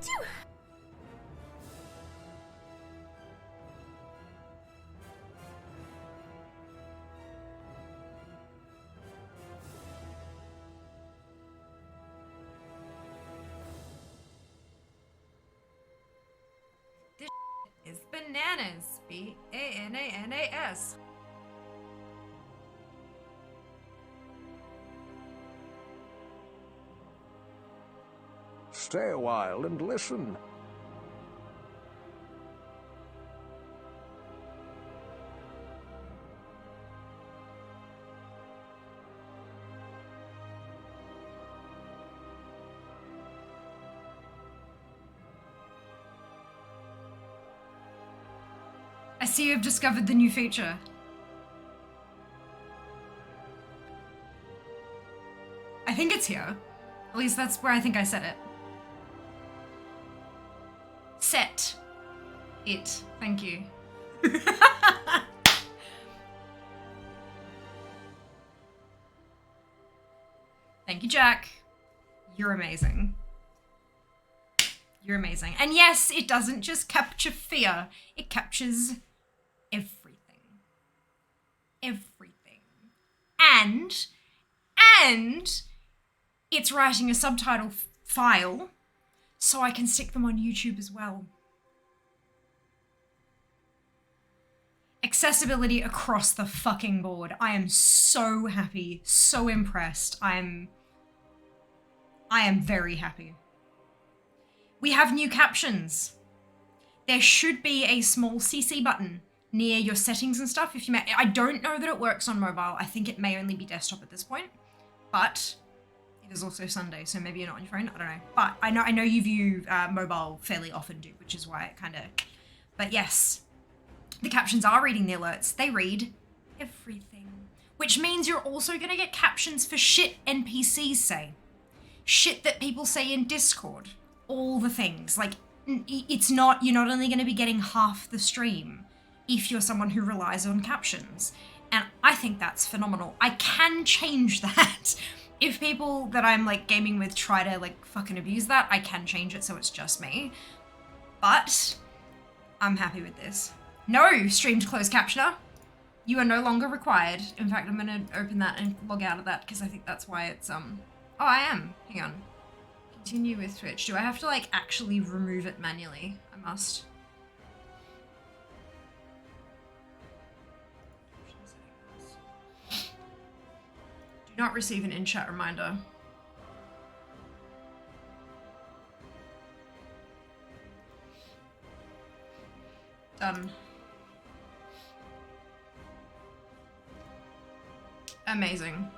Phew. This is bananas. B-A-N-A-N-A-S. Stay a while and listen. I see you've discovered the new feature. I think it's here. At least that's where I think I said it. Set it. Thank you. Thank you, Jack. You're amazing. You're amazing. And yes, it doesn't just capture fear. It captures everything. Everything. And it's writing a subtitle file so I can stick them on YouTube as well. Accessibility across the fucking board. I am so happy, so impressed. I am very happy. We have new captions. There should be a small CC button near your settings and stuff. If you may, I don't know that it works on mobile. I think it may only be desktop at this point, but it is also Sunday, so maybe you're not on your phone. I don't know, but I know you view mobile fairly often, do, which is why it kind of. But yes, the captions are reading the alerts. They read everything, which means you're also gonna get captions for shit NPCs say, shit that people say in Discord, all the things. Like, it's not. You're not only gonna be getting half the stream if you're someone who relies on captions, and I think that's phenomenal. I can change that. If people that I'm like gaming with try to like fucking abuse that, I can change it so it's just me. But I'm happy with this. No streamed closed captioner. You are no longer required. In fact, I'm gonna open that and log out of that because I think that's why it's Oh, I am. Hang on. Continue with Twitch. Do I have to like actually remove it manually? I must. Do not receive an in-chat reminder. Done. Amazing.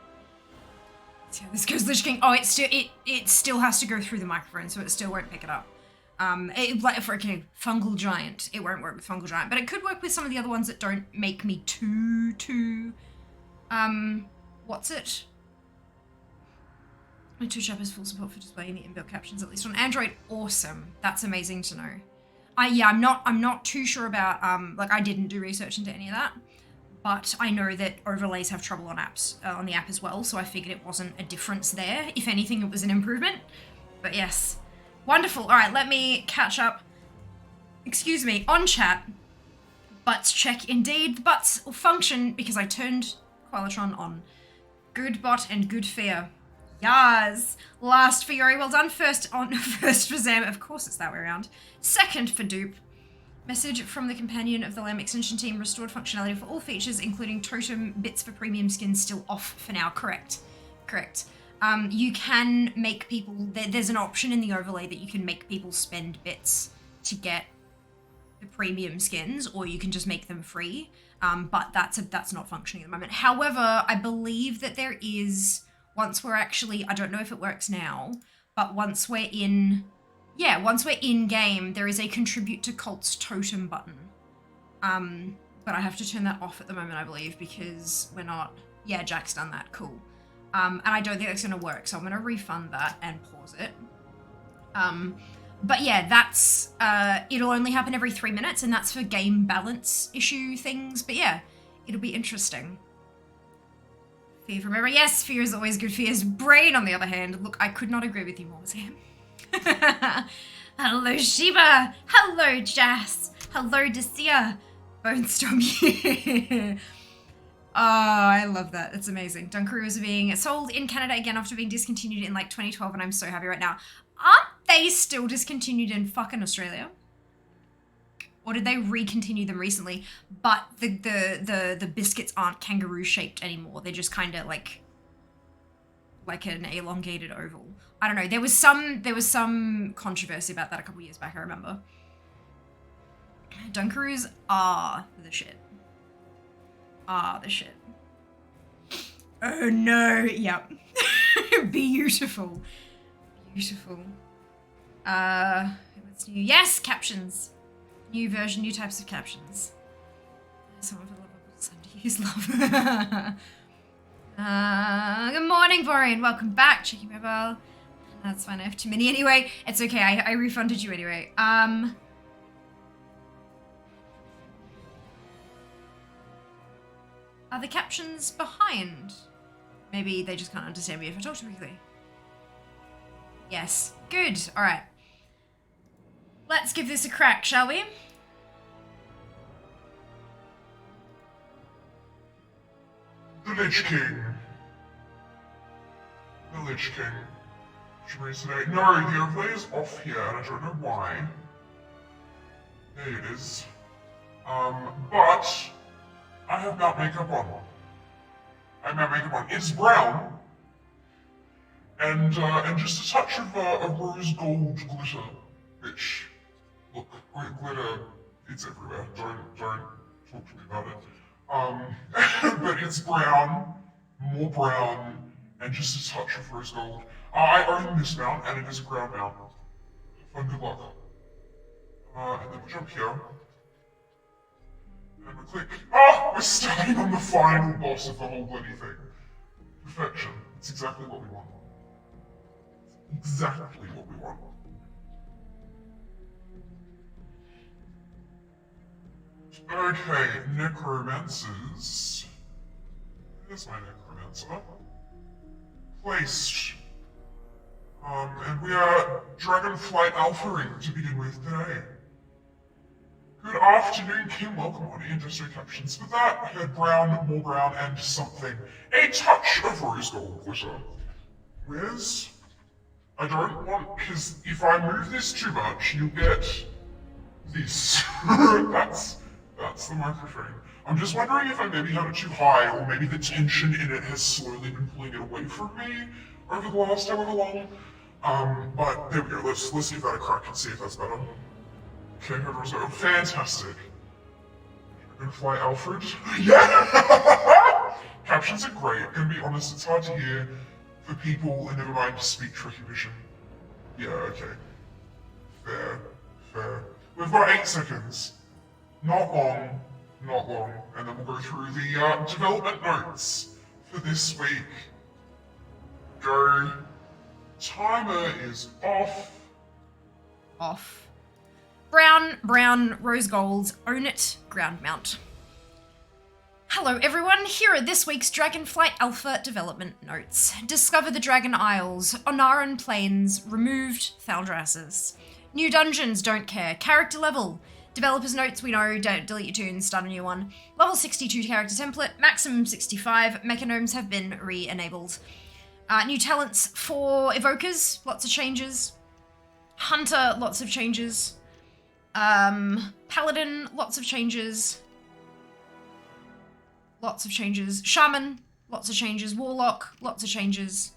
Let's see how this goes, Lich King. Oh, it still has to go through the microphone, so it still won't pick it up. Like for fungal giant, it won't work with fungal giant, but it could work with some of the other ones that don't make me too what's it? My Twitch app has full support for displaying the inbuilt captions, at least on Android. Awesome. That's amazing to know. I'm not too sure about, like I didn't do research into any of that, but I know that overlays have trouble on apps, on the app as well, so I figured it wasn't a difference there. If anything, it was an improvement. But yes. Wonderful. All right, let me catch up. Excuse me, on chat. Butts check. Indeed, the butts will function because I turned Qualatron on. Good bot and good fear. Yas. Last for Yuri. Well done. First for Zam. Of course it's that way around. Second for Dupe. Message from the companion of the Lamb extension team. Restored functionality for all features, including totem bits for premium skins, still off for now. Correct. Correct. You can make people... There's an option in the overlay that you can make people spend bits to get the premium skins, or you can just make them free. But that's not functioning at the moment. However, I believe that there is... Once we're actually... I don't know if it works now, but once we're in... Yeah, once we're in-game, there is a contribute to cults totem button. But I have to turn that off at the moment, I believe, because we're not... Yeah, Jack's done that. Cool. And I don't think that's going to work, so I'm going to refund that and pause it. But yeah, that's... it'll only happen every 3 minutes, and that's for game balance issue things. But yeah, it'll be interesting. Fear from memory. Yes, fear is always good. Fear's brain, on the other hand. Look, I could not agree with you more, Sam. Hello, Sheba. Hello, Jas. Hello, Dacia. Bonestorm here. Oh, I love that. It's amazing. Dunkaroos are being sold in Canada again after being discontinued in like 2012, and I'm so happy right now. Aren't they still discontinued in fucking Australia? Or did they recontinue them recently? But the biscuits aren't kangaroo shaped anymore. They're just kind of like an elongated oval. I don't know. There was some controversy about that a couple years back, I remember. Dunkaroos are the shit. Ah, the shit. Oh no, yep. Beautiful. Beautiful. What's new? Yes, captions. New version, new types of captions. Some of the lovable son to use love. Good morning, Vorian. Welcome back. Checking mobile. That's fine, I have too many anyway. It's okay, I refunded you anyway. Are the captions behind? Maybe they just can't understand me if I talk too quickly. Yes. Good. Alright. Let's give this a crack, shall we? The Lich King. The Lich King. Should we say? No, the overlay is off here, and I don't know why. There it is. But I have matte makeup on. I have matte makeup on. It's brown, and just a touch of rose gold glitter, which, look, glitter, it's everywhere. Don't talk to me about it. But it's brown, more brown, and just a touch of rose gold. I own this mount, and it is a ground mount. Fun, good luck. And then we'll jump here. And we click. Ah! We're starting on the final boss of the whole bloody thing. Perfection. It's exactly what we want. Exactly what we want. Okay, necromancers. There's my necromancer. Placed. And we are Dragonflight Alphaing to begin with today. Good afternoon, Kim. Welcome on Industry Captions. For that, I heard brown, more brown, and something. A touch of rose gold glitter. Where's... I don't want... Because if I move this too much, you'll get... this. That's the microphone. I'm just wondering if I maybe have it too high, or maybe the tension in it has slowly been pulling it away from me over the last however long. But there we go. Let's give that a crack and see if that's better. Okay, oh, fantastic. Dragonfly Alfred. Yeah! Captions are great. I'm gonna be honest, it's hard to hear for people, and never mind speech recognition. Yeah, okay. Fair. We've got 8 seconds. Not long, and then we'll go through the development notes for this week. Go. Timer is off. Off. Brown, rose gold, own it, ground mount. Hello everyone, here are this week's Dragonflight Alpha development notes. Discover the Dragon Isles, Onaran Plains, removed Thaldrassus. New dungeons, don't care. Character level. Developers notes, we know, don't delete your tunes, start a new one. Level 62 character template, maximum 65, mechanomes have been re-enabled. New talents for evokers, lots of changes. Hunter, lots of changes. Paladin, lots of changes. Lots of changes. Shaman, lots of changes. Warlock, lots of changes.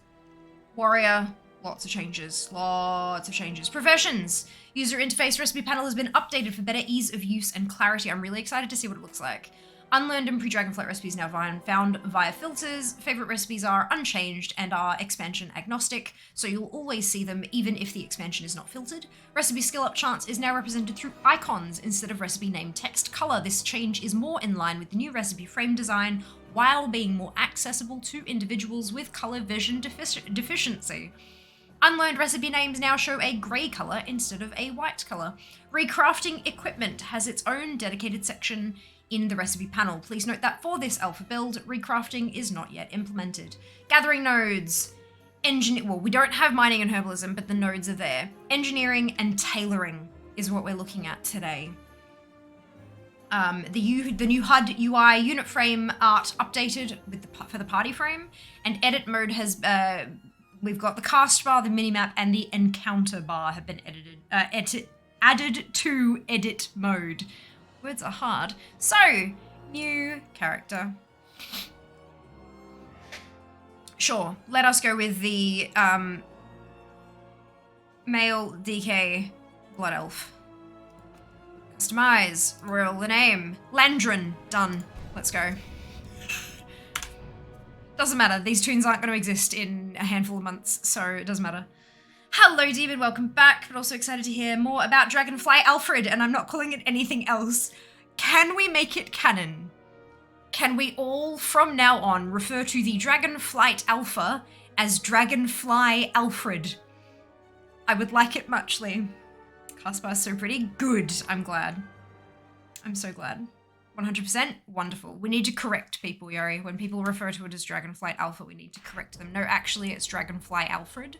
Warrior, lots of changes. Lots of changes. Professions. User interface recipe panel has been updated for better ease of use and clarity. I'm really excited to see what it looks like. Unlearned and pre-Dragonflight recipes now found via filters. Favorite recipes are unchanged and are expansion agnostic, so you'll always see them even if the expansion is not filtered. Recipe skill up chance is now represented through icons instead of recipe name text color. This change is more in line with the new recipe frame design while being more accessible to individuals with color vision deficiency. Unlearned recipe names now show a grey colour instead of a white colour. Recrafting equipment has its own dedicated section in the recipe panel. Please note that for this alpha build, recrafting is not yet implemented. Gathering nodes. well, we don't have mining and herbalism, but the nodes are there. Engineering and tailoring is what we're looking at today. The new HUD UI unit frame art updated for the party frame, and edit mode has we've got the cast bar, the minimap, and the encounter bar have been added to edit mode. Words are hard. So, new character. Sure, let us go with the male DK blood elf. Customize, royal the name, Landrin, done. Let's go. Doesn't matter, these tunes aren't going to exist in a handful of months, so it doesn't matter. Hello Demon, welcome back, but also excited to hear more about Dragonflight Alfred, and I'm not calling it anything else. Can we make it canon? Can we all, from now on, refer to the Dragonflight Alpha as Dragonfly Alfred? I would like it muchly. Castbar's so pretty. Good, I'm glad. I'm so glad. 100% wonderful. We need to correct people, Yuri. When people refer to it as Dragonflight Alpha, we need to correct them. No, actually, it's Dragonfly Alfred.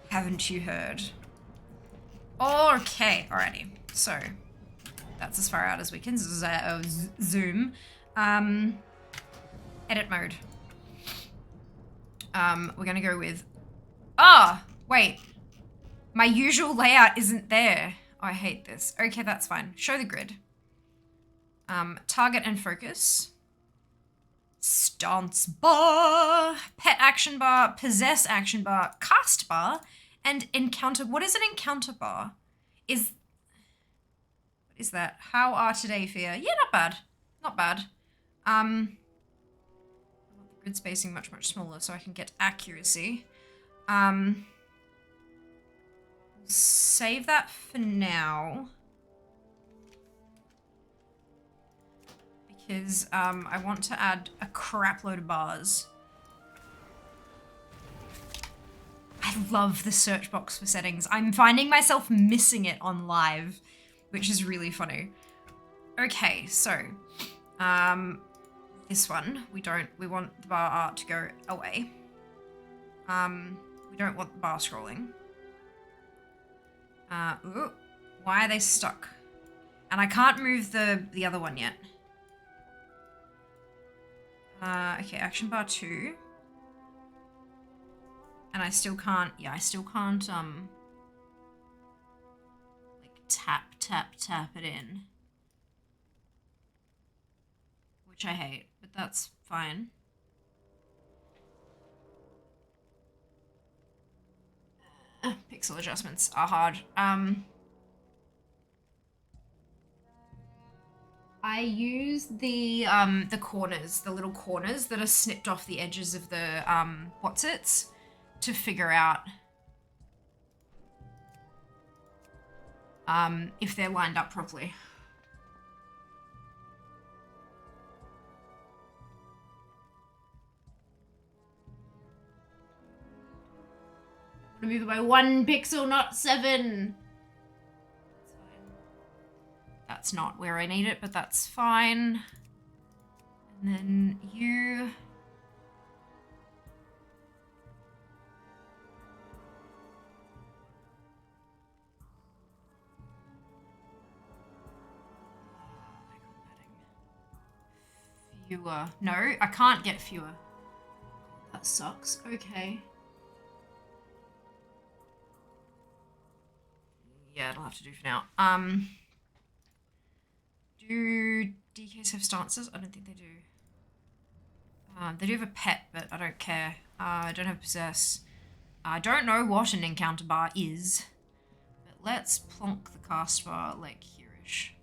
Haven't you heard? Okay, alrighty. So, that's as far out as we can zoom. Edit mode. We're gonna go with... wait. My usual layout isn't there. Oh, I hate this. Okay, that's fine. Show the grid. Target and focus. Stance bar. Pet action bar. Possess action bar. Cast bar. And encounter. What is an encounter bar? What is that? How are today, Fear? Yeah, not bad. Not bad. I want the grid spacing much, much smaller so I can get accuracy. Save that for now. Because I want to add a crap load of bars. I love the search box for settings. I'm finding myself missing it on live, which is really funny. Okay, so this one, we want the bar art to go away. We don't want the bar scrolling. Ooh, why are they stuck? And I can't move the other one yet. Okay, action bar 2. And I still can't, like tap it in. Which I hate, but that's fine. Pixel adjustments are hard. I use the corners, the little corners that are snipped off the edges of the what's-its to figure out if they're lined up properly. I'm gonna move it by 1 pixel, not 7. That's fine. That's not where I need it, but that's fine. And then you... Fewer. No, I can't get fewer. That sucks. Okay. Yeah, it'll have to do for now. Do DKs have stances? I don't think they do. They do have a pet, but I don't care. I don't have possess. I don't know what an encounter bar is, but let's plonk the cast bar like here-ish.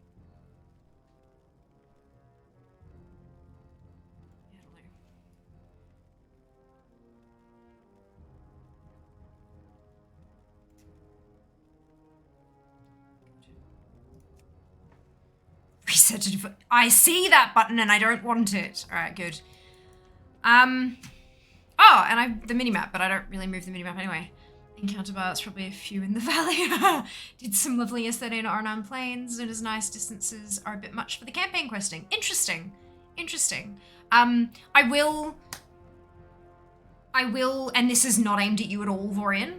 Reset it. I see that button and I don't want it. All right, good. Oh, and the minimap, but I don't really move the minimap anyway. Encounter bar, it's probably a few in the valley. Did some lovely S13 R9 planes. Zona's nice distances are a bit much for the campaign questing. Interesting. Interesting. I will I will, and this is not aimed at you at all, Vorian.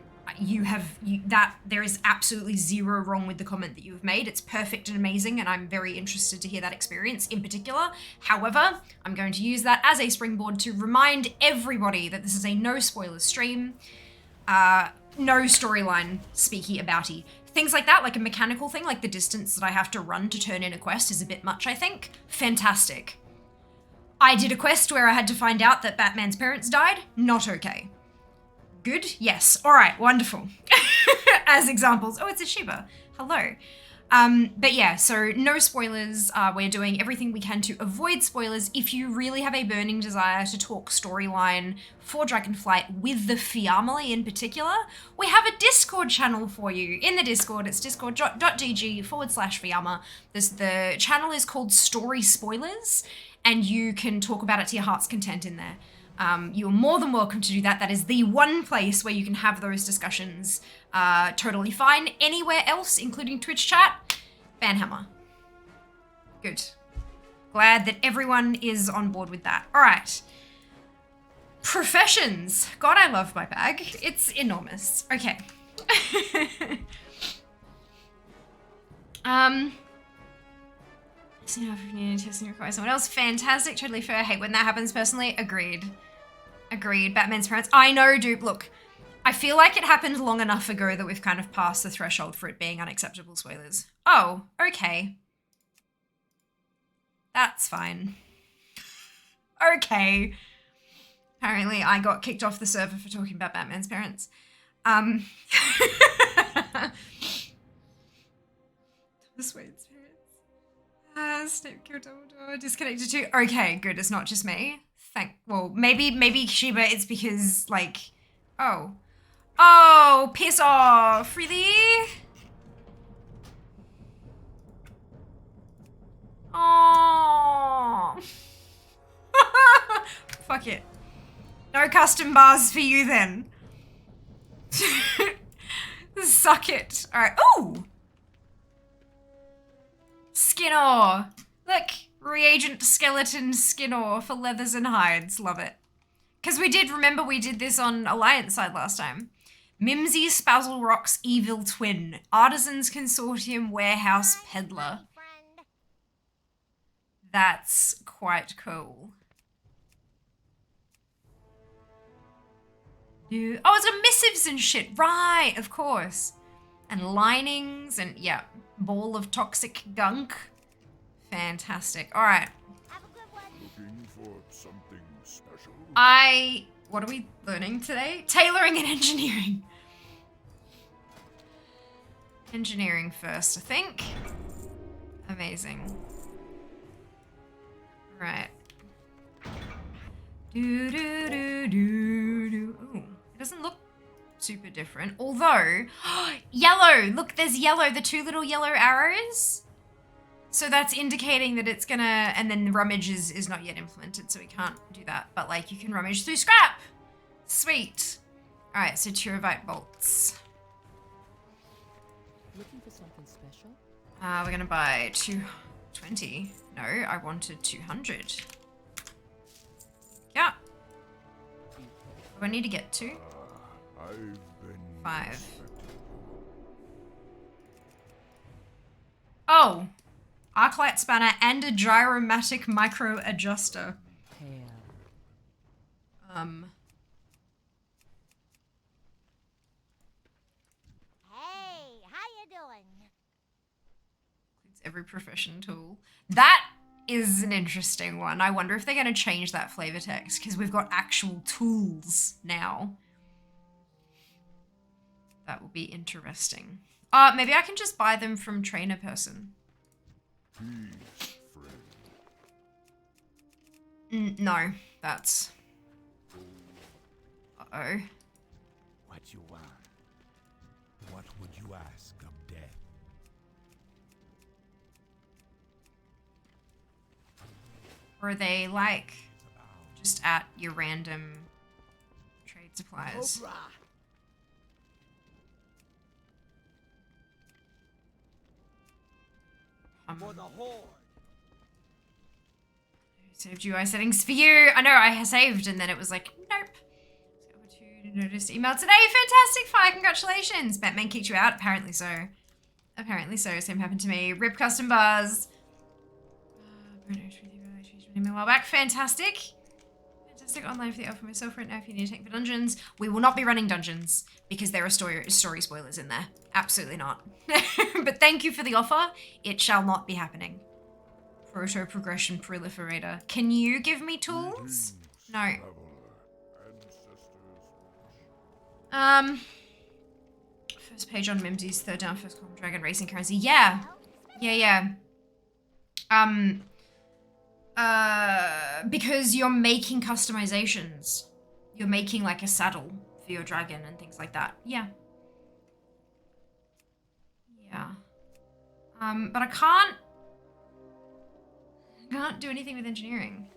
There is absolutely zero wrong with the comment that you have made. It's perfect and amazing, and I'm very interested to hear that experience in particular. However, I'm going to use that as a springboard to remind everybody that this is a no spoilers stream, no storyline speaky abouty. Things like that, like a mechanical thing, like the distance that I have to run to turn in a quest is a bit much, I think. Fantastic. I did a quest where I had to find out that Batman's parents died. Not okay. Good? Yes. All right. Wonderful. As examples. Oh, it's a Shiba. Hello. But yeah, so no spoilers. We're doing everything we can to avoid spoilers. If you really have a burning desire to talk storyline for Dragonflight with the family in particular, we have a Discord channel for you. In the Discord, it's discord.gg/Fiamma. The channel is called Story Spoilers, and you can talk about it to your heart's content in there. You are more than welcome to do that. That is the one place where you can have those discussions totally fine. Anywhere else, including Twitch chat, banhammer. Good. Glad that everyone is on board with that. All right. Professions. God, I love my bag. It's enormous. Okay. Testing requires someone else. Fantastic. Totally fair. I hate when that happens personally. Agreed. Agreed. Batman's parents. I know, dude. Look, I feel like it happened long enough ago that we've kind of passed the threshold for it being unacceptable spoilers. Oh, okay. That's fine. Okay. Apparently I got kicked off the server for talking about Batman's parents. Thomas Wayne's parents. Snape killed Dumbledore. Disconnected too. Okay, good. It's not just me. Well, maybe Shiba, it's because, like, oh. Oh, piss off. Really? Oh. Fuck it. No custom bars for you then. Suck it. All right. Ooh. Skinner. Look. Reagent skeleton Skinner for leathers and hides. Love it. Because we did this on Alliance side last time. Mimsy Spazzle Rock's evil twin. Artisans Consortium Warehouse Peddler. That's quite cool. Oh, it's got missives and shit. Right, of course. And linings and, yeah, ball of toxic gunk. Fantastic. All right. Have a good one. Looking for something special? What are we learning today? Tailoring and engineering. Engineering first, I think. Amazing. All right. Do do do do do. Ooh, it doesn't look super different. Although, yellow. Look, there's yellow. The two little yellow arrows. So that's indicating that it's gonna, and then the rummage is not yet implemented, so we can't do that. But like, you can rummage through scrap. Sweet. All right, so Turovite bolts. Looking for something special? We're gonna buy 220. No, I wanted 200. Yeah. What do I need to get to? I've been 5. Oh. Arclight spanner and a gyromatic micro adjuster. Hair. Hey, how you doing? Includes every profession tool. That is an interesting one. I wonder if they're going to change that flavor text because we've got actual tools now. That will be interesting. Maybe I can just buy them from trainer person. Peace, friend. No, that's... Uh-oh. What you want? What would you ask of death? Or are they, like, just at your random trade supplies? Cobra! For the horde. Saved UI settings for you. I know I saved and then it was like, nope. Noticed email today. Fantastic, Fire. Congratulations. Batman kicked you out. Apparently so. Apparently so. Same happened to me. Rip custom bars. A while back. Fantastic. Fantastic online for the alpha myself right now if you need to take the dungeons. We will not be running dungeons because there are story spoilers in there. Absolutely not. But thank you for the offer. It shall not be happening. Proto progression proliferator. Can you give me tools? No. First page on Mimsy's third down, first column, Dragon Racing Currency. Yeah. Because you're making customizations. You're making like a saddle for your dragon and things like that. Yeah. But I can't do anything with engineering.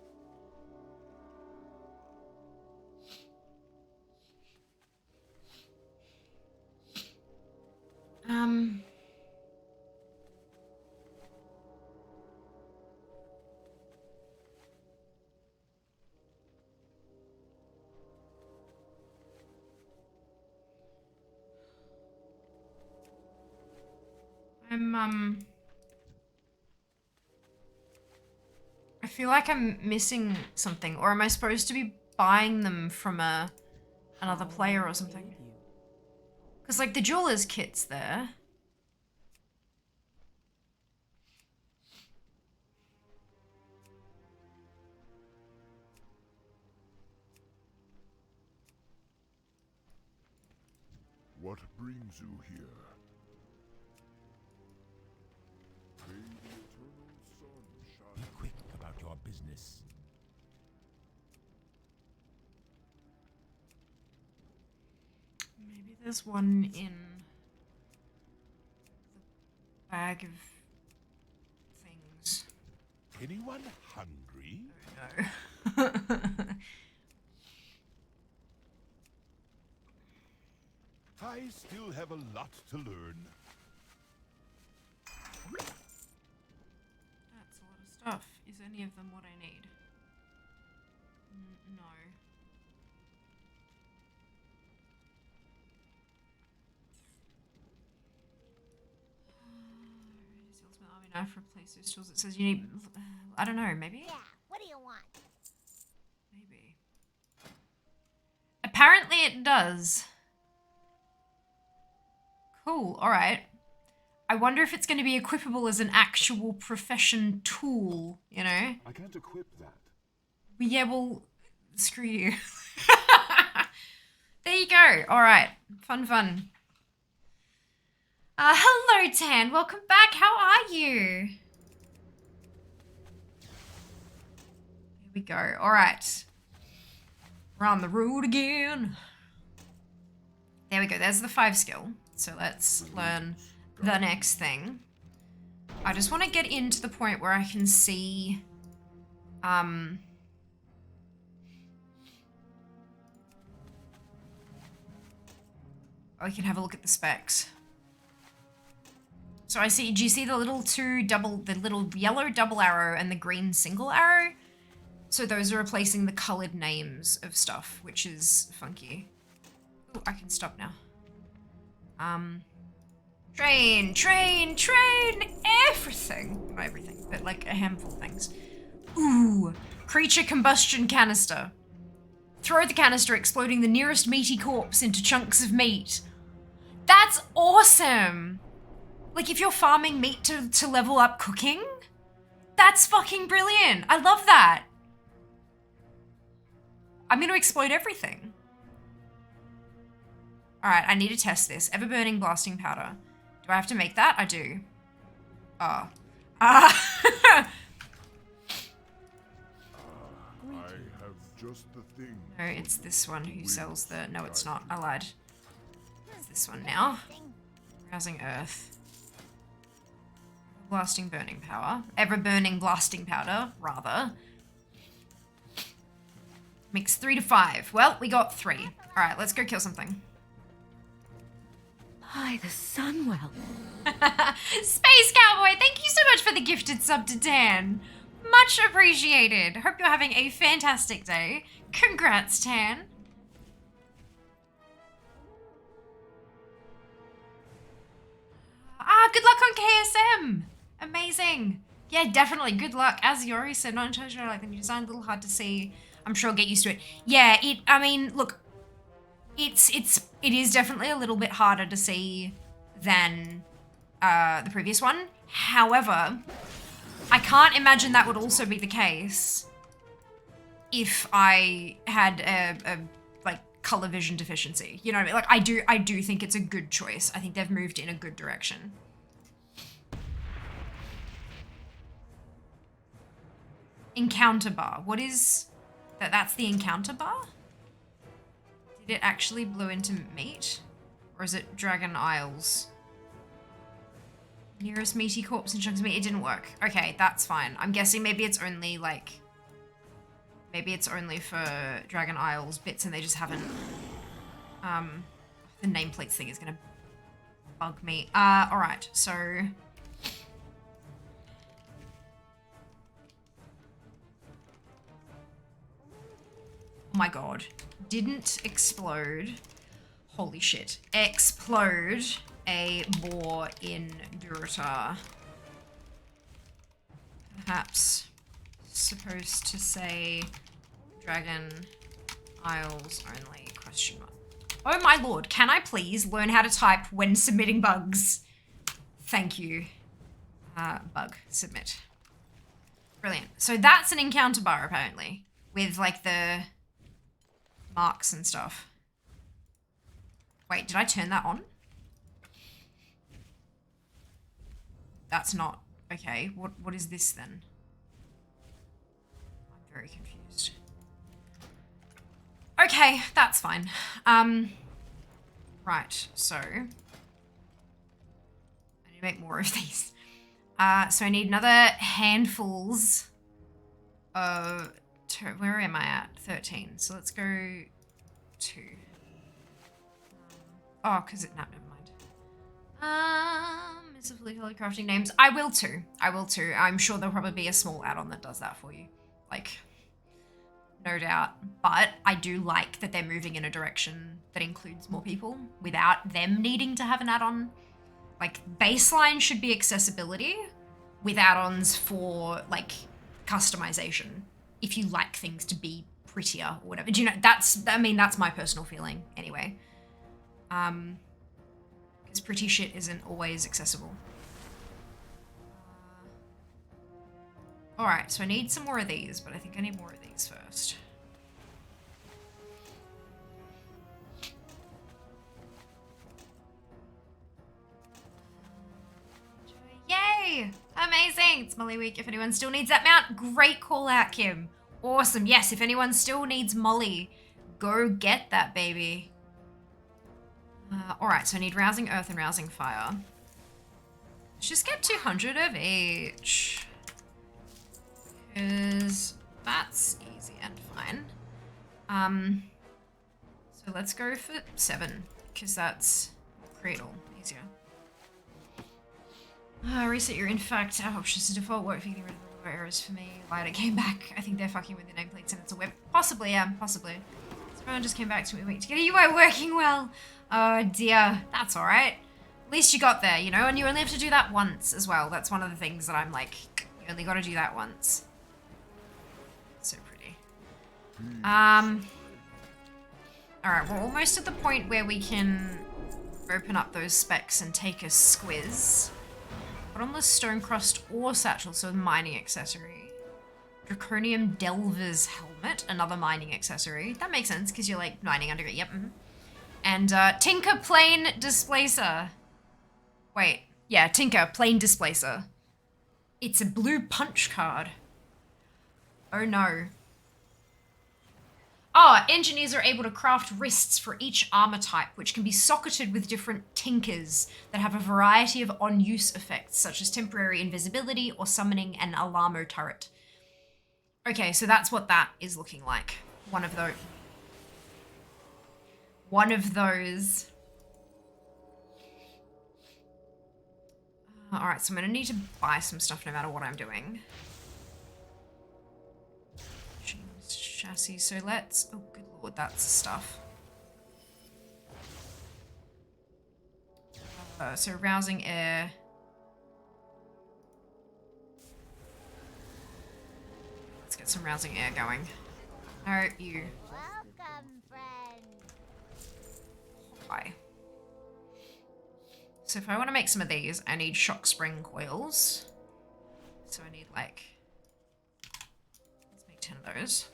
I feel like I'm missing something, or am I supposed to be buying them from another player or something? Because like the jeweler's kit's there. What brings you here? May the eternal sun shine. Be quick about your business. Maybe there's one in the bag of things. Anyone hungry? No. I still have a lot to learn. That's a lot of stuff. Is any of them what I need? No. Ultimate Army Knife replaces tools. It says you need. I don't know. Maybe. Yeah. What do you want? Maybe. Apparently it does. Cool. All right. I wonder if it's going to be equipable as an actual profession tool, you know? I can't equip that. Yeah, well, screw you. There you go. All right. Fun. Hello, Tan. Welcome back. How are you? Here we go. All right. We're on the road again. There we go. There's the 5 skill. So let's learn the next thing. I just want to get into the point where I can see, oh, we can have a look at the specs. So I see, do you see the little the little yellow double arrow and the green single arrow? So those are replacing the colored names of stuff, which is funky. Oh, I can stop now. Train, everything. Not everything, but like a handful of things. Ooh, creature combustion canister. Throw the canister, exploding the nearest meaty corpse into chunks of meat. That's awesome. Like if you're farming meat to level up cooking, that's fucking brilliant. I love that. I'm gonna explode everything. All right, I need to test this. Ever-burning blasting powder. Do I have to make that? I do. Oh. I have just the thing. No, it's this one who sells the... No, it's not. I lied. It's this one now. Rousing Earth. Blasting burning power. Ever-burning blasting powder, rather. Mix 3 to 5. Well, we got 3. All right, let's go kill something. Hi, the Sunwell. Space Cowboy, thank you so much for the gifted sub to Tan. Much appreciated. Hope you're having a fantastic day. Congrats, Tan. Good luck on KSM. Amazing. Yeah, definitely. Good luck. As Yori said, not entirely sure. Like the new design, a little hard to see. I'm sure I'll get used to it. Yeah, I mean, look, it is definitely a little bit harder to see than the previous one. However, I can't imagine that would also be the case if I had a like color vision deficiency. You know what I mean? Like I do think it's a good choice. I think they've moved in a good direction. Encounter bar. What is that? That's the encounter bar? Did it actually blow into meat? Or is it Dragon Isles? Nearest meaty corpse and chunks of meat. It didn't work. Okay, that's fine. I'm guessing maybe it's only like... Maybe it's only for Dragon Isles bits and they just haven't... The nameplates thing is gonna bug me. Alright, so... Oh my god. Didn't explode. Holy shit. Explode a boar in Durotar. Perhaps supposed to say Dragon Isles only, question mark. Oh my lord, can I please learn how to type when submitting bugs? Thank you. Bug, submit. Brilliant. So that's an encounter bar apparently, with like the marks and stuff. Wait, did I turn that on? That's not... Okay, what is this then? I'm very confused. Okay, that's fine. Right, so... I need to make more of these. So I need another handfuls of... Where am I at? 13. So let's go 2. Oh, because it... No, never mind. It's a fully colored crafting names. I will too. I will too. I'm sure there'll probably be a small add-on that does that for you. Like, no doubt. But I do like that they're moving in a direction that includes more people without them needing to have an add-on. Like, baseline should be accessibility with add-ons for, like, customization. If you like things to be prettier or whatever. Do you know, that's my personal feeling anyway. Because pretty shit isn't always accessible. Alright, so I need some more of these, but I think I need more of these first. Yay! Amazing! It's Molly Week. If anyone still needs that mount, great call out, Kim. Awesome. Yes, if anyone still needs Molly, go get that, baby. Alright, so I need Rousing Earth and Rousing Fire. Let's just get 200 of each. Because that's easy and fine. So let's go for 7, because that's Cradle. Easier. Reset your infect. Our options to default work for getting rid of the lower errors for me. Lighter came back. I think they're fucking with the nameplates and it's a web. Possibly, yeah, possibly. So everyone just came back to me a week together. You are working well. Oh dear. That's alright. At least you got there, you know, and you only have to do that once as well. That's one of the things that I'm like, you only gotta do that once. So pretty. Alright, we're almost at the point where we can open up those specs and take a squiz. Bottomless Stonecrust ore satchel, so mining accessory. Draconium Delver's helmet, another mining accessory. That makes sense, because you're like mining underground. Yep. And Tinker Plane Displacer. Wait, yeah, Tinker Plane Displacer. It's a blue punch card. Oh no. Oh, engineers are able to craft wrists for each armor type, which can be socketed with different tinkers that have a variety of on-use effects, such as temporary invisibility or summoning an alarmo turret. Okay, so that's what that is looking like. One of those. Alright, so I'm gonna need to buy some stuff no matter what I'm doing. Chassis, so let's... Oh, good lord, that's stuff. So rousing air, get some rousing air going. No, you. Welcome, friend. Bye. So if I want to make some of these, I need shock spring coils. So I need like, let's make 10 of those.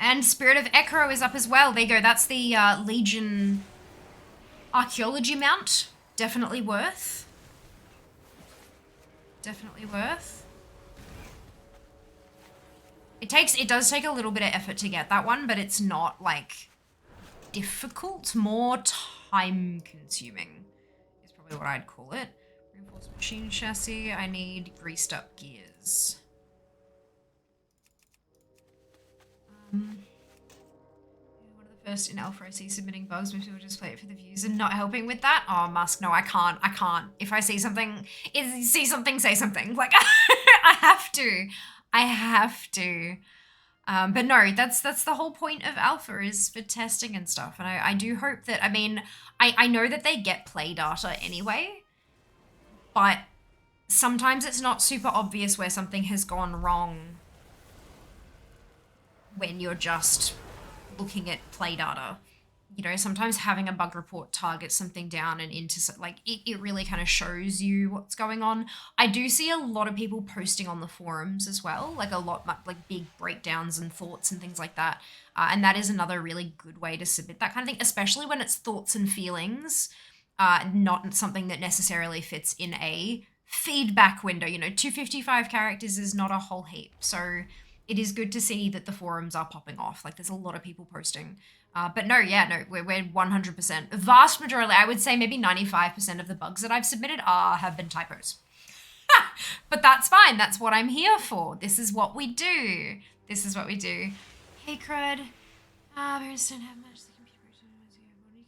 And Spirit of Echo is up as well. There you go. That's the Legion Archaeology mount. Definitely worth. Definitely worth. It does take a little bit of effort to get that one, but it's not like difficult, more time consuming is probably what I'd call it. Reinforced machine chassis, I need greased up gears. One of the first in Alpha I see submitting bugs, most people just play it for the views and not helping with that. Oh, Musk, no, I can't. If I see something, say something. Like, I have to. But no, that's the whole point of Alpha is for testing and stuff. And I do hope that, I mean, I know that they get play data anyway, but sometimes it's not super obvious where something has gone wrong when you're just looking at play data. You know, sometimes having a bug report target something down and into, like, it really kind of shows you what's going on. I do see a lot of people posting on the forums as well, like like big breakdowns and thoughts and things like that. And that is another really good way to submit that kind of thing, especially when it's thoughts and feelings, not something that necessarily fits in a feedback window. You know, 255 characters is not a whole heap. So it is good to see that the forums are popping off. Like, there's a lot of people posting. But no, we're 100%. Vast majority, I would say maybe 95% of the bugs that I've submitted have been typos. But that's fine. That's what I'm here for. This is what we do. Hey, crud. Parents don't have much.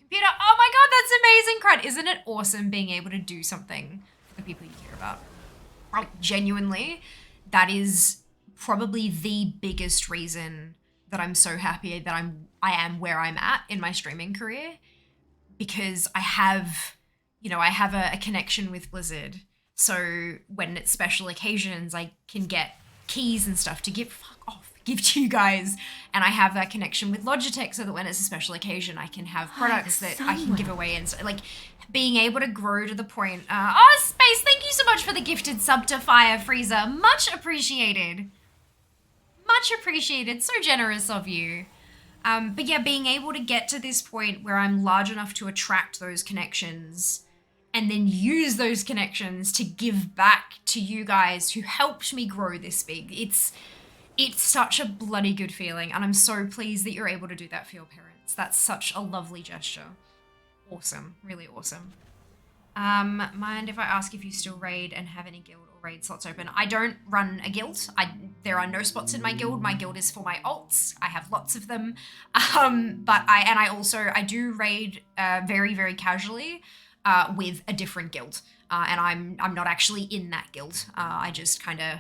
Computer. Oh my god, that's amazing, crud. Isn't it awesome being able to do something for the people you care about? Like, genuinely, that is probably the biggest reason that I'm so happy that I am where I'm at in my streaming career, because I have a connection with Blizzard. So when it's special occasions, I can get keys and stuff to give to you guys. And I have that connection with Logitech so that when it's a special occasion, I can have products that I can give away. And so, like, being able to grow to the point. Space, thank you so much for the gifted sub to Fire Freezer. Much appreciated. So generous of you. But yeah, being able to get to this point where I'm large enough to attract those connections and then use those connections to give back to you guys who helped me grow this big. It's such a bloody good feeling, and I'm so pleased that you're able to do that for your parents. That's such a lovely gesture. Awesome, really awesome. Mind if I ask if you still raid and have any guild or raid slots open? I don't run a guild. There are no spots in my guild. My guild is for my alts. I have lots of them. But I do raid very, very casually with a different guild. And I'm not actually in that guild. I just kind of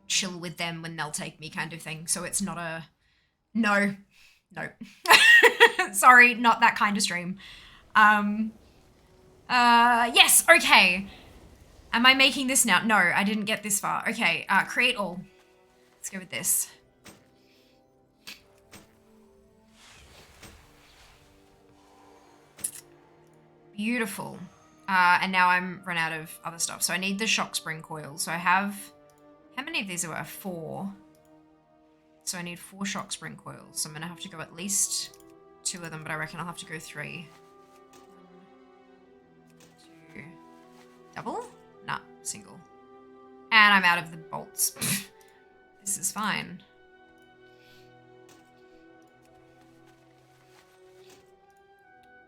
chill with them when they'll take me kind of thing. So it's not a no. Sorry, not that kind of stream. Yes, okay. Am I making this now? No, I didn't get this far. Okay, create all. Let's go with this. Beautiful. And now I'm run out of other stuff. So I need the shock spring coil. So I have, how many of these are 4? So I need 4 shock spring coils. So I'm gonna have to go at least 2 of them, but I reckon I'll have to go 3. 2. Double? Nah, single. And I'm out of the bolts. This is fine.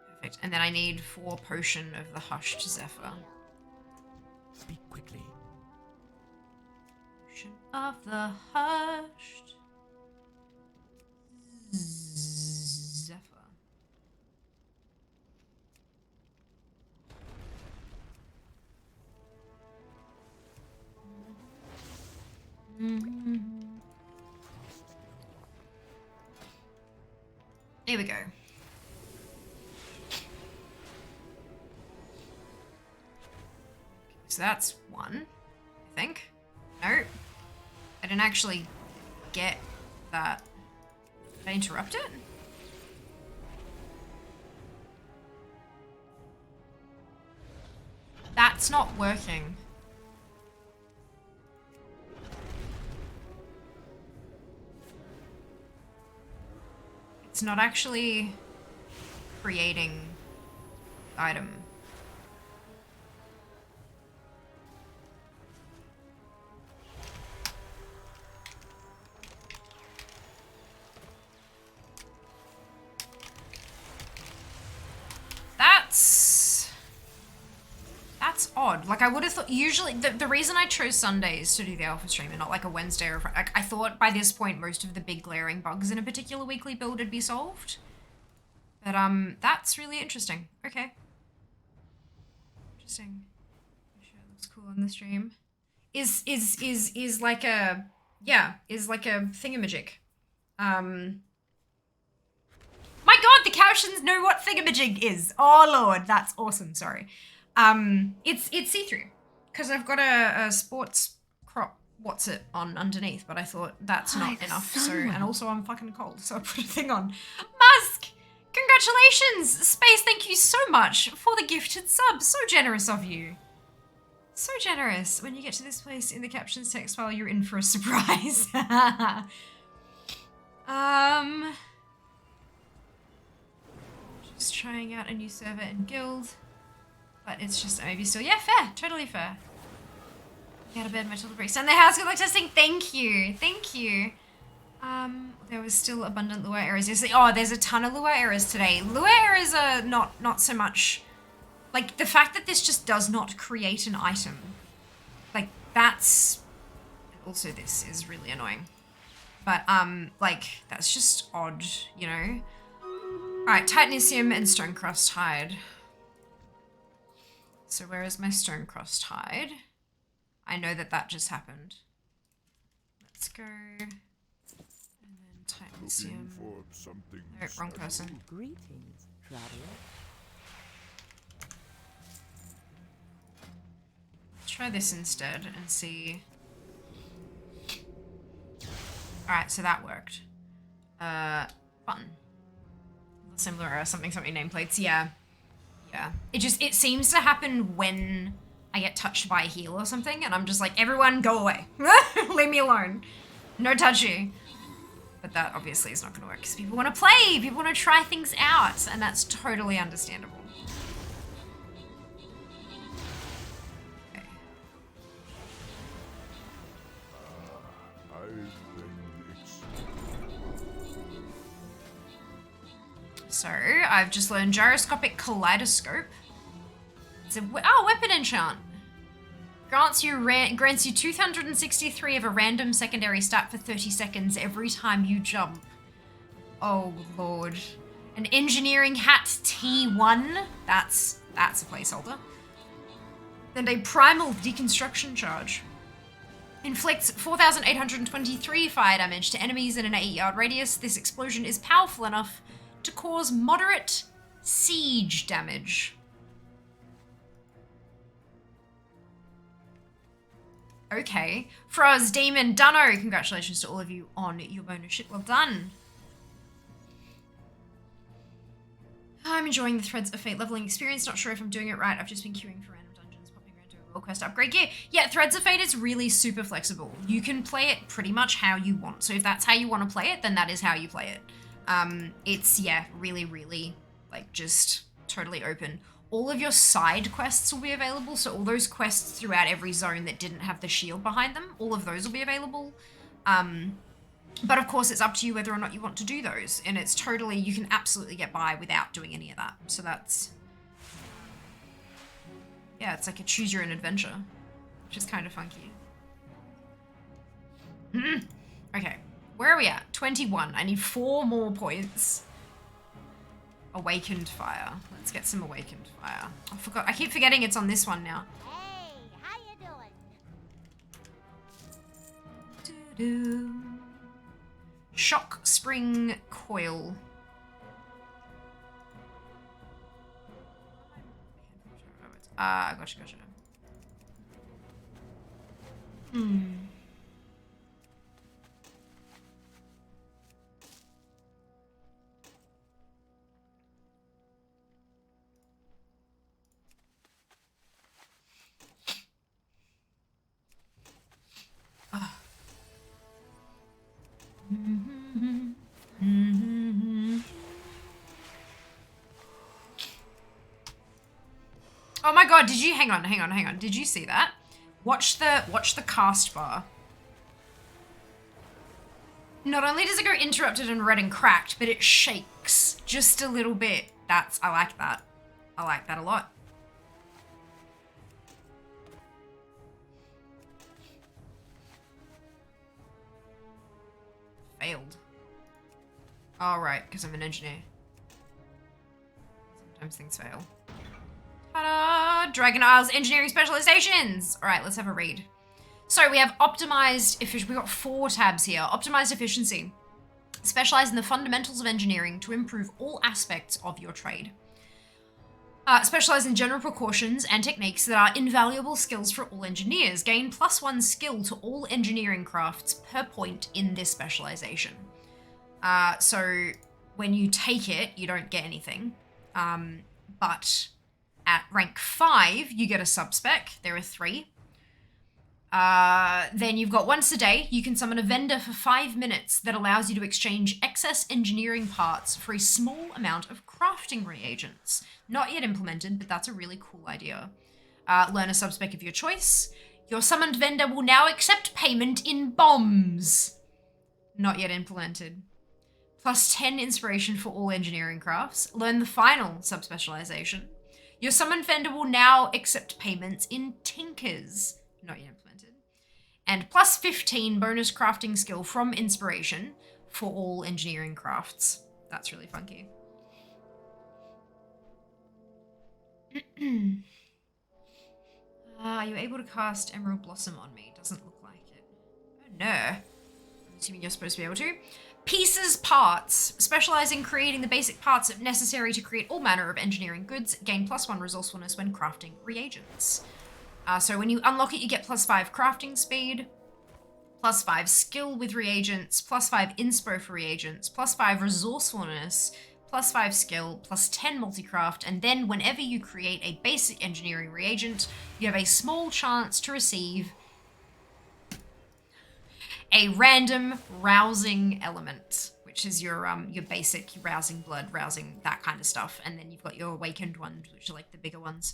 Perfect. And then I need 4 potion of the hushed zephyr. Speak quickly. Potion of the hushed zephyr. There we go. So that's 1, I think. No. I didn't actually get that. Did I interrupt it? That's not working. It's not actually creating item. That's odd. Like, I would have thought, usually, the reason I chose Sundays to do the alpha stream and not like a Wednesday or Friday, like, I thought by this point most of the big glaring bugs in a particular weekly build would be solved. But, that's really interesting. Okay. Interesting. Sure, it looks cool on the stream. Is like a, yeah, is like a thingamajig. My god, the captions know what thingamajig is. Oh lord, that's awesome, sorry. It's see-through, because I've got a sports crop what's it on underneath, but I thought that's not enough, so, and also I'm fucking cold, so I put a thing on. Musk! Congratulations! Space, thank you so much for the gifted sub, so generous of you. So generous. When you get to this place in the captions text file, you're in for a surprise. Just trying out a new server and guild. But it's just maybe still, yeah, fair, totally fair. Get out of bed, my children breaks down the house. Good luck testing. Thank you, thank you. There was still abundant lure errors yesterday. Oh, there's a ton of lure errors today. Lure errors are not so much, like the fact that this just does not create an item. Like that's, also this is really annoying. But like that's just odd, you know? All right, Titanicium and Stonecrust hide. So where is my Stonecrust hide? I know that just happened. Let's go. And then Titanicium. No, wrong person. Greetings, traveler. Let's try this instead and see. Alright, so that worked. Button. Similar or something nameplates, yeah. Yeah. It seems to happen when I get touched by a heal or something, and I'm just like, everyone go away. Leave me alone. No touchy. But that obviously is not gonna work because people want to play, people want to try things out, and that's totally understandable. Okay. So, I've just learned Gyroscopic Kaleidoscope. It's a weapon enchant. Grants you 263 of a random secondary stat for 30 seconds every time you jump. Oh lord. An engineering hat T1. That's a placeholder. And a primal deconstruction charge. Inflicts 4,823 fire damage to enemies in an 8-yard radius. This explosion is powerful enough to cause moderate siege damage. Okay. Froz, Demon, Dunno, congratulations to all of you on your bonus ship. Well done. I'm enjoying the Threads of Fate leveling experience. Not sure if I'm doing it right. I've just been queuing for random dungeons, popping around to a world quest upgrade gear. Yeah, Threads of Fate is really super flexible. You can play it pretty much how you want. So if that's how you want to play it, then that is how you play it. It's, yeah, really, really, like, just totally open. All of your side quests will be available, so all those quests throughout every zone that didn't have the shield behind them, all of those will be available. But of course, it's up to you whether or not you want to do those, and it's totally, you can absolutely get by without doing any of that. So that's, yeah, it's like a choose your own adventure, which is kind of funky. Okay. Where are we at? 21. I need 4 more points. Awakened Fire. Let's get some Awakened Fire. I keep forgetting it's on this one now. Hey, how you doing? Shock Spring Coil. Gotcha. Oh, did you, hang on. Did you see that? Watch the cast bar. Not only does it go interrupted and red and cracked, but it shakes just a little bit. I like that. I like that a lot. Failed. Oh, right, because I'm an engineer. Sometimes things fail. Ta-da! Dragon Isles engineering specializations. All right, let's have a read. So we have optimized efficiency. We've got 4 tabs here. Optimized efficiency. Specialize in the fundamentals of engineering to improve all aspects of your trade. Specialize in general precautions and techniques that are invaluable skills for all engineers. Gain +1 skill to all engineering crafts per point in this specialization. So when you take it, you don't get anything. But at rank 5, you get a sub-spec. There are 3. Then you've got once a day, you can summon a vendor for 5 minutes that allows you to exchange excess engineering parts for a small amount of crafting reagents. Not yet implemented, but that's a really cool idea. Learn a sub-spec of your choice. Your summoned vendor will now accept payment in bombs. Not yet implemented. +10 inspiration for all engineering crafts. Learn the final sub-specialization. Your summoned vendor will now accept payments in tinkers. Not yet implemented. And +15 bonus crafting skill from inspiration for all engineering crafts. That's really funky. Are you able to cast Emerald Blossom on me? Doesn't look like it. Oh no. I'm assuming you're supposed to be able to. Pieces parts. Specialize in creating the basic parts necessary to create all manner of engineering goods. Gain +1 resourcefulness when crafting reagents. So when you unlock it, you get +5 crafting speed, +5 skill with reagents, +5 inspo for reagents, +5 resourcefulness, +5 skill, +10 multicraft, and then whenever you create a basic engineering reagent, you have a small chance to receive a random rousing element, which is your basic rousing blood, rousing that kind of stuff, and then you've got your awakened ones, which are like the bigger ones.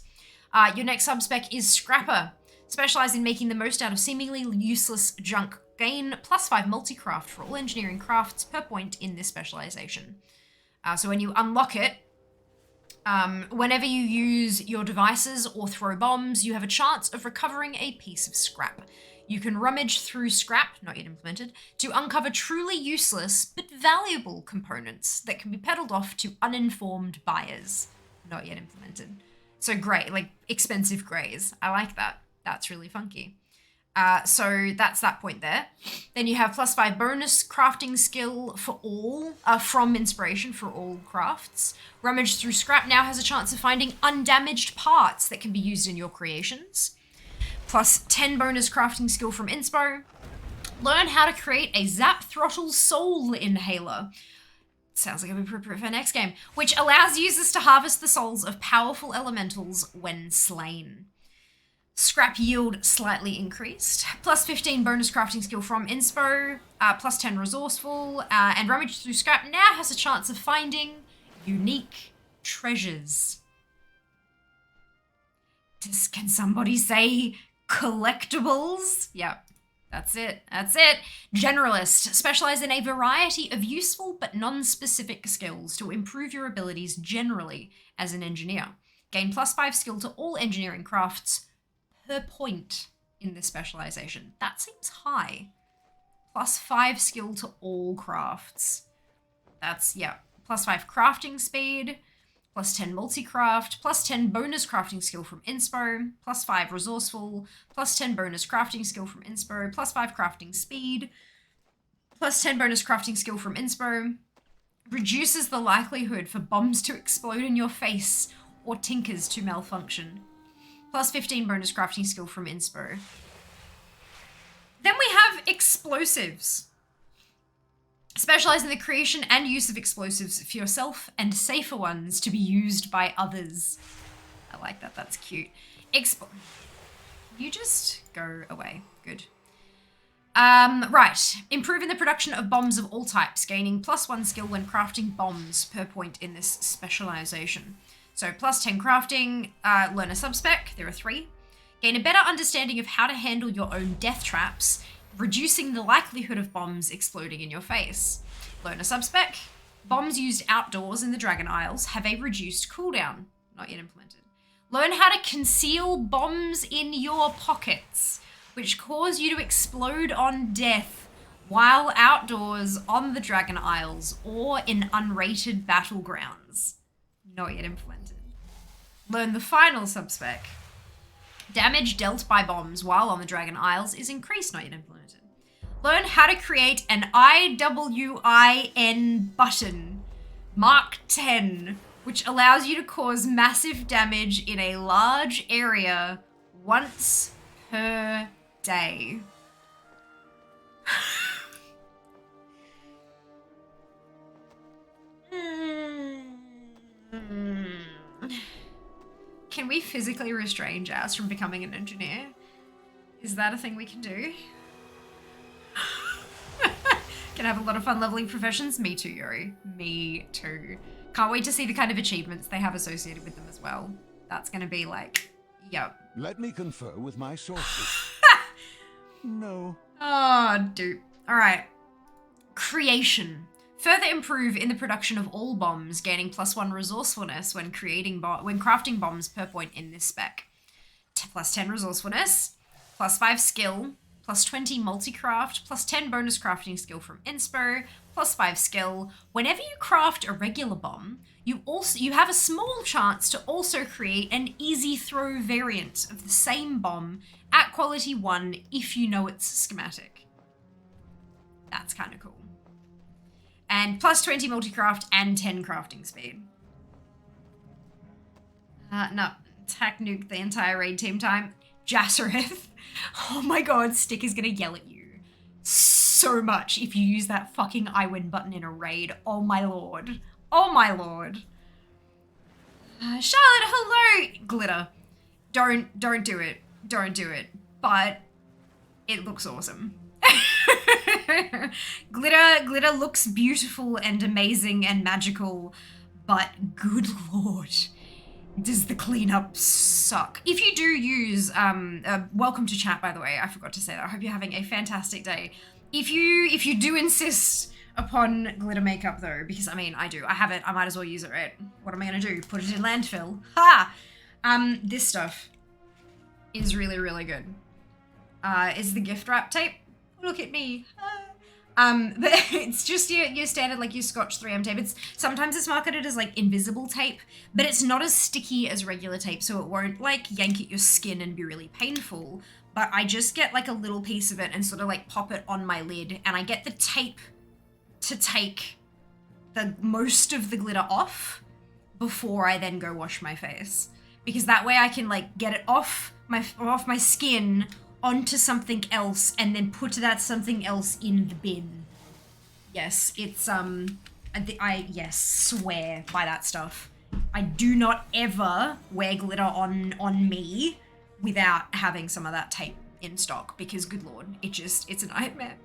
Your next sub-spec is Scrapper. Specialize in making the most out of seemingly useless junk. Gain +5 multicraft for all engineering crafts per point in this specialization. So when you unlock it, whenever you use your devices or throw bombs, you have a chance of recovering a piece of scrap. You can rummage through scrap, not yet implemented, to uncover truly useless but valuable components that can be peddled off to uninformed buyers. Not yet implemented. So great, like expensive greys. I like that. That's really funky. So that's that point there. Then you have +5 bonus crafting skill for all, from inspiration for all crafts. Rummage through scrap now has a chance of finding undamaged parts that can be used in your creations. +10 bonus crafting skill from inspo. Learn how to create a Zap Throttle Soul Inhaler. Sounds like it'll be appropriate for our next game, which allows users to harvest the souls of powerful elementals when slain. Scrap yield slightly increased. +15 bonus crafting skill from inspo. +10 resourceful. And rummage through scrap now has a chance of finding unique treasures. Can somebody say collectibles? Yep. That's it. That's it. Generalist. Specialize in a variety of useful but non-specific skills to improve your abilities generally as an engineer. Gain +5 skill to all engineering crafts per point in this specialization. That seems high. +5 skill to all crafts. That's, yeah. +5 crafting speed. +10 multi-craft, +10 bonus crafting skill from inspo, +5 resourceful, +10 bonus crafting skill from inspo, +5 crafting speed, +10 bonus crafting skill from inspo, reduces the likelihood for bombs to explode in your face or tinkers to malfunction, +15 bonus crafting skill from inspo. Then we have explosives. Specialize in the creation and use of explosives for yourself and safer ones to be used by others. I like that. That's cute. You just go away. Good. Right. Improving the production of bombs of all types, gaining +1 skill when crafting bombs per point in this specialization. So plus 10 crafting, learn a subspec, there are 3. Gain a better understanding of how to handle your own death traps, reducing the likelihood of bombs exploding in your face. Learn a subspec, bombs used outdoors in the Dragon Isles have a reduced cooldown, not yet implemented. Learn how to conceal bombs in your pockets, which cause you to explode on death while outdoors on the Dragon Isles or in unrated battlegrounds. Not yet implemented. Learn the final subspec. Damage dealt by bombs while on the Dragon Isles is increased, not yet implemented. Learn how to create an IWIN button, Mark 10, which allows you to cause massive damage in a large area once per day. Can we physically restrain Jazz from becoming an engineer? Is that a thing we can do? Can have a lot of fun leveling professions? Me too, Yuri. Me too. Can't wait to see the kind of achievements they have associated with them as well. That's gonna be like, yep. Let me confer with my sources. No. Oh, dude. All right. Creation. Further improve in the production of all bombs, gaining +1 resourcefulness when crafting bombs per point in this spec. Plus 10 resourcefulness, +5 skill, +20 multi-craft, +10 bonus crafting skill from inspo, +5 skill. Whenever you craft a regular bomb, you have a small chance to also create an easy throw variant of the same bomb at quality 1 if you know its schematic. That's kind of cool. And +20 multi-craft and 10 crafting speed. No, attack nuke the entire raid team time. Jazzareth. Oh my god, Stick is gonna yell at you so much if you use that fucking I win button in a raid. Oh my lord. Oh my lord. Charlotte, hello! Glitter. Don't do it. Don't do it. But it looks awesome. Glitter looks beautiful and amazing and magical, but good lord, does the cleanup suck. If you do use, welcome to chat, by the way, I forgot to say that. I hope you're having a fantastic day. If you do insist upon glitter makeup though, because I mean, I do, I have it, I might as well use it, right? What am I gonna do? Put it in landfill? Ha! This stuff is really, really good. Is the gift wrap tape? Look at me. But it's just your standard, like your Scotch 3M tape. Sometimes it's marketed as like invisible tape, but it's not as sticky as regular tape, so it won't like yank at your skin and be really painful. But I just get like a little piece of it and sort of like pop it on my lid, and I get the tape to take the most of the glitter off before I then go wash my face. Because that way I can like get it off my skin onto something else and then put that something else in the bin. Yes, it's I swear by that stuff. I do not ever wear glitter on me without having some of that tape in stock, because good lord, it's a nightmare.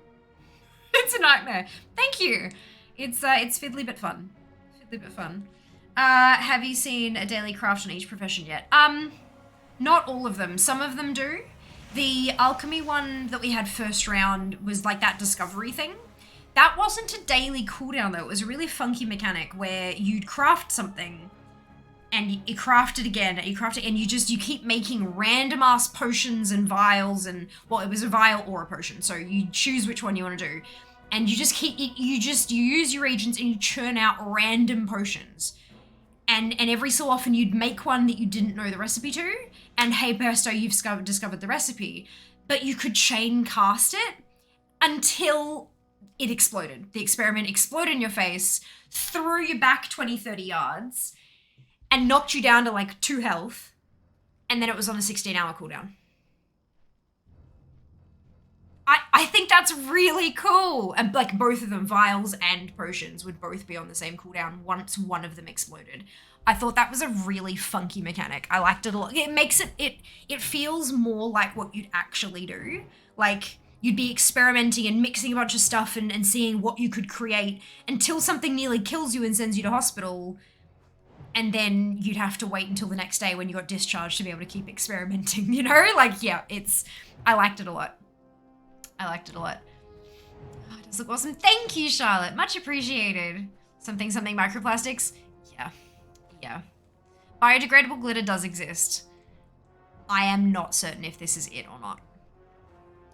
It's a nightmare. Thank you. It's fiddly but fun. Fiddly but fun. Have you seen a daily craft on each profession yet? Not all of them. Some of them do. The alchemy one that we had first round was like that discovery thing. That wasn't a daily cooldown though. It was a really funky mechanic where you'd craft something and you craft it again and you craft it and you keep making random ass potions and vials, and well, it was a vial or a potion. So you choose which one you want to do. And you use your agents and you churn out random potions. And every so often you'd make one that you didn't know the recipe to, and hey presto, you've discovered the recipe. But you could chain cast it until it exploded. The experiment exploded in your face, threw you back 20, 30 yards, and knocked you down to like 2 health, and then it was on a 16-hour cooldown. I think that's really cool. And like both of them, vials and potions, would both be on the same cooldown once one of them exploded. I thought that was a really funky mechanic. I liked it a lot. It makes it feels more like what you'd actually do. Like you'd be experimenting and mixing a bunch of stuff and seeing what you could create until something nearly kills you and sends you to hospital. and then you'd have to wait until the next day when you got discharged to be able to keep experimenting, you know? Like, yeah, I liked it a lot. I liked it a lot. Oh, it does look awesome. Thank you, Charlotte. Much appreciated. Something microplastics. Yeah. Biodegradable glitter does exist. I am not certain if this is it or not.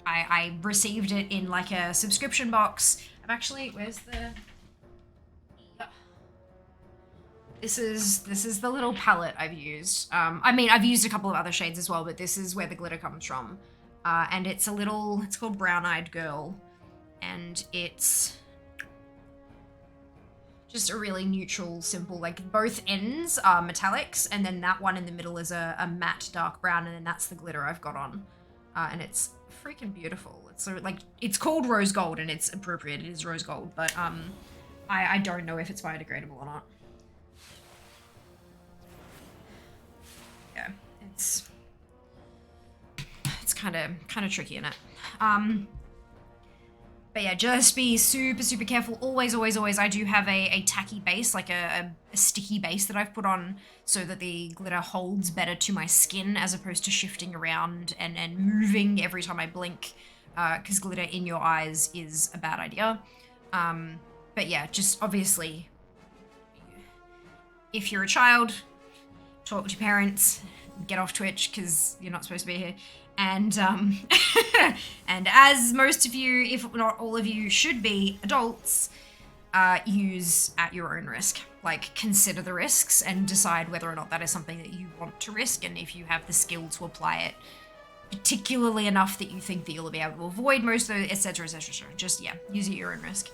I received it in like a subscription box. Where's the... This is the little palette I've used. I mean, I've used a couple of other shades as well, but this is where the glitter comes from. And it's called Brown Eyed Girl. And it's just a really neutral, simple, like both ends are metallics, and then that one in the middle is a matte dark brown, and then that's the glitter I've got on. And it's freaking beautiful. It's so, like, it's called rose gold, and it's appropriate, it is rose gold, but I don't know if it's biodegradable or not. Yeah, it's kind of tricky in it. But yeah, just be super careful. Always. I do have a tacky base, like a sticky base that I've put on so that the glitter holds better to my skin as opposed to shifting around and moving every time I blink, because glitter in your eyes is a bad idea. But yeah, just obviously, if you're a child, talk to your parents, get off Twitch because you're not supposed to be here. And and as most of you, if not all of you, should be adults, use at your own risk. Like, consider the risks and decide whether or not that is something that you want to risk, and if you have the skill to apply it, particularly enough that you think that you'll be able to avoid most of those, etc. Just, yeah, use it at your own risk.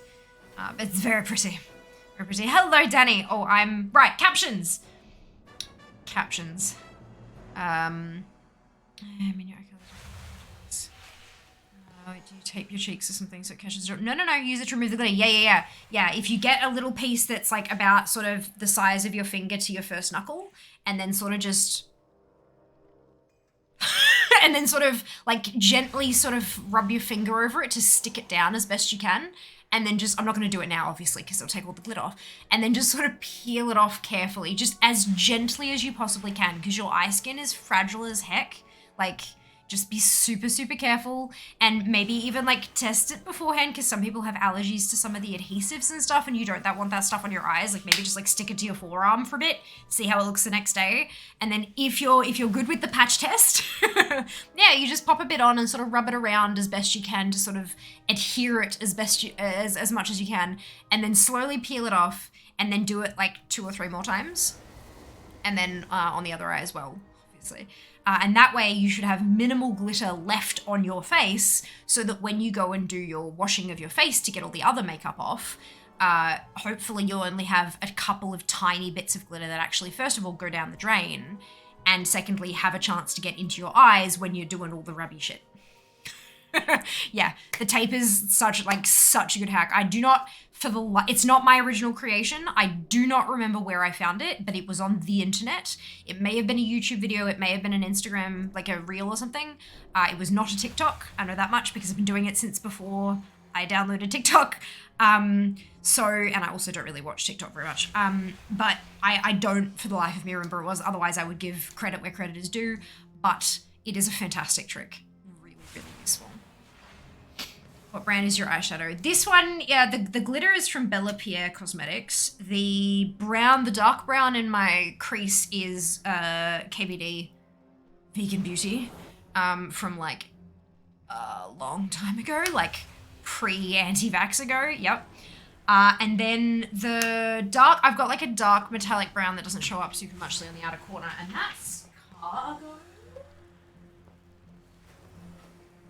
It's very pretty. Very pretty. Hello, Danny. Oh, I'm... Right, captions. Captions. Do you tape your cheeks or something so it catches? No, use it to remove the glitter. Yeah. If you get a little piece that's like about sort of the size of your finger to your first knuckle, and then sort of just... and then sort of like gently sort of rub your finger over it to stick it down as best you can. And then just, I'm not going to do it now, obviously, because it'll take all the glitter off. And then just sort of peel it off carefully, just as gently as you possibly can, because your eye skin is fragile as heck. Like, just be super careful, and maybe even like test it beforehand, because some people have allergies to some of the adhesives and stuff, and you don't want that stuff on your eyes. Like, maybe just like stick it to your forearm for a bit, see how it looks the next day, and then if you're good with the patch test, yeah, you just pop a bit on and sort of rub it around as best you can to sort of adhere it as best you as much as you can, and then slowly peel it off, and then do it like 2 or 3 more times, and then on the other eye as well, obviously. And that way you should have minimal glitter left on your face, so that when you go and do your washing of your face to get all the other makeup off, hopefully you'll only have a couple of tiny bits of glitter that actually, first of all, go down the drain, and secondly, have a chance to get into your eyes when you're doing all the rubby shit. Yeah, the tape is such a good hack. I do not, it's not my original creation. I do not remember where I found it, but it was on the internet. It may have been a YouTube video. It may have been an Instagram, like a reel or something. It was not a TikTok. I know that much because I've been doing it since before I downloaded TikTok. And I also don't really watch TikTok very much. But I don't, for the life of me, remember it was. Otherwise, I would give credit where credit is due. But it is a fantastic trick. Really useful. What brand is your eyeshadow? This one, yeah, the glitter is from Bella Pierre Cosmetics. The dark brown in my crease is KBD Vegan Beauty from like a long time ago, like pre-anti-vax ago, yep. And then the dark, I've got like a dark metallic brown that doesn't show up super muchly on the outer corner, and that's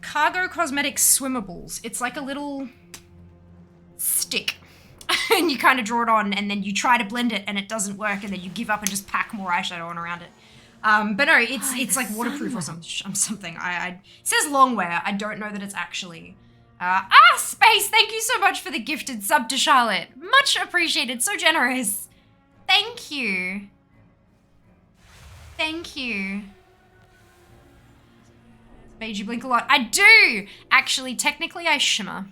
Cargo Cosmetics Swimmables. It's like a little stick and you kind of draw it on, and then you try to blend it and it doesn't work, and then you give up and just pack more eyeshadow on around it. But no, it's like waterproof or something. It says long wear. I don't know that it's actually... Space, thank you so much for the gifted sub to Charlotte. Much appreciated, so generous. Thank you. Thank you. Made you blink a lot. I do! Actually, technically, I shimmer.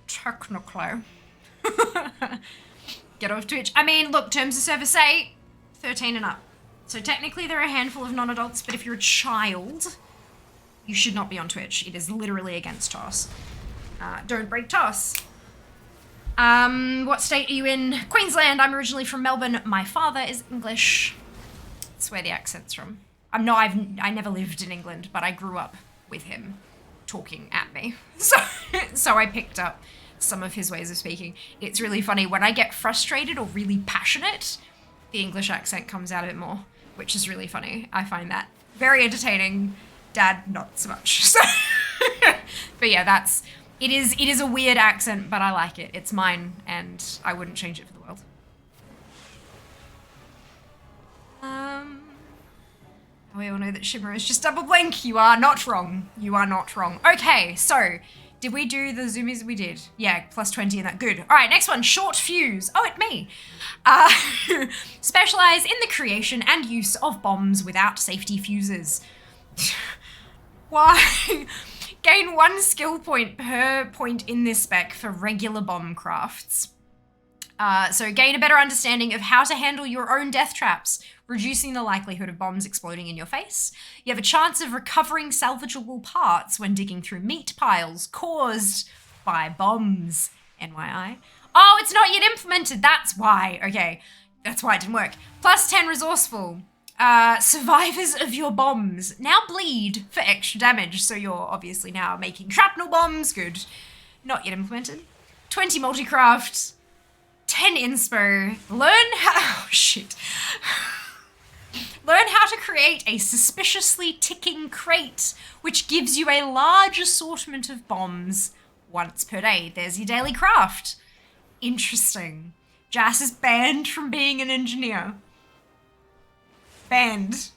Technically. Get off Twitch. I mean, look, terms of service say 13 and up. So technically there are a handful of non-adults, but if you're a child, you should not be on Twitch. It is literally against TOS. Don't break TOS. What state are you in? Queensland. I'm originally from Melbourne. My father is English. That's where the accent's from. I never lived in England, but I grew up with him talking at me. So I picked up some of his ways of speaking. It's really funny. When I get frustrated or really passionate, the English accent comes out a bit more, which is really funny. I find that very entertaining. Dad, not so much. So, but yeah, it is a weird accent, but I like it. It's mine, and I wouldn't change it for the world. We all know that Shimmer is just double blink. You are not wrong. You are not wrong. Okay, so did we do the zoomies? We did. Yeah, plus 20 in that. Good. All right, next one. Short fuse. Oh, it's me. Specialize in the creation and use of bombs without safety fuses. Why? Gain 1 skill point per point in this spec for regular bomb crafts. So gain a better understanding of how to handle your own death traps, reducing the likelihood of bombs exploding in your face. You have a chance of recovering salvageable parts when digging through meat piles caused by bombs. NYI. Oh, it's not yet implemented. That's why. Okay. That's why it didn't work. Plus 10 resourceful. Survivors of your bombs now bleed for extra damage. So you're obviously now making shrapnel bombs. Good. Not yet implemented. 20 multicraft. 10 inspo. Learn how... Oh, shit. Learn how to create a suspiciously ticking crate, which gives you a large assortment of bombs once per day. There's your daily craft. Interesting. Jas is banned from being an engineer. Banned.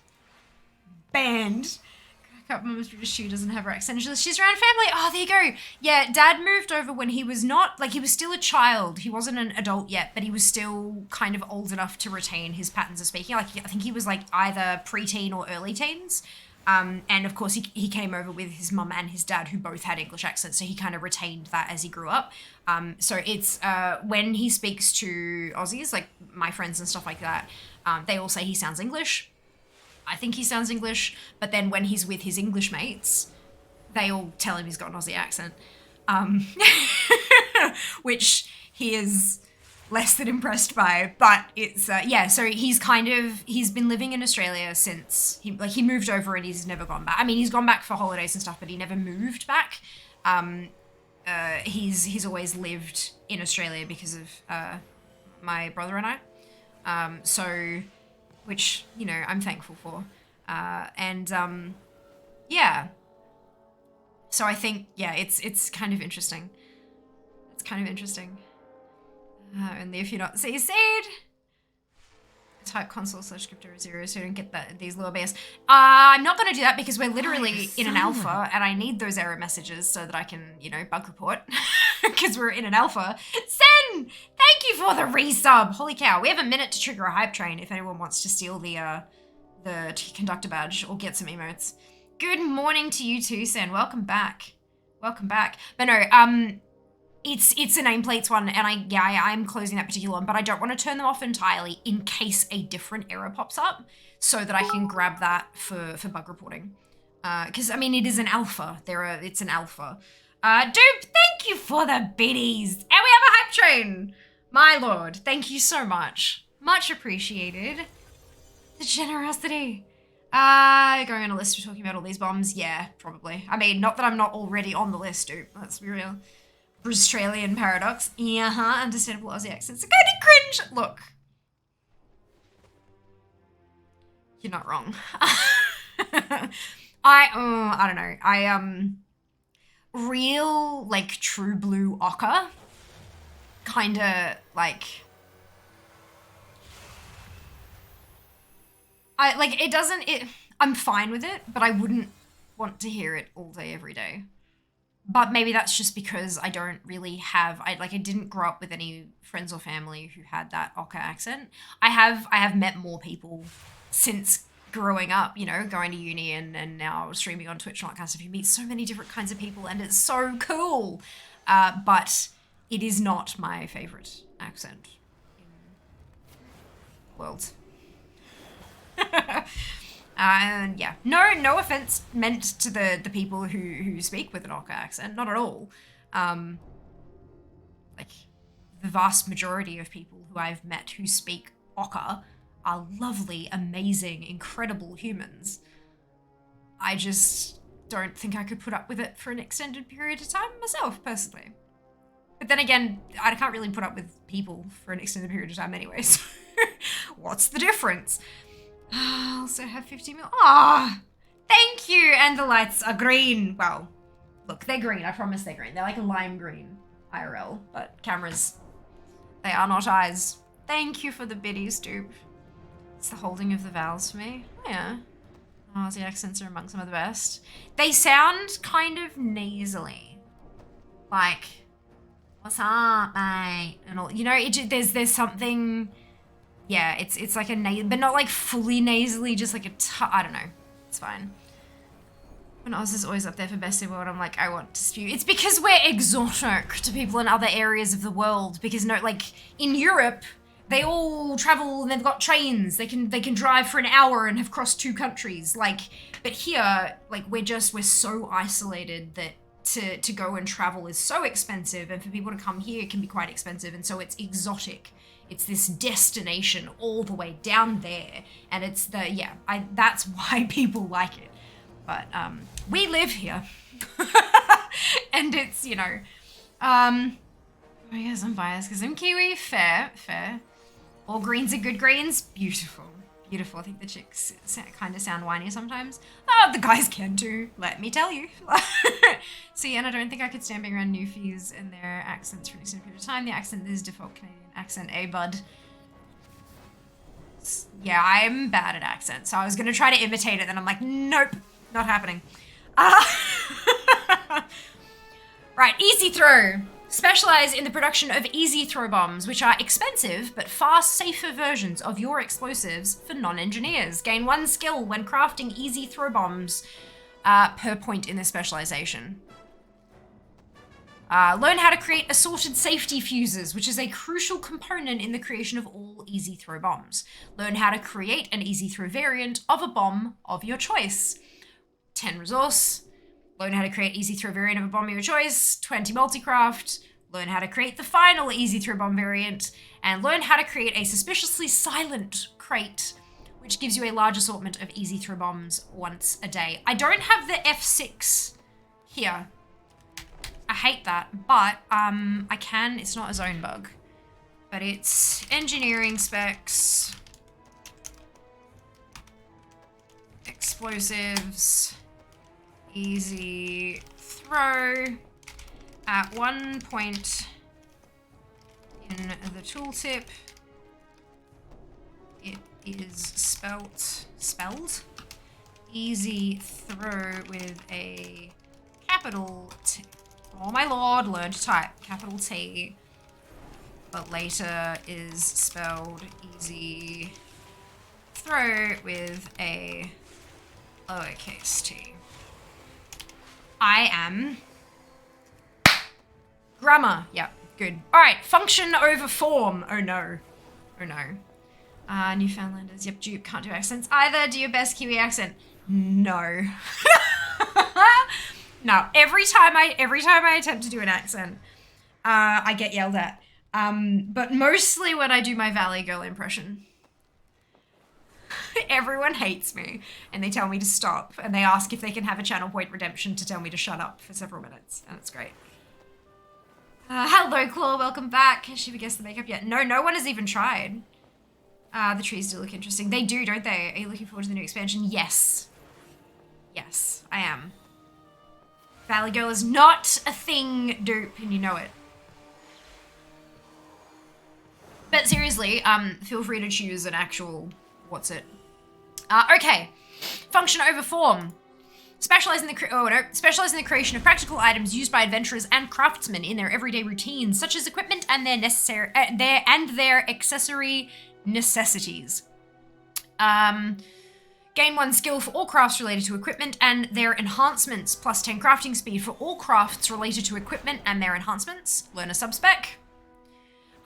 Cup Mama's British. She doesn't have her accent. She's around family. Oh, there you go. Yeah, Dad moved over when he was not, like, he was still a child. He wasn't an adult yet, but he was still kind of old enough to retain his patterns of speaking. Like, I think he was, like, either preteen or early teens. And, of course, he came over with his mum and his dad, who both had English accents, so he kind of retained that as he grew up. So it's, when he speaks to Aussies, like my friends and stuff like that, they all say he sounds English. I think he sounds English, but then when he's with his English mates, they all tell him he's got an Aussie accent, which he is less than impressed by. But it's yeah. So he's been living in Australia since he moved over and he's never gone back. I mean, he's gone back for holidays and stuff, but he never moved back. He's always lived in Australia because of my brother and I. So. Which, you know, I'm thankful for. Yeah. So I think, yeah, it's kind of interesting. It's kind of interesting. Only if you're not CC'd. Type console/scripter 0 so you don't get these little bears. I'm not going to do that because we're literally in an alpha and I need those error messages so that I can, you know, bug report because we're in an alpha. Sen, thank you for the resub. Holy cow, we have a minute to trigger a hype train if anyone wants to steal the conductor badge or get some emotes. Good morning to you too, Sen. Welcome back. Welcome back. But no, it's a nameplates one, and I'm closing that particular one, but I don't want to turn them off entirely in case a different error pops up, so that I can grab that for bug reporting. Because I mean, it is an alpha. It's an alpha. Dude, thank you for the biddies, and we have a hype train. My lord, thank you so much. Much appreciated. The generosity. Going on a list for talking about all these bombs. Yeah, probably. I mean, not that I'm not already on the list, dude. Let's be real. Australian paradox. Understandable Aussie accents. Kind of cringe. Look. You're not wrong. I don't know. Real, like, true blue ochre. Kinda, like... I'm fine with it, but I wouldn't want to hear it all day, every day. But maybe that's just because I don't really have, I didn't grow up with any friends or family who had that ochre accent. I have met more people since growing up, you know, going to uni and now streaming on Twitch and all that kind of stuff. You meet so many different kinds of people and it's so cool. But it is not my favorite accent world. And yeah, no offense meant to the people who speak with an Orca accent, not at all. Like, the vast majority of people who I've met who speak Orca are lovely, amazing, incredible humans. I just don't think I could put up with it for an extended period of time myself, personally. But then again, I can't really put up with people for an extended period of time anyway, so what's the difference? I also have 50 mil. Ah, thank you. And the lights are green. Well, look, they're green. I promise they're green. They're like a lime green IRL, but cameras, they are not eyes. Thank you for the biddies, dupe. It's the holding of the vowels for me. Oh, yeah. Oh, the accents are among some of the best. They sound kind of nasally. Like, what's up, mate? And all, you know, there's something, yeah, it's like a but not like fully nasally, just like I don't know. It's fine. When Oz is always up there for best in world, I'm like, I want to spew. It's because we're exotic to people in other areas of the world. Because no, like in Europe, they all travel and they've got trains. They can drive for an hour and have crossed 2 countries. Like, but here, like we're so isolated that to go and travel is so expensive, and for people to come here can be quite expensive, and so it's exotic. It's this destination all the way down there, and it's that's why people like it. But we live here, and it's, you know, I guess I'm biased because I'm Kiwi. Fair. All greens are good greens. Beautiful. I think the chicks kind of sound whiny sometimes. Oh, the guys can too, let me tell you. See, and I don't think I could stand being around newfies and their accents for an extended period of time. The accent is default Canadian accent, bud. Yeah, I'm bad at accents, so I was going to try to imitate it, then I'm like, nope, not happening. Right, easy throw. Specialize in the production of easy throw bombs, which are expensive but far safer versions of your explosives for non-engineers. Gain 1 skill when crafting easy throw bombs per point in the specialization. Learn how to create assorted safety fuses, which is a crucial component in the creation of all easy throw bombs. Learn how to create an easy throw variant of a bomb of your choice. 10 resource. Learn how to create easy throw variant of a bomb of your choice. 20 multicraft. Learn how to create the final easy throw bomb variant. And learn how to create a suspiciously silent crate, which gives you a large assortment of easy throw bombs once a day. I don't have the F6 here. I hate that, but I can. It's not a zone bug, but it's engineering specs, explosives, easy throw. At 1 point in the tooltip, it is spelled easy throw with a capital T. Oh my lord, learn to type. Capital T. But later is spelled easy throw with a lowercase t. I am grammar. Yep, good. All right, function over form. Oh no. Newfoundlanders. Yep, dupe, can't do accents either. Do your best Kiwi accent. No. No, every time I attempt to do an accent, I get yelled at. But mostly when I do my Valley Girl impression. Everyone hates me, and they tell me to stop, and they ask if they can have a channel point redemption to tell me to shut up for several minutes, and it's great. Hello, Claw, welcome back. Has she guessed the makeup yet? No one has even tried. The trees do look interesting. They do, don't they? Are you looking forward to the new expansion? Yes. Yes, I am. Valley Girl is not a thing, dupe, and you know it. But seriously, feel free to choose an actual, what's it? Okay, function over form. Specialize in the creation of practical items used by adventurers and craftsmen in their everyday routines, such as equipment and their accessory necessities. Gain 1 skill for all crafts related to equipment and their enhancements, plus 10 crafting speed for all crafts related to equipment and their enhancements. Learn a subspec.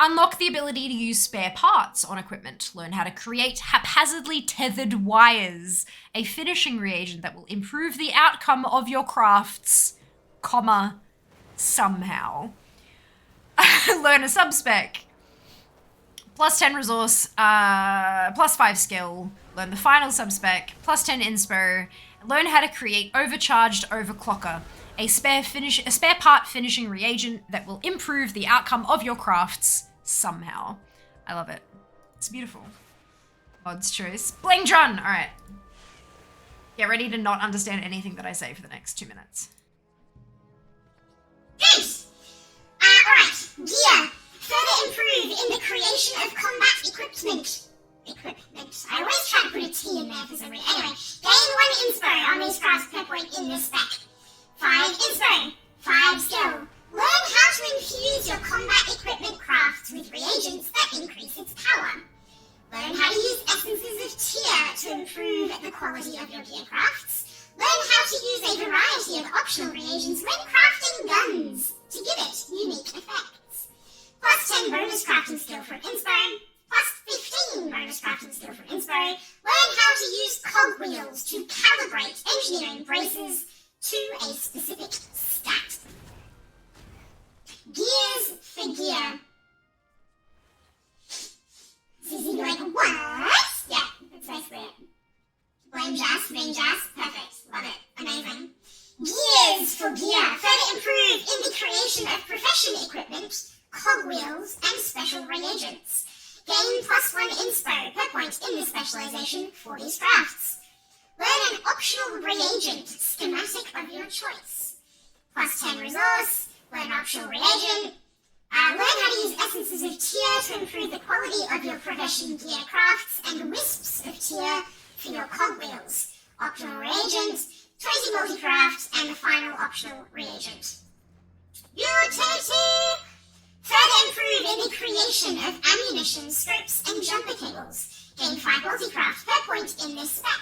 Unlock the ability to use spare parts on equipment. Learn how to create haphazardly tethered wires, a finishing reagent that will improve the outcome of your crafts, comma, somehow. Learn a subspec. Plus 10 resource, plus 5 skill. Learn the final subspec, plus 10 inspo. Learn how to create overcharged overclocker, a spare part finishing reagent that will improve the outcome of your crafts somehow. I love it. It's beautiful. Mod's choice. Blingdrun! All right. Get ready to not understand anything that I say for the next 2 minutes. Good! Alright, gear. Further improve in the creation of combat equipment. I always try to put a T in there for some reason. Anyway, gain 1 inspo on these crafts per point in this spec. 5 inspo. 5 skill. Learn how to infuse your combat equipment crafts with reagents that increase its power. Learn how to use essences of tier to improve the quality of your gear crafts. Learn how to use a variety of optional reagents when crafting guns to give it unique effects. Plus 10 bonus crafting skill for inspo. Plus 15 bonus crafting skill for inspo. Learn how to use cogwheels to calibrate engineering braces to a specific stat. Gears for gear. Susie be like, what? Yeah, that's basically it. Blame Jazz, perfect. Love it. Amazing. Gears for gear. Further improve in the creation of profession equipment, cogwheels, and special reagents. Gain plus 1 inspo per point in this specialization for these crafts. Learn an optional reagent schematic of your choice. Plus 10 resource. Learn an optional reagent. Learn how to use essences of tier to improve the quality of your profession gear crafts and wisps of tier for your cogwheels. Optional reagent, 20 multi-craft, and the final optional reagent. Utility! Further improve in the creation of ammunition, scopes, and jumper cables. Gain 5 multi-craft per point in this spec.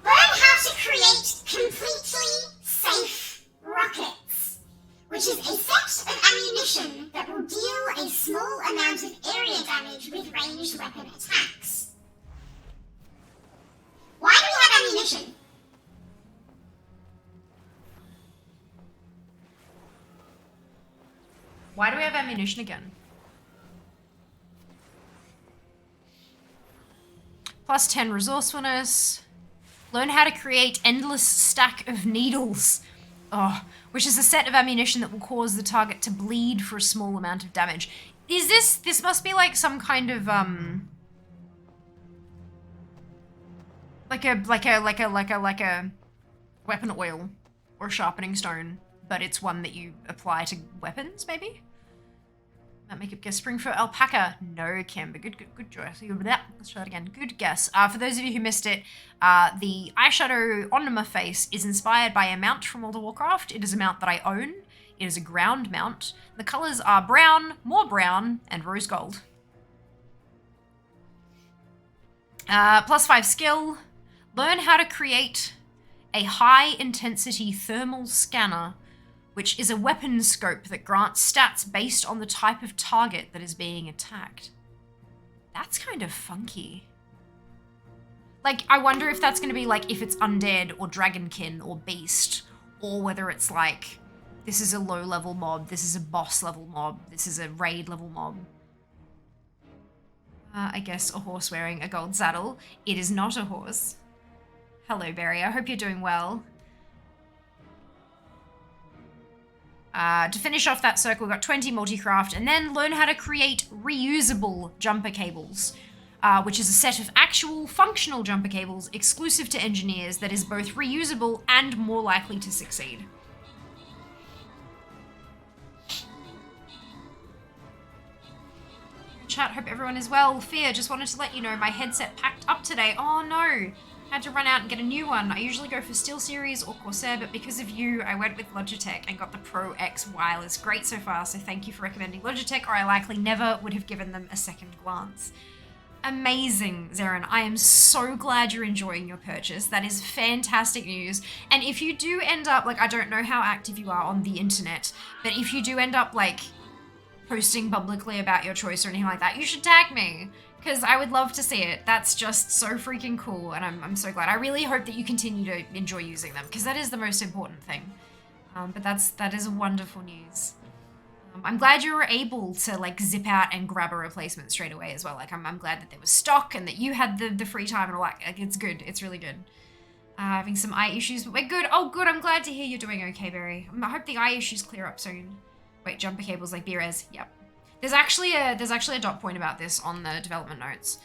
Learn how to create completely safe rockets, which is a set of ammunition that will deal a small amount of area damage with ranged weapon attacks. Why do we have ammunition? Why do we have ammunition again? Plus 10 resourcefulness. Learn how to create endless stack of needles. Oh, which is a set of ammunition that will cause the target to bleed for a small amount of damage. Is this must be like some kind of like a weapon oil or sharpening stone, but it's one that you apply to weapons, maybe? That make it guess spring for alpaca. No, Kimber. Good choice. Let's try that again. Good guess. For those of you who missed it, the eyeshadow on my face is inspired by a mount from World of Warcraft. It is a mount that I own. It is a ground mount. The colors are brown, more brown, and rose gold. Plus 5 skill. Learn how to create a high-intensity thermal scanner, which is a weapon scope that grants stats based on the type of target that is being attacked. That's kind of funky. Like, I wonder if that's going to be like if it's undead or dragonkin or beast, or whether it's like, this is a low-level mob, this is a boss-level mob, this is a raid-level mob. I guess a horse wearing a gold saddle. It is not a horse. Hello, Barry. I hope you're doing well. To finish off that circle, we've got 20 multi-craft, and then learn how to create reusable jumper cables, which is a set of actual functional jumper cables exclusive to engineers that is both reusable and more likely to succeed. Chat, hope everyone is well. Fear, just wanted to let you know my headset packed up today. Oh no! Had to run out and get a new one. I usually go for SteelSeries or Corsair, but because of you, I went with Logitech and got the Pro X wireless. Great so far, so thank you for recommending Logitech, or I likely never would have given them a second glance. Amazing, Zarin. I am so glad you're enjoying your purchase. That is fantastic news. And if you do end up, like, I don't know how active you are on the internet, but if you do end up, like, posting publicly about your choice or anything like that, you should tag me, because I would love to see it. That's just so freaking cool, and I'm so glad. I really hope that you continue to enjoy using them, because that is the most important thing. But that is wonderful news. I'm glad you were able to like zip out and grab a replacement straight away as well. Like I'm glad that there was stock and that you had the free time and all that. Like it's good. It's really good. Having some eye issues, but we're good. Oh, good. I'm glad to hear you're doing okay, Barry. I hope the eye issues clear up soon. Wait, jumper cables like B-Res. Yep. There's actually a dot point about this on the development notes.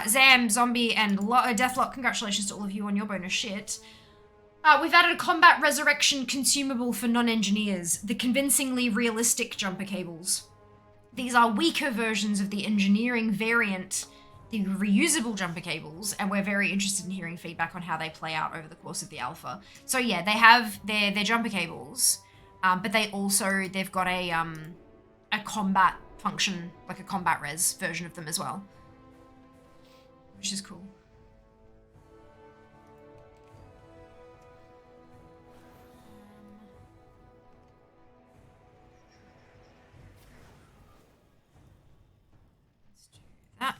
Zam, Zombie, and Deathlock, congratulations to all of you on your bonus shit. We've added a combat resurrection consumable for non-engineers, the convincingly realistic jumper cables. These are weaker versions of the engineering variant, the reusable jumper cables, and we're very interested in hearing feedback on how they play out over the course of the alpha. So yeah, they have their jumper cables, but they've got a combat function, like a combat res version of them as well, which is cool. That.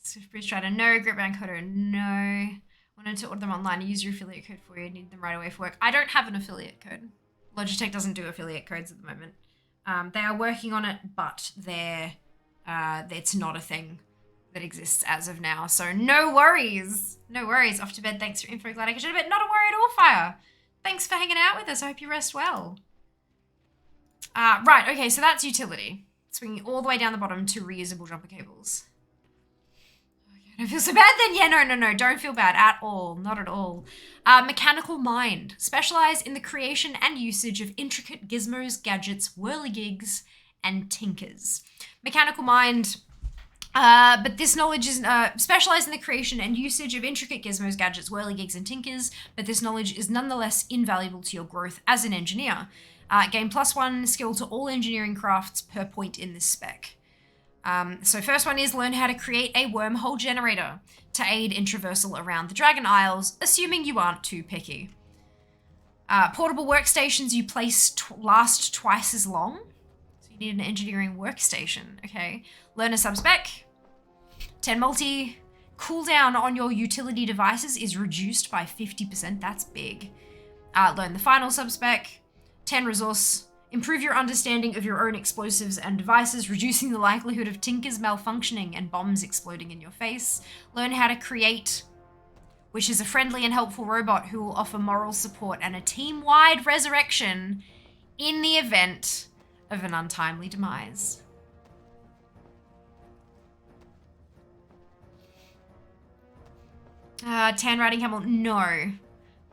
Swiftbridge Trader, no. Gripband Coder, no. Wanted to order them online and use your affiliate code for you. Need them right away for work. I don't have an affiliate code. Logitech doesn't do affiliate codes at the moment. They are working on it, but it's not a thing that exists as of now. So no worries. No worries. Off to bed. Thanks for info. Glad I could share a bit. Not a worry at all, Fire. Thanks for hanging out with us. I hope you rest well. Right. Okay. So that's utility. Swinging all the way down the bottom to reusable jumper cables. I don't feel so bad then. Yeah, no. Don't feel bad at all. Not at all. Mechanical Mind. Specialize in the creation and usage of intricate gizmos, gadgets, whirligigs, and tinkers. Mechanical Mind... but this knowledge is specialized in the creation and usage of intricate gizmos, gadgets, whirligigs, and tinkers, but this knowledge is nonetheless invaluable to your growth as an engineer. Gain +1 skill to all engineering crafts per point in this spec. So first one is learn how to create a wormhole generator to aid in traversal around the Dragon Isles, assuming you aren't too picky. Portable workstations you place last twice as long. So you need an engineering workstation, okay. Learn a subspec. 10 multi. Cooldown on your utility devices is reduced by 50%. That's big. Learn the final subspec. 10 resource. Improve your understanding of your own explosives and devices, reducing the likelihood of tinkers malfunctioning and bombs exploding in your face. Learn how to create, which is a friendly and helpful robot who will offer moral support and a team-wide resurrection in the event of an untimely demise. 10 riding camel, no.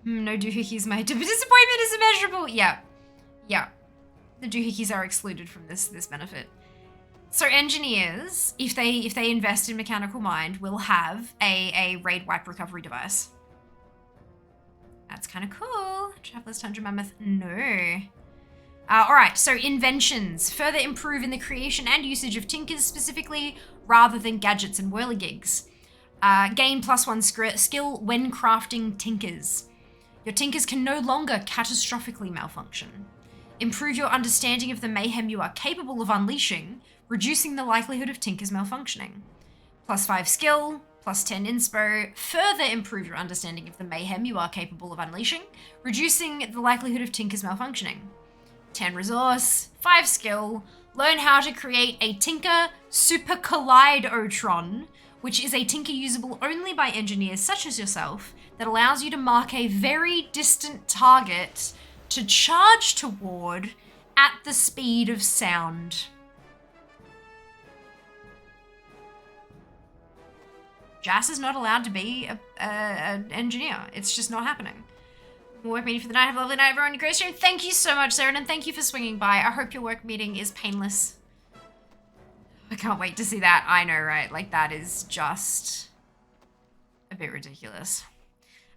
No doohickeys, my disappointment is immeasurable. Yeah. The doohickeys are excluded from this benefit. So engineers, if they invest in Mechanical Mind, will have a raid wipe recovery device. That's kind of cool. Traveler's Tundra Mammoth, no. Alright, so inventions. Further improve in the creation and usage of tinkers specifically, rather than gadgets and whirligigs. Gain +1 skill when crafting tinkers. Your tinkers can no longer catastrophically malfunction. Improve your understanding of the mayhem you are capable of unleashing, reducing the likelihood of tinkers malfunctioning. +5 skill, +10 inspo. Further improve your understanding of the mayhem you are capable of unleashing, reducing the likelihood of tinkers malfunctioning. 10 resource, 5 skill. Learn how to create a Tinker Super Collideotron, which is a tinker usable only by engineers such as yourself, that allows you to mark a very distant target to charge toward at the speed of sound. Jas is not allowed to be an engineer. It's just not happening. Work meeting for the night. Have a lovely night, everyone. Great stream. Thank you so much, Saren, and thank you for swinging by. I hope your work meeting is painless. I can't wait to see that. I know, right? Like, that is just a bit ridiculous.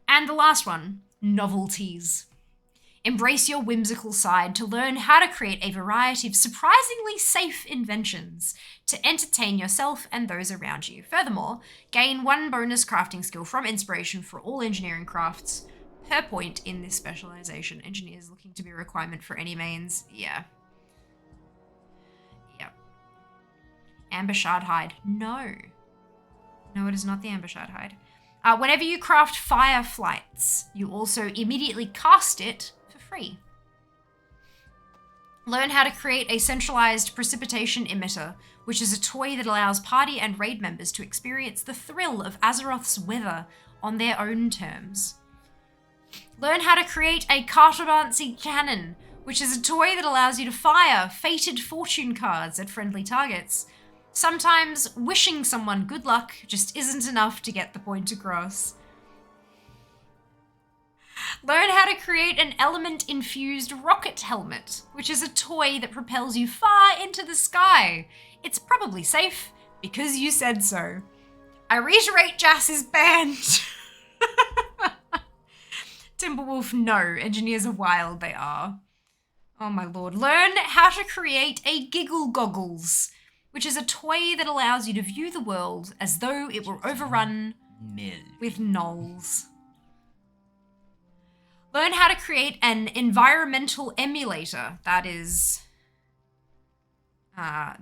And the last one, novelties. Embrace your whimsical side to learn how to create a variety of surprisingly safe inventions to entertain yourself and those around you. Furthermore, gain 1 bonus crafting skill from inspiration for all engineering crafts per point in this specialization. Engineers looking to be a requirement for any mains. Yeah. Yep. Amber shard hide. No. No, it is not the amber shard hide. Whenever you craft fire flights, you also immediately cast it for free. Learn how to create a centralized precipitation emitter, which is a toy that allows party and raid members to experience the thrill of Azeroth's weather on their own terms. Learn how to create a cartomancy cannon, which is a toy that allows you to fire fated fortune cards at friendly targets. Sometimes wishing someone good luck just isn't enough to get the point across. Learn how to create an element-infused rocket helmet, which is a toy that propels you far into the sky. It's probably safe, because you said so. I reiterate, Jas is banned. Timberwolf, no. Engineers are wild, they are. Oh my lord. Learn how to create a giggle goggles, which is a toy that allows you to view the world as though it were overrun with gnolls. Learn how to create an environmental emulator. That is a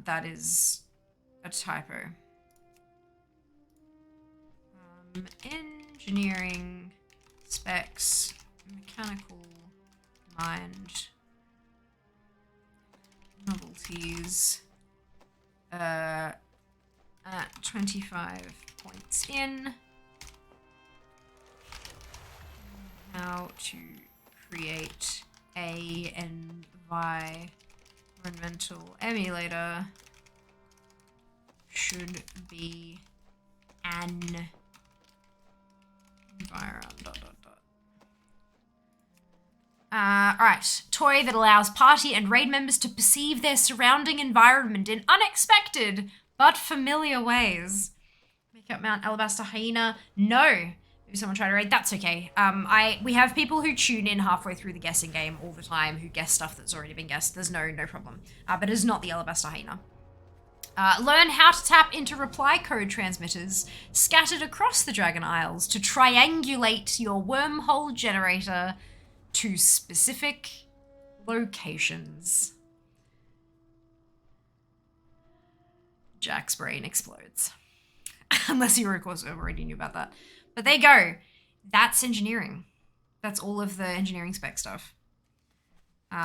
typo. Engineering specs, mechanical mind, novelties. At 25 points in. How to create a environmental emulator should be an Alright. Toy that allows party and raid members to perceive their surrounding environment in unexpected but familiar ways. Make up Mount Alabaster Hyena. No. Maybe someone tried to raid. That's okay. We have people who tune in halfway through the guessing game all the time who guess stuff that's already been guessed. There's no problem. But it is not the Alabaster Hyena. Learn how to tap into reply code transmitters scattered across the Dragon Isles to triangulate your wormhole generator to specific locations. Jack's brain explodes. Unless you, of course, already knew about that. But there you go. That's engineering. That's all of the engineering spec stuff.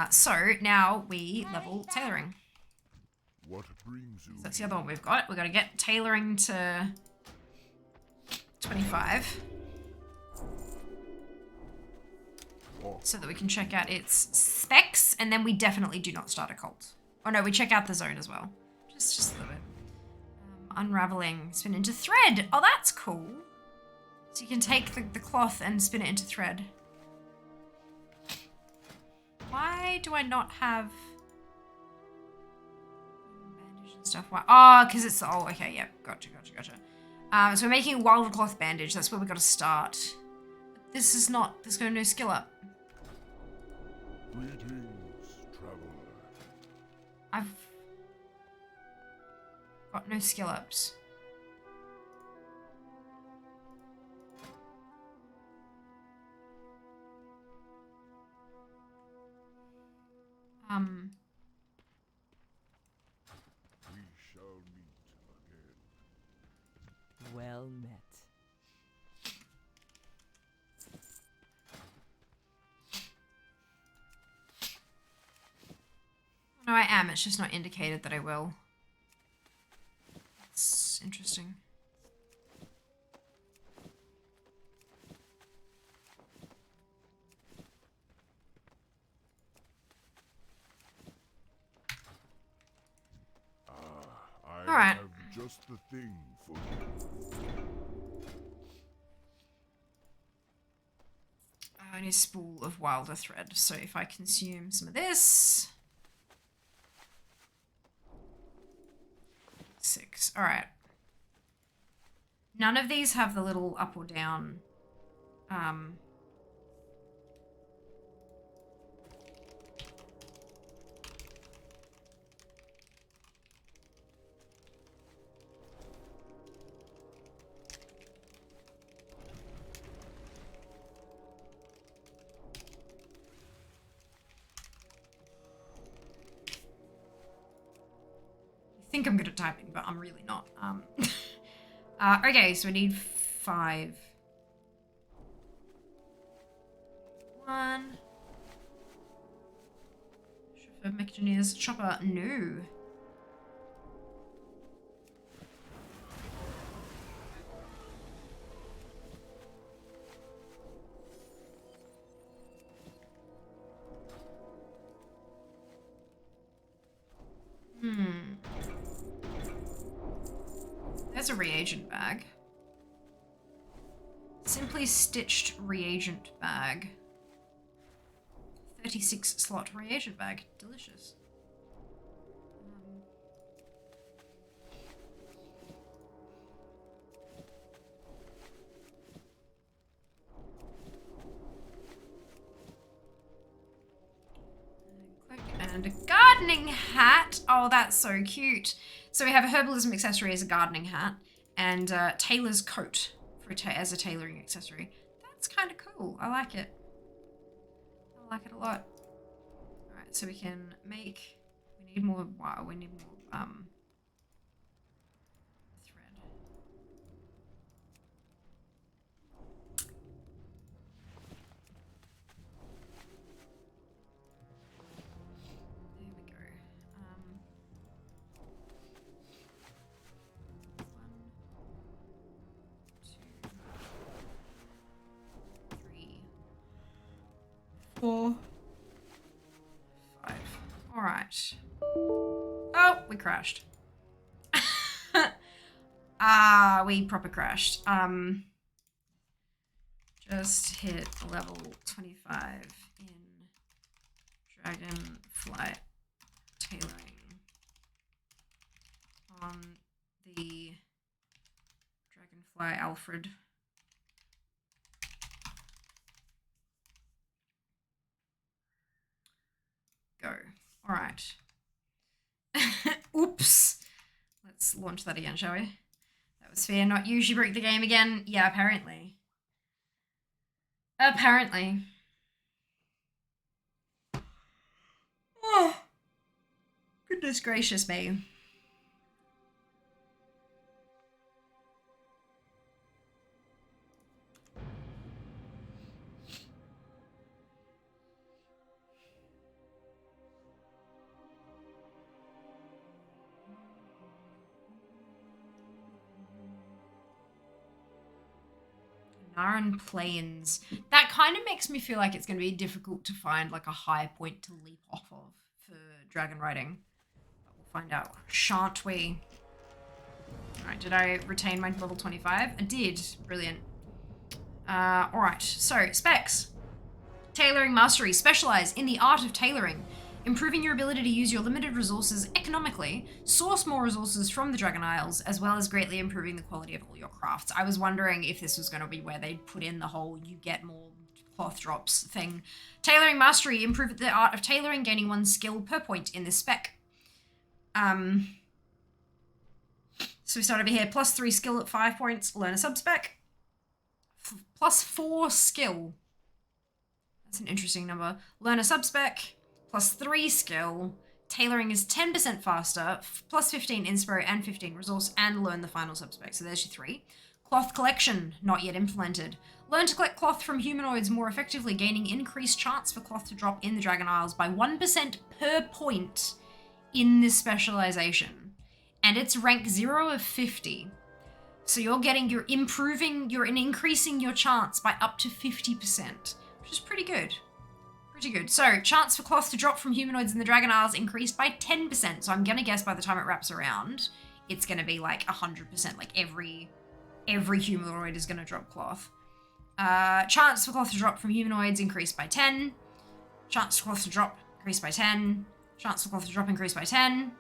So now we level tailoring. What brings you? So that's the other one we've got. We've got to get tailoring to 25. So that we can check out its specs, and then we definitely do not start a cult. Oh no, we check out the zone as well. Just a little bit. Unraveling, spin into thread. Oh, that's cool. So you can take the cloth and spin it into thread. Why do I not have bandage and stuff? Why? Oh, because it's, oh, okay, yep, gotcha. So we're making a wild cloth bandage. That's where we got to start. But this is not, there's no skill up. Greetings, traveler. I've got no skill ups. We shall meet again. Well met. No, I am. It's just not indicated that I will. It's interesting. I Alright. have just the thing for you. I need a spool of wilder thread, so if I consume some of this... 6. Alright. None of these have the little up or down think I'm good at typing, but I'm really not. Okay, so we need 5. 1. Chauffeur, engineers, chopper, no. There's a reagent bag. Simply stitched reagent bag. 36 slot reagent bag. Delicious. Cloak and a gardening hat. Oh, that's so cute. So we have a herbalism accessory as a gardening hat and tailor's coat for as a tailoring accessory. That's kind of cool. I like it. I like it a lot. All right, so we can make. We need more. Wow, we need more thread. There we go. 4, 5. All right. Oh, we crashed. We proper crashed. Just hit level 25 in Dragonflight tailoring on the Dragonfly Alfred. Go. All right. Oops. Let's launch that again, shall we? That was fair. Not you. She broke the game again. Yeah, apparently. Apparently. Oh. Goodness gracious me. Narran Plains. That kind of makes me feel like it's going to be difficult to find like a high point to leap off of for dragon riding. But we'll find out, shan't we? Alright, did I retain my level 25? I did. Brilliant. Alright, so specs. Tailoring Mastery. Specialize in the art of tailoring. Improving your ability to use your limited resources economically, source more resources from the Dragon Isles, as well as greatly improving the quality of all your crafts. I was wondering if this was going to be where they'd put in the whole you get more cloth drops thing. Tailoring Mastery. Improve the art of tailoring, gaining 1 skill per point in this spec. So we start over here. Plus 3 skill at 5 points. Learn a sub-spec. Plus 4 skill. That's an interesting number. Learn a sub-spec. Plus 3 skill. Tailoring is 10% faster. Plus 15 inspo and 15 resource. And learn the final sub-spec. So there's your 3. Cloth collection. Not yet implemented. Learn to collect cloth from humanoids more effectively. Gaining increased chance for cloth to drop in the Dragon Isles by 1% per point in this specialization. And it's rank 0 of 50. So you're increasing your chance by up to 50%, which is pretty good. Pretty good. So, chance for cloth to drop from humanoids in the Dragon Isles increased by 10%. So I'm gonna guess by the time it wraps around, it's gonna be like 100%. Like every humanoid is gonna drop cloth. Chance for cloth to drop from humanoids increased by 10. Chance for cloth to drop increased by 10. Chance for cloth to drop increased by 10.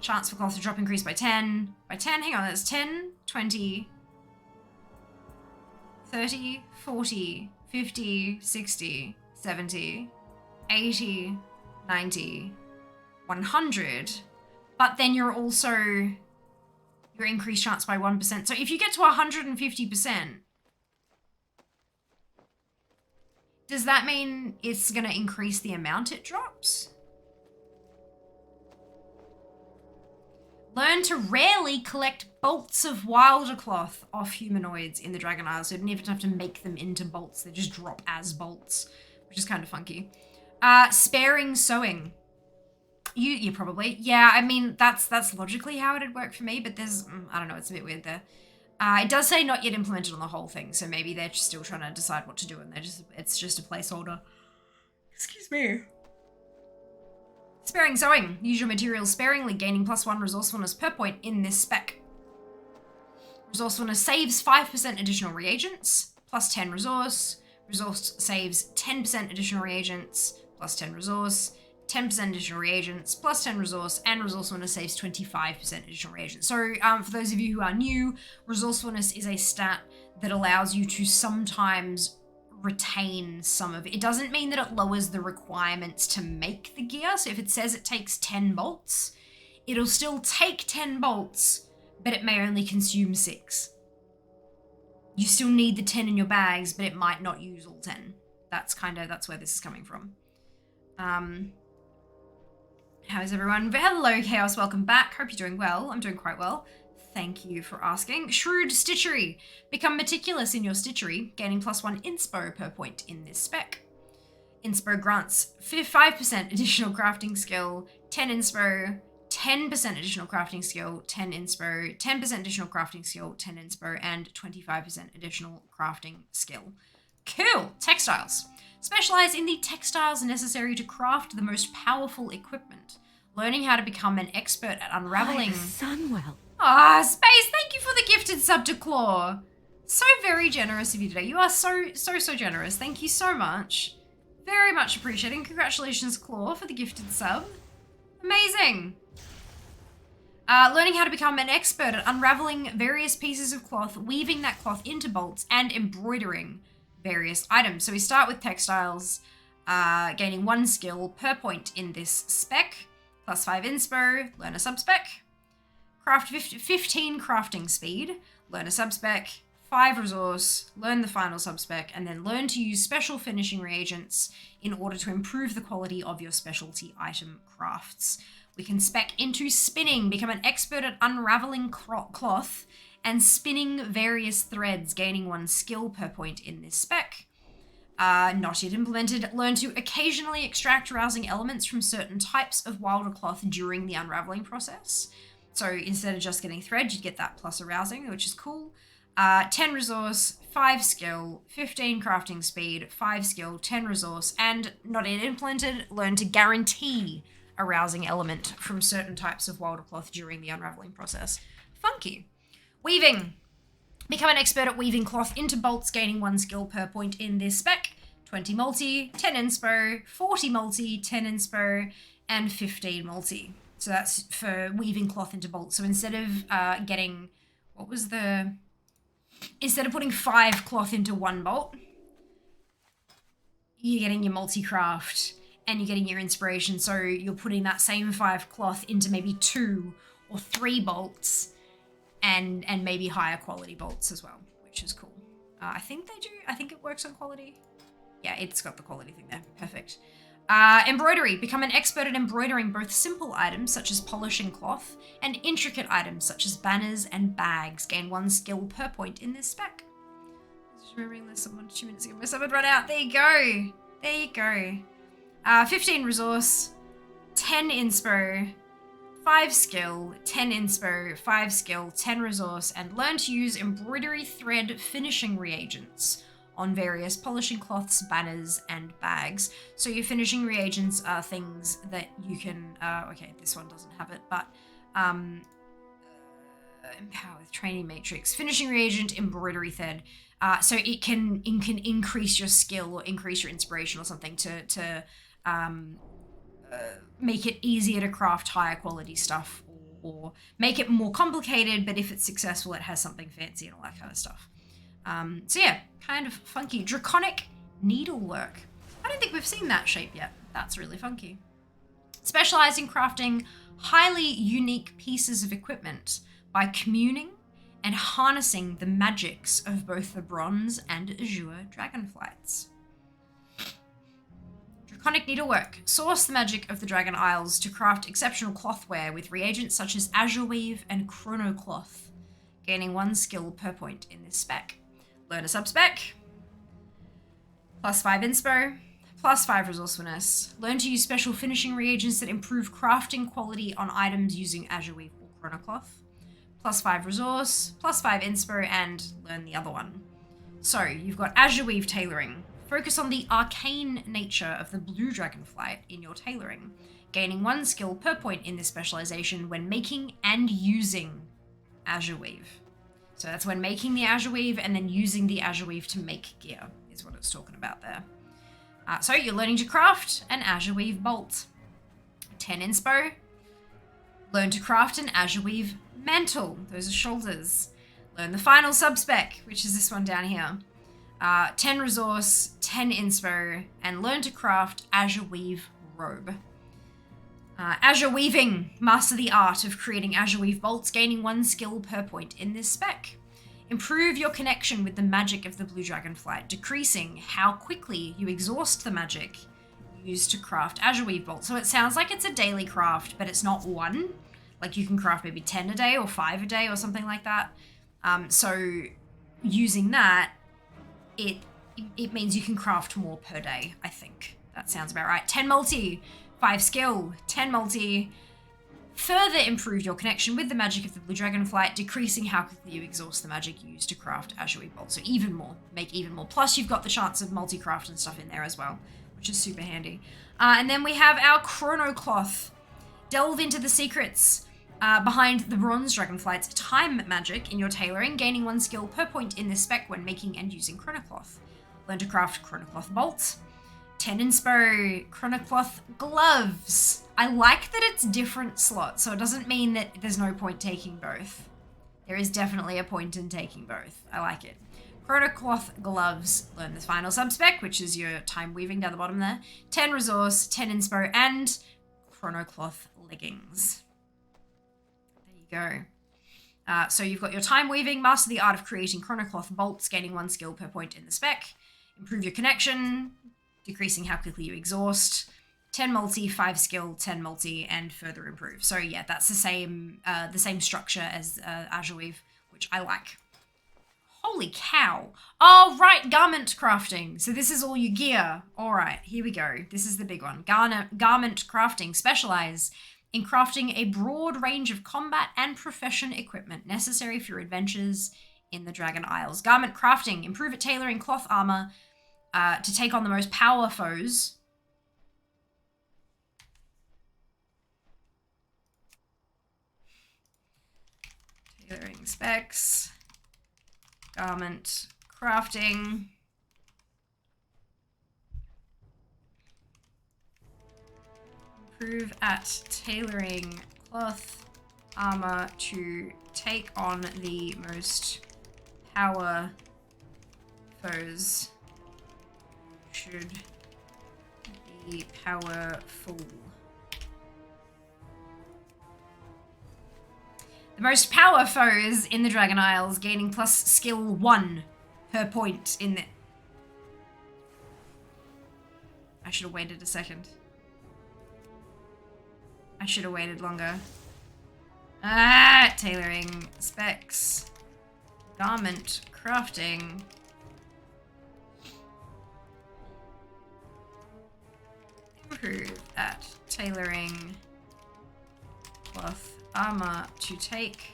Chance for cloth to drop increased by 10. By 10, hang on, that's 10, 20, 30, 40, 50, 60, 70, 80, 90, 100. But then you're also, your increased chance by 1%. So if you get to 150%, does that mean it's going to increase the amount it drops? Learn to rarely collect bolts of wilder cloth off humanoids in the Dragon Isle, so you don't even have to make them into bolts. They just drop as bolts, which is kind of funky. Sparing sewing. You probably, yeah, I mean, that's logically how it'd work for me, but there's, I don't know, it's a bit weird there. It does say not yet implemented on the whole thing, so maybe they're just still trying to decide what to do, and it's just a placeholder. Excuse me. Sparing sewing. Use your materials sparingly, gaining +1 resourcefulness per point in this spec. Resourcefulness saves 5% additional reagents, +10 resource. Resource saves 10% additional reagents, +10 resource. 10% additional reagents, +10 resource, and resourcefulness saves 25% additional reagents. So for those of you who are new, resourcefulness is a stat that allows you to sometimes retain some of it. It doesn't mean that it lowers the requirements to make the gear. So if it says it takes 10 bolts, it'll still take 10 bolts, but it may only consume 6. You still need the 10 in your bags, but it might not use all 10. That's where this is coming from. How's everyone? Hello, Chaos. Welcome back. Hope you're doing well. I'm doing quite well. Thank you for asking. Shrewd Stitchery. Become meticulous in your stitchery, gaining +1 inspo per point in this spec. Inspo grants 5% additional crafting skill, 10 inspo, 10% additional crafting skill, 10 inspo, 10% additional crafting skill, 10 inspo, and 25% additional crafting skill. Cool. Textiles. Specialize in the textiles necessary to craft the most powerful equipment. Learning how to become an expert at unraveling. Sunwell. Space, thank you for the gifted sub to Claw. So very generous of you today. You are so generous. Thank you so much. Very much appreciated. Congratulations, Claw, for the gifted sub. Amazing. Learning how to become an expert at unraveling various pieces of cloth, weaving that cloth into bolts, and embroidering various items. So we start with textiles, gaining 1 skill per point in this spec, +5 inspo, learn a subspec. Craft 15 crafting speed, learn a subspec, 5 resource, learn the final subspec, and then learn to use special finishing reagents in order to improve the quality of your specialty item crafts. We can spec into spinning, become an expert at unraveling cloth and spinning various threads, gaining 1 skill per point in this spec. Not yet implemented, learn to occasionally extract rousing elements from certain types of wilder cloth during the unraveling process. So instead of just getting thread, you'd get that plus a rousing, which is cool. 10 resource, 5 skill, 15 crafting speed, 5 skill, 10 resource, and not yet implemented, learn to guarantee a rousing element from certain types of wilder cloth during the unraveling process. Funky. Weaving. Become an expert at weaving cloth into bolts, gaining 1 skill per point in this spec. 20 multi, 10 inspo, 40 multi, 10 inspo, and 15 multi. So that's for weaving cloth into bolts. So instead of instead of putting 5 cloth into 1 bolt, you're getting your multi-craft and you're getting your inspiration. So you're putting that same 5 cloth into maybe 2 or 3 bolts and maybe higher quality bolts as well, which is cool. I think they do. I think it works on quality. Yeah, it's got the quality thing there. Perfect. Embroidery. Become an expert at embroidering both simple items such as polishing cloth and intricate items such as banners and bags. Gain 1 skill per point in this spec. Just remembering there's someone 2 minutes ago. My sub had run out. There you go. There you go. 15 resource, 10 inspo, 5 skill, 10 inspo, 5 skill, 10 resource, and learn to use embroidery thread finishing reagents on various polishing cloths, banners, and bags. So your finishing reagents are things that you can, okay, this one doesn't have it, but empower with training matrix, finishing reagent, embroidery thread. So it can increase your skill or increase your inspiration or something to make it easier to craft higher quality stuff or make it more complicated, but if it's successful, it has something fancy and all that kind of stuff. So yeah, kind of funky. Draconic needlework. I don't think we've seen that shape yet. That's really funky. Specialize in crafting highly unique pieces of equipment by communing and harnessing the magics of both the bronze and azure dragonflights. Draconic Needlework. Source the magic of the Dragon Isles to craft exceptional clothware with reagents such as Azure Weave and Chrono Cloth, gaining 1 skill per point in this spec. Learn a subspec. +5 inspo. +5 resourcefulness. Learn to use special finishing reagents that improve crafting quality on items using Azure Weave or Chrono Cloth. +5 resource, +5 inspo, and learn the other one. So, you've got Azure Weave Tailoring. Focus on the arcane nature of the blue Dragonflight in your tailoring, gaining 1 skill per point in this specialization when making and using Azure Weave. So that's when making the Azure Weave and then using the Azure Weave to make gear is what it's talking about there. So you're learning to craft an Azure Weave bolt. 10 inspo. Learn to craft an Azure Weave mantle. Those are shoulders. Learn the final subspec, which is this one down here. 10 resource, 10 inspo, and learn to craft Azure Weave robe. Azure Weaving. Master the art of creating Azure Weave bolts, gaining 1 skill per point in this spec. Improve your connection with the magic of the blue Dragonflight, decreasing how quickly you exhaust the magic used to craft Azure Weave bolts. So it sounds like it's a daily craft, but it's not one. Like you can craft maybe 10 a day or 5 a day or something like that. So using that, it means you can craft more per day, I think. That sounds about right. 10 multi, 5 skill, 10 multi. Further improve your connection with the magic of the blue Dragonflight, decreasing how quickly you exhaust the magic used to craft Azure Weave bolts. So even more, make even more. Plus you've got the chance of multi-craft and stuff in there as well, which is super handy. And then we have our Chrono Cloth. Delve into the secrets behind the bronze Dragonflight's time magic in your tailoring, gaining 1 skill per point in this spec when making and using Chrono Cloth. Learn to craft Chrono Cloth bolts. 10 inspo, Chrono Cloth gloves. I like that it's different slots, so it doesn't mean that there's no point taking both. There is definitely a point in taking both. I like it. Chrono Cloth gloves. Learn the final subspec, which is your time weaving down the bottom there. 10 resource, 10 inspo, and Chrono Cloth leggings. There you go. So you've got your time weaving, master the art of creating Chrono Cloth bolts, gaining 1 skill per point in the spec. Improve your connection, decreasing how quickly you exhaust. 10 multi, 5 skill, 10 multi, and further improve. So yeah, that's the same structure as Azure Weave, which I like. Holy cow. Oh, right, garment crafting. So this is all your gear. All right, here we go. This is the big one. Garment crafting. Specialize in crafting a broad range of combat and profession equipment necessary for your adventures in the Dragon Isles. Garment crafting. Improve at tailoring cloth armor to take on the most power foes. Tailoring specs. Garment crafting. Improve at tailoring cloth armor to take on the most power foes. Should be powerful. The most power foes in the Dragon Isles, gaining plus skill 1 per point in the... I should have waited a second. I should have waited longer. Tailoring specs. Garment crafting. Improve at tailoring cloth armor to take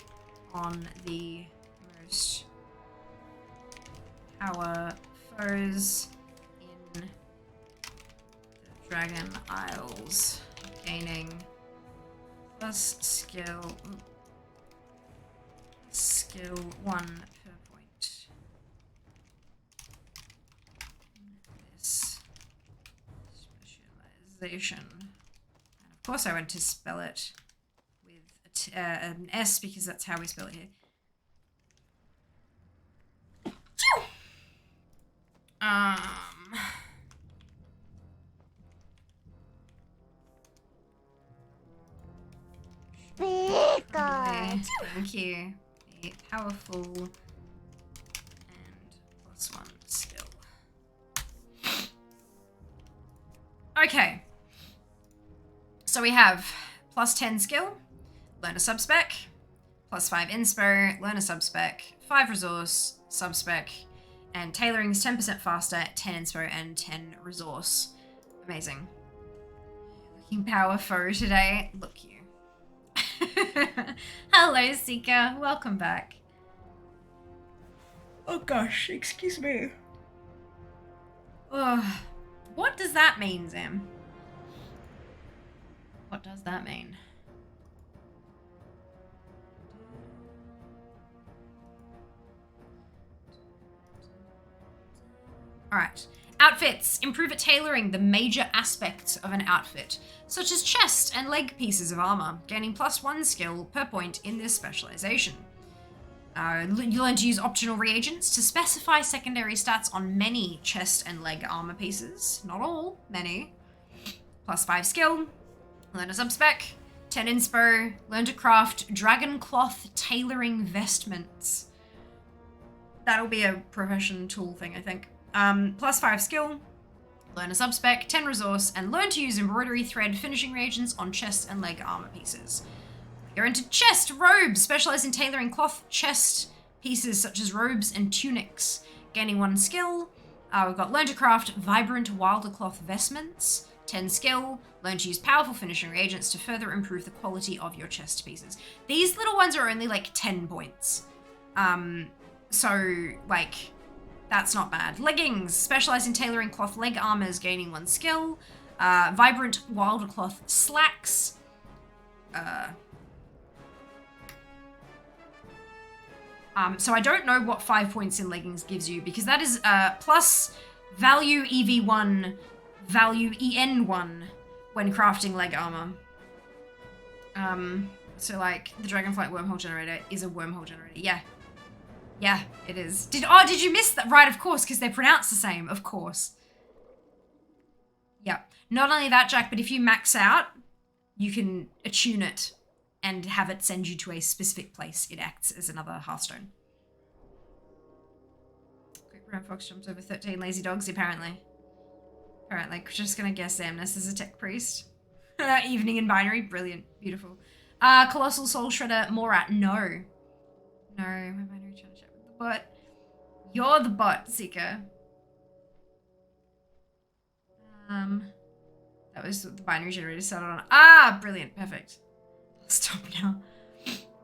on the most power foes in the Dragon Isles, gaining plus skill 1 per point. This specialization, and of course I went to spell it an S because that's how we spell it here. Thank you. Be powerful and plus 1 skill. Okay. So we have plus 10 skill, learn a subspec, plus 5 inspo, learn a subspec, 5 resource, subspec, and tailoring is 10% faster, 10 inspo, and 10 resource. Amazing. Looking power foe today. Look you. Hello, Seeker. Welcome back. Oh gosh, excuse me. Oh, what does that mean, Zam? What does that mean? Alright. Outfits. Improve at tailoring the major aspects of an outfit, such as chest and leg pieces of armor, gaining +1 skill per point in this specialization. You learn to use optional reagents to specify secondary stats on many chest and leg armor pieces. Not all, many. +5 skill. Learn a subspec. 10 inspo. Learn to craft dragon cloth tailoring vestments. That'll be a profession tool thing, I think. +5 skill. Learn a subspec. 10 resource. And learn to use embroidery thread finishing reagents on chest and leg armor pieces. You're into chest, robes, specialize in tailoring cloth chest pieces such as robes and tunics. Gaining 1 skill. We've got learn to craft vibrant wilder cloth vestments. 10 skill. Learn to use powerful finishing reagents to further improve the quality of your chest pieces. These little ones are only like 10 points. So like, that's not bad. Leggings, specialize in tailoring cloth leg armors, gaining 1 skill. Vibrant wilder cloth slacks. So I don't know what 5 points in leggings gives you, because that is plus value EV1, value EN1 when crafting leg armor. So like the Dragonflight wormhole generator is a wormhole generator. Yeah. Yeah, it is. Did you miss that? Right, of course, because they're pronounced the same, of course. Yeah. Not only that, Jack, but if you max out, you can attune it and have it send you to a specific place. It acts as another Hearthstone. Quick brown fox jumps over 13 lazy dogs, apparently. Just gonna guess Amnes is a tech priest. Evening in binary, brilliant, beautiful. Colossal Soul Shredder, Morat, no. No, my binary trying to chat with the bot. You're the bot, Seeker. That was what the binary generator started on. Ah, brilliant, perfect. Stop now.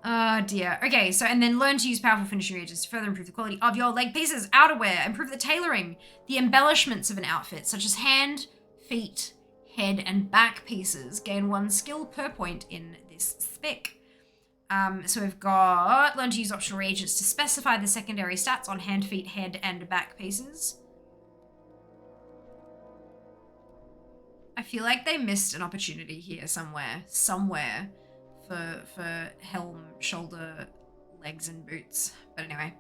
Oh dear. Okay, so and then learn to use powerful finishing reagents to further improve the quality of your leg pieces, outerwear, improve the tailoring, the embellishments of an outfit, such as hand, feet, head, and back pieces. Gain 1 skill per point in this spec. So we've got learn to use optional reagents to specify the secondary stats on hand, feet, head, and back pieces. I feel like they missed an opportunity here somewhere. For helm, shoulder, legs, and boots. But anyway.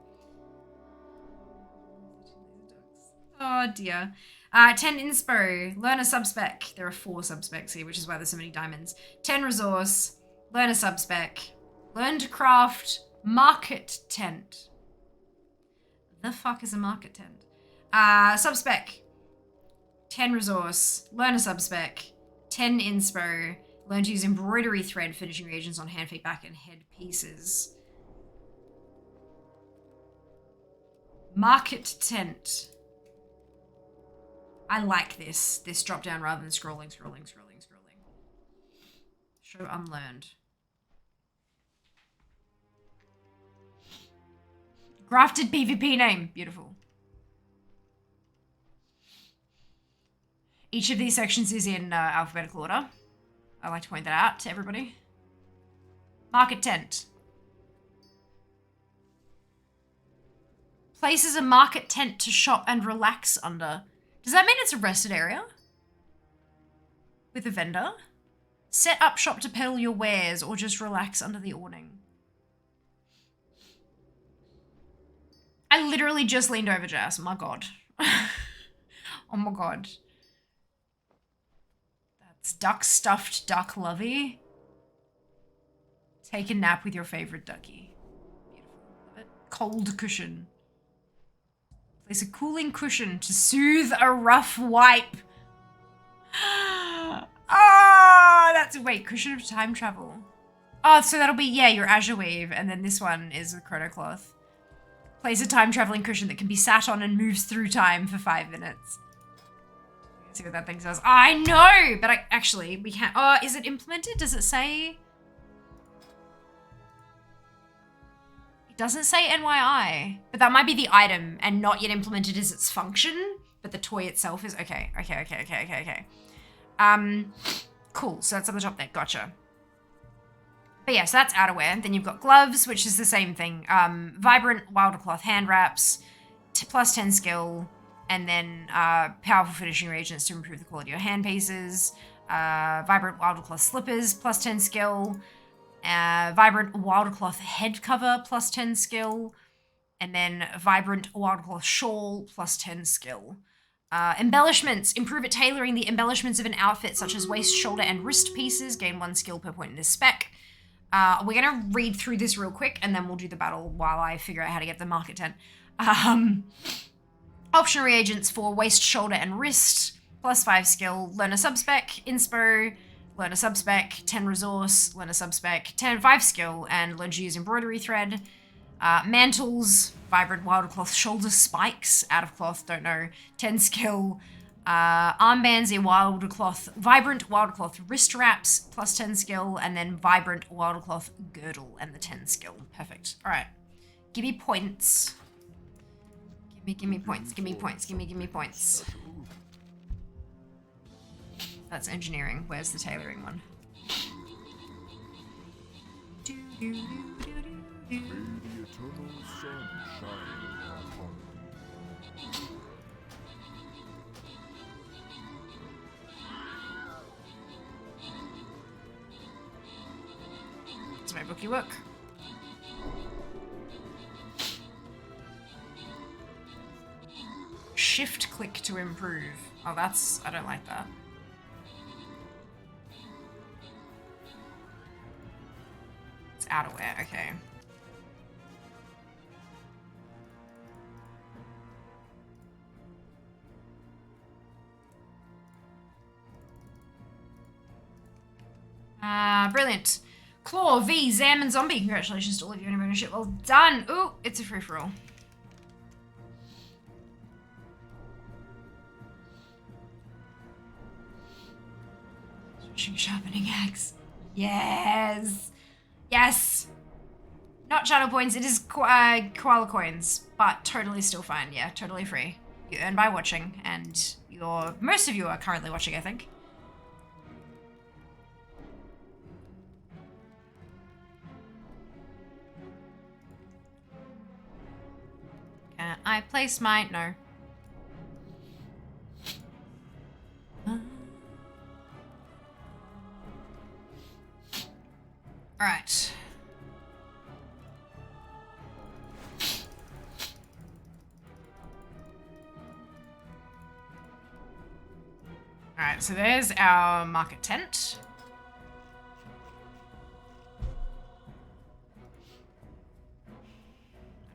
Oh dear. 10 inspo, learn a subspec. There are 4 subspecs here, which is why there's so many diamonds. 10 resource, learn a subspec. Learn to craft market tent. The fuck is a market tent? Subspec. 10 resource, learn a subspec. 10 inspo. Learn to use embroidery thread finishing reagents on hand, feet, back, and head pieces. Market tent. I like this drop down rather than scrolling. Show unlearned. Grafted PvP name. Beautiful. Each of these sections is in alphabetical order. I like to point that out to everybody. Market tent. Places a market tent to shop and relax under. Does that mean it's a rested area? With a vendor? Set up shop to peddle your wares or just relax under the awning. I literally just leaned over Jazz. My god. Oh my god. Duck stuffed duck lovey. Take a nap with your favorite ducky. Beautiful. Love it. Cold cushion. Place a cooling cushion to soothe a rough wipe. that's, wait, cushion of time travel. Oh, so that'll be, yeah, your Azure Weave, and then this one is with Chrono Cloth. Place a time traveling cushion that can be sat on and moves through time for 5 minutes. Let's see what that thing says. Oh, I know, but actually, we can't. Oh, is it implemented? Does it say? It doesn't say NYI, but that might be the item and not yet implemented as its function, but the toy itself is, okay. Cool, so that's on the top there, gotcha. But yeah, so that's outerwear. Then you've got gloves, which is the same thing. Vibrant Wilder Cloth hand wraps, plus 10 skill, and then powerful finishing reagents to improve the quality of your hand pieces. Vibrant Wilder Cloth slippers, plus 10 skill. Vibrant Wilder Cloth head cover, plus 10 skill. And then Vibrant Wilder Cloth shawl, plus 10 skill. Embellishments. Improve at tailoring the embellishments of an outfit, such as waist, shoulder, and wrist pieces. Gain 1 skill per point in this spec. We're going to read through this real quick, and then we'll do the battle while I figure out how to get the market tent. Optional reagents for waist, shoulder, and wrist. Plus 5 skill. Learner subspec. Inspo. Learner subspec. 10 resource. Learner subspec. 5 skill. And learn to use embroidery thread. Mantles. Vibrant Wilder Cloth shoulder spikes. Out of cloth. Don't know. 10 skill. Armbands in Vibrant Wilder Cloth wrist wraps, plus 10 skill, and then Vibrant Wilder Cloth girdle and the 10 skill. Perfect. All right. Give me points. Give me points. Give me points. That's engineering. Where's the tailoring one? May the eternal sun shine upon thee. Does my bookie work? Shift click to improve. Oh, I don't like that. It's outerwear, okay. Brilliant. Claw, V, Zam, and Zombie. Congratulations to all of you on your ownership. Well done. Ooh, it's a free-for-all. Switching sharpening axe. Yes. Yes. Not channel points. It is koala coins, but totally still fine. Yeah, totally free. You earn by watching, and most of you are currently watching, I think. Can I place my... No. Alright. Alright, so there's our market tent. I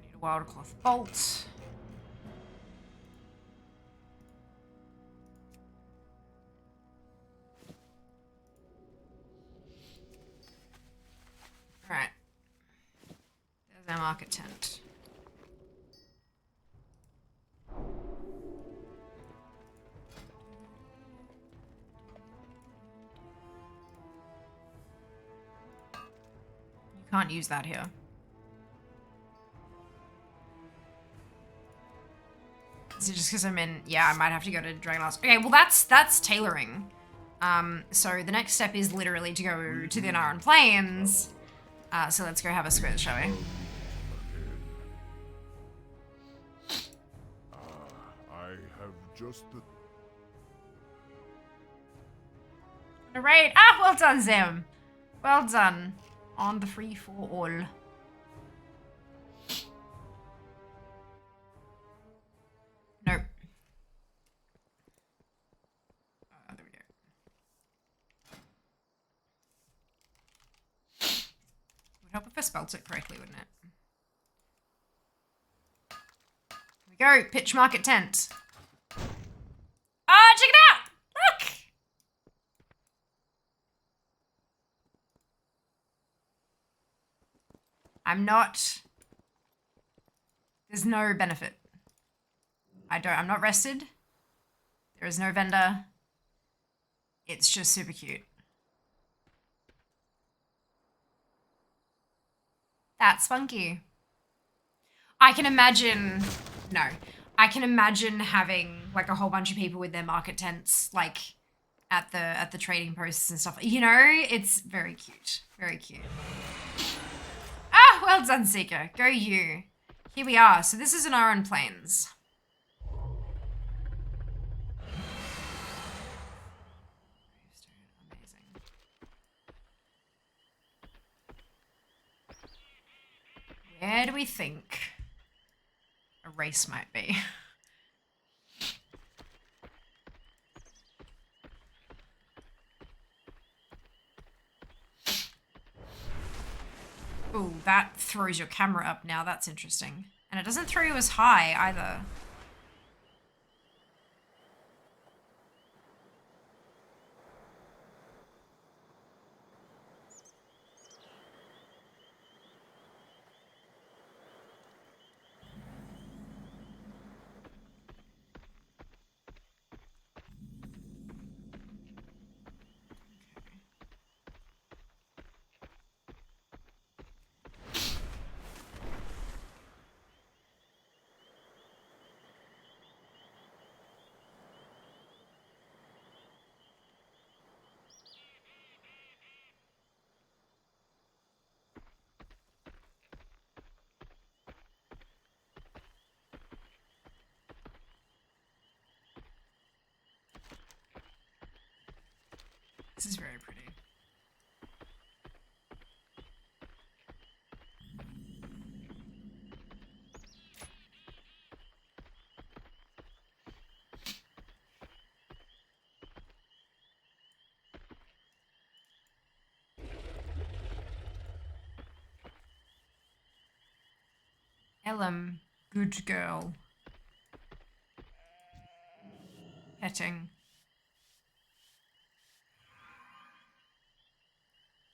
need a Wilder Cloth bolt. Alright. There's our market tent. You can't use that here. Is it just because I'm in... Yeah, I might have to go to Dragonflight. Okay, well that's tailoring. So the next step is literally to go to the Anaran Plains. So let's go have a squirt, shall we? I have just the... Alright. Ah, well done, Zim. Well done. On the free for all. Nope. There we go. Would help if I spelled it correctly, wouldn't it? Here we go. Pitch market tent. Ah, check it out! Look! I'm not... There's no benefit. I'm not rested. There is no vendor. It's just super cute. That's funky. I can imagine... No. I can imagine having like a whole bunch of people with their market tents like at the trading posts and stuff. You know, it's very cute. Very cute. Ah, well done, Seeker. Go you. Here we are. So this is an Iron Plains. Amazing. Where do we think a race might be? Ooh, that throws your camera up now. That's interesting. And it doesn't throw you as high either. This is very pretty. Ellum, good girl. Petting.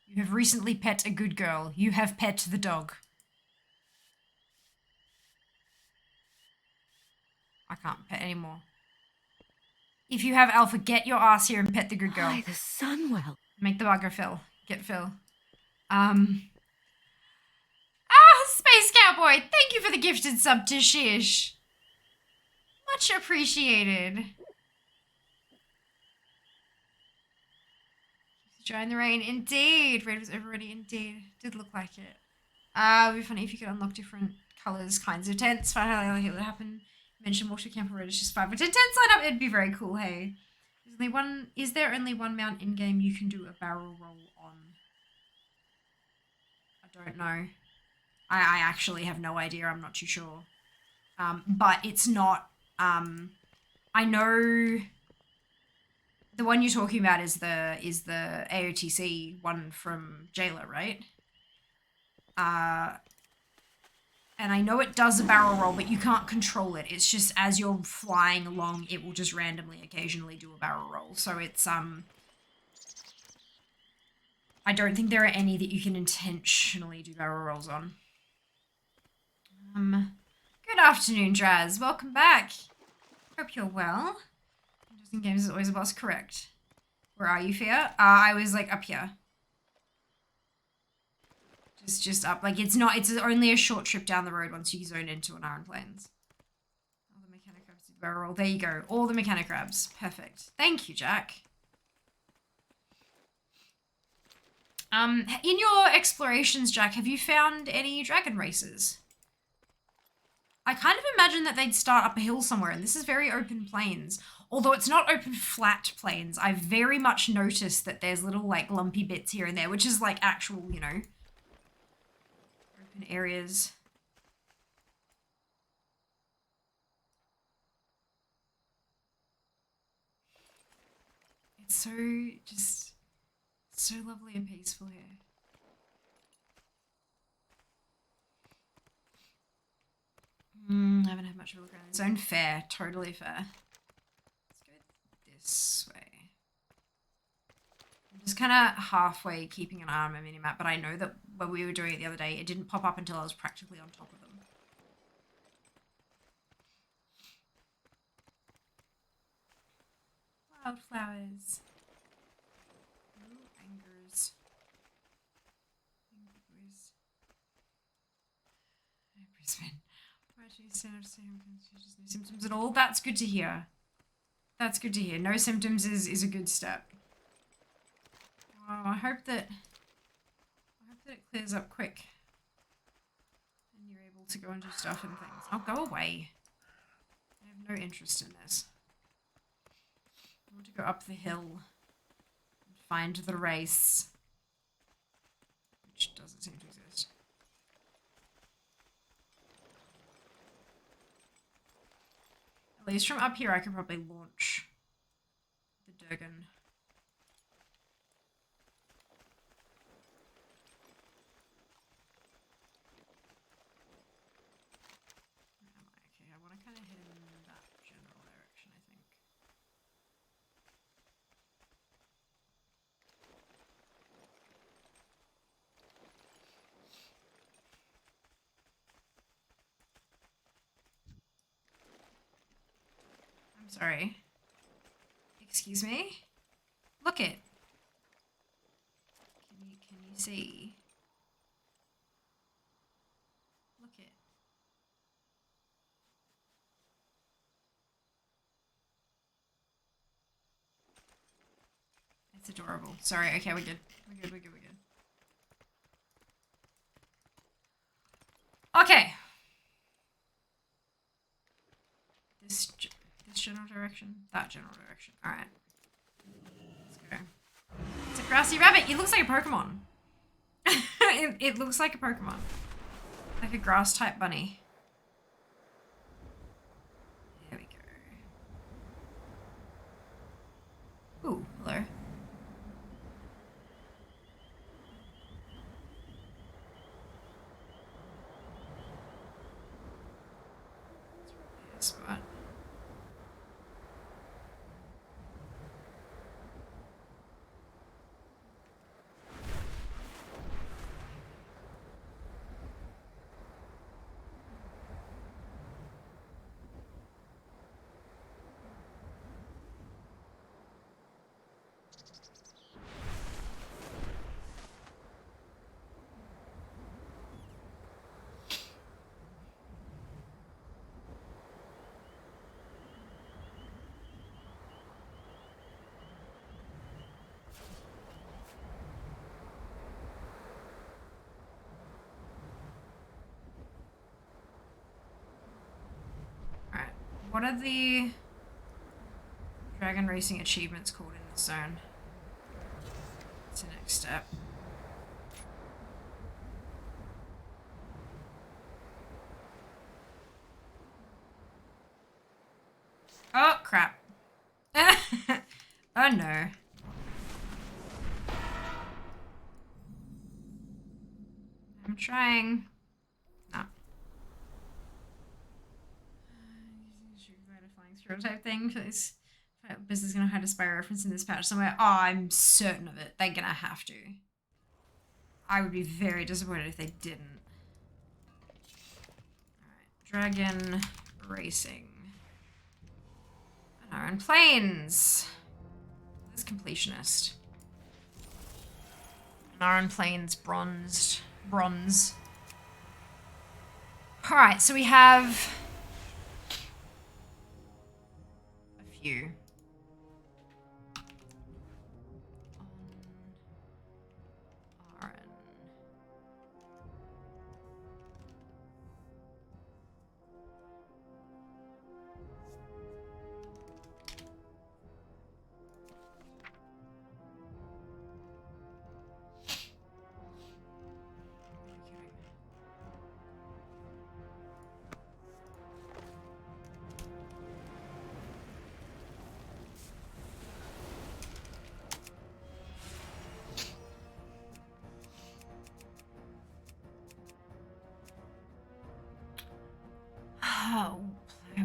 You have recently pet a good girl. You have pet the dog. I can't pet anymore. If you have Alpha, get your ass here and pet the good girl. By the Sunwell. Make the bugger Phil. Get Phil. Space Cowboy, thank you for the gifted sub to Shish. Much appreciated. Join the rain, indeed. Red was over already, indeed. Did look like it. It would be funny if you could unlock different colours, kinds of tents. Find out how it would happen. Mention water camp or red is just 5 or 10 tents line up. It'd be very cool, hey. Is there only one mount in game you can do a barrel roll on? I don't know. I actually have no idea. I'm not too sure. But it's not. I know. The one you're talking about is the AOTC one from Jailer, right? And I know it does a barrel roll, but you can't control it. It's just as you're flying along, it will just randomly occasionally do a barrel roll. So it's I don't think there are any that you can intentionally do barrel rolls on. Good afternoon, Draz. Welcome back. Hope you're well. Interesting games is always a boss, correct. Where are you, Fia? I was like up here. Just up. Like it's only a short trip down the road once you zone into an Iron Plains. All the mechanic crabs did barrel roll. There you go. All the mechanic crabs. Perfect. Thank you, Jack. In your explorations, Jack, have you found any dragon races? I kind of imagine that they'd start up a hill somewhere, and this is very open plains. Although it's not open flat plains, I've very much noticed that there's little, like, lumpy bits here and there, which is, like, actual, you know, open areas. It's so lovely and peaceful here. I haven't had much of a look around the zone. Fair, totally fair. Let's go this way. just kind of halfway keeping an eye on my minimap, but I know that when we were doing it the other day, it didn't pop up until I was practically on top of them. Wildflowers. Ooh, angers. Angers. Brisbane. Why do you stand up to say just no symptoms at all? That's good to hear. That's good to hear. No symptoms is a good step. Oh, I hope that it clears up quick. And you're able to go and do stuff and things. Oh, go away. I have no interest in this. I want to go up the hill and find the race. Which doesn't seem to exist. At least from up here I could probably launch the Durgan. Okay, I want to kind of head in that general direction, I think. I'm sorry. Excuse me? Look it. Can you see? Look it. It's adorable. Sorry, okay, we're good. We're good, we're good, we're good. Okay. This general direction, that general direction. Alright. Let's go. It's a grassy rabbit. It looks like a Pokemon. it looks like a Pokemon. Like a grass type bunny. There we go. Ooh, hello. That's probably a spot. What are the dragon racing achievements called in this zone? What's the next step? Oh, crap. Oh, no. I'm trying. No. Flying through type thing. This business is going to hide a spy reference in this patch somewhere. Oh, I'm certain of it. They're going to have to. I would be very disappointed if they didn't. Alright. Dragon racing. Iron Plains. This Completionist. Iron Plains bronze. Alright, so we have a few.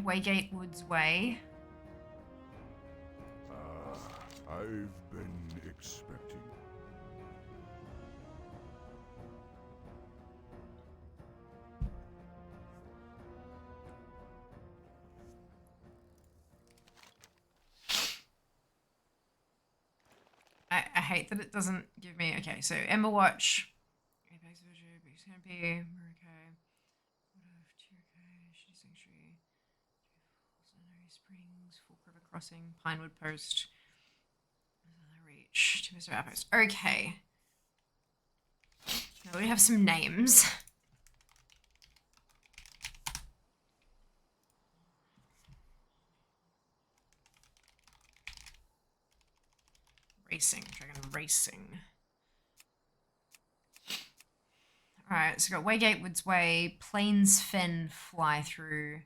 Waygate Woods Way. I've been expecting. I hate that it doesn't give me. Okay, so Ember Watch, Apex Virtue, Big Campy, Murray, Shitty Sanctuary, Solitary Springs, Fork River Crossing, Pinewood Post, Reach, to Mr. Outpost. Okay. Now we have some names. Racing, Dragon Racing. Alright, so we've got Waygate, Woods Way, Plains Fen, Fly Through,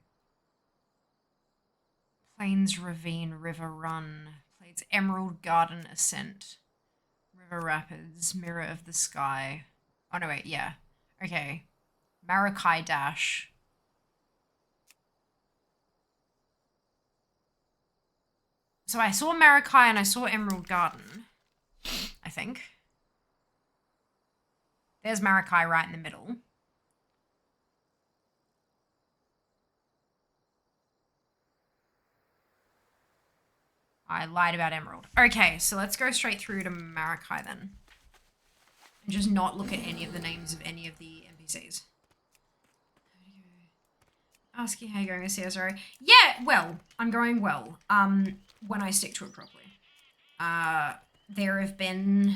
Plains Ravine, River Run, Plains Emerald Garden Ascent, River Rapids, Mirror of the Sky. Oh no, wait, yeah. Okay. Marakai Dash. So I saw Marakai and I saw Emerald Garden, I think. There's Marakai right in the middle. I lied about Emerald. Okay, so let's go straight through to Marakai then. And just not look at any of the names of any of the NPCs. Asking how you're going, CSRO. Yeah, well, I'm going well. When I stick to it properly. There have been...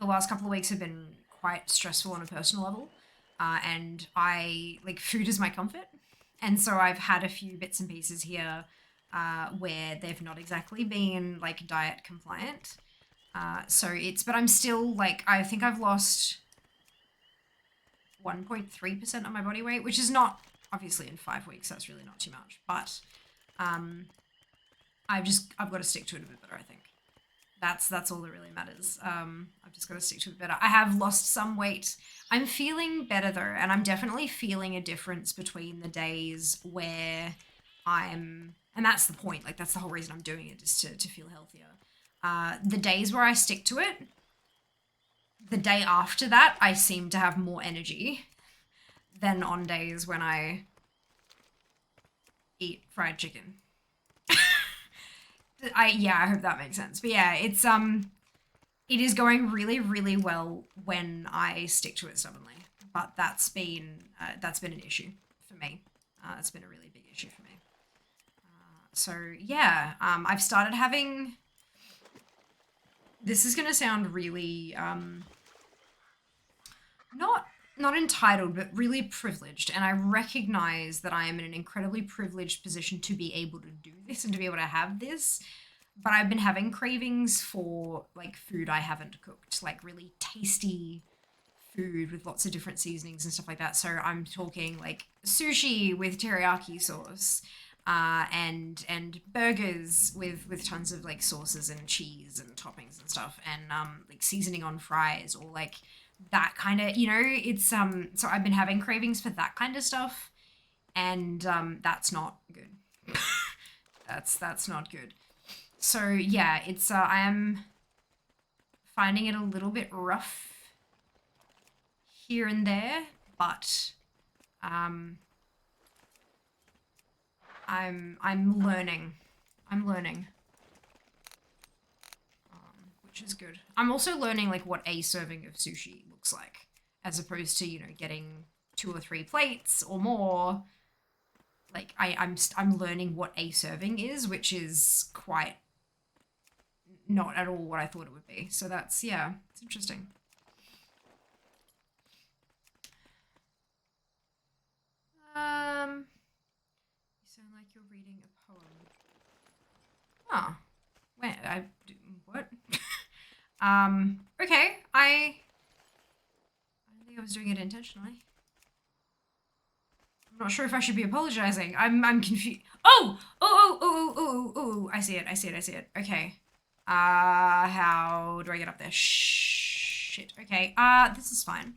The last couple of weeks have been quite stressful on a personal level. And food is my comfort. And so I've had a few bits and pieces here where they've not exactly been, like, diet compliant. But I'm still, like, I think I've lost 1.3% of my body weight, which is not, obviously in 5 weeks, that's really not too much. But I've got to stick to it a bit better, I think. That's all that really matters. I've just got to stick to it better. I have lost some weight. I'm feeling better though, and I'm definitely feeling a difference between the days where and that's the point, like that's the whole reason I'm doing it, is to feel healthier. The days where I stick to it, the day after that, I seem to have more energy than on days when I eat fried chicken. I hope that makes sense. But yeah, it is going really, really well when I stick to it stubbornly. But that's been an issue for me. It's been a really big issue for me. I've started having. This is gonna sound really not entitled, but really privileged. And I recognize that I am in an incredibly privileged position to be able to do this and to be able to have this. But I've been having cravings for, like, food I haven't cooked, like really tasty food with lots of different seasonings and stuff like that. So I'm talking, like, sushi with teriyaki sauce, and burgers with tons of, like, sauces and cheese and toppings and stuff, and, like, seasoning on fries, or, like, that kind of, it's, so I've been having cravings for that kind of stuff, and, that's not good. That's not good. So, yeah, it's, I am finding it a little bit rough here and there, but, I'm learning. Which is good. I'm also learning, like, what a serving of sushi looks like, as opposed to, getting 2 or 3 plates or more. Like, I'm learning what a serving is, which is quite not at all what I thought it would be. So that's, yeah, it's interesting. You sound like you're reading a poem. Oh, wait, what? Okay, I don't think I was doing it intentionally. I'm not sure if I should be apologizing. I'm confused. Oh, I see it. Okay. How do I get up there? Shit. Okay. This is fine.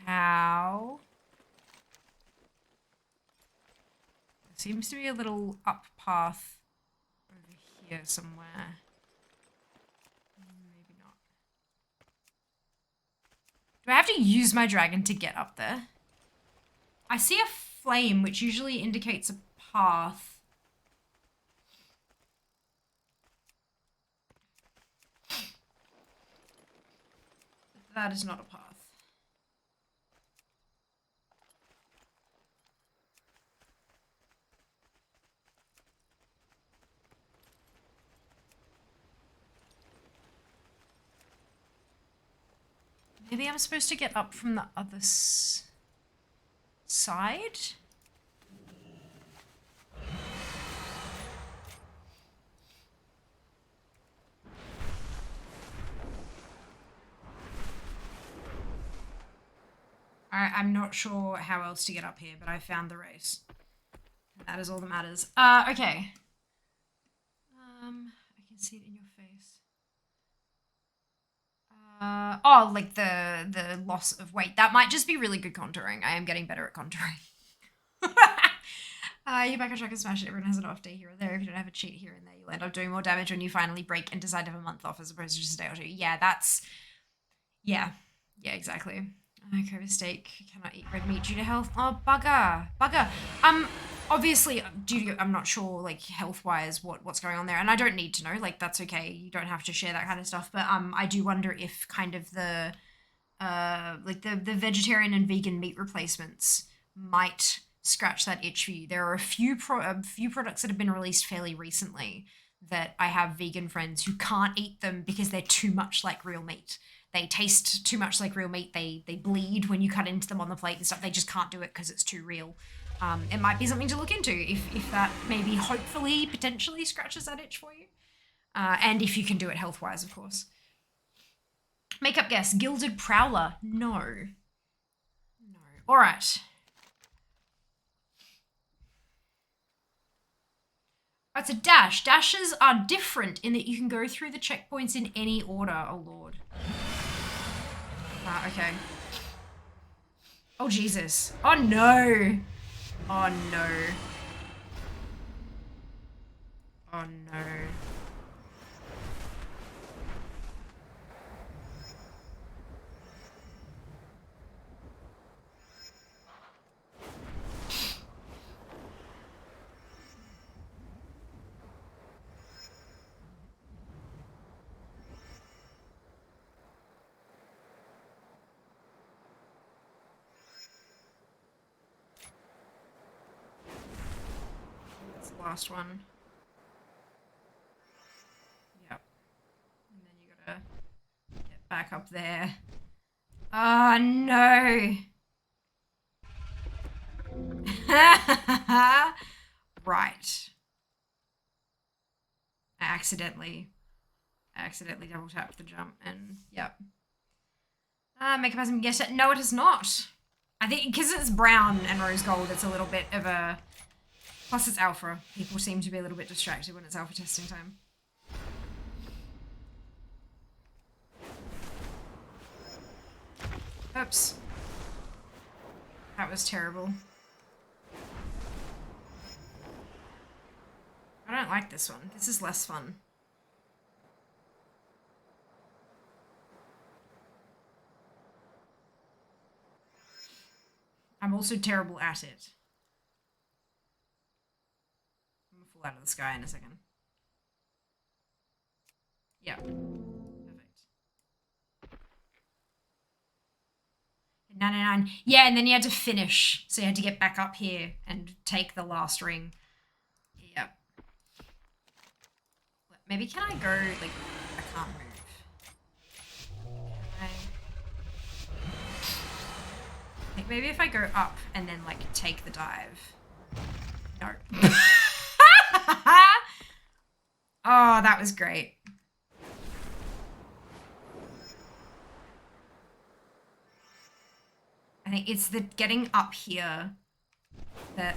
How seems to be a little up path over here somewhere. Maybe not. Do I have to use my dragon to get up there? I see a flame, which usually indicates a path. That is not a path. Maybe I'm supposed to get up from the other side? I'm not sure how else to get up here, but I found the race. That is all that matters. Okay. I can see it in your face. Oh, like the loss of weight. That might just be really good contouring. I am getting better at contouring. You back on track and smash it. Everyone has an off day here or there. If you don't have a cheat here and there, you'll end up doing more damage when you finally break and decide to have a month off as opposed to just a day or two. Yeah, that's... Yeah. Yeah, exactly. Crave a steak. Cannot eat red meat due to health. Oh, bugger. Bugger. Obviously, due to... I'm not sure, like, health-wise what's going on there. And I don't need to know. Like, that's okay. You don't have to share that kind of stuff. But I do wonder if kind of the... like, the vegetarian and vegan meat replacements might scratch that itch for you. There are a few products that have been released fairly recently that I have vegan friends who can't eat them because they're too much like real meat. They taste too much like real meat. They bleed when you cut into them on the plate and stuff. They just can't do it because it's too real. It might be something to look into if that maybe hopefully potentially scratches that itch for you. And if you can do it health-wise, of course. Makeup guess. Gilded Prowler. No. No. All right. Oh, it's a dash. Dashes are different in that you can go through the checkpoints in any order. Oh, Lord. Okay. Oh, Jesus. Oh, no. Oh, no. Oh, no. Last one. Yep. And then you gotta get back up there. Oh no! Right. I accidentally double tapped the jump and yep. Makeup hasn't guessed it. No, it has not. I think because it's brown and rose gold, it's a little bit of a... Plus it's alpha. People seem to be a little bit distracted when it's alpha testing time. Oops. That was terrible. I don't like this one. This is less fun. I'm also terrible at it. Out of the sky in a second. Yeah. Perfect. 99. Yeah, and then you had to finish. So you had to get back up here and take the last ring. Yep. Maybe can I go, like, I can't move. Okay. Like, maybe if I go up and then, like, take the dive. No. Oh, that was great. I think it's the getting up here that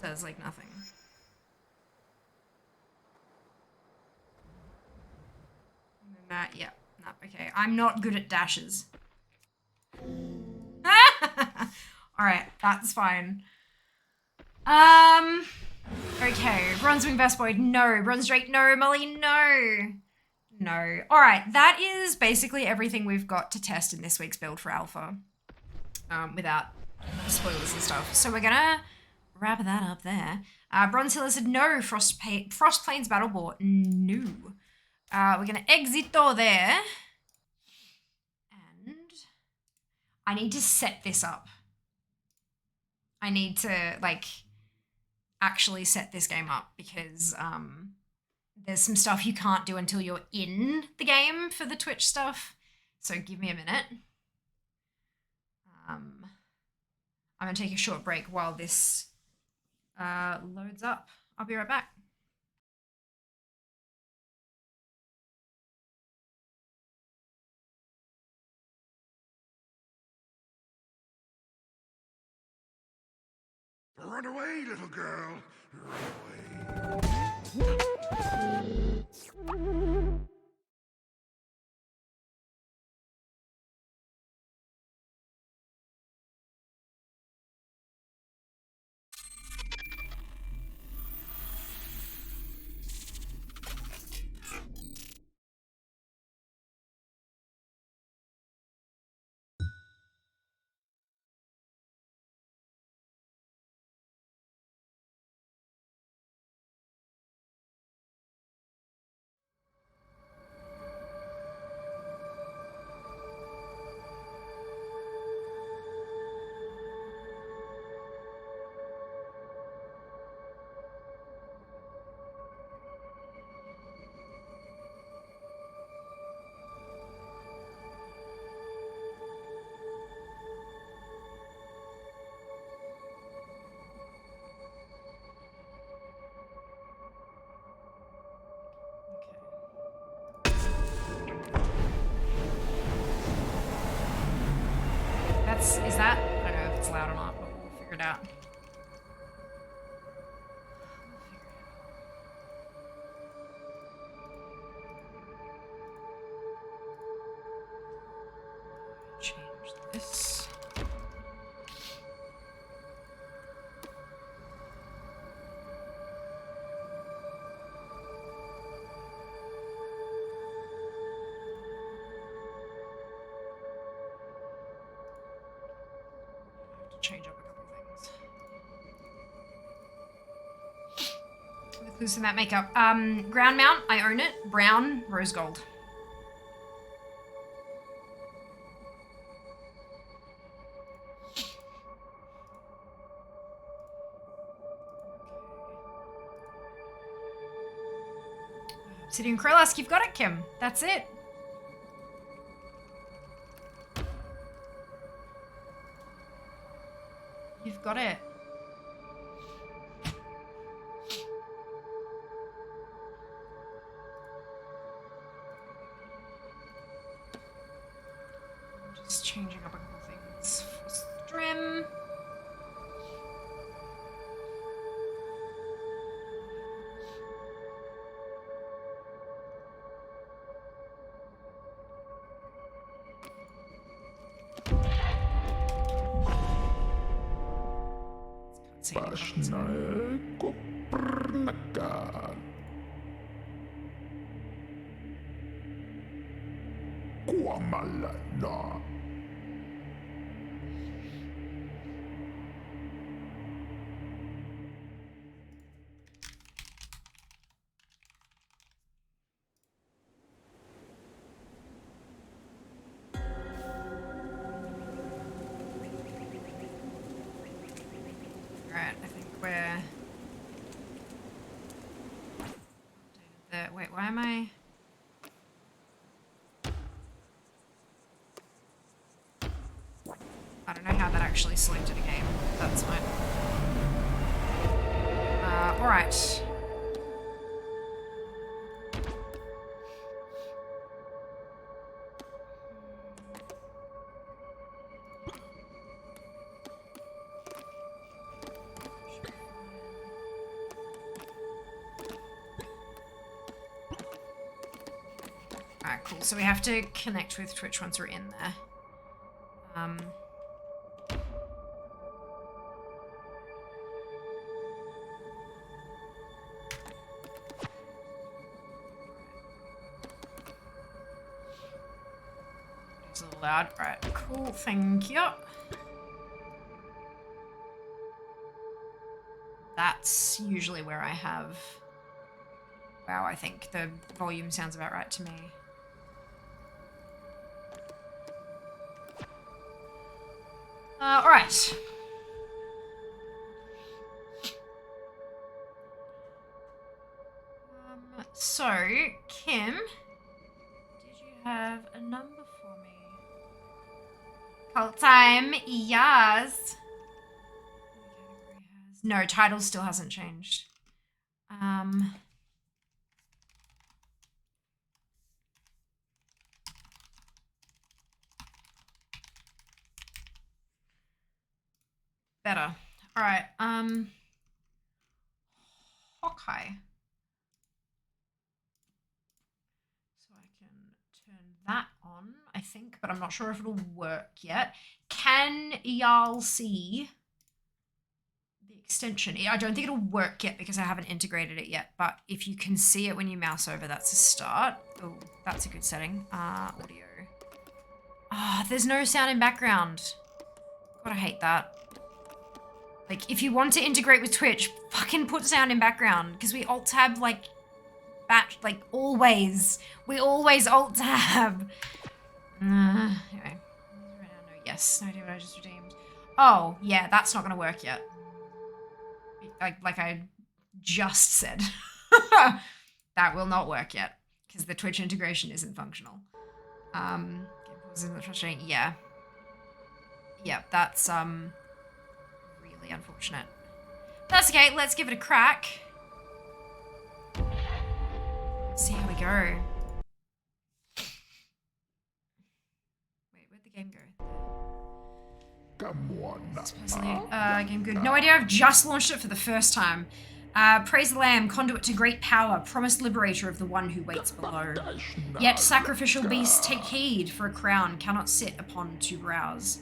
does like nothing. Yeah, no, okay. I'm not good at dashes. Alright, that's fine. Okay, Bronzewing Vespoid, no. Bronze Drake, no. Molly, no. No. All right, that is basically everything we've got to test in this week's build for Alpha. Without spoilers and stuff. So we're gonna wrap that up there. Bronzilla said no. Frost Plains Battle Board, no. We're gonna exito there. And I need to set this up. I need to, like, actually set this game up because there's some stuff you can't do until you're in the game for the Twitch stuff. So give me a minute. I'm going to take a short break while this loads up. I'll be right back. Run away, little girl. Run away. Is that? I don't know if it's loud or not, but we'll figure it out. Change this. Change up a couple things. The clues to that makeup. Ground mount, I own it. Brown, rose gold. Obsidian Krolask, you've got it, Kim. That's it. You've got it. Just changing up a couple things. Stream. Pashnae Koprnaka. Kuamalana. Wait, why am I? I don't know how that actually selected a game. That's fine. Alright. Alright, cool. So we have to connect with Twitch once we're in there. loud. Right, cool, thank you. That's usually where I have... Wow, I think the volume sounds about right to me. Alright. So, Kim, did you have a number for me? Cult time, yes. No, title still hasn't changed. Better. All right. Hawkeye. So I can turn that on, I think, but I'm not sure if it'll work yet. Can y'all see the extension? I don't think it'll work yet because I haven't integrated it yet, but if you can see it when you mouse over, that's a start. Oh, that's a good setting. Audio. There's no sound in background. God, I hate that. Like, if you want to integrate with Twitch, fucking put sound in background, because we alt-tab, like, always. We always alt-tab. Anyway. Yes, no idea what I just redeemed. Oh, yeah, that's not going to work yet. Like I just said. That will not work yet, because the Twitch integration isn't functional. Yeah. Yeah, that's, really unfortunate. That's okay, let's give it a crack. Let's see how we go. Wait, where'd the game go? Come on. Supposedly, game good. No idea, I've just launched it for the first time. Praise the Lamb, conduit to great power, promised liberator of the one who waits below. Yet sacrificial beasts take heed, for a crown cannot sit upon two brows.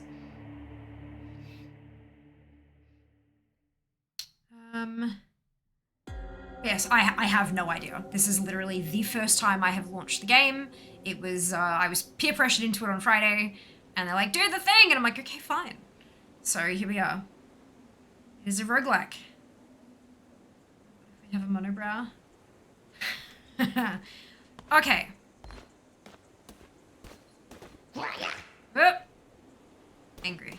Yes, I have no idea. This is literally the first time I have launched the game. It was, I was peer pressured into it on Friday, and they're like, do the thing! And I'm like, okay, fine. So here we are. It is a roguelike. We have a monobrow. Okay. Oop. Angry.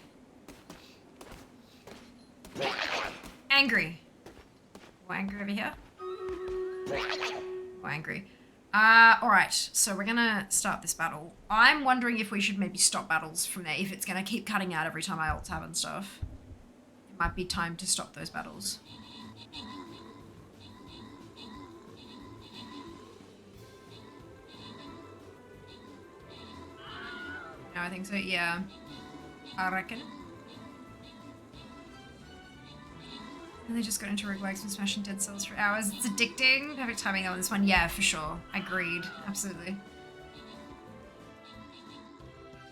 Angry. More angry over here. More angry. Alright, so we're gonna start this battle. I'm wondering if we should maybe stop battles from there, if it's gonna keep cutting out every time I alt-tab and stuff. It might be time to stop those battles. No, I think so, yeah. I reckon. And they just got into roguelikes and smashing Dead Cells for hours. It's addicting. Perfect timing on this one. Yeah, for sure. Agreed. Absolutely.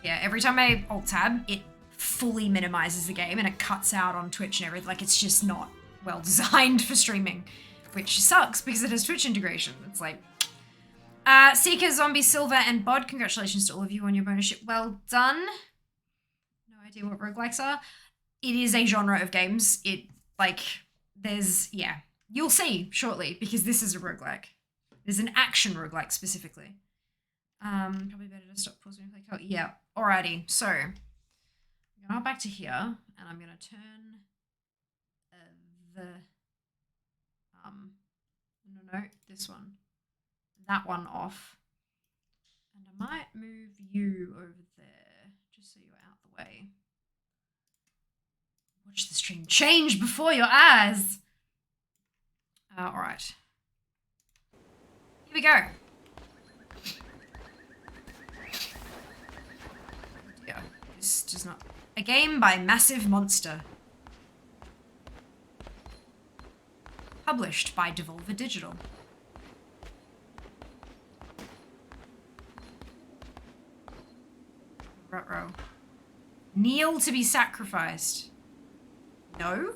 Yeah, every time I alt-tab, it fully minimizes the game and it cuts out on Twitch and everything. Like, it's just not well designed for streaming, which sucks because it has Twitch integration. It's like... Seeker, Zombie, Silver, and Bod, congratulations to all of you on your bonus ship. Well done. No idea what roguelikes are. It is a genre of games. It... Like, there's, yeah, you'll see shortly because this is a roguelike. There's an action roguelike specifically. Probably better to stop pausing and play code. Yeah, alrighty. So, I'm going to go back to here and I'm going to turn this one, that one off. And I might move you over there just so you're out the way. Watch the stream change before your eyes. All right. Here we go. Yeah, this does not. A game by Massive Monster. Published by Devolver Digital. Ruh-roh. Kneel to be sacrificed. No?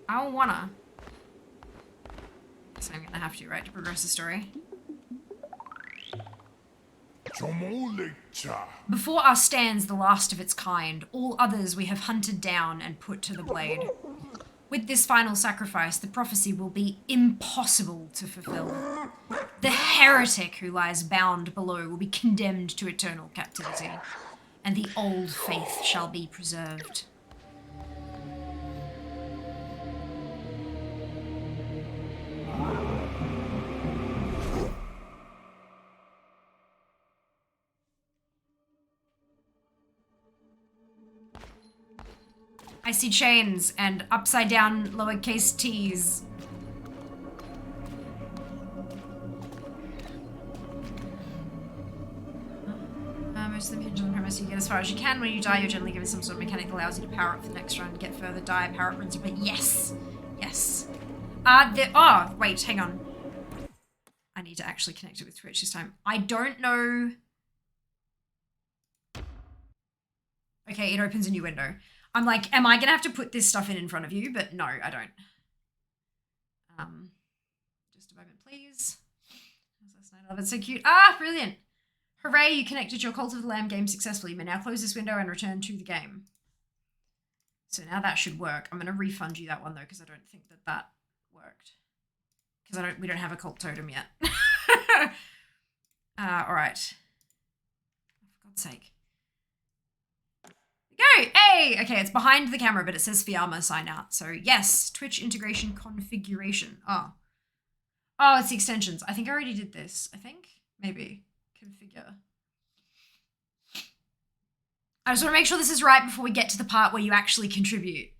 I don't wanna. So I'm gonna have to, right, to progress the story. Before us stands the last of its kind, all others we have hunted down and put to the blade. With this final sacrifice, the prophecy will be impossible to fulfill. The heretic who lies bound below will be condemned to eternal captivity, and the old faith shall be preserved. I see chains and upside down lowercase t's. Most of them hinge on the premise you get as far as you can. When you die, you're generally given some sort of mechanic that allows you to power up for the next round, get further, die, power up, runs, but yes. Yes. Oh, wait, hang on. I need to actually connect it with Twitch this time. I don't know. Okay, it opens a new window. I'm like, am I gonna have to put this stuff in front of you? But no, I don't. Just a moment, please. I love it, so cute. Ah, brilliant. Hooray, you connected your Cult of the Lamb game successfully. You may now close this window and return to the game. So now that should work. I'm gonna refund you that one though, because I don't think that worked. Because we don't have a cult totem yet. All right. For God's sake. Go! Hey! Okay, it's behind the camera, but it says Fiamma sign out. So yes, Twitch integration configuration. Oh, it's the extensions. I think I already did this. I think maybe configure. I just want to make sure this is right before we get to the part where you actually contribute.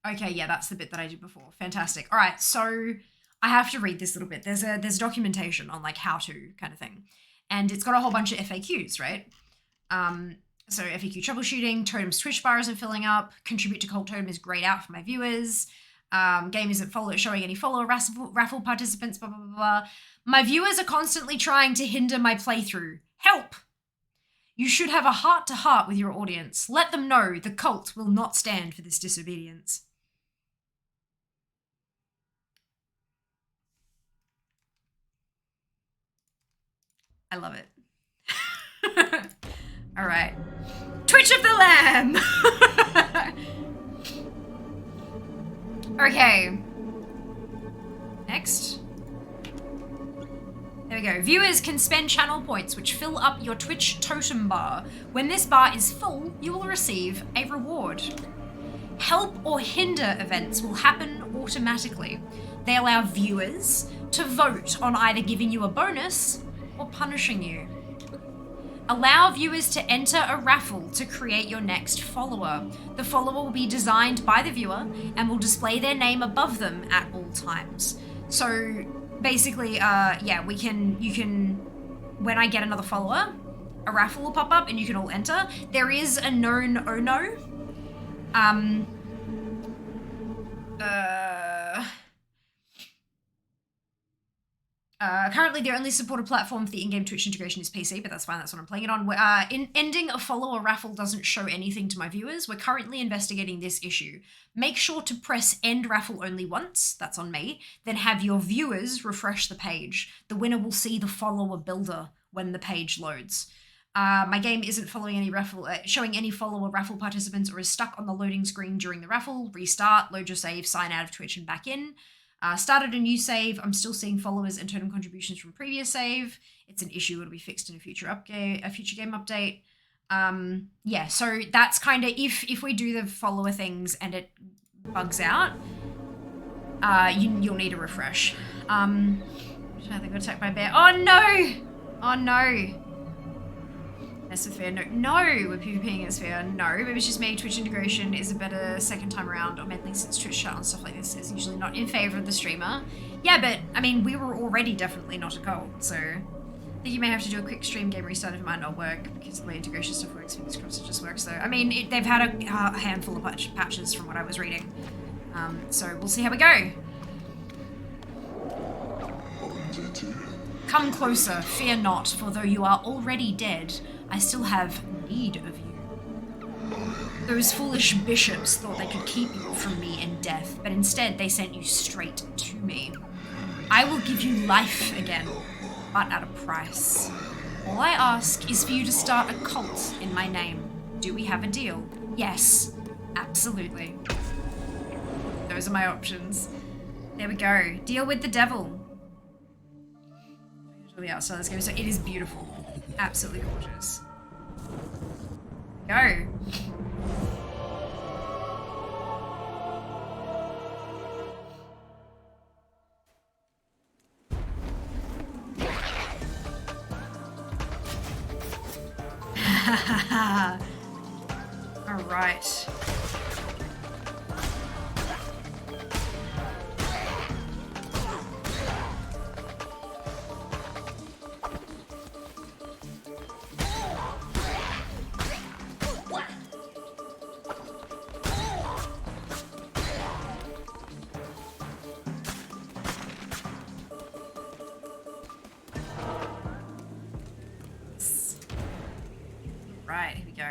Okay, yeah, that's the bit that I did before. Fantastic. All right, so I have to read this little bit. There's documentation on like how to kind of thing. And it's got a whole bunch of FAQs, right? So FAQ troubleshooting, Totem's Twitch bar isn't filling up, contribute to Cult Totem is grayed out for my viewers, game isn't showing any follower raffle participants, blah, blah, blah, blah. My viewers are constantly trying to hinder my playthrough. Help! You should have a heart-to-heart with your audience. Let them know the cult will not stand for this disobedience. I love it. All right. Twitch of the Lamb! Okay. Next. There we go. Viewers can spend channel points which fill up your Twitch totem bar. When this bar is full, you will receive a reward. Help or hinder events will happen automatically. They allow viewers to vote on either giving you a bonus or punishing you. Allow viewers to enter a raffle to create your next follower. The follower will be designed by the viewer and will display their name above them at all times. So basically, yeah, you can, when I get another follower, a raffle will pop up and you can all enter. There is a known oh-no. Currently, the only supported platform for the in-game Twitch integration is PC, but that's fine, that's what I'm playing it on. Ending a follower raffle doesn't show anything to my viewers. We're currently investigating this issue. Make sure to press end raffle only once, that's on me, then have your viewers refresh the page. The winner will see the follower builder when the page loads. My game isn't following any showing any follower raffle participants or is stuck on the loading screen during the raffle. Restart, load your save, sign out of Twitch and back in. Started a new save. I'm still seeing followers and totem contributions from previous save. It's an issue. It'll be fixed in a future game update. Yeah, so that's kind of if we do the follower things and it bugs out, you'll need a refresh. I think I got attacked by a bear. Oh no! Oh no! Sphere, no, we're PvPing at Sphere, no, maybe it's just me. Twitch integration is a better second time around, or mainly since Twitch chat and stuff like this is usually not in favor of the streamer. Yeah, but, I mean, we were already definitely not a cult, so I think you may have to do a quick stream game restart if it might not work, because the way integration stuff works, fingers crossed it just works though. I mean, they've had a handful of patches from what I was reading, so we'll see how we go. Come closer, fear not, for though you are already dead, I still have need of you. Those foolish bishops thought they could keep you from me and death, but instead they sent you straight to me. I will give you life again. but at a price. All I ask is for you to start a cult in my name. Do we have a deal? Yes, absolutely. Those are my options. There we go. Deal with the devil. The outside of this game, so it is beautiful. Absolutely gorgeous. Go. All right. Right, here we go.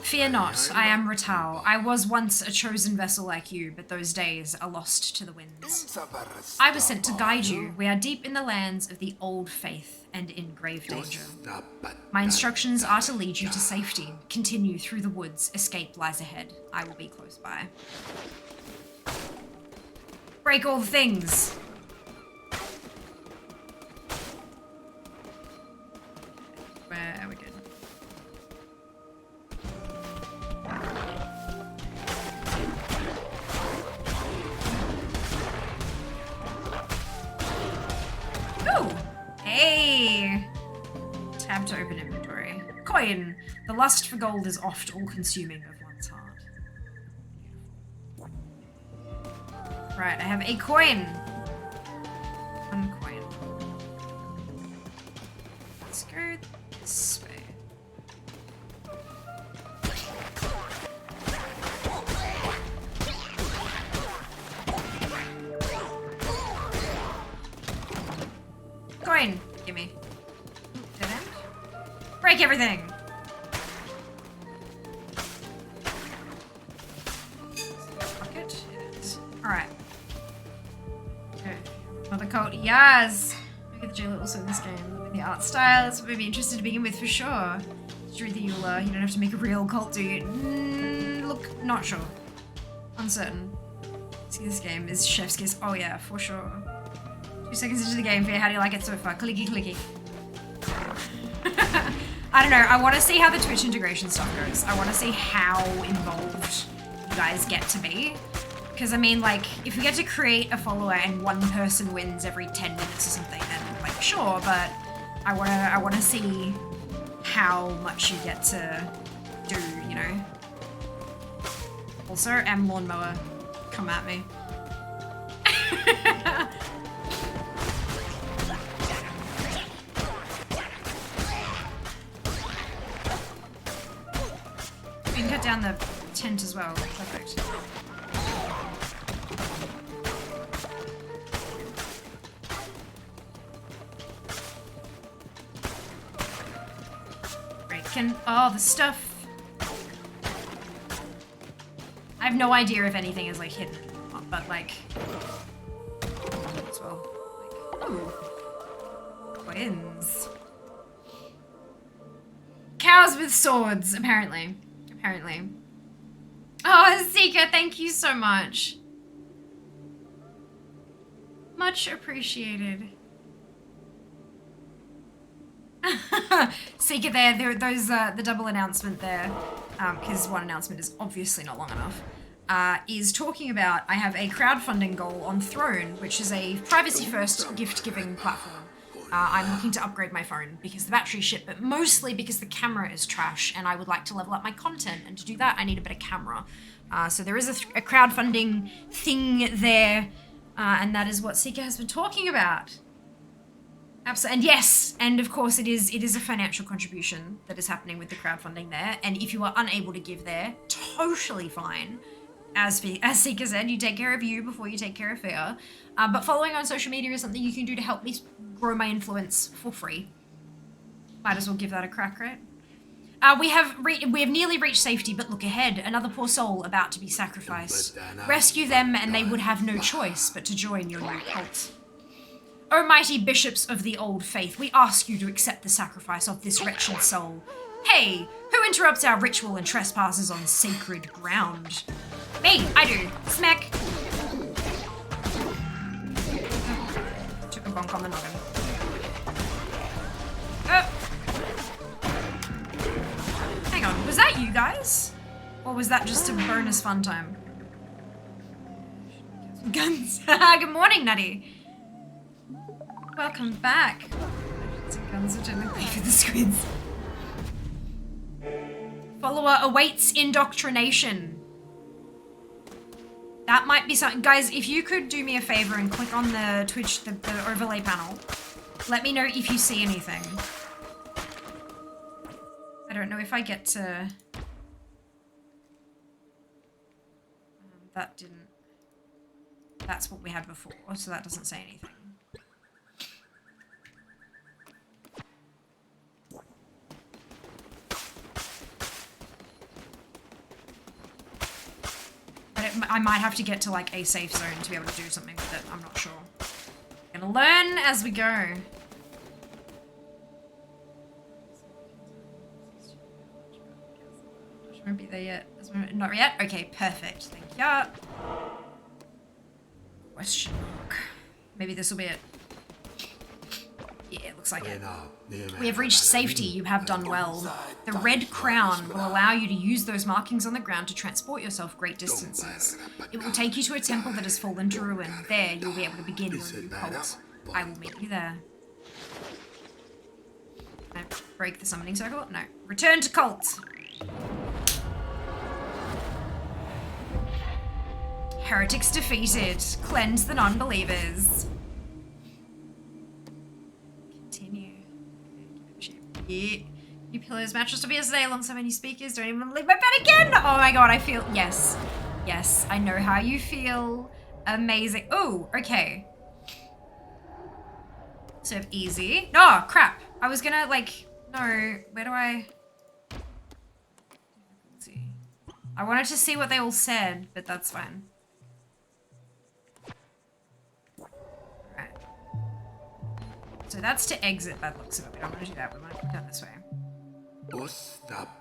Fear not, I am Ratal. I was once a chosen vessel like you, but those days are lost to the winds. I was sent to guide you. We are deep in the lands of the old faith and in grave danger. My instructions are to lead you to safety. Continue through the woods. Escape lies ahead. I will be close by. Break all the things. Where are we good? Ooh! Hey! Tab to open inventory. Coin! The lust for gold is oft all-consuming of one's heart. Right, I have a coin. One coin. Let's go this way. Coin! Gimme. Dead end. Break everything! Pocket? It is. Alright. Okay. Another cult. Yes! Look at the jailer also in this game. The art style, that's what made me interested to begin with for sure. Drew the Euler, you don't have to make a real cult, do you? Look, not sure. Uncertain. See, this game is chef's kiss. Oh yeah, for sure. 2 seconds into the game, Fear, how do you like it so far? Clicky, clicky. I don't know, I want to see how the Twitch integration stuff goes. I want to see how involved you guys get to be. Because, I mean, like, if we get to create a follower and one person wins every 10 minutes or something, then, like, sure, but I wanna see how much you get to do, you know? Also, lawnmower, come at me. We can cut down the tent as well. Perfect. Oh, the stuff. I have no idea if anything is like hidden, but like, as well. Like, ooh, twins. Cows with swords, apparently. Apparently. Oh, Zika, thank you so much. Much appreciated. Seeker there, those, the double announcement there, because one announcement is obviously not long enough, is talking about, I have a crowdfunding goal on Throne, which is a privacy-first gift-giving platform. I'm looking to upgrade my phone because the battery's shit, but mostly because the camera is trash, and I would like to level up my content, and to do that, I need a better camera. So there is a crowdfunding thing there, and that is what Seeker has been talking about. Absolutely, and yes, and of course it is a financial contribution that is happening with the crowdfunding there, and if you are unable to give there, totally fine. As Seeker said, you take care of you before you take care of Fear. But following on social media is something you can do to help me grow my influence for free. Might as well give that a crack, right? We have nearly reached safety, but look ahead. Another poor soul about to be sacrificed. Rescue them, and they would have no choice but to join your new cult. O mighty bishops of the old faith, we ask you to accept the sacrifice of this wretched soul. Hey, who interrupts our ritual and trespasses on sacred ground? Me, I do. Smack. Took a bonk on the noggin. Hang on, was that you guys? Or was that just a bonus fun time? Guns. Good morning, Nutty. Welcome back. Guns are technically for the squids. Follower awaits indoctrination. That might be something. Guys, if you could do me a favor and click on the Twitch, the overlay panel, let me know if you see anything. I don't know if I get to... that didn't... That's what we had before, so that doesn't say anything. But I might have to get to like a safe zone to be able to do something with it. I'm not sure. Gonna learn as we go. Won't be there yet. Not yet? Okay, perfect. Thank you. Question mark. Maybe this will be it. Yeah, it looks like it. We have reached safety. You have done well. The red crown will allow you to use those markings on the ground to transport yourself great distances. It will take you to a temple that has fallen to ruin. There, you'll be able to begin your new cult. I will meet you there. Can I break the summoning circle? No. Return to cult. Heretics defeated. Cleanse the non-believers. Continue. Yeah. New pillows, mattress to be yesterday alongside my new speakers. Don't even leave my bed again. Oh my god, I feel... Yes. Yes, I know how you feel. Amazing. Oh, okay. So easy. Oh, crap. I was gonna, like... No, where do I... Let's see. I wanted to see what they all said, but that's fine. So that's to exit by the looks of it. We don't want to do that. We want to go down this way.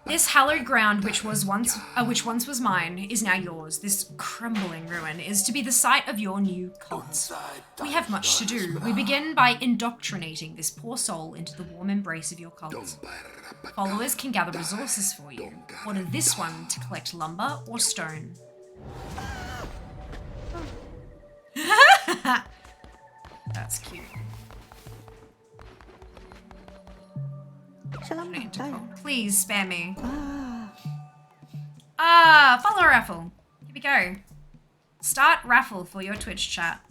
This hallowed ground, which once was mine, is now yours. This crumbling ruin is to be the site of your new cult. We have much to do. We begin by indoctrinating this poor soul into the warm embrace of your cult. Followers can gather resources for you. Order this one to collect lumber or stone. That's cute. Please spare me. Follow raffle. Here we go. Start raffle for your Twitch chat.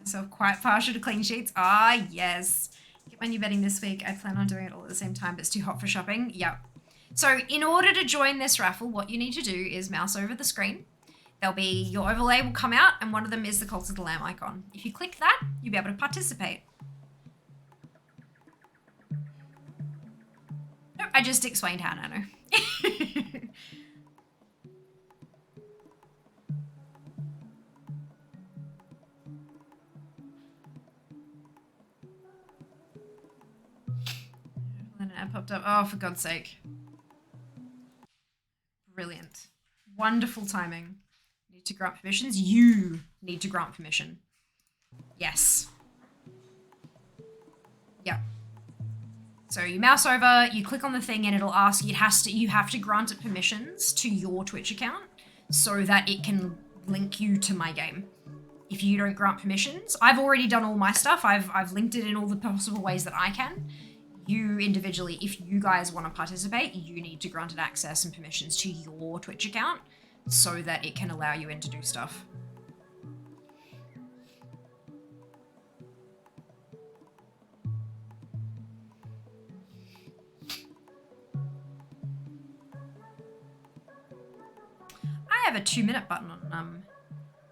So quite partial to clean sheets. Ah, yes. Get my new bedding this week. I plan on doing it all at the same time, but it's too hot for shopping. Yep. So in order to join this raffle, what you need to do is mouse over the screen. There'll be, your overlay will come out, and one of them is the Cult of the Lamb icon. If you click that, you'll be able to participate. Nope, I just explained how, Nano. Then an ad popped up. Oh, for God's sake. Brilliant. Wonderful timing. To grant permissions, you need to grant permission. Yes. Yep. So you mouse over, you click on the thing, and it'll ask you. You have to grant it permissions to your Twitch account so that it can link you to my game. If you don't grant permissions, I've already done all my stuff. I've linked it in all the possible ways that I can. You individually, if you guys want to participate, you need to grant it access and permissions to your Twitch account, so that it can allow you in to do stuff. I have a 2-minute button on,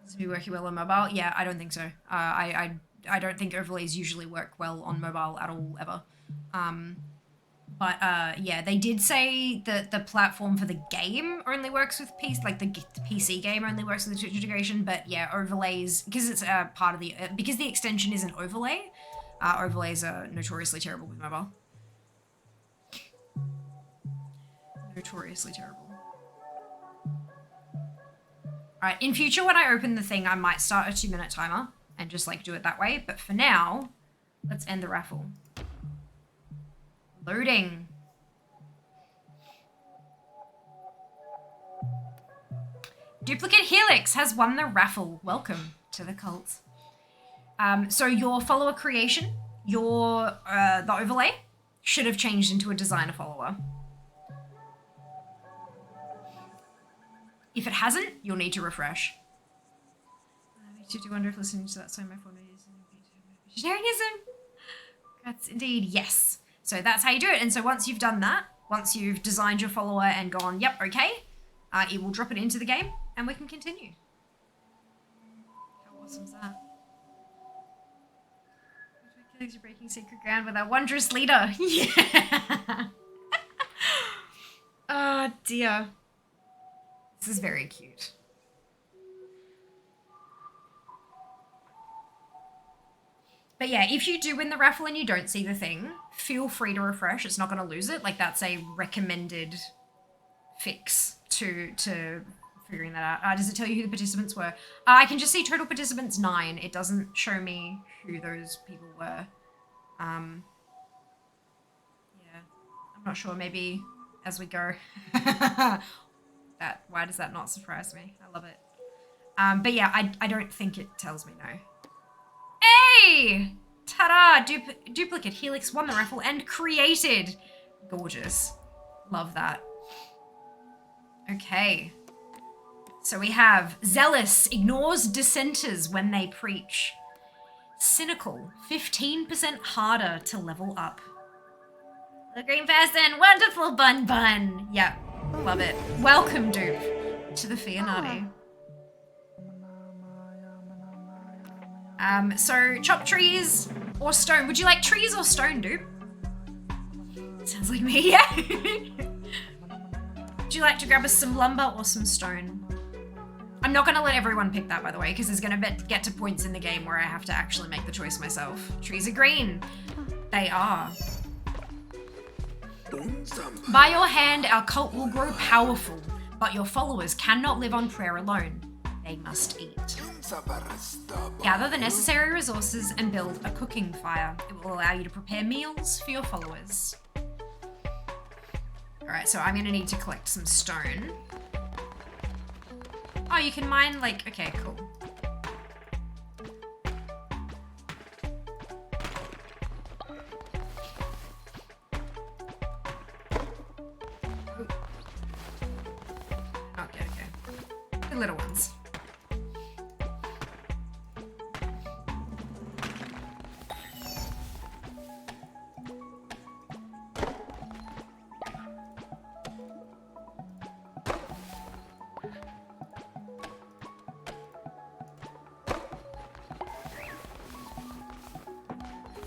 does it be working well on mobile? Yeah, I don't think so. I I don't think overlays usually work well on mobile at all, ever. But yeah, they did say that the platform for the game only works with PC, like the PC game only works with the Twitch integration. But yeah, overlays, because it's part of the, because the extension is an overlay, overlays are notoriously terrible with mobile. Notoriously terrible. Alright, in future when I open the thing, I might start a 2-minute timer and just like do it that way. But for now, let's end the raffle. Loading. Duplicate Helix has won the raffle. Welcome to the cult. So your follower creation, your the overlay, should have changed into a designer follower. If it hasn't, you'll need to refresh. I do wonder if listening to that song my phone is vegetarianism. That's indeed yes. So that's how you do it. And so once you've done that, once you've designed your follower and gone, yep, okay, it will drop it into the game and we can continue. How awesome is that? You're breaking sacred ground with our wondrous leader. Yeah. Oh dear. This is very cute. But yeah, if you do win the raffle and you don't see the thing, feel free to refresh. It's not going to lose it. Like, that's a recommended fix to figuring that out. Does it tell you who the participants were? I can just see total participants 9. It doesn't show me who those people were. Yeah, I'm not sure. Maybe as we go. Why does that not surprise me? I love it. But yeah, I don't think it tells me no. Hey! Ta-da! Duplicate Helix won the raffle and created. Gorgeous. Love that. Okay. So we have Zealous ignores dissenters when they preach. Cynical, 15% harder to level up. The green person, wonderful bun bun. Yeah, love it. Welcome, Dupe, to the Fianati. So chop trees or stone. Would you like trees or stone, Dupe? Sounds like me, yeah. Would you like to grab us some lumber or some stone? I'm not going to let everyone pick that, by the way, because there's going to get to points in the game where I have to actually make the choice myself. Trees are green. They are. By your hand, our cult will grow powerful, but your followers cannot live on prayer alone. They must eat. Gather the necessary resources and build a cooking fire. It will allow you to prepare meals for your followers. Alright, so I'm going to need to collect some stone. Oh, you can mine, like, okay, cool. Okay. The little ones.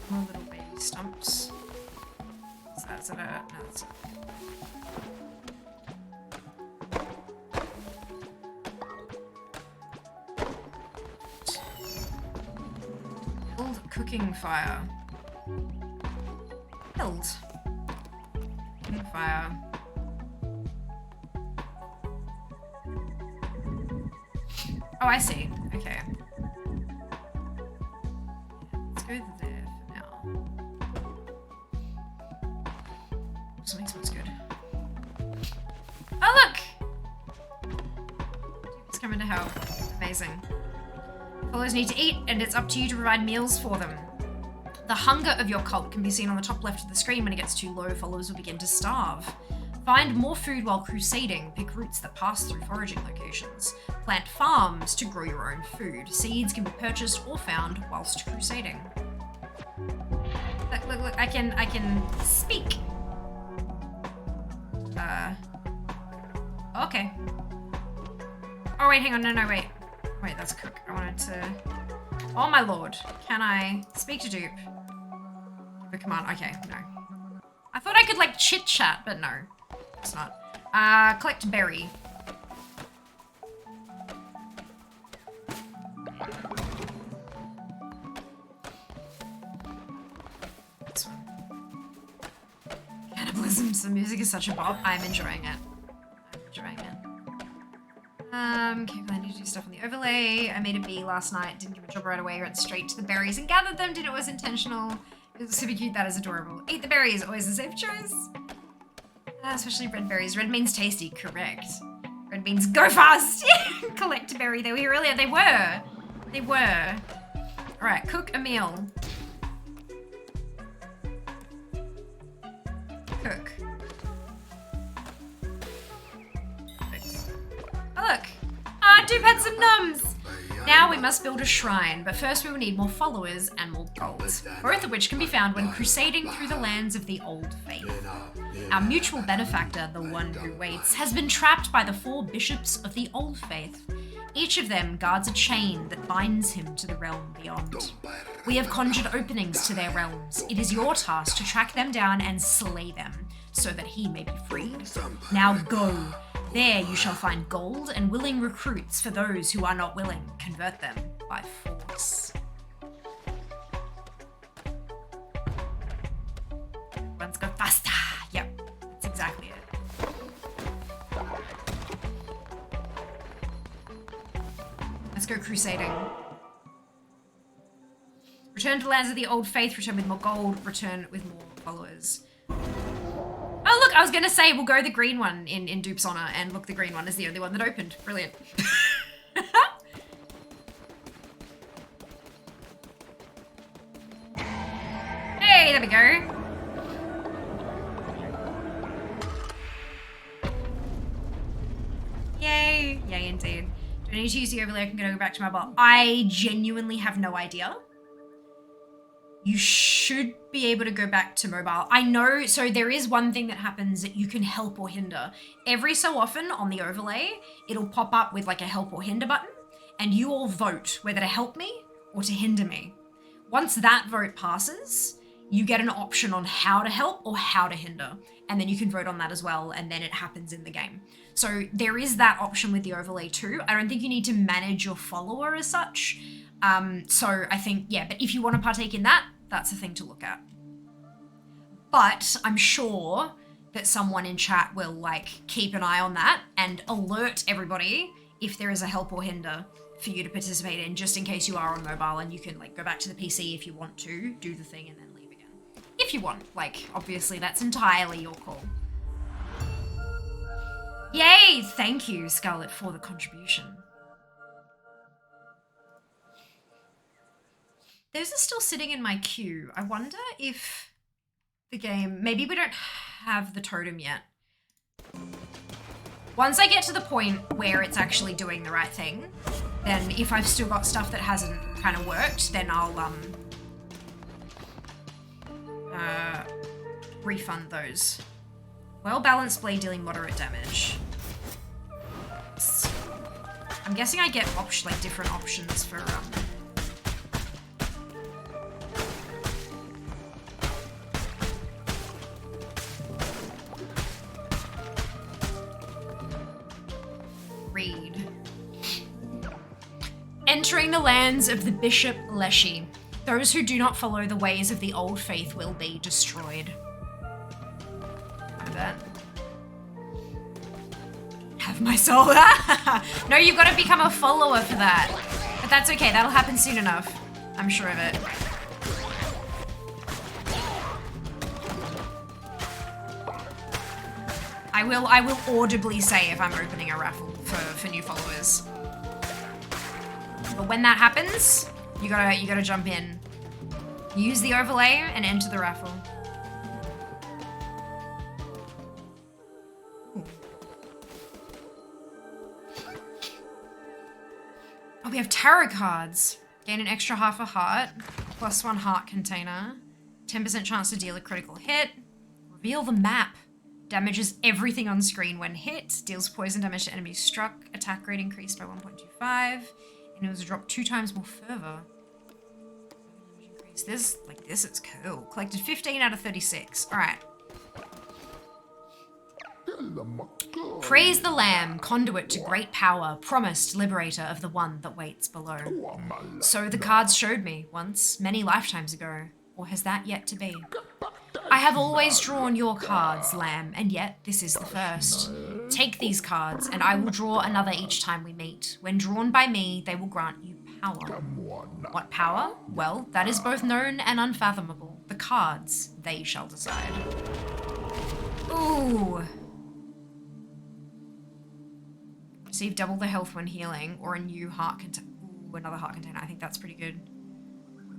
More little baby stumps. So that's it. No, that's it. Build a cooking fire. Build. Cooking fire. Oh, I see. Okay. Let's go there for now. Something smells good. Oh, look! It's coming to help. Amazing. Followers need to eat, and it's up to you to provide meals for them. The hunger of your cult can be seen on the top left of the screen. When it gets too low, followers will begin to starve. Find more food while crusading. Pick routes that pass through foraging locations. Plant farms to grow your own food. Seeds can be purchased or found whilst crusading. Look, I can speak. Okay. Oh, wait, hang on. No, wait. Wait, that's cook. I wanted to... Oh my lord. Can I speak to dupe? Give a command. Okay, no. I thought I could like chit chat, but no, it's not. Collect berry. This one. Cannibalism. The music is such a bop. I'm enjoying it. Okay, I need to do stuff on the overlay. I made a bee last night, didn't give a job right away, went straight to the berries and gathered them, did it was intentional. It was super cute, that is adorable. Eat the berries, always a safe choice. Especially red berries. Red means tasty, correct. Red means go fast. Collect a berry, they were here earlier, they were. They were. All right, cook a meal. Cook. Oh, look. Dupe had some nums. Now we must build a shrine, but first we will need more followers and more gold, both of which can be found when crusading through the lands of the Old Faith. Our mutual benefactor, the One Who Waits, has been trapped by the 4 bishops of the Old Faith. Each of them guards a chain that binds him to the realm beyond. We have conjured openings to their realms. It is your task to track them down and slay them, so that he may be freed. Now go. There you shall find gold and willing recruits for those who are not willing. Convert them by force. Let's go faster. Yep, that's exactly it. Let's go crusading. Return to the lands of the Old Faith, return with more gold, return with more followers. Oh look, I was gonna say we'll go the green one in Dupe's honor, and look, the green one is the only one that opened. Brilliant. Hey, there we go. Yay. Yay indeed. Do I need to use the overlay? I can go back to my bot. I genuinely have no idea. You should be able to go back to mobile. I know, so there is one thing that happens that you can help or hinder. Every so often on the overlay, it'll pop up with like a help or hinder button, and you all vote whether to help me or to hinder me. Once that vote passes, you get an option on how to help or how to hinder, and then you can vote on that as well, and then it happens in the game. So there is that option with the overlay too. I don't think you need to manage your follower as such. So I think, yeah, but if you want to partake in that, that's a thing to look at. But I'm sure that someone in chat will like keep an eye on that and alert everybody if there is a help or hinder for you to participate in, just in case you are on mobile, and you can like go back to the PC if you want to, do the thing and then leave again. If you want, like obviously that's entirely your call. Yay! Thank you, Scarlett, for the contribution. Those are still sitting in my queue. I wonder if the game, maybe we don't have the totem yet. Once I get to the point where it's actually doing the right thing, then if I've still got stuff that hasn't kind of worked, then I'll refund those. Well-balanced blade dealing moderate damage. I'm guessing I get like different options for read. Entering the lands of the Bishop Leshy. Those who do not follow the ways of the Old Faith will be destroyed. I bet. Have my soul. No, you've got to become a follower for that. But that's okay, that'll happen soon enough. I'm sure of it. I will audibly say if I'm opening a raffle for new followers. But when that happens, you gotta jump in. Use the overlay and enter the raffle. Ooh. Oh, we have tarot cards. Gain an extra half a heart, +1 heart container, 10% chance to deal a critical hit, reveal the map. Damages everything on screen when hit. Deals poison damage to enemies struck. Attack rate increased by 1.25. And it was dropped 2 times more fervor. This is cool. Collected 15 out of 36. All right. Praise the Lamb, conduit to great power, promised liberator of the one that waits below. So the cards showed me once, many lifetimes ago, or has that yet to be? I have always drawn your cards, Lamb, and yet this is the first. Take these cards, and I will draw another each time we meet. When drawn by me, they will grant you power. What power? Well, that is both known and unfathomable. The cards, they shall decide. Ooh. Receive double the health when healing, or a new heart container. Ooh, another heart container. I think that's pretty good.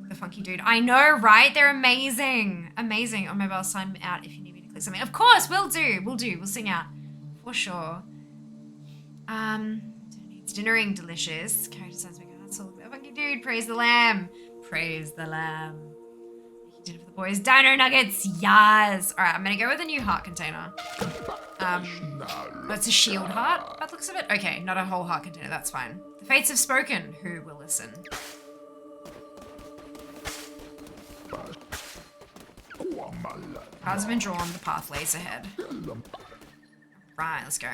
The funky dude. I know, right? They're amazing. Amazing. On mobile, sign out if you need me to click something. Of course, we'll do. We'll sing out. For sure. It's dinnering delicious. Character sounds big. The funky dude. Praise the lamb. Praise the lamb. Making dinner for the boys. Dino nuggets. Yes. All right, I'm going to go with a new heart container. That's a shield heart, by the looks of it. Okay, not a whole heart container. That's fine. The fates have spoken. Who will listen? Cards have been drawn, the path lays ahead. Right, let's go.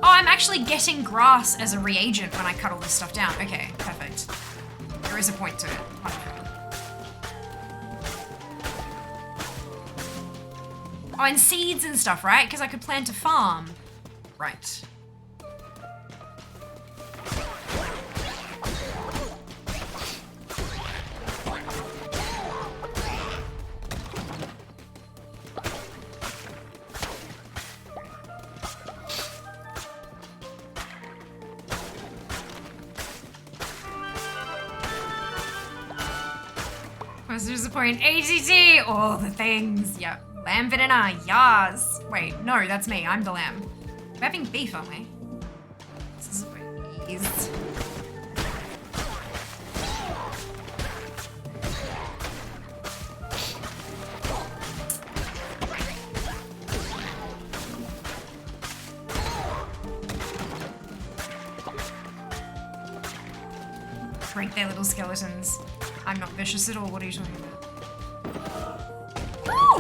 Oh, I'm actually getting grass as a reagent when I cut all this stuff down. Okay, perfect. There is a point to it. Wonderful. Oh, and seeds and stuff, right? Because I could plant a farm. Right. There's a point. ATT! All the things. Yep. Lamb Venena, yas. Wait, no, that's me. I'm the lamb. We're having beef, aren't we? This is please. Break their little skeletons. I'm not vicious at all. What are you talking about?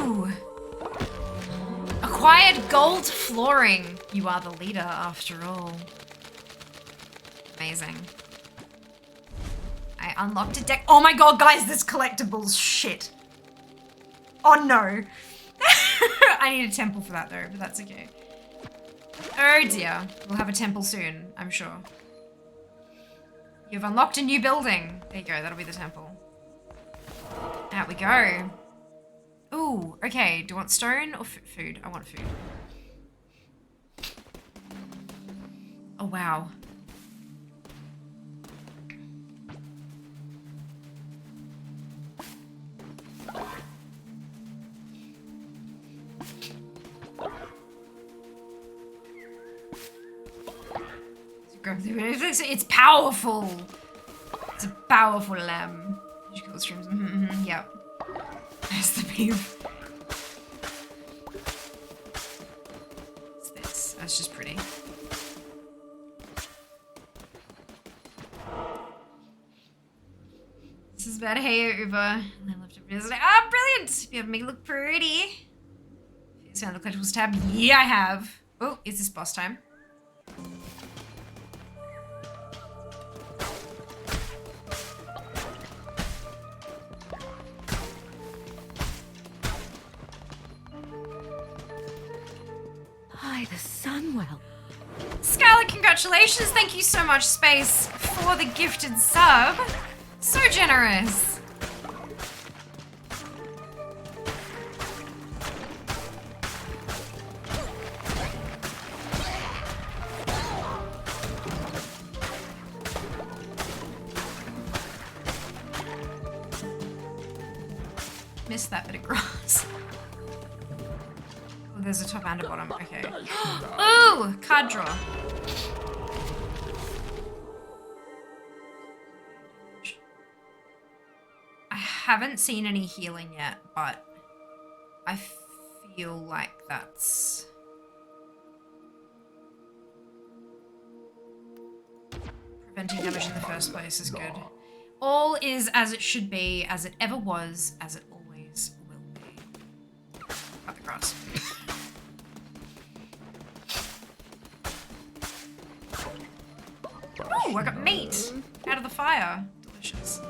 Ooh! Acquired gold flooring. You are the leader after all. Amazing. I unlocked a deck. Oh my god, guys, this collectibles shit. Oh no. I need a temple for that though, but that's okay. Oh dear. We'll have a temple soon, I'm sure. You've unlocked a new building. There you go, that'll be the temple. Out we go. Ooh, okay. Do you want stone or food? I want food. Oh, wow. It's powerful. It's a powerful lamb. Did you kill the streams? Yep. There's the beef. What's this? That's just pretty. This is about Hey Uber. I love to visit. Ah, brilliant! You have me look pretty. It's found the collectibles tab. Yeah, I have. Oh, is this boss time? The Sunwell. Scarlet, congratulations. Thank you so much, Space, for the gifted sub. So generous. Missed that bit of grass. There's a top and a bottom. Okay. Ooh! Card draw. haven't seen any healing yet, but I feel like that's... preventing damage in the first place is good. All is as it should be, as it ever was, as it always will be. Cut the grass. Oh, I got meat out of the fire. Delicious.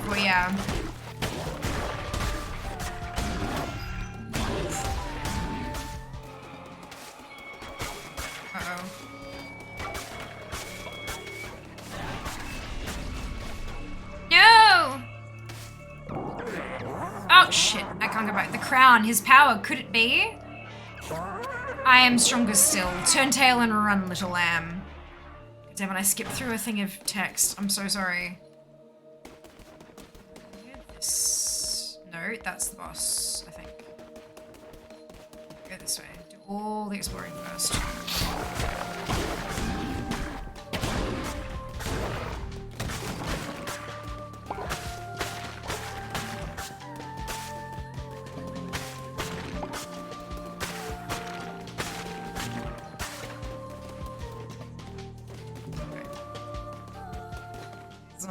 Oh yeah. Uh-oh. No! Oh shit, I can't go back. The crown, his power, could it be? I am stronger still. Turn tail and run, little lamb. Damn it, I skipped through a thing of text. I'm so sorry. No, that's the boss, I think. Go this way. Do all the exploring first.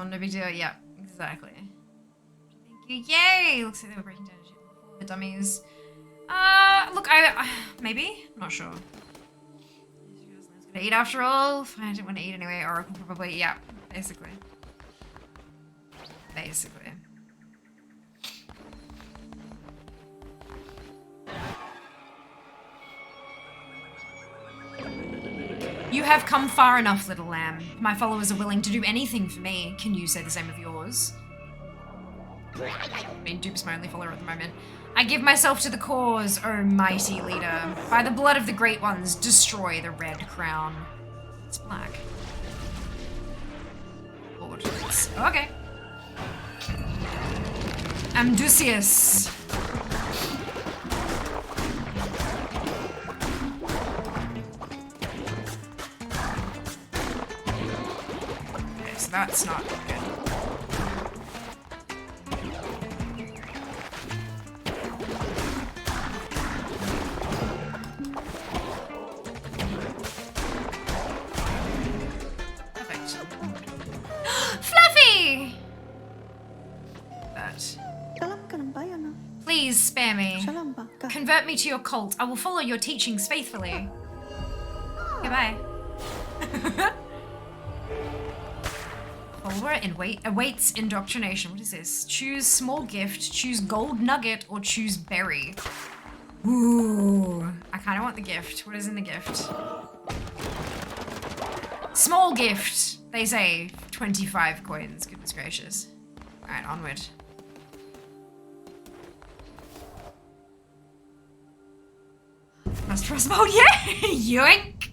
No big deal. Yeah, exactly. Thank you. Yay! Looks like they were breaking down the dummies. Look, I maybe? I'm not sure. Gonna eat after all. I didn't want to eat anyway. Oracle probably. Yeah, basically. Basically. You have come far enough, little lamb. My followers are willing to do anything for me. Can you say the same of yours? I mean, Dupe's my only follower at the moment. I give myself to the cause, O mighty leader. By the blood of the great ones, destroy the red crown. It's black. Lord. Okay. Amdusius. So that's not good. Perfect. Fluffy! That. Please spare me. Convert me to your cult. I will follow your teachings faithfully. Goodbye. Follower awaits indoctrination. What is this? Choose small gift, choose gold nugget, or choose berry. Ooh, I kind of want the gift. What is in the gift? Small gift, they say. 25 coins. Goodness gracious. All right, onward. Last trust mode, yeah! Yoink!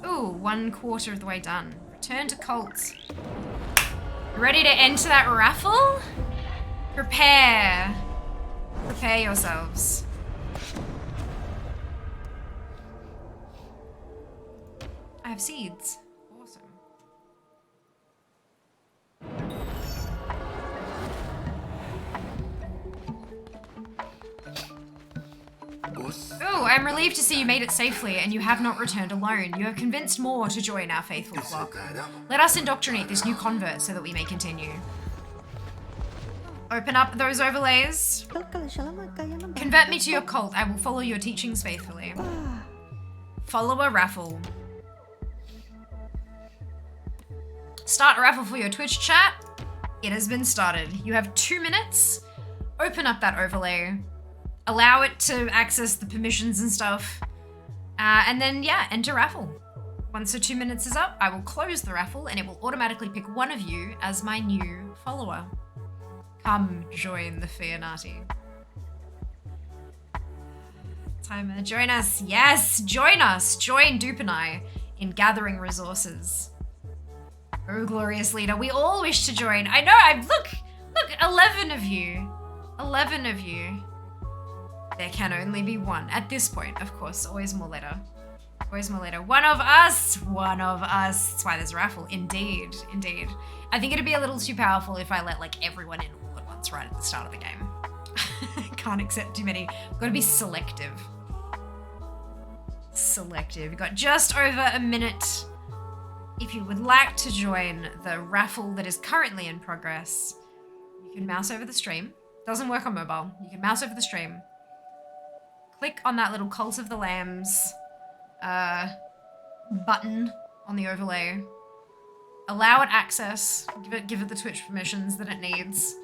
Ooh, 1/4 of the way done. Return to cult. Ready to enter that raffle? Prepare. Prepare yourselves. I have seeds. Awesome. Oh, I'm relieved to see you made it safely and you have not returned alone. You have convinced more to join our faithful flock. Let us indoctrinate this new convert so that we may continue. Open up those overlays. Convert me to your cult. I will follow your teachings faithfully. Follow a raffle. Start a raffle for your Twitch chat. It has been started. You have 2 minutes. Open up that overlay. Allow it to access the permissions and stuff. And then, yeah, enter raffle. Once the 2 minutes is up, I will close the raffle and it will automatically pick one of you as my new follower. Come join the Fianati. Timer, join us. Yes, join us. Join Dupe and I in gathering resources. Oh, glorious leader. We all wish to join. I know, look, 11 of you. 11 of you. There can only be one. At this point, of course, always more later. Boys Molito. One of us. One of us. That's why there's a raffle. Indeed. Indeed. I think it'd be a little too powerful if I let like everyone in all at once right at the start of the game. Can't accept too many. Gotta be selective. Selective. We've got just over a minute. If you would like to join the raffle that is currently in progress, you can mouse over the stream. Doesn't work on mobile. You can mouse over the stream. Click on that little Cult of the Lambs button on the overlay. Allow it access. Give it the Twitch permissions that it needs.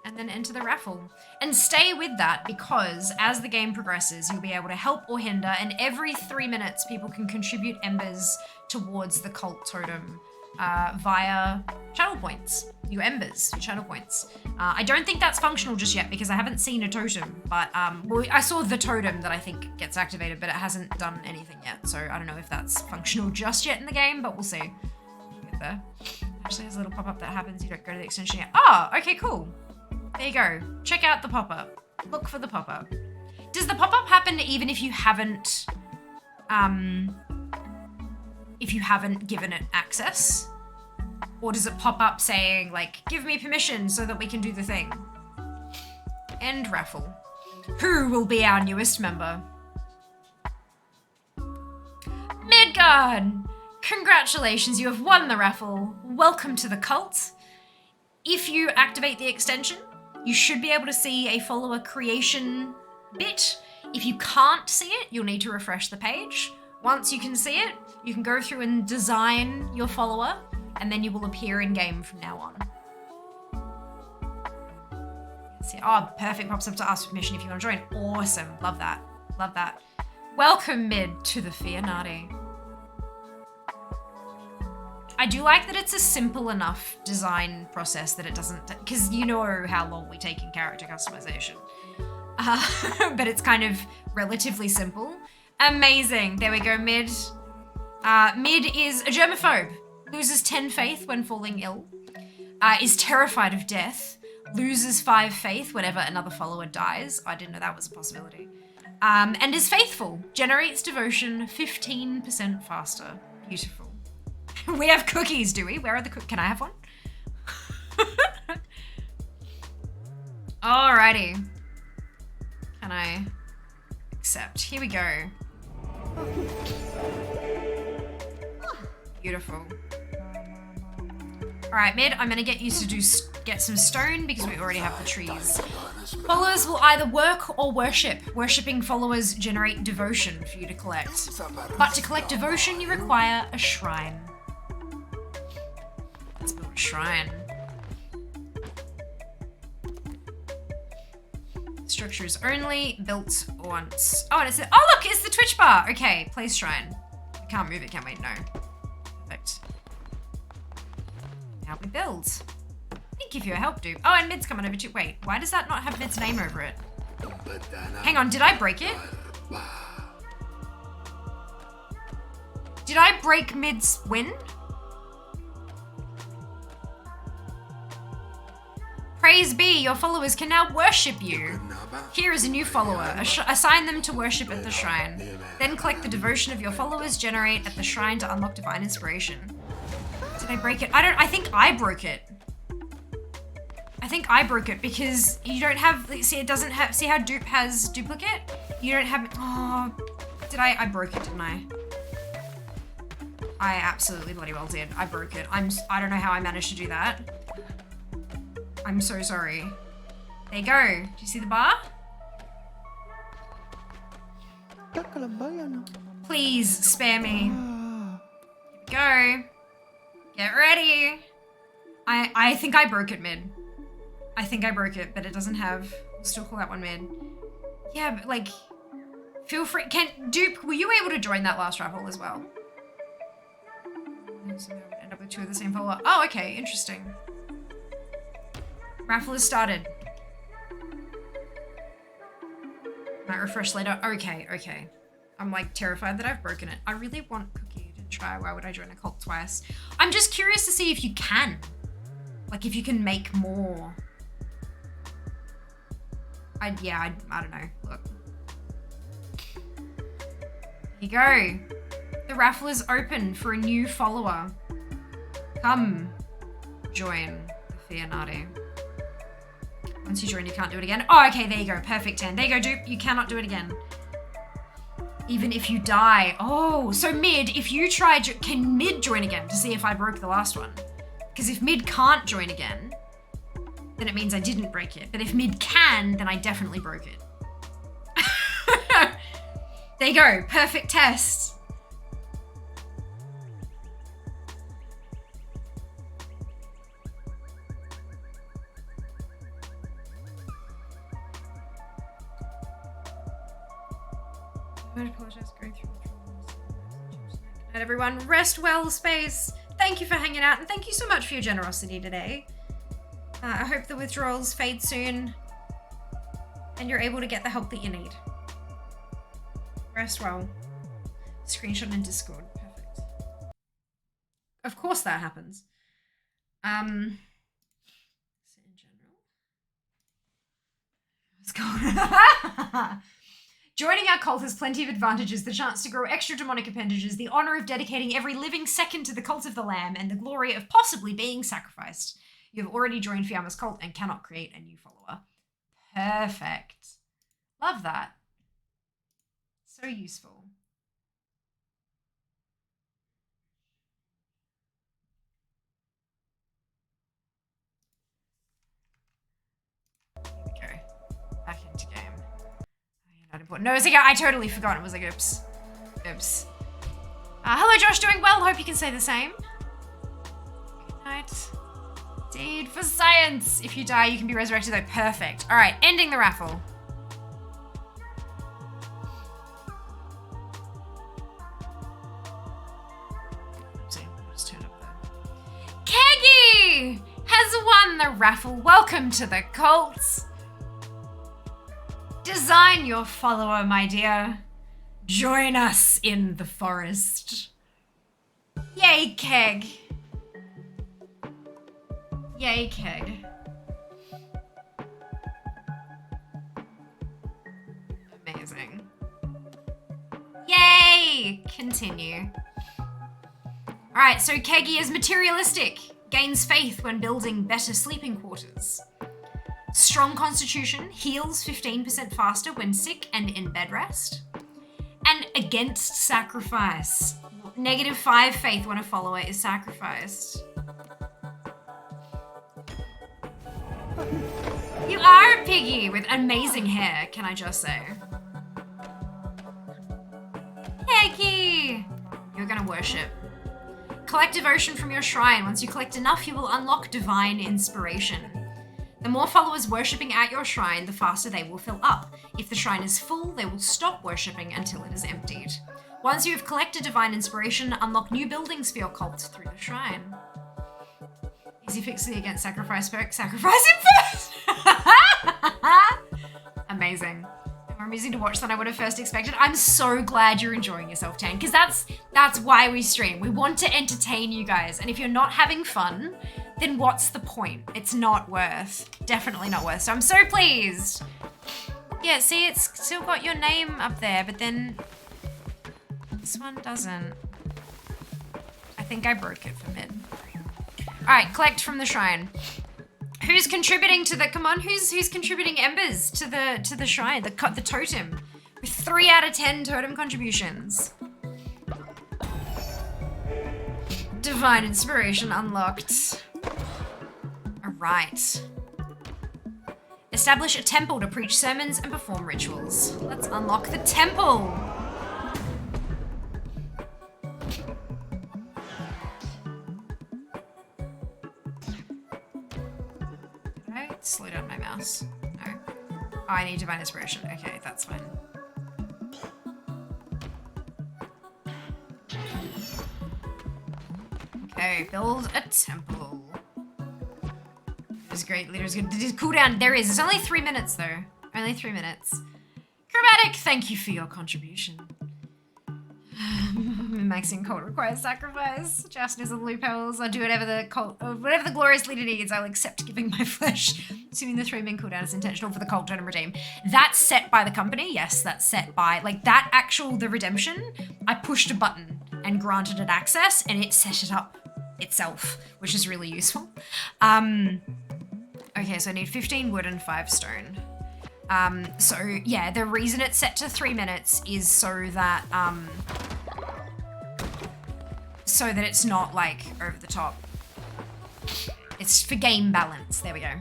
And then enter the raffle. And stay with that because as the game progresses, you'll be able to help or hinder, and every 3 minutes people can contribute embers towards the cult totem via channel points. Your embers, your channel points. I don't think that's functional just yet because I haven't seen a totem, but well, I saw the totem that I think gets activated, but it hasn't done anything yet. So I don't know if that's functional just yet in the game, but we'll see. Get there. Actually, there's a little pop-up that happens. You don't go to the extension yet. Oh, okay, cool. There you go. Check out the pop-up. Look for the pop-up. Does the pop-up happen even if you haven't given it access? Or does it pop up saying, like, give me permission so that we can do the thing? End raffle. Who will be our newest member? Midgard! Congratulations, you have won the raffle. Welcome to the cult. If you activate the extension, you should be able to see a follower creation bit. If you can't see it, you'll need to refresh the page. Once you can see it, you can go through and design your follower, and then you will appear in game from now on. See, oh, perfect. Pops up to ask permission if you want to join. Awesome. Love that. Love that. Welcome, Mid, to the Fianati. I do like that it's a simple enough design process that it doesn't, because you know how long we take in character customization. But it's kind of relatively simple. Amazing. There we go, Mid. Mid is a germaphobe. Loses 10 faith when falling ill. Is terrified of death. Loses 5 faith whenever another follower dies. I didn't know that was a possibility. And is faithful. Generates devotion 15% faster. Beautiful. We have cookies, do we? Where are the cookies? Can I have one? Alrighty. Can I accept? Here we go. Beautiful. Alright, Mid, I'm gonna get you to get some stone because we already have the trees. Followers will either work or worship. Worshipping followers generate devotion for you to collect. But to collect devotion, you require a shrine. Let's build a shrine. Structure is only built once. Oh, and it's oh look, it's the Twitch bar. Okay, place shrine. We can't move it, can we? No. Perfect. Now we build. Thank you for your help, dude. Oh, and Mid's coming over too. Wait, why does that not have Mid's name over it? Hang on, did I break it? Did I break Mid's win? Praise be, your followers can now worship you. Here is a new follower. Assign them to worship at the shrine. Then collect the devotion of your followers generate at the shrine to unlock divine inspiration. Did I break it? I think I broke it. I think I broke it because you don't have, see it doesn't have, see how dupe has duplicate? You don't have, oh, I broke it, didn't I? I absolutely bloody well did. I broke it. I don't know how I managed to do that. I'm so sorry. There you go. Do you see the bar? Please spare me. Here we go. Get ready. I think I broke it, Mid. I think I broke it, but it doesn't have, we'll still call that one Mid. Yeah, but like, feel free, Dupe, were you able to join that last raffle as well? So we would end up with 2 of the same follower. Oh, okay, interesting. Raffle has started. Might refresh later. Okay. I'm like terrified that I've broken it. I really want Cookie to try. Why would I join a cult twice? I'm just curious to see if you can. Like if you can make more. I don't know. Look. Here you go. The raffle is open for a new follower. Come join the Fianati. Once you join, you can't do it again. Oh, okay, there you go. Perfect 10. There you go, dupe. You cannot do it again. Even if you die. Oh, so mid, if you try, can mid join again to see if I broke the last one? Because if mid can't join again, then it means I didn't break it. But if mid can, then I definitely broke it. There you go. Perfect test. I apologize going through the troubles. Good night, everyone. Rest well, Space. Thank you for hanging out, and thank you so much for your generosity today. I hope the withdrawals fade soon, and you're able to get the help that you need. Rest well. Screenshot in Discord. Perfect. Of course that happens. So in general, what's going on? Joining our cult has plenty of advantages: the chance to grow extra demonic appendages, the honor of dedicating every living second to the cult of the Lamb, and the glory of possibly being sacrificed. You have already joined Fiamma's cult and cannot create a new follower. Perfect. Love that. So useful. Here we go. Back into game. Not important. No, it's like I totally forgot. It was like, oops. Oops. Hello, Josh. Doing well. Hope you can say the same. Good night. Indeed. For science. If you die, you can be resurrected, though. Perfect. All right. Ending the raffle. Oopsie. I'll just turn up there. Keggy has won the raffle. Welcome to the cult. Design your follower, my dear. Join us in the forest. Yay, Keg. Yay, Keg. Amazing. Yay! Continue. Alright, so Keggy is materialistic. Gains faith when building better sleeping quarters. Strong constitution, heals 15% faster when sick and in bed rest. And against sacrifice. -5 faith when a follower is sacrificed. You are a piggy with amazing hair, can I just say. Peggy! You're gonna worship. Collect devotion from your shrine. Once you collect enough, you will unlock divine inspiration. The more followers worshipping at your shrine, the faster they will fill up. If the shrine is full, they will stop worshipping until it is emptied. Once you have collected divine inspiration, unlock new buildings for your cult through the shrine. Easy fix against sacrifice perk. Sacrifice him first! Amazing. More amusing to watch than I would have first expected. I'm so glad you're enjoying yourself, Tan, because that's why we stream. We want to entertain you guys, and if you're not having fun, then what's the point? It's not worth. Definitely not worth. So I'm so pleased. Yeah, see, it's still got your name up there, but then this one doesn't. I think I broke it for mid. All right, collect from the shrine. Who's contributing to the? Come on, who's contributing embers to the shrine? The totem with 3 out of 10 totem contributions. Divine inspiration unlocked. Alright. Establish a temple to preach sermons and perform rituals. Let's unlock the temple. Did I slow down my mouse? No. Oh, I need divine inspiration. Okay, that's fine. Okay, build a temple. There's great leaders. Cooldown, there is. It's only 3 minutes though. Only 3 minutes. Chromatic, thank you for your contribution. Maxing cult requires sacrifice. Justness loopholes. I'll do whatever the glorious leader needs. I'll accept giving my flesh. Assuming the 3-min cooldown is intentional for the cult totem redeem. That's set by the company. Yes, that's set by, like, that actual, the redemption, I pushed a button and granted it access, and it set it up itself, which is really useful. Okay, so I need 15 wood and 5 stone. So yeah, the reason it's set to 3 minutes is so that it's not like over the top. It's for game balance. There we go.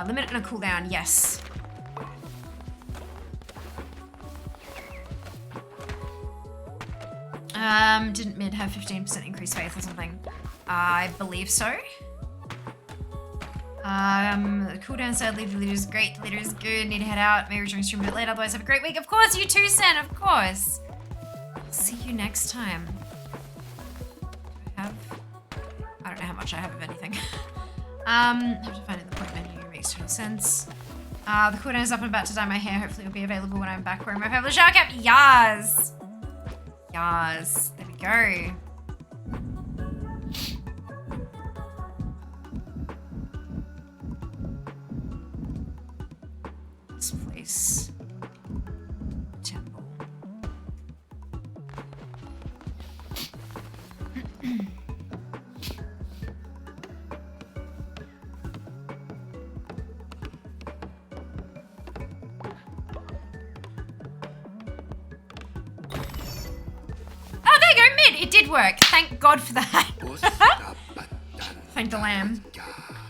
Limit and a cooldown, yes. Didn't mid have 15% increased faith or something? I believe so. The cooldown said leave the leader is great, the leader is good, need to head out, maybe return stream a bit late, otherwise have a great week. Of course, you too, Sen, of course. See you next time. I don't know how much I have of anything. Have to find it in the point menu, makes total sense. The cooldown is up and about to dye my hair, hopefully it'll be available when I'm back wearing my fabulous shower cap. Yas! Yas. There we go. This place. Temple. Oh, there you go, mid! It did work. Thank God for that. Thank the lamb.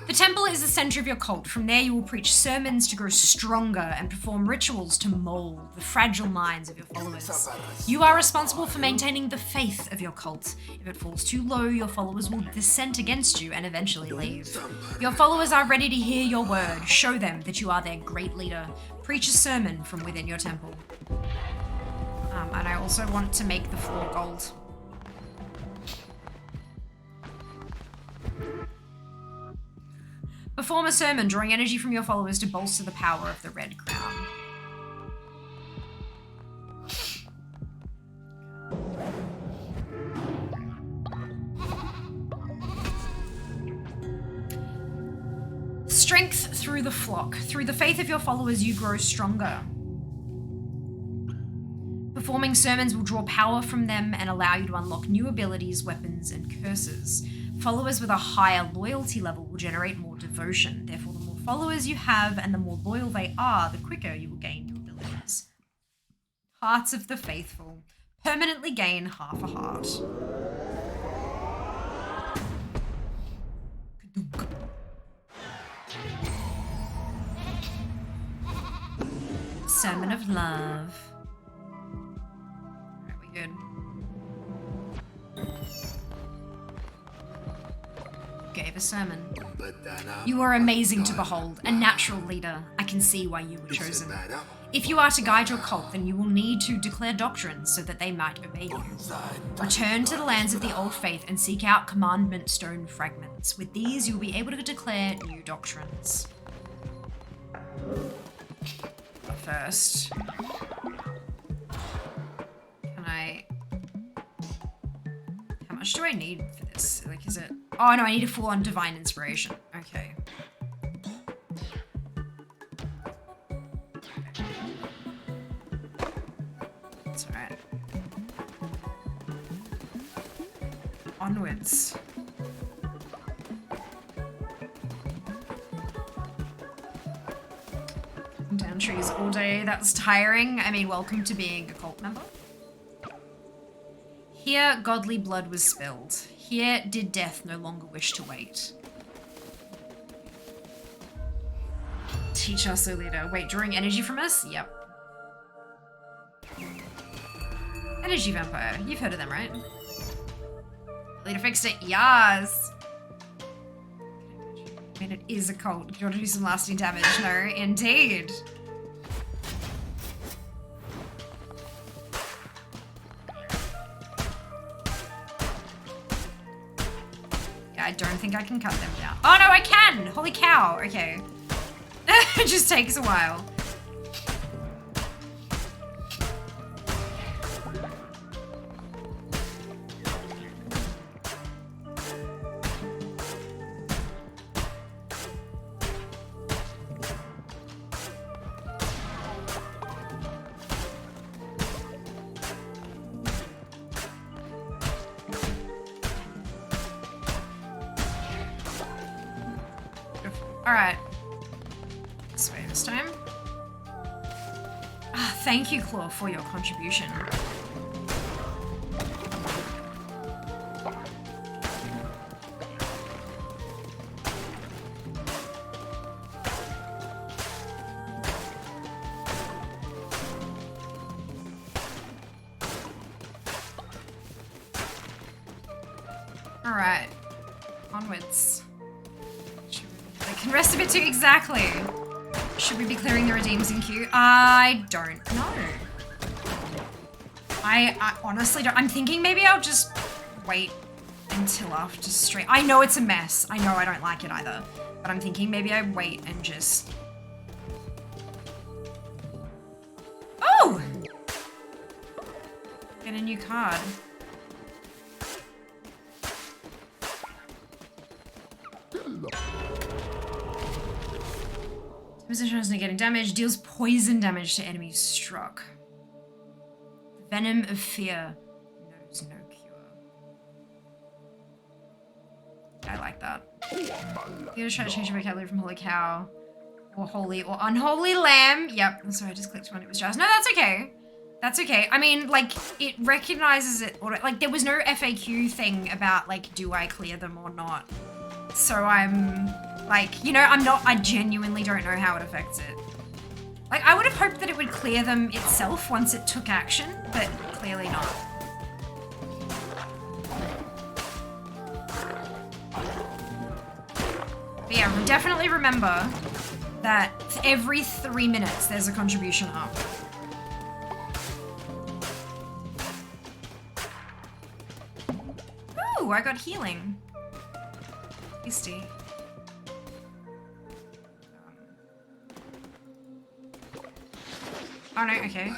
The temple is the center of your cult. From there you will preach sermons to grow stronger and perform rituals to mold the fragile minds of your followers. You are responsible for maintaining the faith of your cult. If it falls too low, your followers will dissent against you and eventually leave. Your followers are ready to hear your word. Show them that you are their great leader. Preach a sermon from within your temple. And I also want to make the floor gold. Perform a sermon, drawing energy from your followers to bolster the power of the Red Crown. Strength through the flock. Through the faith of your followers, you grow stronger. Performing sermons will draw power from them and allow you to unlock new abilities, weapons, and curses. Followers with a higher loyalty level will generate more devotion. Therefore, the more followers you have and the more loyal they are, the quicker you will gain new abilities. Hearts of the Faithful. Permanently gain half a heart. Sermon of Love. Alright, we good. Gave a sermon. You are amazing to behold, a natural leader. I can see why you were chosen. If you are to guide your cult, then you will need to declare doctrines so that they might obey you. Return to the lands of the old faith and seek out commandment stone fragments. With these, you will be able to declare new doctrines. But first, can I... How much do I need for this? Like, is it... Oh, no, I need a full-on divine inspiration. Okay. That's alright. Onwards. Down trees all day, that's tiring. I mean, welcome to being a cult member. Here, godly blood was spilled. Here did death no longer wish to wait. Teach us, O leader. Wait, drawing energy from us? Yep. Energy vampire. You've heard of them, right? Leader fixed it. Yas. I mean, it is a cult. Do you want to do some lasting damage? No, indeed. I don't think I can cut them down. Oh no, I can! Holy cow, okay. It just takes a while. Alright. This way this time. Ah, thank you, Claw, for your contribution. Alright. Onwards. I can rest a bit too. Exactly. Should we be clearing the redeems in queue? I don't know. I honestly don't. I'm thinking maybe I'll just wait until after stream. I know it's a mess. I know I don't like it either. But I'm thinking maybe I wait and just... Oh! Get a new card. Position isn't getting damage. Deals poison damage to enemies struck. Venom of Fear knows no cure. I like that. You're gonna try to change your vocabulary from holy cow or holy or unholy lamb. Yep. I'm sorry, I just clicked when it was just. No, that's okay. That's okay. I mean, like, it recognizes it. Or, like, there was no FAQ thing about, like, do I clear them or not. So I'm... Like, you know, I genuinely don't know how it affects it. Like, I would have hoped that it would clear them itself once it took action, but clearly not. But yeah, definitely remember that every 3 minutes there's a contribution up. Ooh, I got healing. Tasty. Oh no, okay.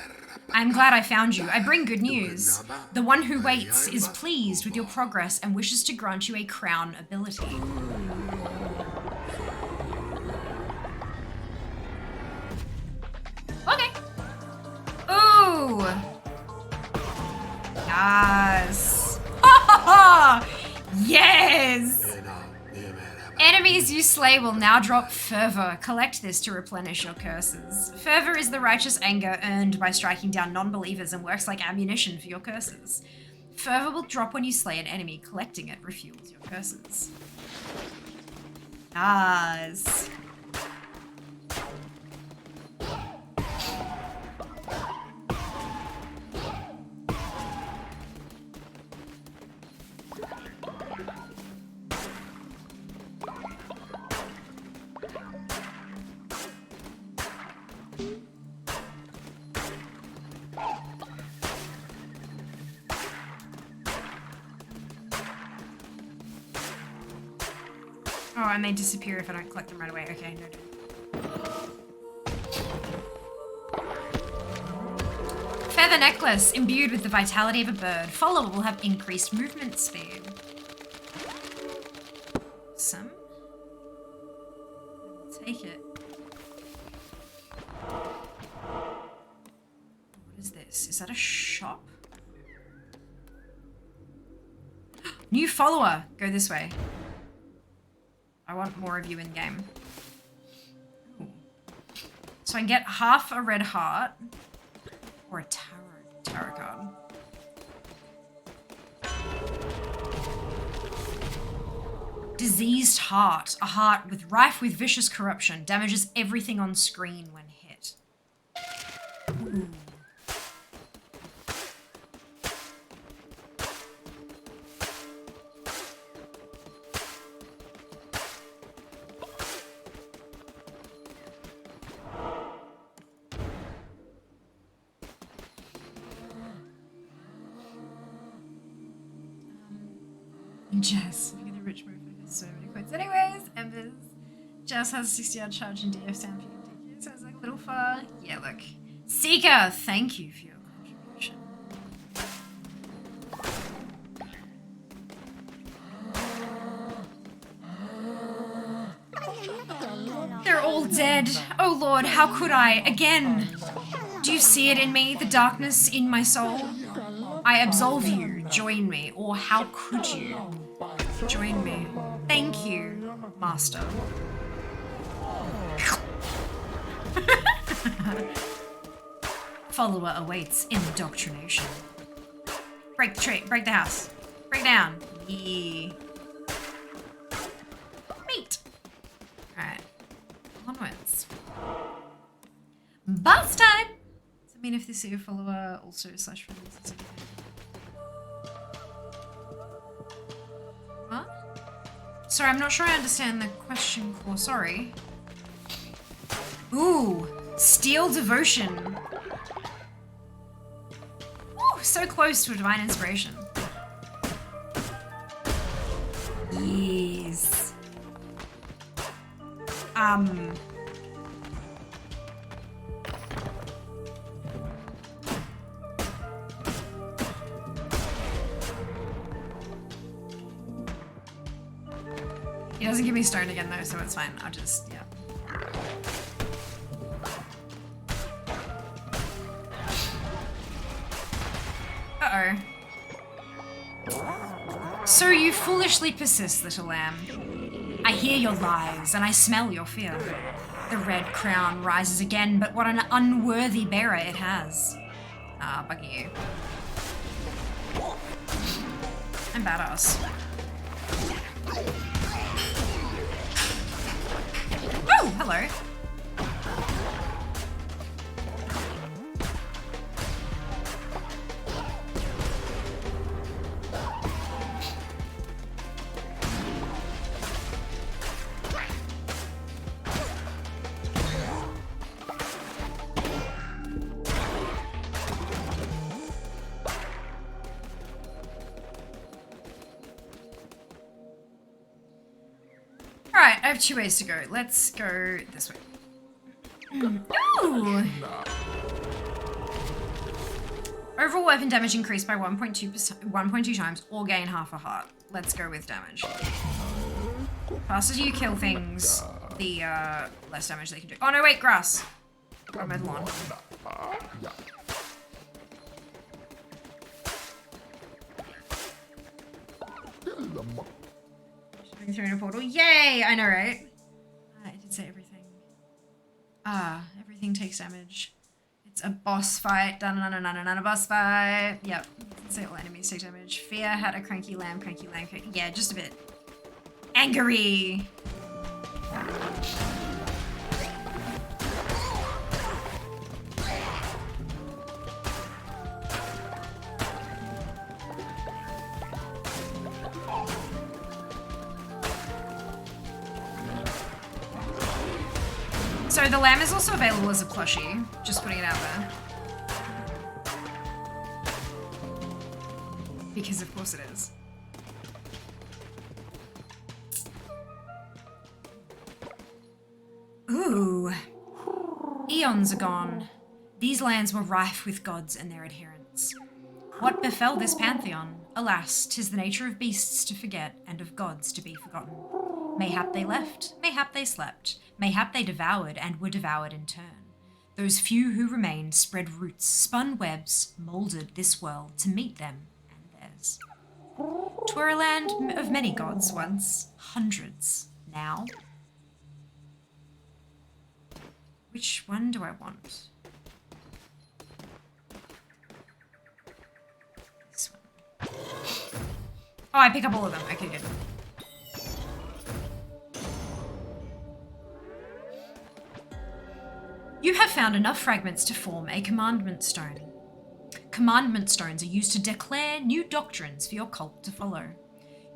I'm glad I found you. I bring good news. The one who waits is pleased with your progress and wishes to grant you a crown ability. Okay. Ooh. Yes. Yes. Enemies you slay will now drop fervor. Collect this to replenish your curses. Fervor is the righteous anger earned by striking down non-believers and works like ammunition for your curses. Fervor will drop when you slay an enemy. Collecting it refuels your curses. Nice. Oh, and they disappear if I don't collect them right away. Okay, noted. Feather necklace, imbued with the vitality of a bird. Follower will have increased movement speed. Some. Take it. What is this? Is that a shop? New follower. Go this way. I want more of you in game. Ooh. So I can get half a red heart or a tarot card. Diseased heart. A heart rife with vicious corruption. Damages everything on screen when hit. Ooh. Jess, look at the rich move. There's so many quotes. Anyways, Embers. Jess has a 60-yard charge in DF sound for you. So it's like a little far. Yeah, look. Seeker, thank you for your contribution. They're all dead. Oh Lord, how could I? Again. Do you see it in me, the darkness in my soul? I absolve you. Join me. Or how could you? Join me. Thank you, Master. Follower awaits indoctrination. Break the tree. Break the house. Break down. Yeah. Meat. Alright. Onwards. Boss time! Does it mean if this is your follower also slash friends? What? Sorry, I'm not sure I understand the question, Claw. Sorry. Ooh. Steel devotion. Ooh, so close to a divine inspiration. Yes. He doesn't give me stone again though, so it's fine. I'll just, yeah. Uh-oh. So you foolishly persist, little lamb. I hear your lies, and I smell your fear. The red crown rises again, but what an unworthy bearer it has. Ah, buggy you. I'm badass. Oh, hello. Alright, I have 2 ways to go. Let's go this way. Ooh! Overall weapon damage increased by 1.2 times or gain half a heart. Let's go with damage. Faster you kill things, the less damage they can do. Oh no, wait, grass. Got my lawn. Through in a portal. Yay! I know, right? I did say everything. Everything takes damage. It's a boss fight. Dun-dun-dun-dun-dun-dun, a boss fight. Yep. Say all enemies take damage. Fear had a cranky lamb, cranky. Yeah, just a bit. Angry! So the lamb is also available as a plushie. Just putting it out there. Because of course it is. Ooh. Eons agone, these lands were rife with gods and their adherents. What befell this pantheon? Alas, 'tis the nature of beasts to forget and of gods to be forgotten. Mayhap they left, mayhap they slept, mayhap they devoured and were devoured in turn. Those few who remained spread roots, spun webs, moulded this world to meet them and theirs. 'Twere a land of many gods once, hundreds now. Which one do I want? This one. Oh, I pick up all of them. Okay, good. You have found enough fragments to form a commandment stone. Commandment stones are used to declare new doctrines for your cult to follow.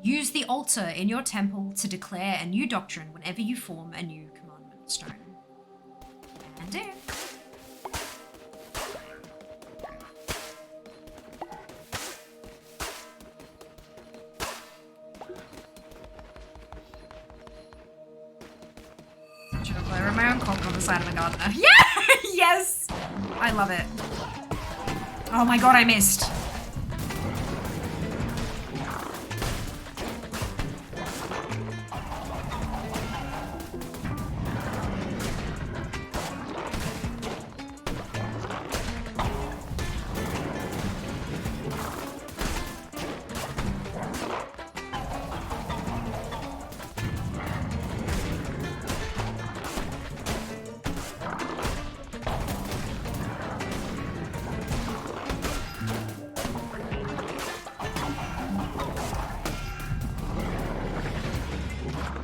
Use the altar in your temple to declare a new doctrine whenever you form a new commandment stone. And do. Should I play with my own cult on the side of the gardener? Yeah! Yes! I love it. Oh my god, I missed.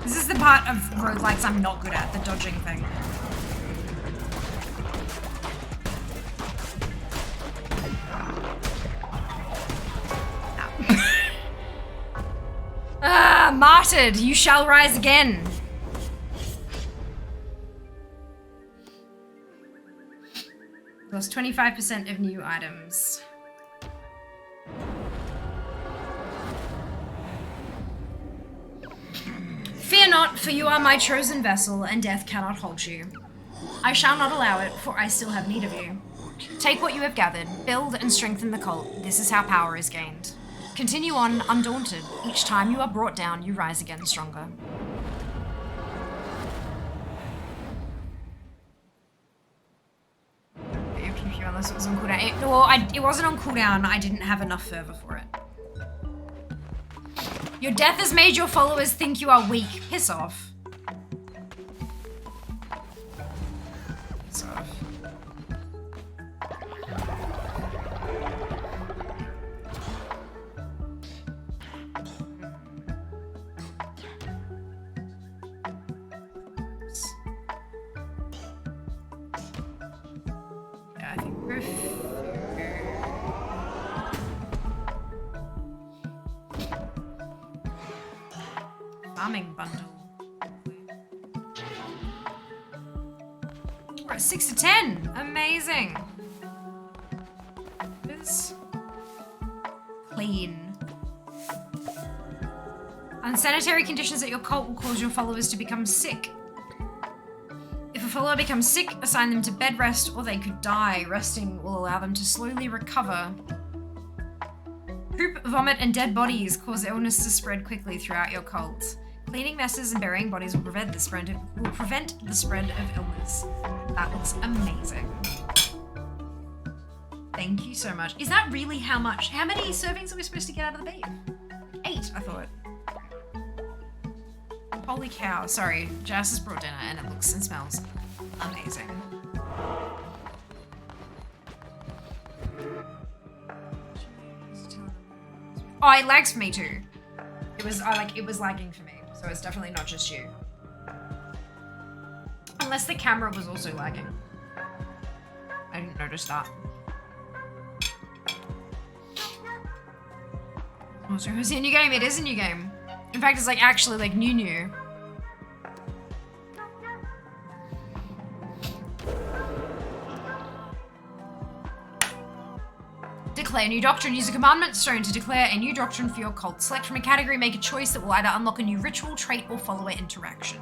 This is the part of roguelikes I'm not good at, the dodging thing. Ah, martyred, you shall rise again. Lost 25% of new items. Fear not, for you are my chosen vessel, and death cannot hold you. I shall not allow it, for I still have need of you. Take what you have gathered, build and strengthen the cult. This is how power is gained. Continue on, undaunted. Each time you are brought down, you rise again stronger. Unless it was on cooldown. It wasn't on cooldown. I didn't have enough fervor for it. Your death has made your followers think you are weak. Piss off. Piss off. Yeah, I think we're farming bundle. We're at 6 to 10. Amazing. It's clean. Unsanitary conditions at your cult will cause your followers to become sick. If a follower becomes sick, assign them to bed rest or they could die. Resting will allow them to slowly recover. Poop, vomit, and dead bodies cause illness to spread quickly throughout your cult. Cleaning messes and burying bodies will prevent the spread of illness. That looks amazing. Thank you so much. Is that really how much? How many servings are we supposed to get out of the beef? 8, I thought. Holy cow. Sorry, Jas has brought dinner and it looks and smells amazing. Oh, it lags for me too. It was lagging for me, so it's definitely not just you. Unless the camera was also lagging. I didn't notice that. Also, is it a new game? It is a new game. In fact, it's like actually like new. Declare a new doctrine. Use a commandment stone to declare a new doctrine for your cult. Select from a category, make a choice that will either unlock a new ritual, trait, or follower interaction.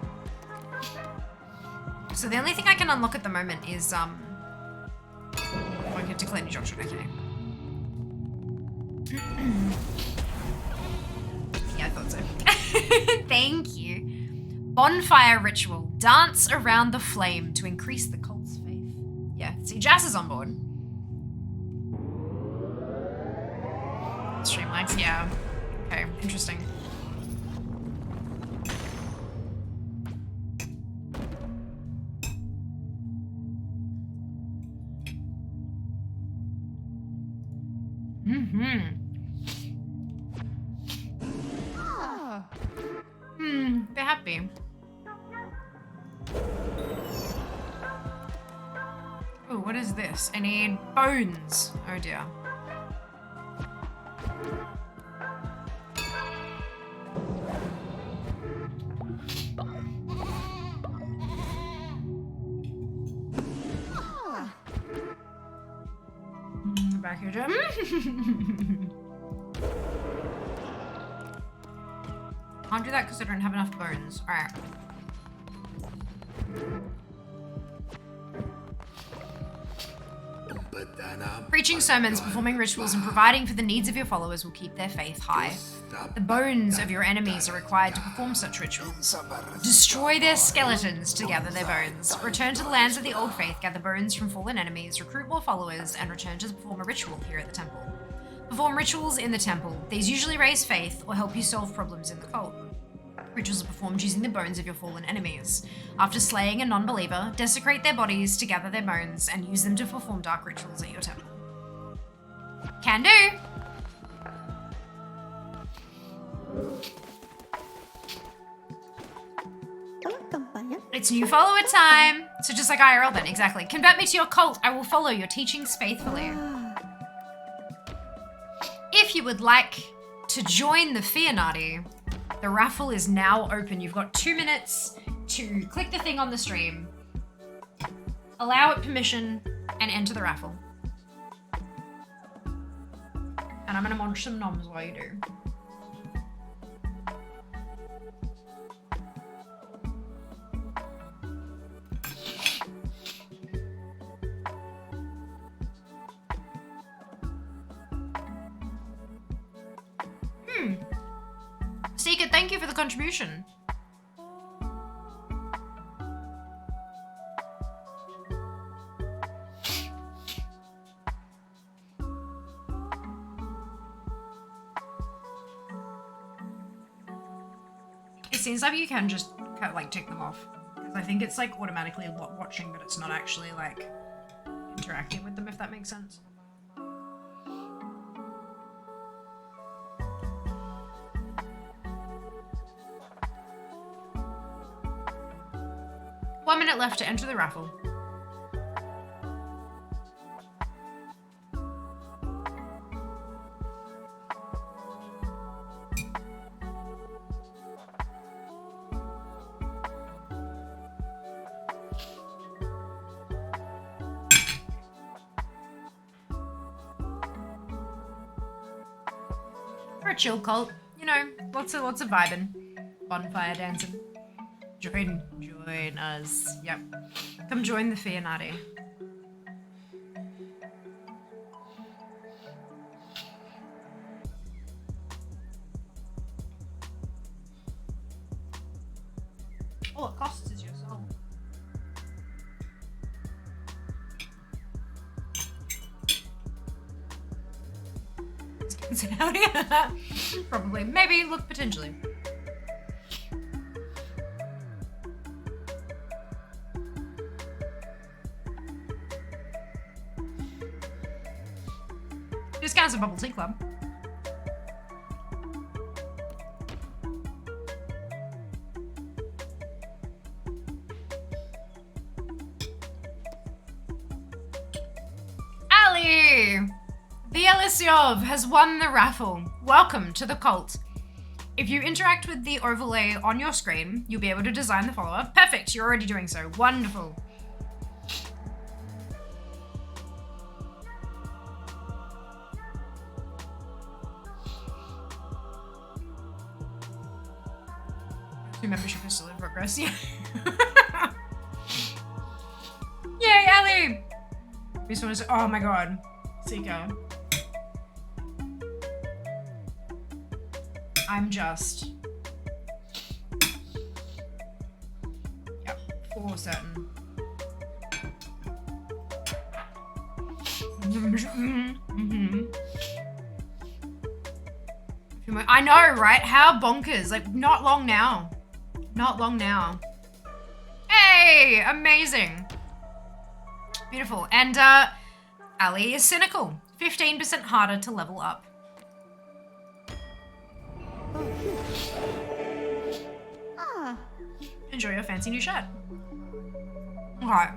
So the only thing I can unlock at the moment is I can declare a new doctrine, okay. Yeah, I thought so. Thank you. Bonfire ritual. Dance around the flame to increase the cult's faith. Yeah, see, Jas is on board. Streamlines, yeah. Okay, interesting. They're happy. Oh, what is this? I need bones. Oh dear. Back here, Jim. Can't do that because I don't have enough bones. Alright. Preaching sermons, performing rituals, and providing for the needs of your followers will keep their faith high. The bones of your enemies are required to perform such rituals. Destroy their skeletons to gather their bones. Return to the lands of the old faith, gather bones from fallen enemies, recruit more followers, and return to perform a ritual here at the temple. Perform rituals in the temple. These usually raise faith or help you solve problems in the cult. Rituals are performed using the bones of your fallen enemies. After slaying a non-believer, desecrate their bodies to gather their bones and use them to perform dark rituals at your temple. Can do! It's new follower time. So just like IRL then, exactly. Convert me to your cult. I will follow your teachings faithfully. If you would like to join the Fianati, the raffle is now open. You've got 2 minutes to click the thing on the stream, allow it permission, and enter the raffle. And I'm gonna munch some noms while you do. Seeker, thank you for the contribution. It seems like you can just kind of like tick them off. Because I think it's like automatically watching, but it's not actually like interacting with them, if that makes sense. One minute left to enter the raffle. For a chill cult, you know, lots of vibing, bonfire dancing. Join us. Yep. Come join the Fianati. All it costs is your soul. Probably. Maybe. Look, potentially. Discounts at Bubble Tea Club. Ali! The Elisyov has won the raffle. Welcome to the cult. If you interact with the overlay on your screen, you'll be able to design the follower. Perfect, you're already doing so. Wonderful. Membership is still in progress, yeah. Yay, Ali! This one is, oh my god. Seeker. I'm just... Yep, for certain. I know, right? How bonkers. Like, not long now. Not long now. Hey! Amazing. Beautiful. And, Ali is cynical. 15% harder to level up. Enjoy your fancy new shirt. Okay.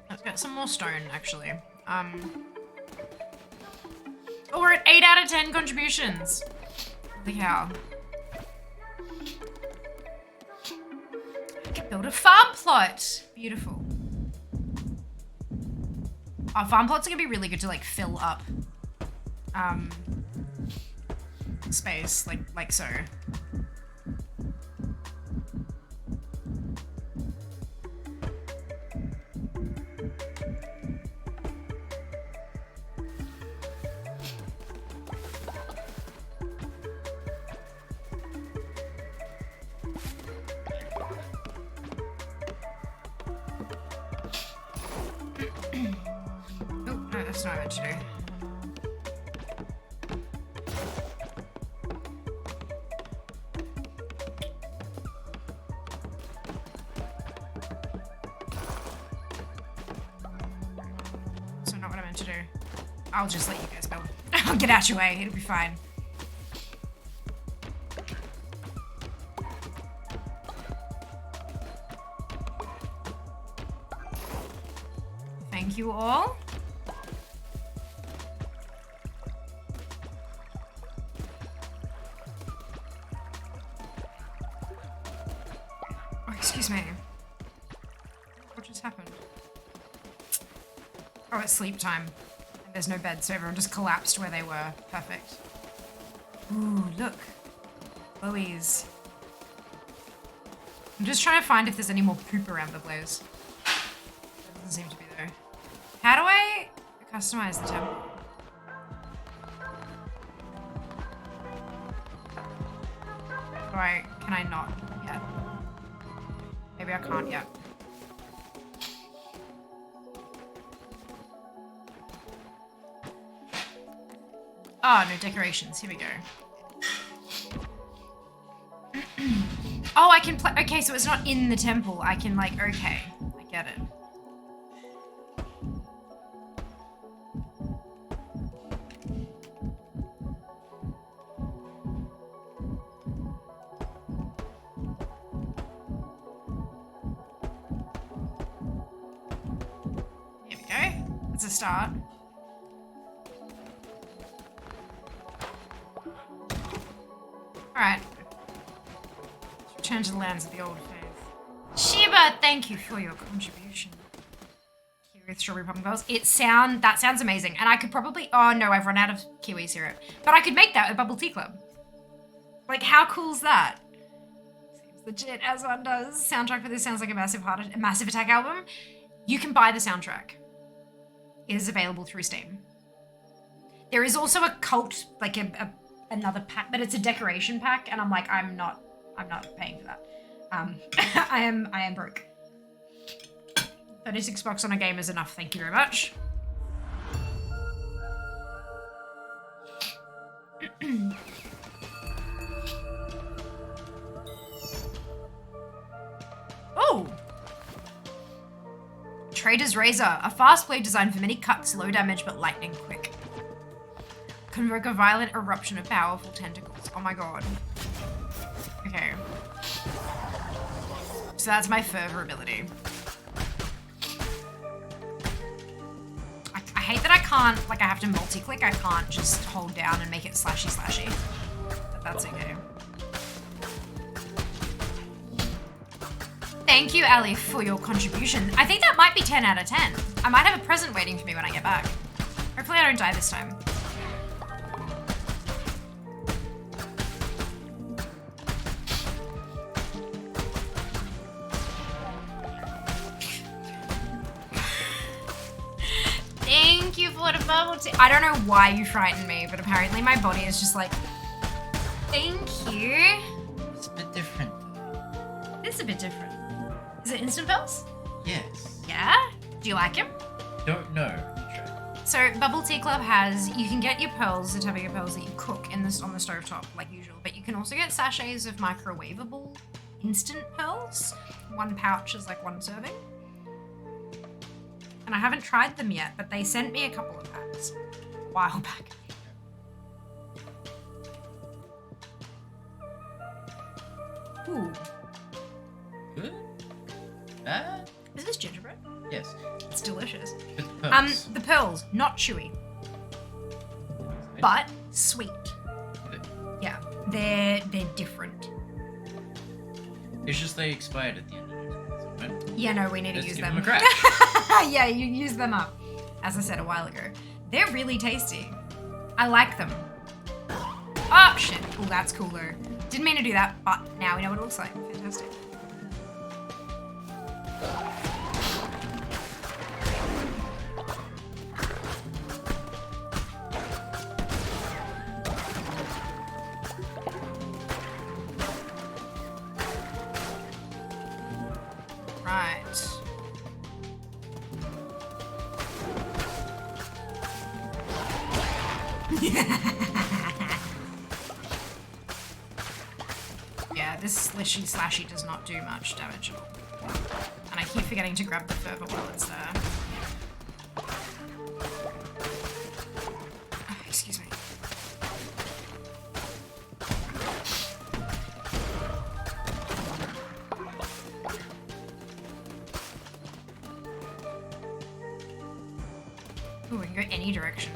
Let's get some more stone, actually. Oh, we're at 8 out of 10 contributions. Holy cow. I can build a farm plot. Beautiful. Our farm plots are gonna be really good to like fill up space, like so. That's not what to do. So not what I meant to do. I'll just let you guys build. I'll get out your way. It'll be fine. Thank you all. Oh, excuse me. What just happened? Oh, it's sleep time. And there's no bed, so everyone just collapsed where they were. Perfect. Ooh, look. Louise. I'm just trying to find if there's any more poop around the place. There doesn't seem to be though. How do I customize the temple? Can I not yet? Maybe I can't yet. Oh, no decorations. Here we go. Oh, I can play. Okay, so it's not in the temple. I can, like, okay. I get it. Here we go. It's a start. Alright. Return to the lands of the old faith. Shiba, thank you for your contribution. Kiwi with strawberry pumpkin bells. That sounds amazing. And I could probably, oh no, I've run out of kiwi syrup. But I could make that at Bubble Tea Club. Like, how cool's that? Seems legit, as one does. Soundtrack for this sounds like a Massive Attack album. You can buy the soundtrack. It is available through Steam. There is also a cult, like another pack, but it's a decoration pack, and I'm like, I'm not paying for that. I am broke. 36 bucks on a game is enough, thank you very much. Oh! Trader's Razor, a fast blade designed for many cuts, low damage, but lightning quick. Convoke a violent eruption of powerful tentacles. Oh my god. Okay. So that's my fervor ability. I hate that I can't, like I have to multi-click, I can't just hold down and make it slashy slashy. But that's okay. Thank you, Ali, for your contribution. I think that might be 10 out of 10. I might have a present waiting for me when I get back. Hopefully I don't die this time. Thank you for the bubble tea. I don't know why you frightened me, but apparently my body is just like, thank you. It's a bit different. It's a bit different. Is it instant pearls? Yes. Yeah? Do you like him? Don't know. Sure. So Bubble Tea Club has, you can get your pearls, the type of your pearls that you cook on the stovetop like usual, but you can also get sachets of microwavable instant pearls. One pouch is like one serving. And I haven't tried them yet, but they sent me a couple of packs a while back. Ooh. Good? Is this gingerbread? Yes. It's delicious. With pearls. The pearls, not chewy, but sweet. Yeah, they're different. It's just they expired at the end of it, right? Yeah, no, we need Let's to use give them. them a crack. Yeah, you use them up. As I said a while ago. They're really tasty. I like them. Oh, shit. Oh, that's cool though. Didn't mean to do that, but now we know what it looks like. Fantastic. Right. Yeah, this slishy slashy does not do much damage at all. And I keep forgetting to grab the fervor while it's there. Oh, excuse me. Ooh, we can go any direction.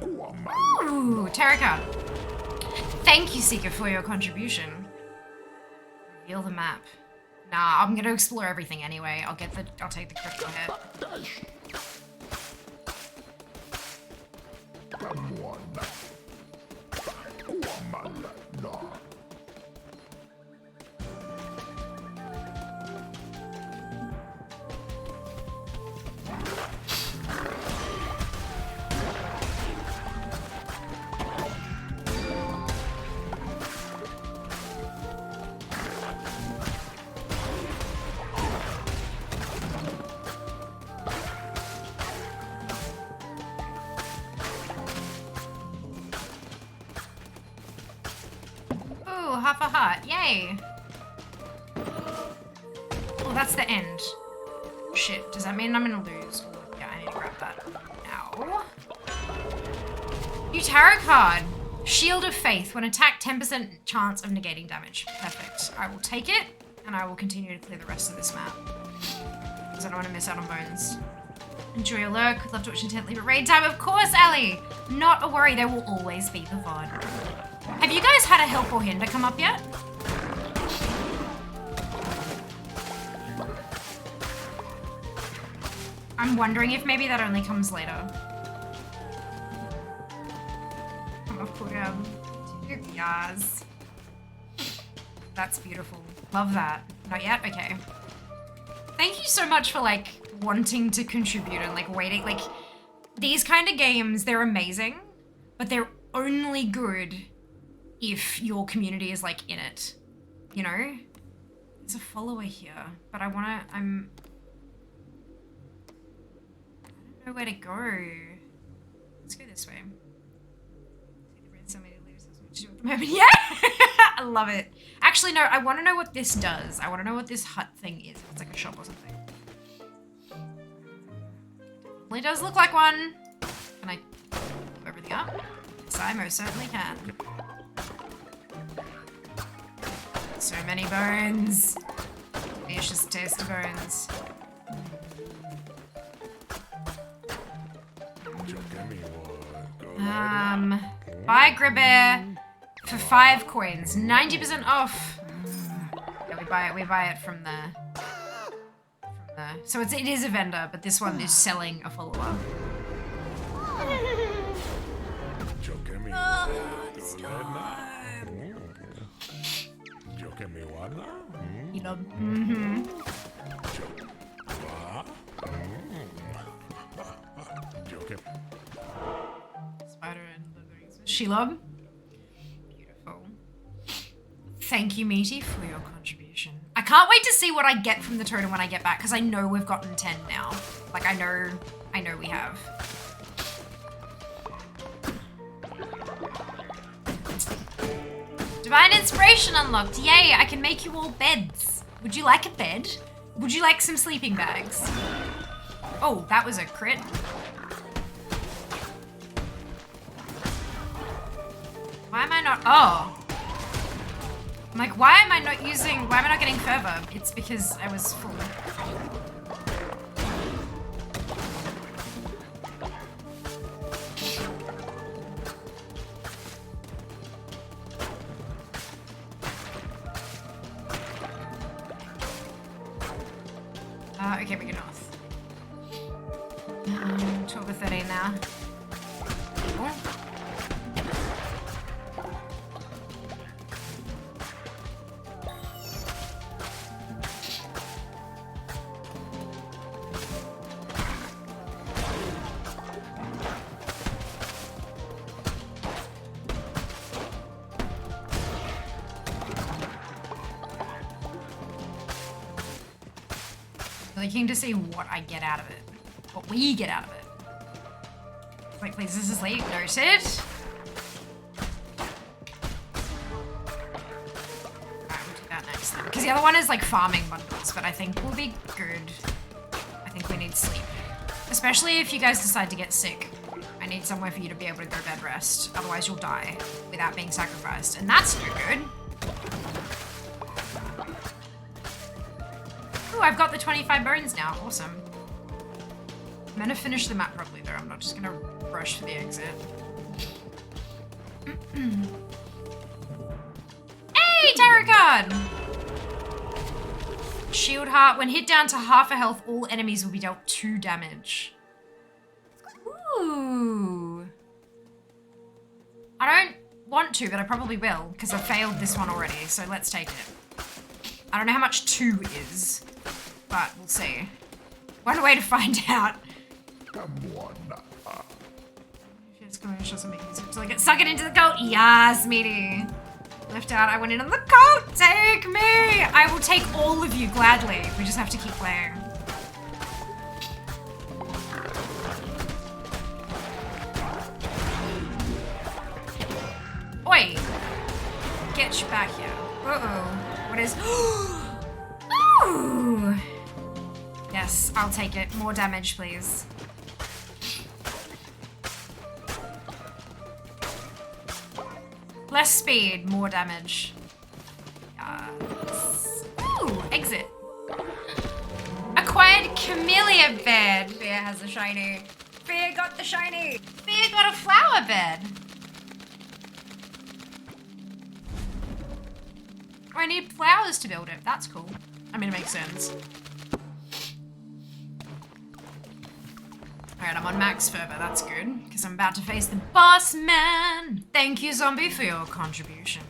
Ooh, tarot card. Thank you, Seeker, for your contribution. Reveal the map. Nah, I'm gonna explore everything anyway. I'll take the critical hit. Half a heart. Yay. Oh, that's the end. Shit. Does that mean I'm gonna lose? Oh, yeah, I need to grab that. Ow. New tarot card. Shield of Faith. When attacked, 10% chance of negating damage. Perfect. I will take it, and I will continue to clear the rest of this map. Because I don't want to miss out on bones. Enjoy your lurk. Love to watch intently, but raid time, of course, Ali. Not a worry. There will always be the VOD. Have you guys had a help or hinder come up yet? I'm wondering if maybe that only comes later. Yes. That's beautiful. Love that. Not yet? Okay. Thank you so much for like wanting to contribute and like waiting. Like these kind of games, they're amazing, but they're only good if your community is like in it, you know? There's a follower here, but I don't know where to go. Let's go this way. Yeah, I love it. Actually, no, I want to know what this does. I want to know what this hut thing is. It's like a shop or something. It does look like one. Can I move everything up? Yes, I most certainly can. So many bones. Delicious taste of bones. Buy Gribear for 5 coins. 90% off. Yeah, we buy it from the so it is a vendor, but this one is selling a follower. You know, Spider and Shelob. Beautiful. Thank you, Meaty, for your contribution. I can't wait to see what I get from the totem when I get back, because I know we've gotten 10 now. Like, I know we have. Divine Inspiration unlocked. Yay, I can make you all beds. Would you like a bed? Would you like some sleeping bags? Oh, that was a crit. Why am I not? Oh. I'm like, why am I not getting fervor? It's because I was full. Okay, we go north. 12 or 13 now. Oh. Really keen to see what I get out of it. What we get out of it. Wait, please, this is late. Noted. Alright, we'll do that next then. Because the other one is like farming bundles, but I think we'll be good. I think we need sleep. Especially if you guys decide to get sick. I need somewhere for you to be able to go bed rest. Otherwise you'll die without being sacrificed. And that's no good. Ooh, I've got the 25 bones now. Awesome. I'm gonna finish the map properly though. I'm not just gonna rush for the exit. Hey, tarot card! Shield heart. When hit down to half a health, all enemies will be dealt 2 damage. Ooh. I don't want to, but I probably will, because I failed this one already, so let's take it. I don't know how much 2 is, but we'll see. One way to find out. Come on. Just going to show something until I get suck it into the coat. Yes, meaty. Left out, I went in on the coat. Take me. I will take all of you gladly. We just have to keep playing. Oi. Get you back here. Uh-oh. What is... Ooh. Yes, I'll take it. More damage, please. Less speed, more damage. Yes. Ooh, exit. Acquired camellia bed. Fear has a shiny. Fear got the shiny. Fear got a flower bed. Oh, I need flowers to build it. That's cool. I mean, it makes sense. Alright, I'm on max fervor, that's good, because I'm about to face the boss man. Thank you, zombie, for your contribution.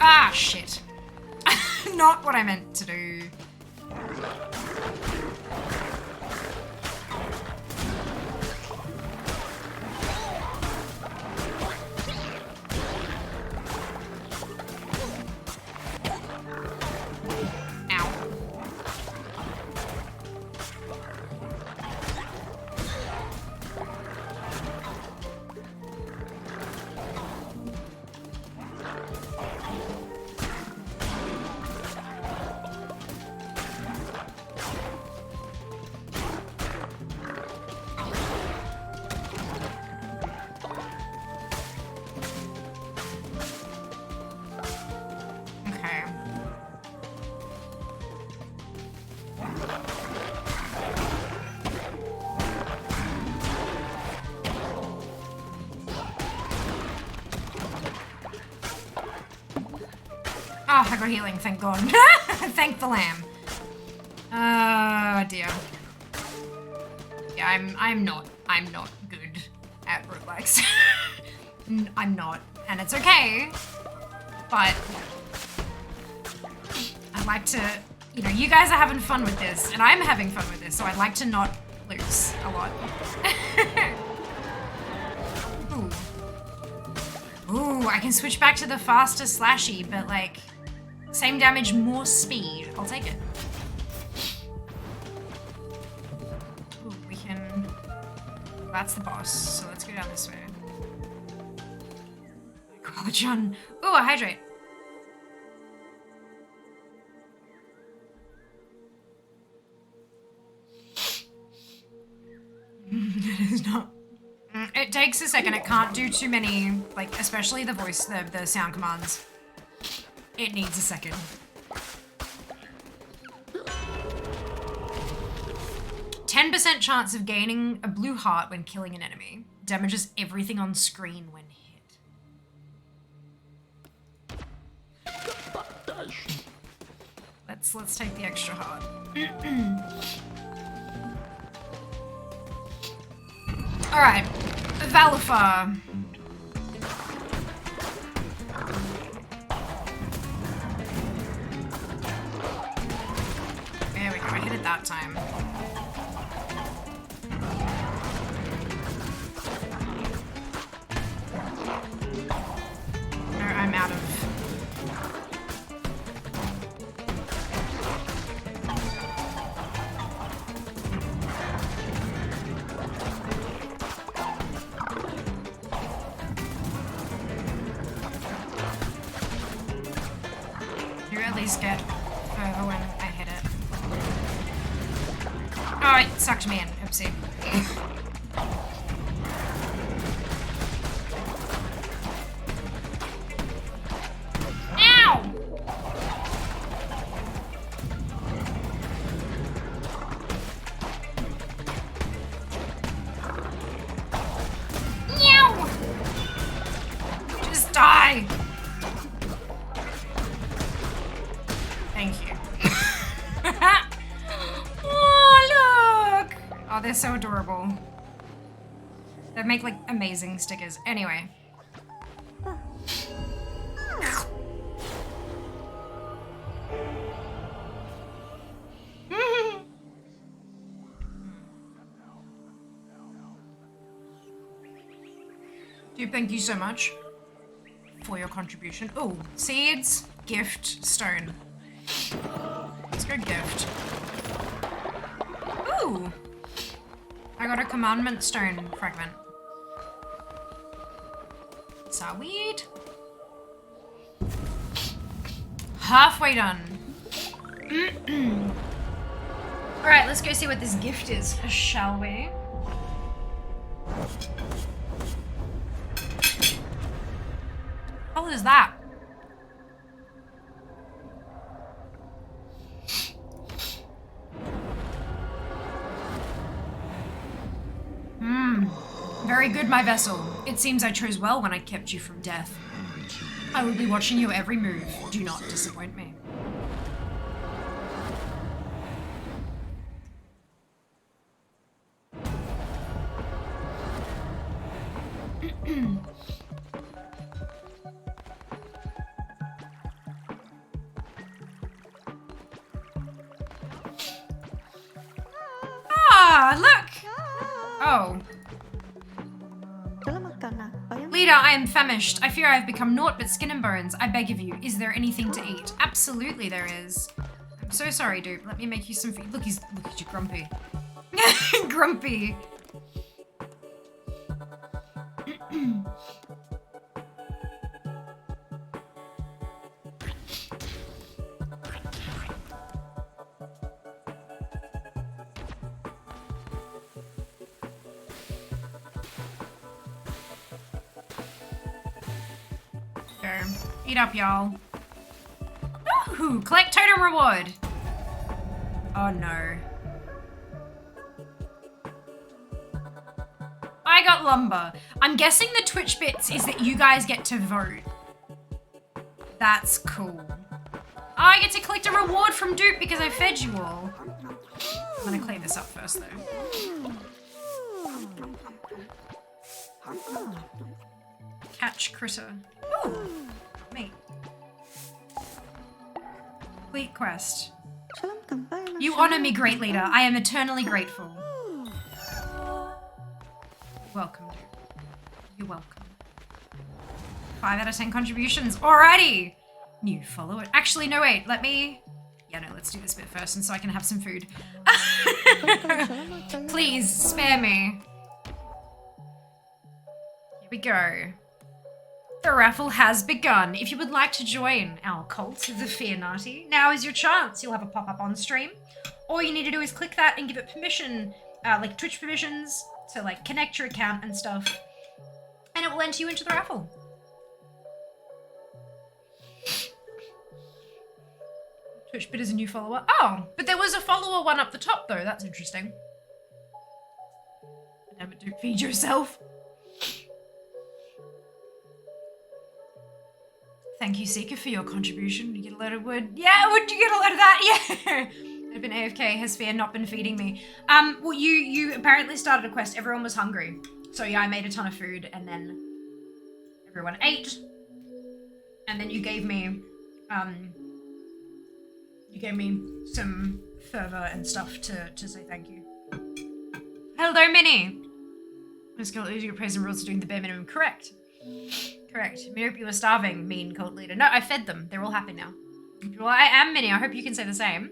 Ah, shit. Not what I meant to do. Oh, I got healing, thank God. Thank the lamb. Oh dear. Yeah, I'm not good at roguelikes. I'm not, and it's okay. But I'd like to, you know, you guys are having fun with this, and I'm having fun with this, so I'd like to not lose a lot. Ooh. Ooh, I can switch back to the faster slashy, but like, same damage, more speed. I'll take it. Ooh, we can... That's the boss, so let's go down this way. Oh, John. Ooh, a hydrate. It is not... It takes a second. It can't do too many, like, especially the voice, the sound commands. It needs a second. %10 chance of gaining a blue heart when killing an enemy. Damages everything on screen when hit. Let's take the extra heart. Alright. Valifar. There we go, I hit it that time. No, I'm out of... You at least get further when I hit it. Oh, it sucked me in. Oopsie. Ow! Meow! Just die! Thank you. Oh, look! Oh, they're so adorable. They make, like, amazing stickers. Anyway. Dude, thank you so much for your contribution. Oh, seeds, gift, stone. Let's go gift. Ooh! I got a commandment stone fragment. Sweet. Halfway done. Alright, let's go see what this gift is, shall we? What is that? Very good, my vessel. It seems I chose well when I kept you from death. I will be watching your every move. Do not disappoint me. Ah, look! Oh. Leader, I am famished. I fear I have become naught but skin and bones. I beg of you, is there anything to eat? Absolutely there is. I'm so sorry, dude. Let me make you some food. Look, look at you, grumpy. Grumpy. Eat up, y'all. Ooh, collect totem reward. Oh no. I got lumber. I'm guessing the Twitch bits is that you guys get to vote. That's cool. I get to collect a reward from Dupe because I fed you all. I'm gonna clean this up first though. Catch critter. Ooh. Me. Complete quest. You honor me, great leader. I am eternally grateful. Welcome, dude. You're welcome. 5 out of 10 contributions. Alrighty! New follower. Actually, no, wait. Let me... Yeah, no, let's do this bit first and so I can have some food. Please, spare me. Here we go. The raffle has begun. If you would like to join our cult of the Fianati, now is your chance. You'll have a pop-up on stream. All you need to do is click that and give it permission, like Twitch permissions, to like connect your account and stuff. And it will enter you into the raffle. Twitch bit is a new follower. Oh, but there was a follower one up the top though. That's interesting. Never do feed yourself. Thank you, Seeker, for your contribution. You get a load of wood. Yeah, would you get a load of that? Yeah. I've been AFK. Has Fear not been feeding me? Well, you apparently started a quest. Everyone was hungry. So yeah, I made a ton of food and then everyone ate. And then you gave me some fervor and stuff to say thank you. Hello, Minnie. I'm just gonna lose your praise and rules to doing the bare minimum. Correct. Correct. I hope you were starving, mean cult leader. No, I fed them. They're all happy now. Well, I am Minnie. I hope you can say the same.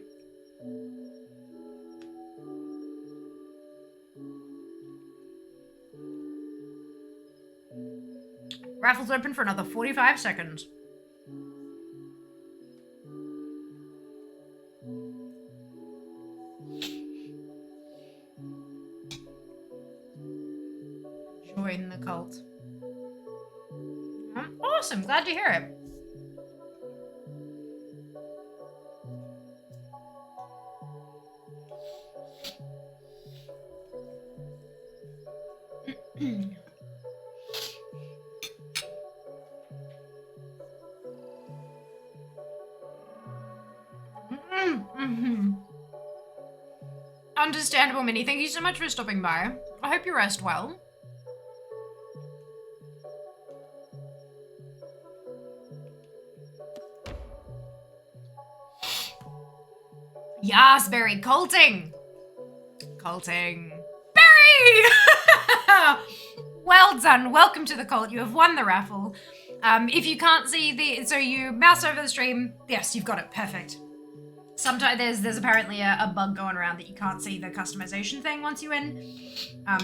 Raffle's open for another 45 seconds. Awesome. Glad to hear it. Understandable, Minnie. Thank you so much for stopping by. I hope you rest well. Yes, Barry. Colting. Barry! Well done. Welcome to the cult. You have won the raffle. If you can't see so you mouse over the stream. Yes, you've got it. Perfect. Sometimes there's apparently a bug going around that you can't see the customization thing once you win.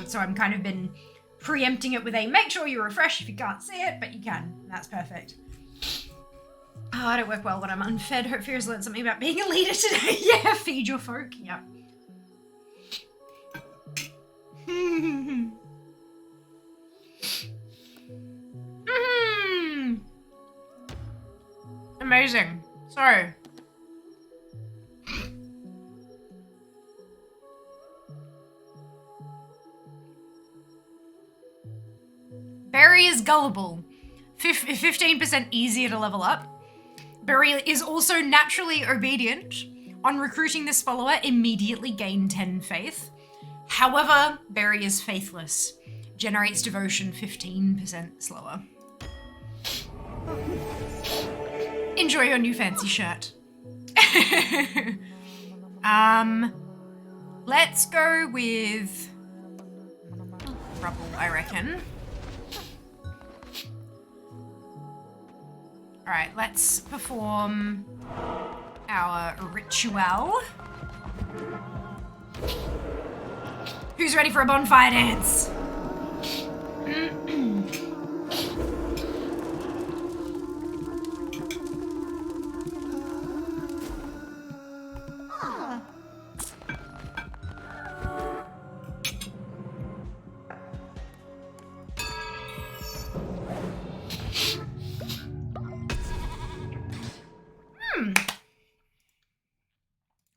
So I'm kind of been preempting it with a make sure you refresh if you can't see it, but you can. That's perfect. Oh, I don't work well when I'm unfed. Hope Fear's learned something about being a leader today. Yeah, feed your folk. Yep. Amazing. So. Barry is gullible. 15% easier to level up. Barry is also naturally obedient. On recruiting this follower, immediately gain 10 faith. However, Barry is faithless. Generates devotion 15% slower. Enjoy your new fancy shirt. Let's go with rubble, I reckon. All right, let's perform our ritual. Who's ready for a bonfire dance?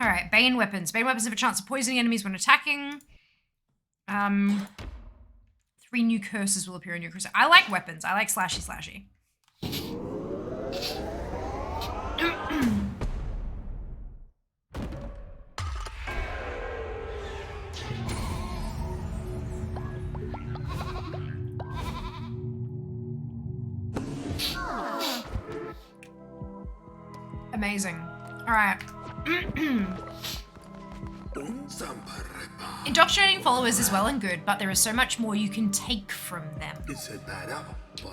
All right, Bane weapons. Bane weapons have a chance of poisoning enemies when attacking. 3 new curses will appear in your curse. I like weapons. I like slashy. Amazing. All right. Indoctrinating followers is well and good, but there is so much more you can take from them.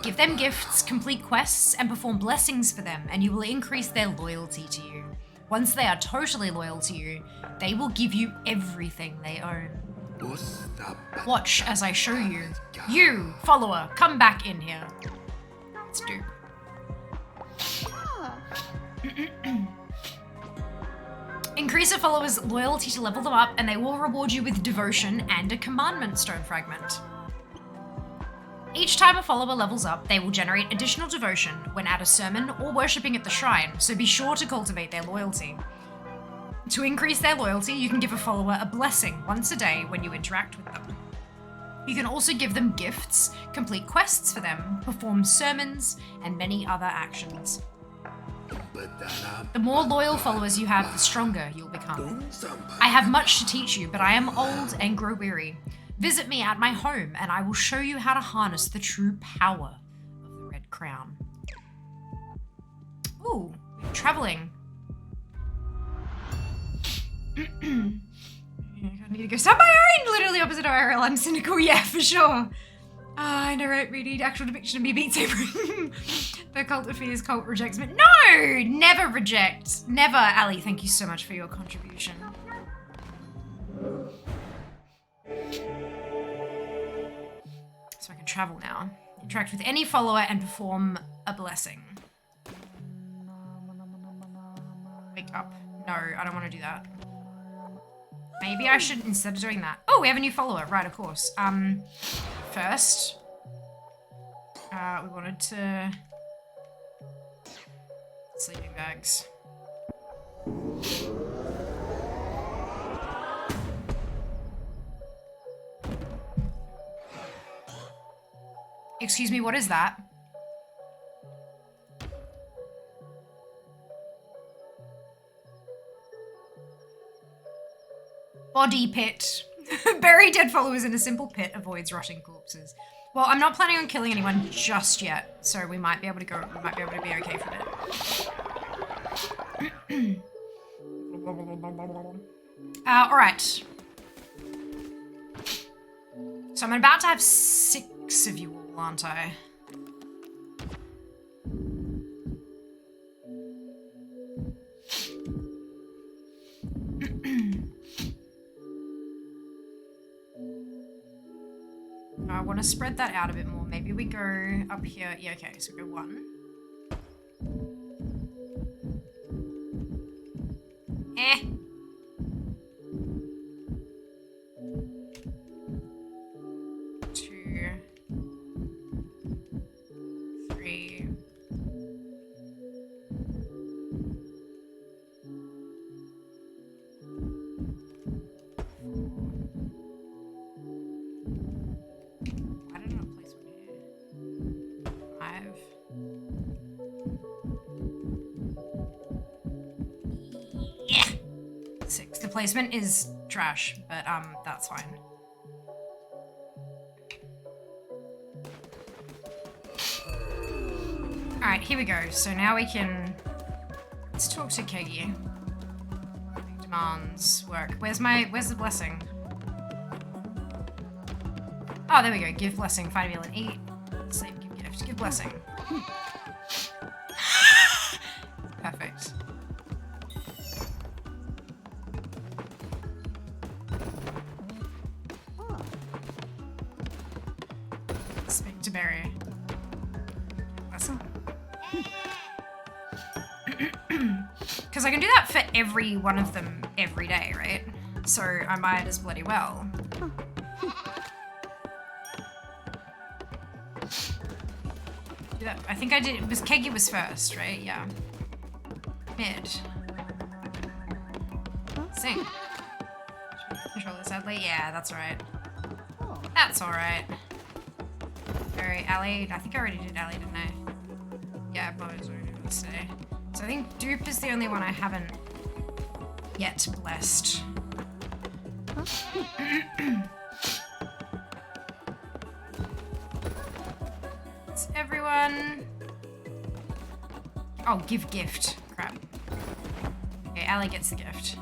Give them gifts, complete quests, and perform blessings for them, and you will increase their loyalty to you. Once they are totally loyal to you, they will give you everything they own. Watch as I show you. You, follower, come back in here. Let's do. Increase a follower's loyalty to level them up, and they will reward you with devotion and a commandment stone fragment. Each time a follower levels up, they will generate additional devotion when at a sermon or worshipping at the shrine, so be sure to cultivate their loyalty. To increase their loyalty, you can give a follower a blessing once a day when you interact with them. You can also give them gifts, complete quests for them, perform sermons, and many other actions. The more loyal followers you have, the stronger you'll become. I have much to teach you, but I am old and grow weary. Visit me at my home, and I will show you how to harness the true power of the Red Crown. Ooh, we're traveling. I need to go start my own! Literally opposite of IRL, I'm cynical, yeah, for sure. I narrate, read actual depiction of me beat saber. The cult of fears, cult rejects me. No! Never reject. Never, Ali. Thank you so much for your contribution. So I can travel now. Interact with any follower and perform a blessing. Wake up. No, I don't want to do that. Maybe I should, instead of doing that. Oh, we have a new follower. Right, of course. First, we wanted to Sleeping bags. Excuse me, what is that? Body pit. Bury dead followers in a simple pit avoids rotting corpses. Well, I'm not planning on killing anyone just yet, so we might be able to go. We might be able to be okay for a bit. All right. So I'm about to have 6 of you all, aren't I? I want to spread that out a bit more. Maybe we go up here. Yeah, okay, so we go 1. Eh. 2, 3. Why did I not place one here? 5. Yeah. 6. The placement is trash, but that's fine. Alright, here we go. So now we can... Let's talk to Kegi. Demands work. Where's the blessing? Oh, there we go. Give blessing. Find a meal and eat. Sleep, give gift. Give blessing. Perfect. Speak to Barry. Blessing. Because I can do that for every one of them every day, right? So I might as bloody well. Do that. I think I did. It was Kegi was first, right? Yeah. Mid. Sing. Controller, sadly. Yeah, that's alright. That's alright. Very Ali. I think I already did Ali, didn't I? Yeah, I was already going to say. So I think Dupe is the only one I haven't yet blessed. It's everyone. Oh, give gift. Crap. Okay, Ali gets the gift.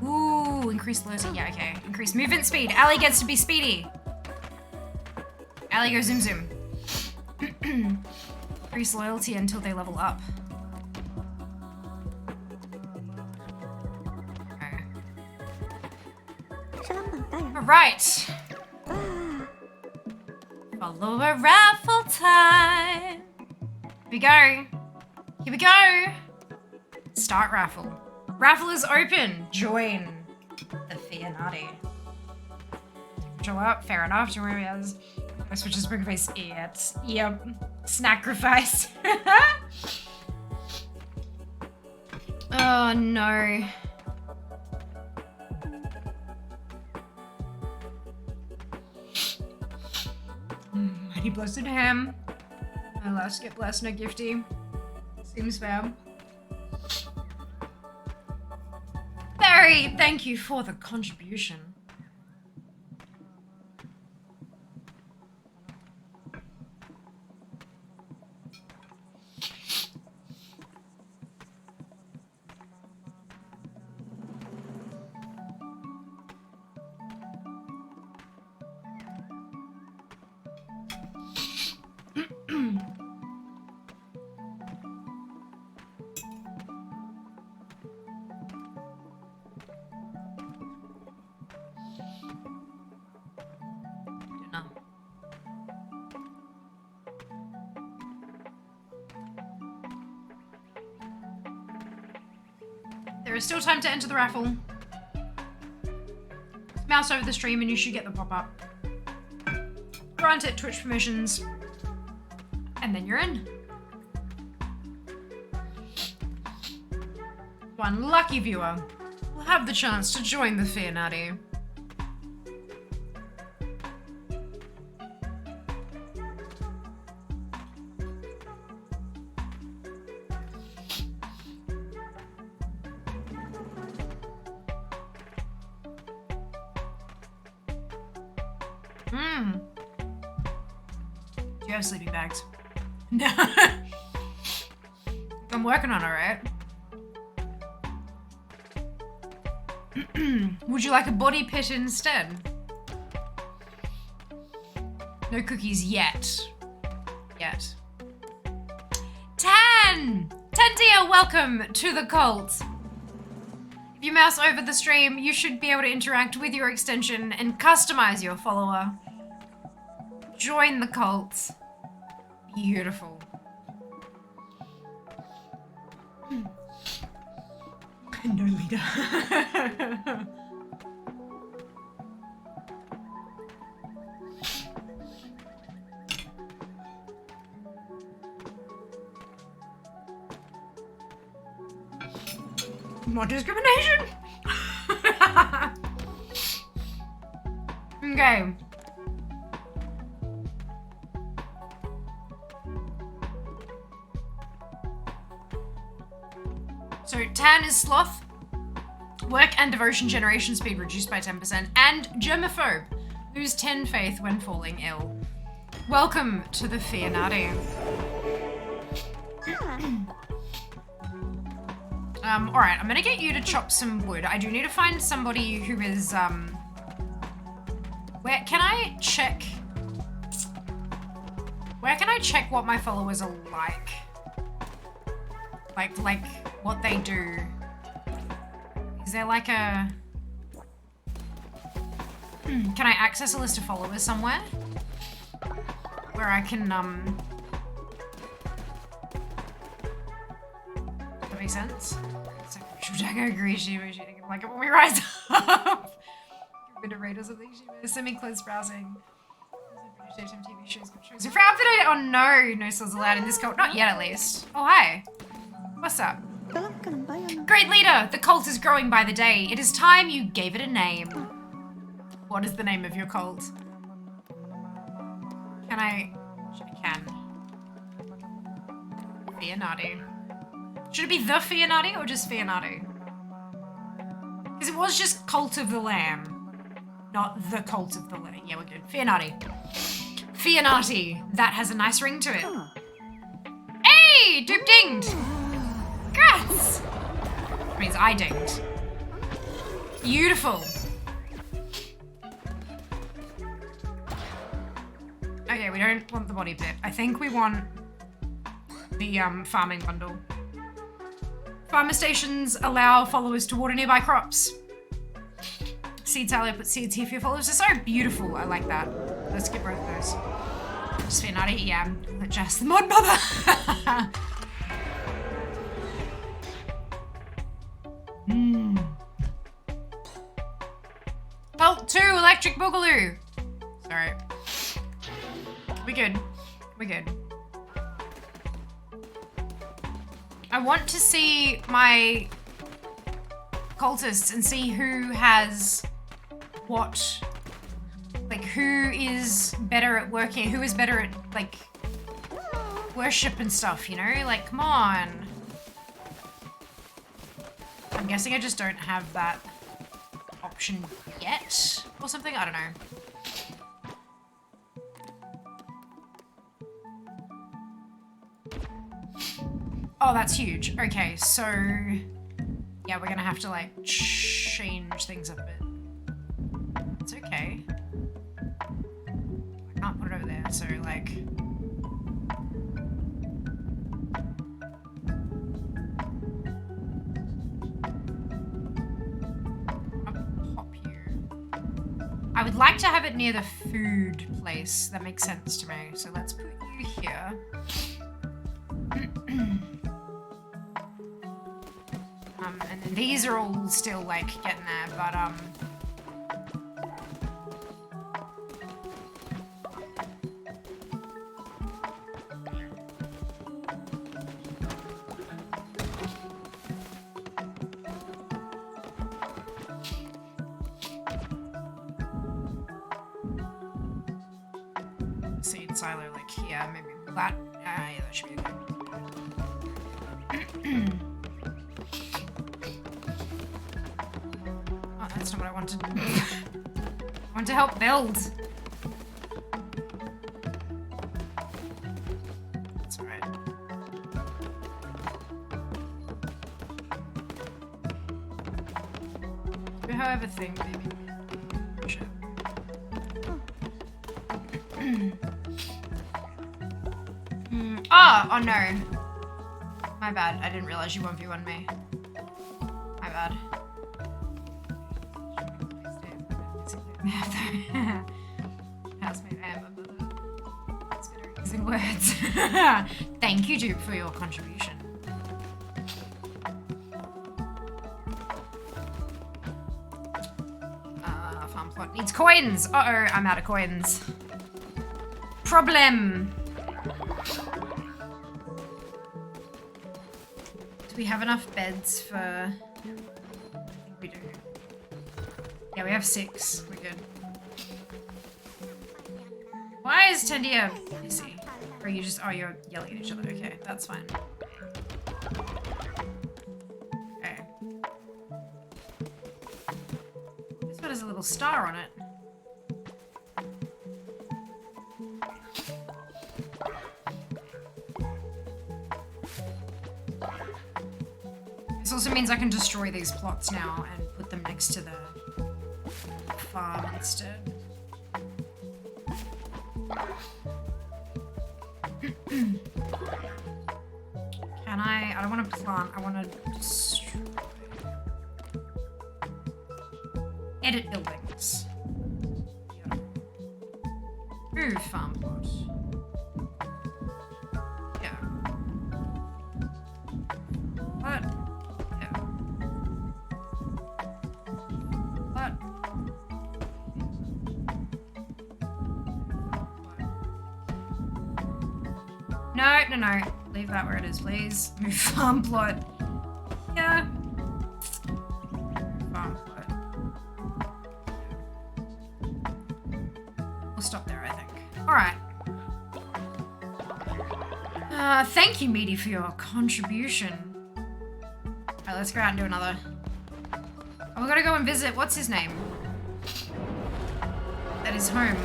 Ooh, increased loyalty. Yeah, okay. Increased movement speed. Ali gets to be speedy. Ali goes zoom zoom. Increase loyalty until they level up. Okay. Alright. Follow a raffle time. Here we go. Here we go. Start raffle. Raffle is open. Join the Fianati. Show up. Fair enough. Don't worry, as I switch to spring face. Yep. Sacrifice. Oh no. Mighty blessed ham. My last get blessed, no gifty. Seems fair. Barry, thank you for the contribution. There is still time to enter the raffle. Mouse over the stream and you should get the pop-up. Grant it Twitch permissions. And then you're in. One lucky viewer will have the chance to join the Fear Nutty. Do you have sleeping bags? No. I'm working on it, right? Would you like a body pit instead? No cookies yet. Yet. Tan! Dear, welcome to the cult. If you mouse over the stream, you should be able to interact with your extension and customize your follower. Join the cult. Beautiful. No leader. Not discrimination. Okay. So Tan is sloth, work and devotion generation speed reduced by 10%, and germaphobe, lose 10 faith when falling ill. Welcome to the Fear Nutty. Alright, I'm gonna get you to chop some wood. I do need to find somebody who is, where can I check what my followers are like? Like what they do. Is there like a... Can I access a list of followers somewhere? Where I can, that makes sense? I agree, she like it when we rise up. Get rid of raid or something. She semi-closed browsing. British daytime TV shows. What shows? Oh no, no souls allowed in this cult. Not yet, at least. Oh hi. What's up? Great leader! The cult is growing by the day. It is time you gave it a name. What is the name of your cult? Can I can. Fear Nutty. Should it be the Fear Nutty or just Fear Nutty? Because it was just Cult of the Lamb. Not the Cult of the Lamb. Yeah, we're good. Fear Nutty. Fear Nutty. That has a nice ring to it. Hey! Dupe dinged! Congrats! That means I dinged. Beautiful. Okay, we don't want the body pit. I think we want the farming bundle. Farmer stations allow followers to water nearby crops. Seed Tyler put seeds here for your followers. It's so beautiful. I like that. Let's get both of those. Just Fear Nutty, yeah. Just the mod mother. Belt 2, Electric Boogaloo. Sorry. We good. We good. I want to see my cultists and see who has what, like who is better at working, who is better at like worship and stuff, you know? Like, come on. I'm guessing I just don't have that option yet or something, I don't know. Oh, that's huge. Okay, so yeah, we're gonna have to like change things up a bit. It's okay. I can't put it over there, so like. I'll pop you. I would like to have it near the food place. That makes sense to me. So let's put you here. And then these are all still like getting there, but silo, like here, maybe that. Yeah, that should be okay. Oh, that's not what I wanted. I want to help build. That's alright. Do however thing, maybe. Sure. Oh no. My bad. I didn't realize you 1v1 me. My bad. Housemate, I am above it. It's better using words. Thank you, Duke, for your contribution. Farm plot needs coins. Uh-oh, I'm out of coins. Problem. Do we have enough beds for... I think we do. Yeah, we have 6. We're good. Why is Tendia busy? Or are you just... Oh, you're yelling at each other. Okay, that's fine. Okay. This one has a little star on it. This also means I can destroy these plots now and put them next to the farm instead. Can I? I don't want to plant. I want to destroy. Edit buildings. Move farm plot. Yeah. What? Yeah. What? No, no, no. Leave that where it is, please. Move farm plot. Yeah. Farm plot. We'll stop there, I think. Alright. Thank you, Meaty, for your contribution. Alright, let's go out and do another. Oh, we gotta go and visit, what's his name? At his home.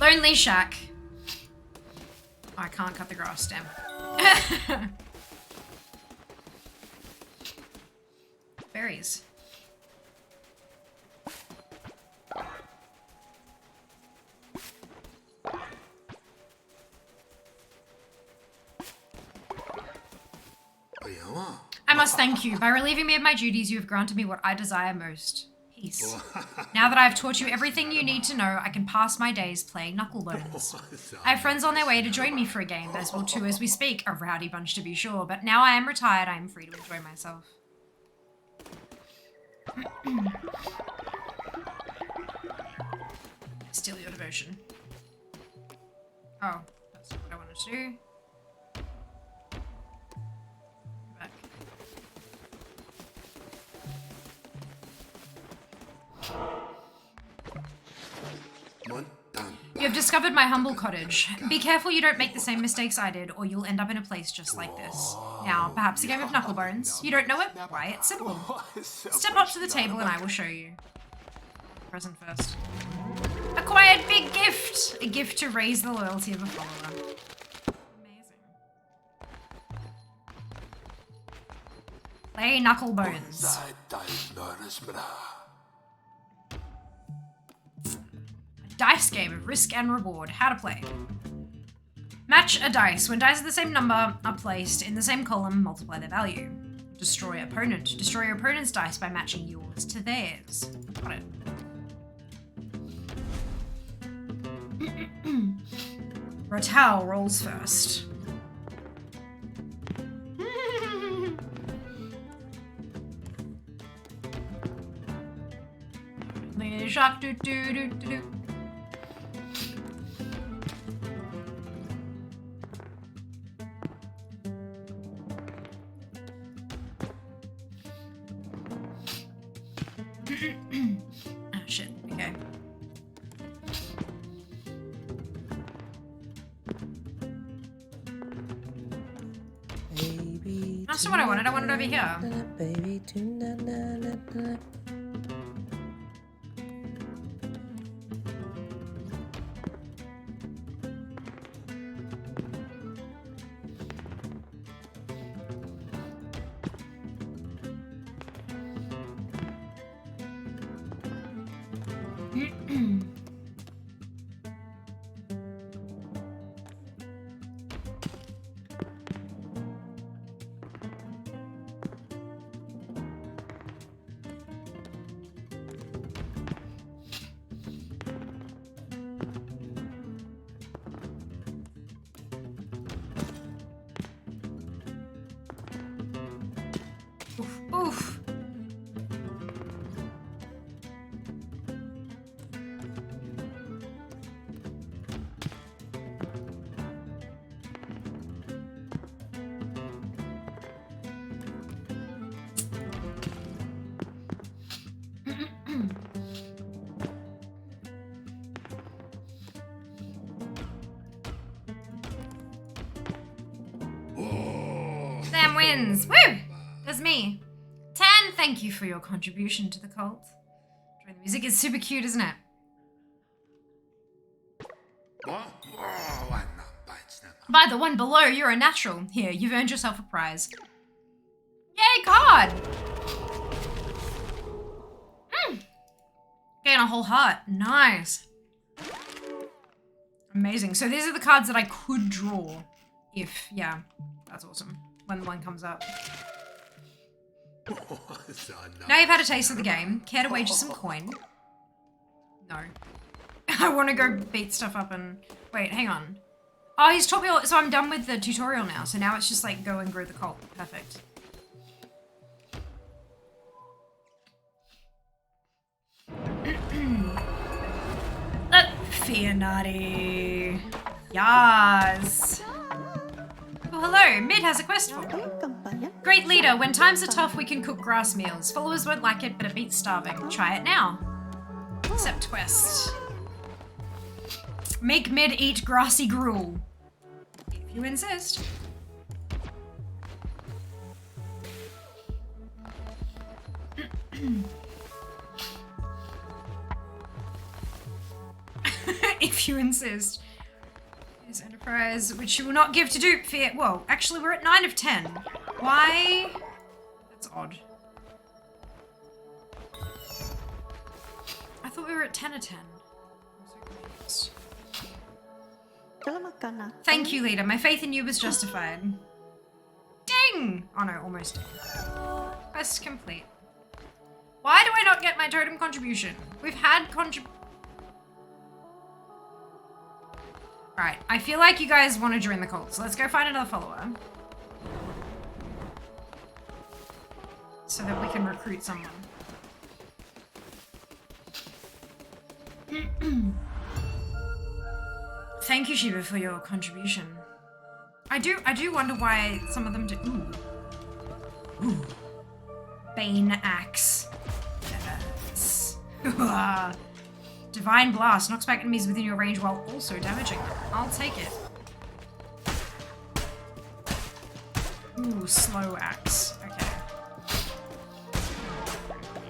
Lonely Shack. Oh, I can't cut the grass, damn. Berries. I must thank you. By relieving me of my duties, you have granted me what I desire most. Peace. Now that I have taught you everything you need to know, I can pass my days playing knucklebones. I have friends on their way to join me for a game, as well too as we speak. A rowdy bunch to be sure, but now I am retired, I am free to enjoy myself. Steal your devotion. Oh, that's not what I wanted to do. Back. You have discovered my humble cottage. Be careful you don't make the same mistakes I did, or you'll end up in a place just like this. Now, perhaps a game of knucklebones. You don't know it? Why, it's simple. Step up to the table and I will show you. Present first. Acquired big gift! A gift to raise the loyalty of a follower. Amazing. Play knucklebones. Dice game of risk and reward. How to play. Match a dice. When dice of the same number are placed in the same column, multiply their value. Destroy opponent. Destroy your opponent's dice by matching yours to theirs. Got it. Ratal rolls first. Shark do do do do do. Ah, shit. Okay. That's not what I wanted. I wanted over here. Baby, Oof. Sam wins. Woo! That's me. 10, thank you for your contribution to the cult. The music is super cute, isn't it? By the one below, you're a natural. Here, you've earned yourself a prize. Yay, card! Gain a whole heart. Nice. Amazing. So these are the cards that I could draw if, yeah, that's awesome. When the one comes up. Now you've had a taste of the game. Care to wager some coin? No. I want to go beat stuff up and... Wait, hang on. Oh, he's taught me all... So I'm done with the tutorial now. So now it's just like go and grow the cult. Perfect. Fear naughty. Yas. Oh, hello. Mid has a quest for me. Great leader, when times are tough, we can cook grass meals. Followers won't like it, but it beats starving. Try it now. Accept quest. Make Mid eat grassy gruel. If you insist. If you insist. Here's Enterprise, which you will not give to dupe fear. Whoa, actually we're at 9 of 10. Why? That's odd. I thought we were at 10 of 10. I'm so confused. Thank you, leader. My faith in you was justified. Ding! Oh no, almost ding. Quest complete. Why do I not get my totem contribution? We've had Alright, I feel like you guys want to join the cult, so let's go find another follower. So that we can recruit someone. Thank you, Shiva, for your contribution. I do wonder why some of them do. Ooh. Bane Axe. Yes. Divine Blast knocks back enemies within your range while also damaging them. I'll take it. Ooh, Slow Axe. Okay.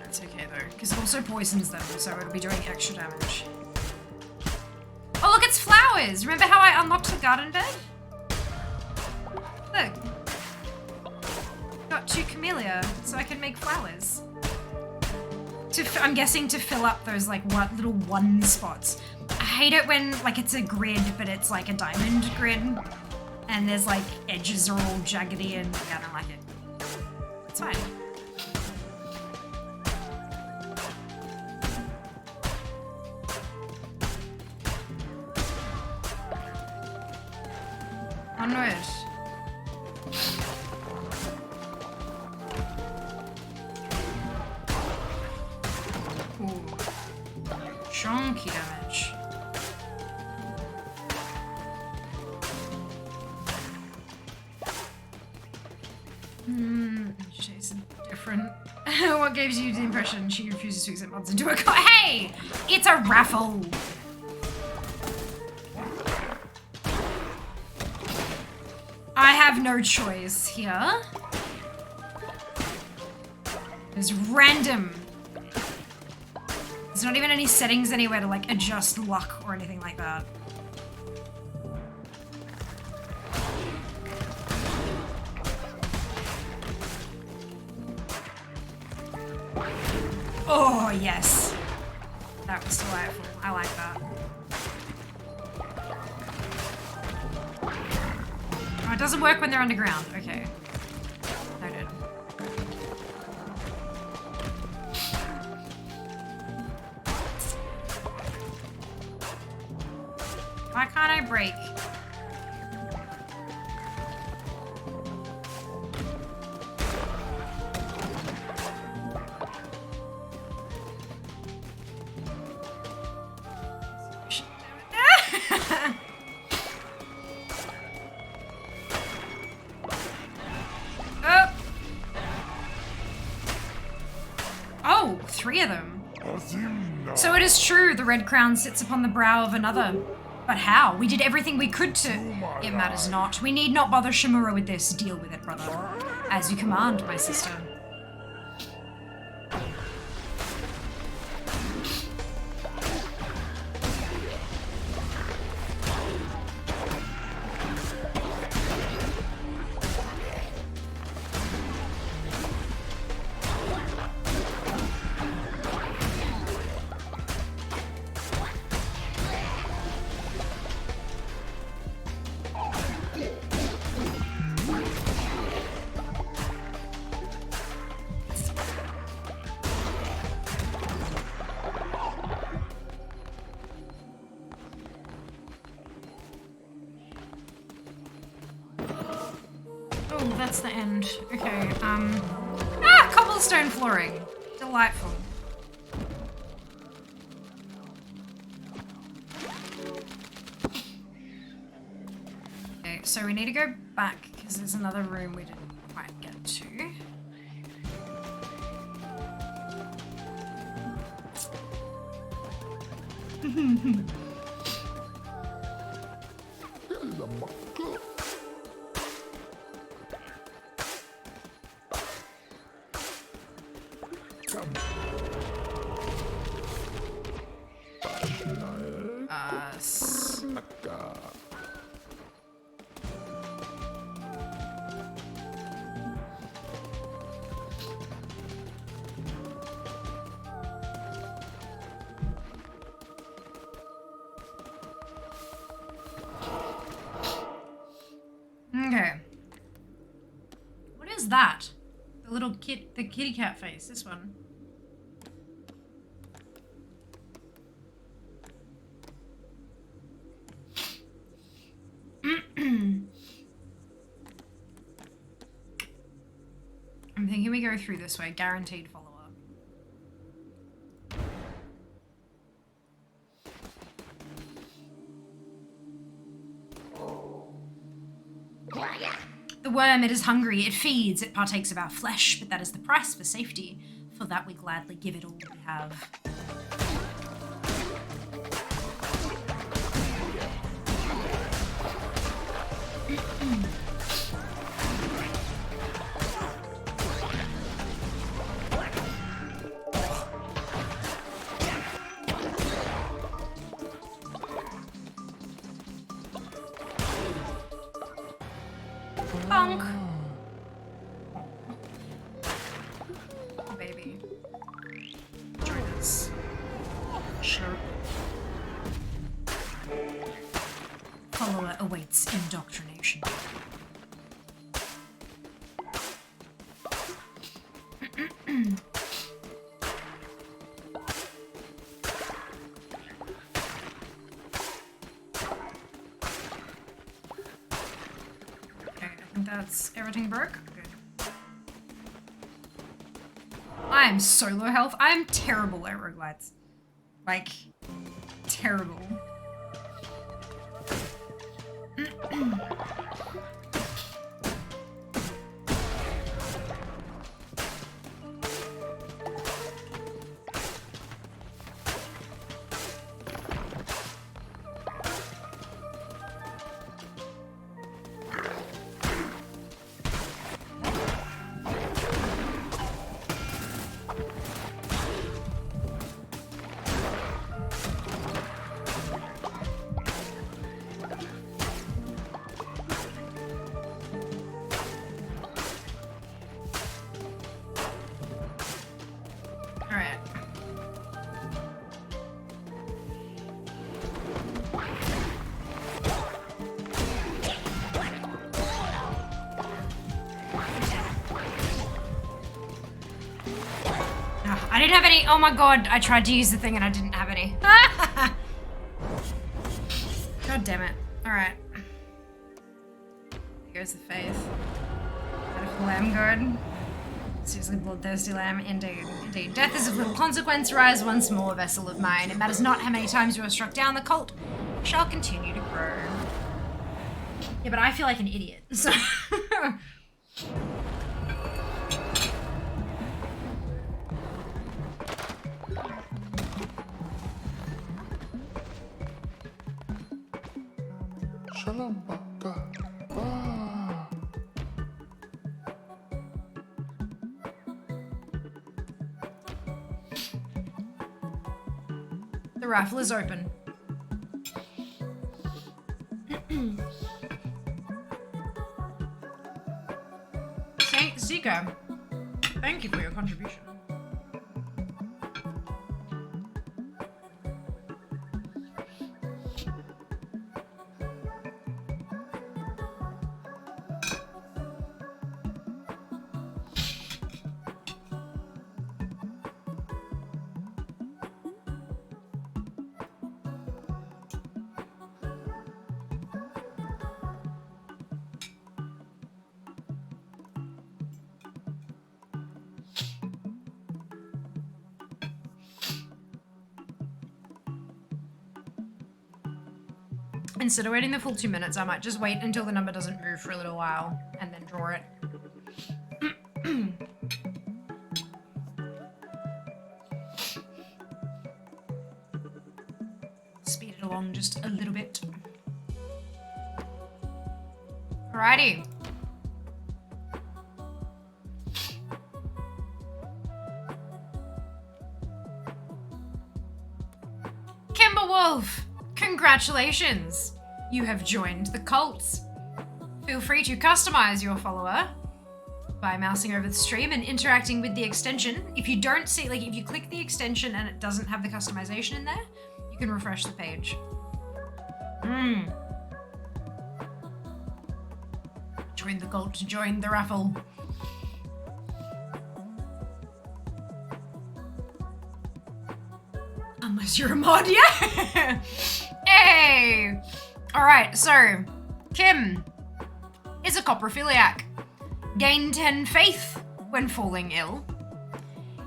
That's okay though, because it also poisons them, so it'll be doing extra damage. Oh look, it's flowers! Remember how I unlocked the garden bed? Look. Got 2 camellia, so I can make flowers. I'm guessing to fill up those like little 1 spots. I hate it when like it's a grid, but it's like a diamond grid, and there's like edges are all jaggedy and yeah, I don't like it. It's fine. Onward. Chunky damage. Chase different. What gives you the impression she refuses to accept mods into a car. Hey! It's a raffle! I have no choice here. It's random. There's not even any settings anywhere to like adjust luck or anything like that. Oh, yes. That was delightful. I like that. Oh, it doesn't work when they're underground. Okay. Noted. Why can't I break? Oh, 3 of them. So it is true, the red crown sits upon the brow of another. But how? We did everything we could to... It matters not. We need not bother Shimura with this. Deal with it, brother. As you command, my sister. Oh, that's the end. Okay, cobblestone flooring. Delightful. Okay, so we need to go back because there's another room we didn't quite get to. Okay. What is that? The little the kitty cat face, this one. I'm thinking we go through this way, guaranteed follow-up. The worm, it is hungry, it feeds, it partakes of our flesh, but that is the price for safety. For that we gladly give it all we have. Bonk. Oh, baby. Join us. Sure. Follower awaits indoctrination. That's everything broke? Good. I am so low health. I am terrible at roguelites. Like, terrible. any. Oh my god, I tried to use the thing and I didn't have any. God damn it. Alright. Here goes the faith. Beautiful lamb good. Seriously bloodthirsty lamb, indeed, indeed. Death is of little consequence, rise once more, vessel of mine. It matters not how many times you are struck down, the cult shall continue to grow. Yeah, but I feel like an idiot, so... The raffle is open. Zika, thank you for your contribution. Instead of waiting the full 2 minutes, I might just wait until the number doesn't move for a little while and then draw it. Speed it along just a little bit. Alrighty. Kimberwolf! Congratulations! You have joined the cult. Feel free to customize your follower by mousing over the stream and interacting with the extension. If you don't see, like if you click the extension and it doesn't have the customization in there, you can refresh the page. Join the cult, join the raffle. Unless you're a mod, yeah! Hey! Alright, so, Kim is a coprophiliac. Gain 10 faith when falling ill.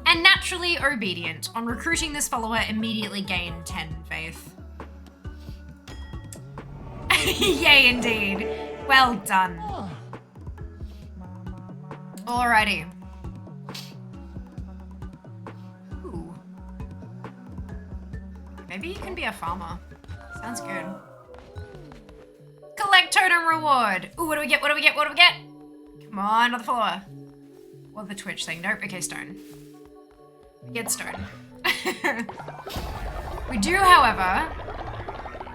And naturally obedient. On recruiting this follower, immediately gain 10 faith. Yay, indeed. Well done. Alrighty. Ooh. Maybe you can be a farmer. Sounds good. Collect totem reward. Ooh, what do we get? What do we get? What do we get? Come on, another follower. What the Twitch thing? Nope. Okay, stone. We get stone. We do, however,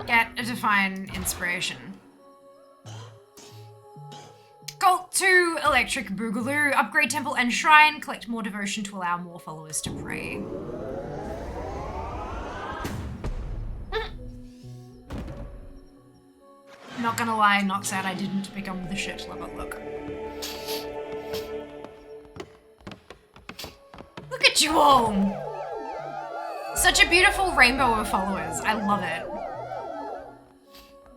get a divine inspiration. Cult 2 Electric Boogaloo. Upgrade temple and shrine. Collect more devotion to allow more followers to pray. Not gonna lie, not sad I didn't become the shit lover. Look. Look at you all! Such a beautiful rainbow of followers. I love it.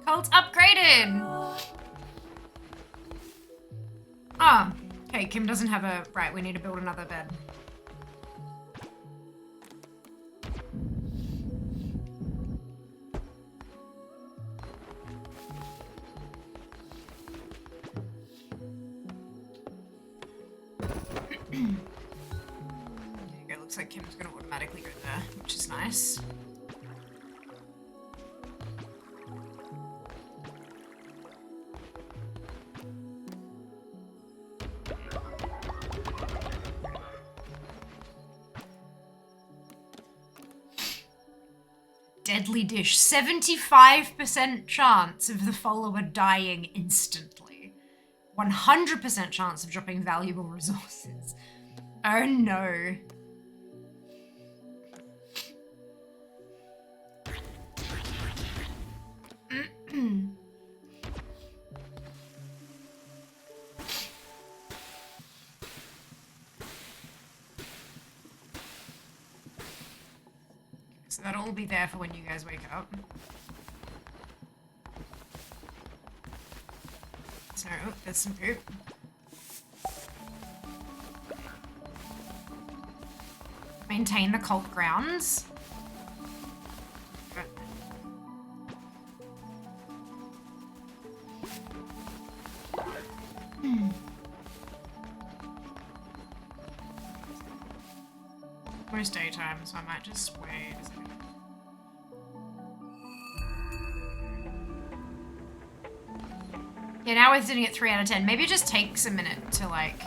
Cult upgraded! Ah, okay, Kim doesn't have a... Right, we need to build another bed. There you go, looks like Kim's gonna automatically go there, which is nice. Deadly dish. 75% chance of the follower dying instantly. 100% chance of dropping valuable resources. Oh no. So that'll all be there for when you guys wake up. So, oh, there's some poop. Maintain the cult grounds. Almost daytime, so I might just wait a second. Yeah, now we're sitting at 3 out of 10. Maybe it just takes a minute to, like,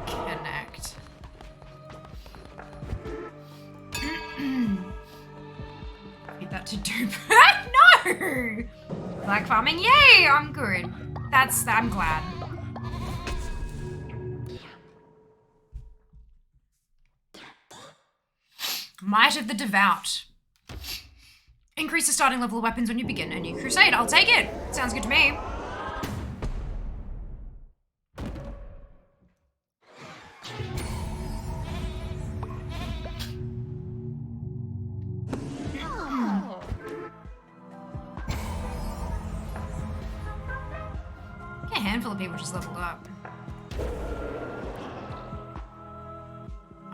connect. Feed that to Dupe. No! Black farming, yay! I'm good. I'm glad. Might of the Devout. Increase the starting level of weapons when you begin a new crusade. I'll take it. Sounds good to me. A handful of people just leveled up.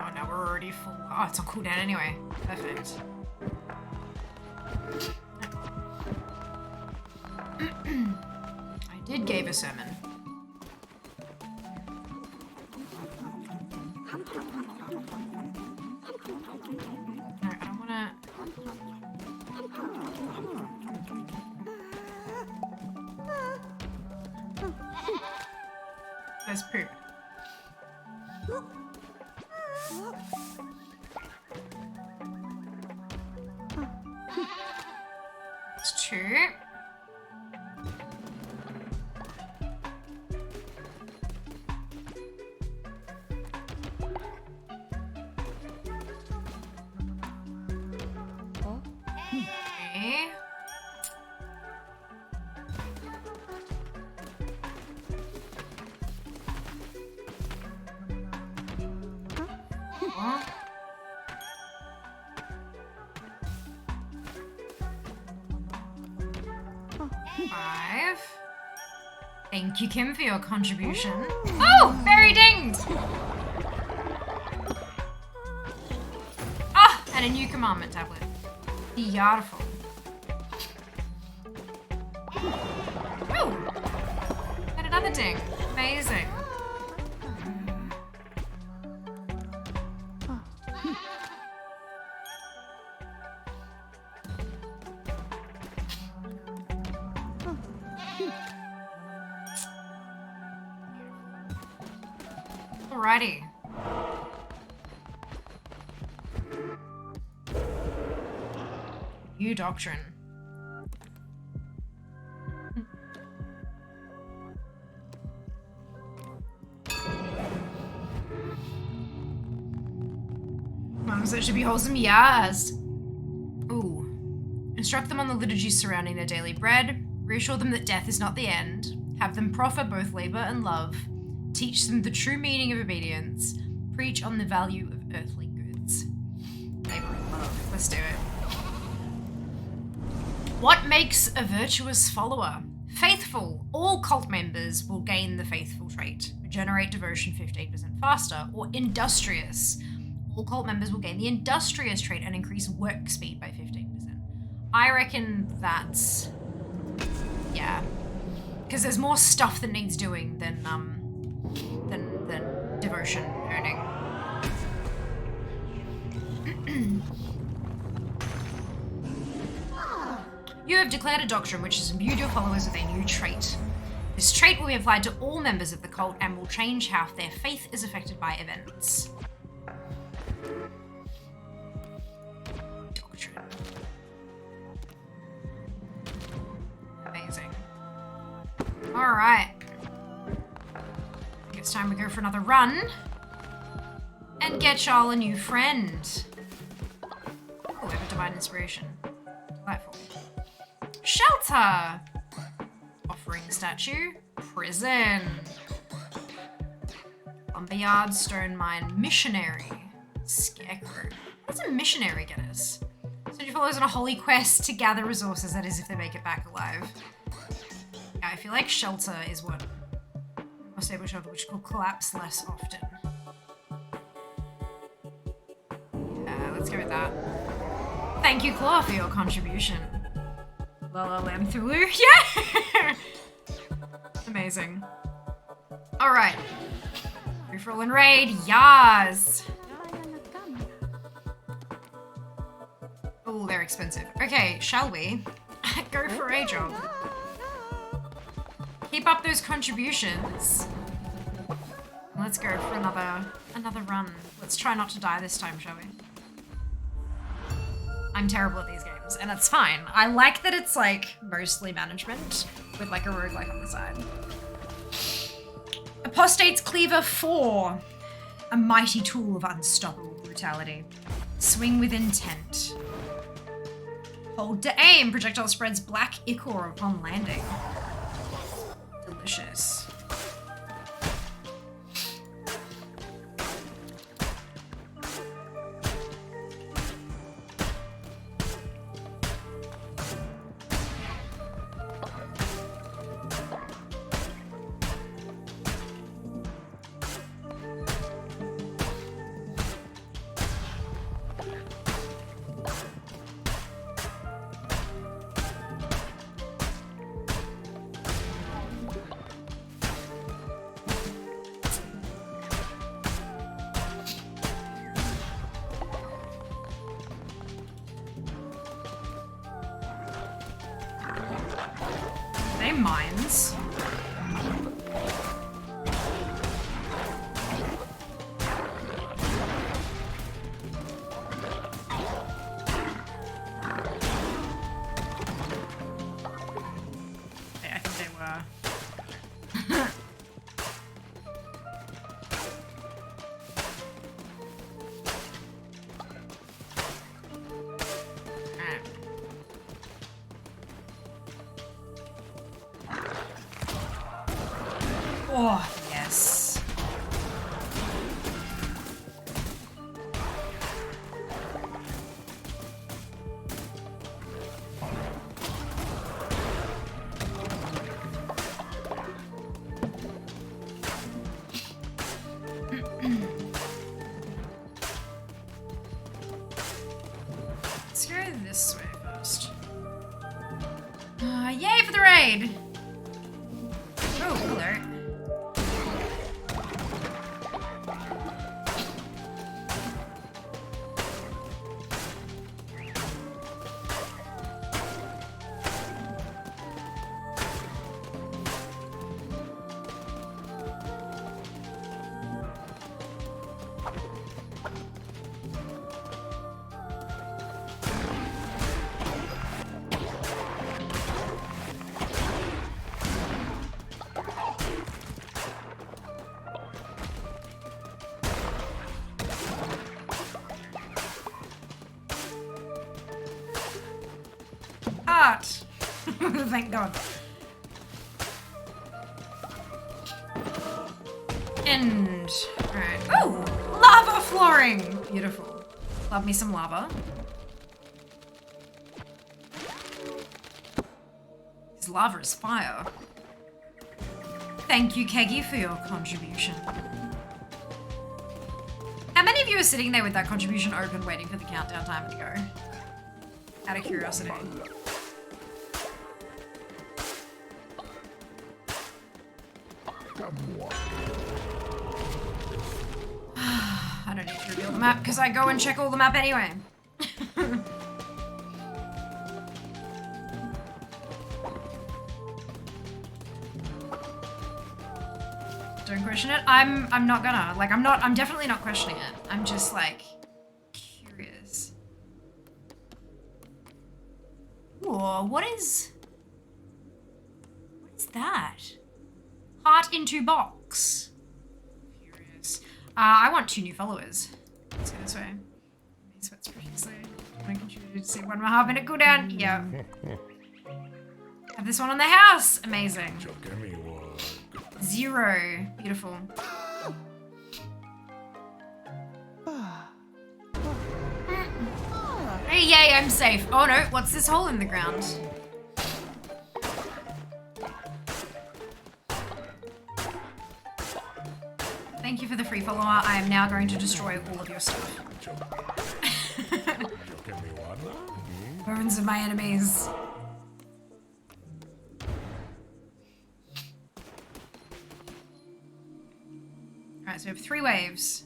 Oh no, we're already full. Oh, it's on cooldown anyway. Perfect. I did give a sermon. No, I don't wanna... There's poop. It's 2. Okay. 4. Thank you, Kim, for your contribution. Oh, very dinged! Ah, and a new commandment tablet. Beautiful. Ooh, and another ding. Amazing. Alrighty. New doctrine. Monks that should be wholesome, yes. Ooh. Instruct them on the liturgies surrounding their daily bread. Reassure them that death is not the end. Have them proffer both labor and love. Teach them the true meaning of obedience. Preach on the value of earthly goods. Labor and love. Let's do it. What makes a virtuous follower? Faithful. All cult members will gain the faithful trait. Regenerate devotion 15% faster. Or industrious. All cult members will gain the industrious trait and increase work speed by 15%. I reckon that's... yeah. Because there's more stuff that needs doing than devotion earning. You have declared a doctrine which has imbued your followers with a new trait. This trait will be applied to all members of the cult and will change how their faith is affected by events. Doctrine. Amazing. Alright. It's time we go for another run. And get y'all a new friend. Oh, we have a divine inspiration. Delightful. Shelter! Offering statue. Prison. Lumberyard, stone mine, missionary. Scarecrow. What's a missionary get us? follows on a holy quest to gather resources, that is if they make it back alive. Yeah, I feel like shelter is what... More stable shelter, which will collapse less often. Let's go with that. Thank you, Claw, for your contribution. LLM Thulu. Yeah! Amazing. Alright. Free-for-all and raid. Yas! Oh, they're expensive. Okay, shall we go for a job? Keep up those contributions. Let's go for another run. Let's try not to die this time, shall we? I'm terrible at these games, and it's fine. I like that it's like mostly management with like a roguelike on the side. Apostate's Cleaver 4. A mighty tool of unstoppable brutality. Swing with intent. Hold to aim. Projectile spreads black ichor upon landing. Delicious. Mines. Okay, I think they were. Oh, yes. Let's go this way first. Yay for the raid! Oh, hello. Thank God. And alright. Oh! Lava flooring! Beautiful. Love me some lava. This lava is fire. Thank you, Keggy, for your contribution. How many of you are sitting there with that contribution open waiting for the countdown timer to go? Out of curiosity. I don't need to reveal the map because I go and check all the map anyway. Don't question it. I'm not gonna. Like I'm definitely not questioning it. I'm just like curious. Whoa, what is that? Heart into box. Furious. I want 2 new followers. Let's go this way. These sweats previously. I contributed to see 1.5 minute cooldown. Yeah. Have this one on the house. Amazing. 0. Beautiful. Hey, Yay, I'm safe. Oh no, what's this hole in the ground? Thank you for the free follower. I am now going to destroy all of your stuff. Bones of my enemies. Alright, so we have 3 waves.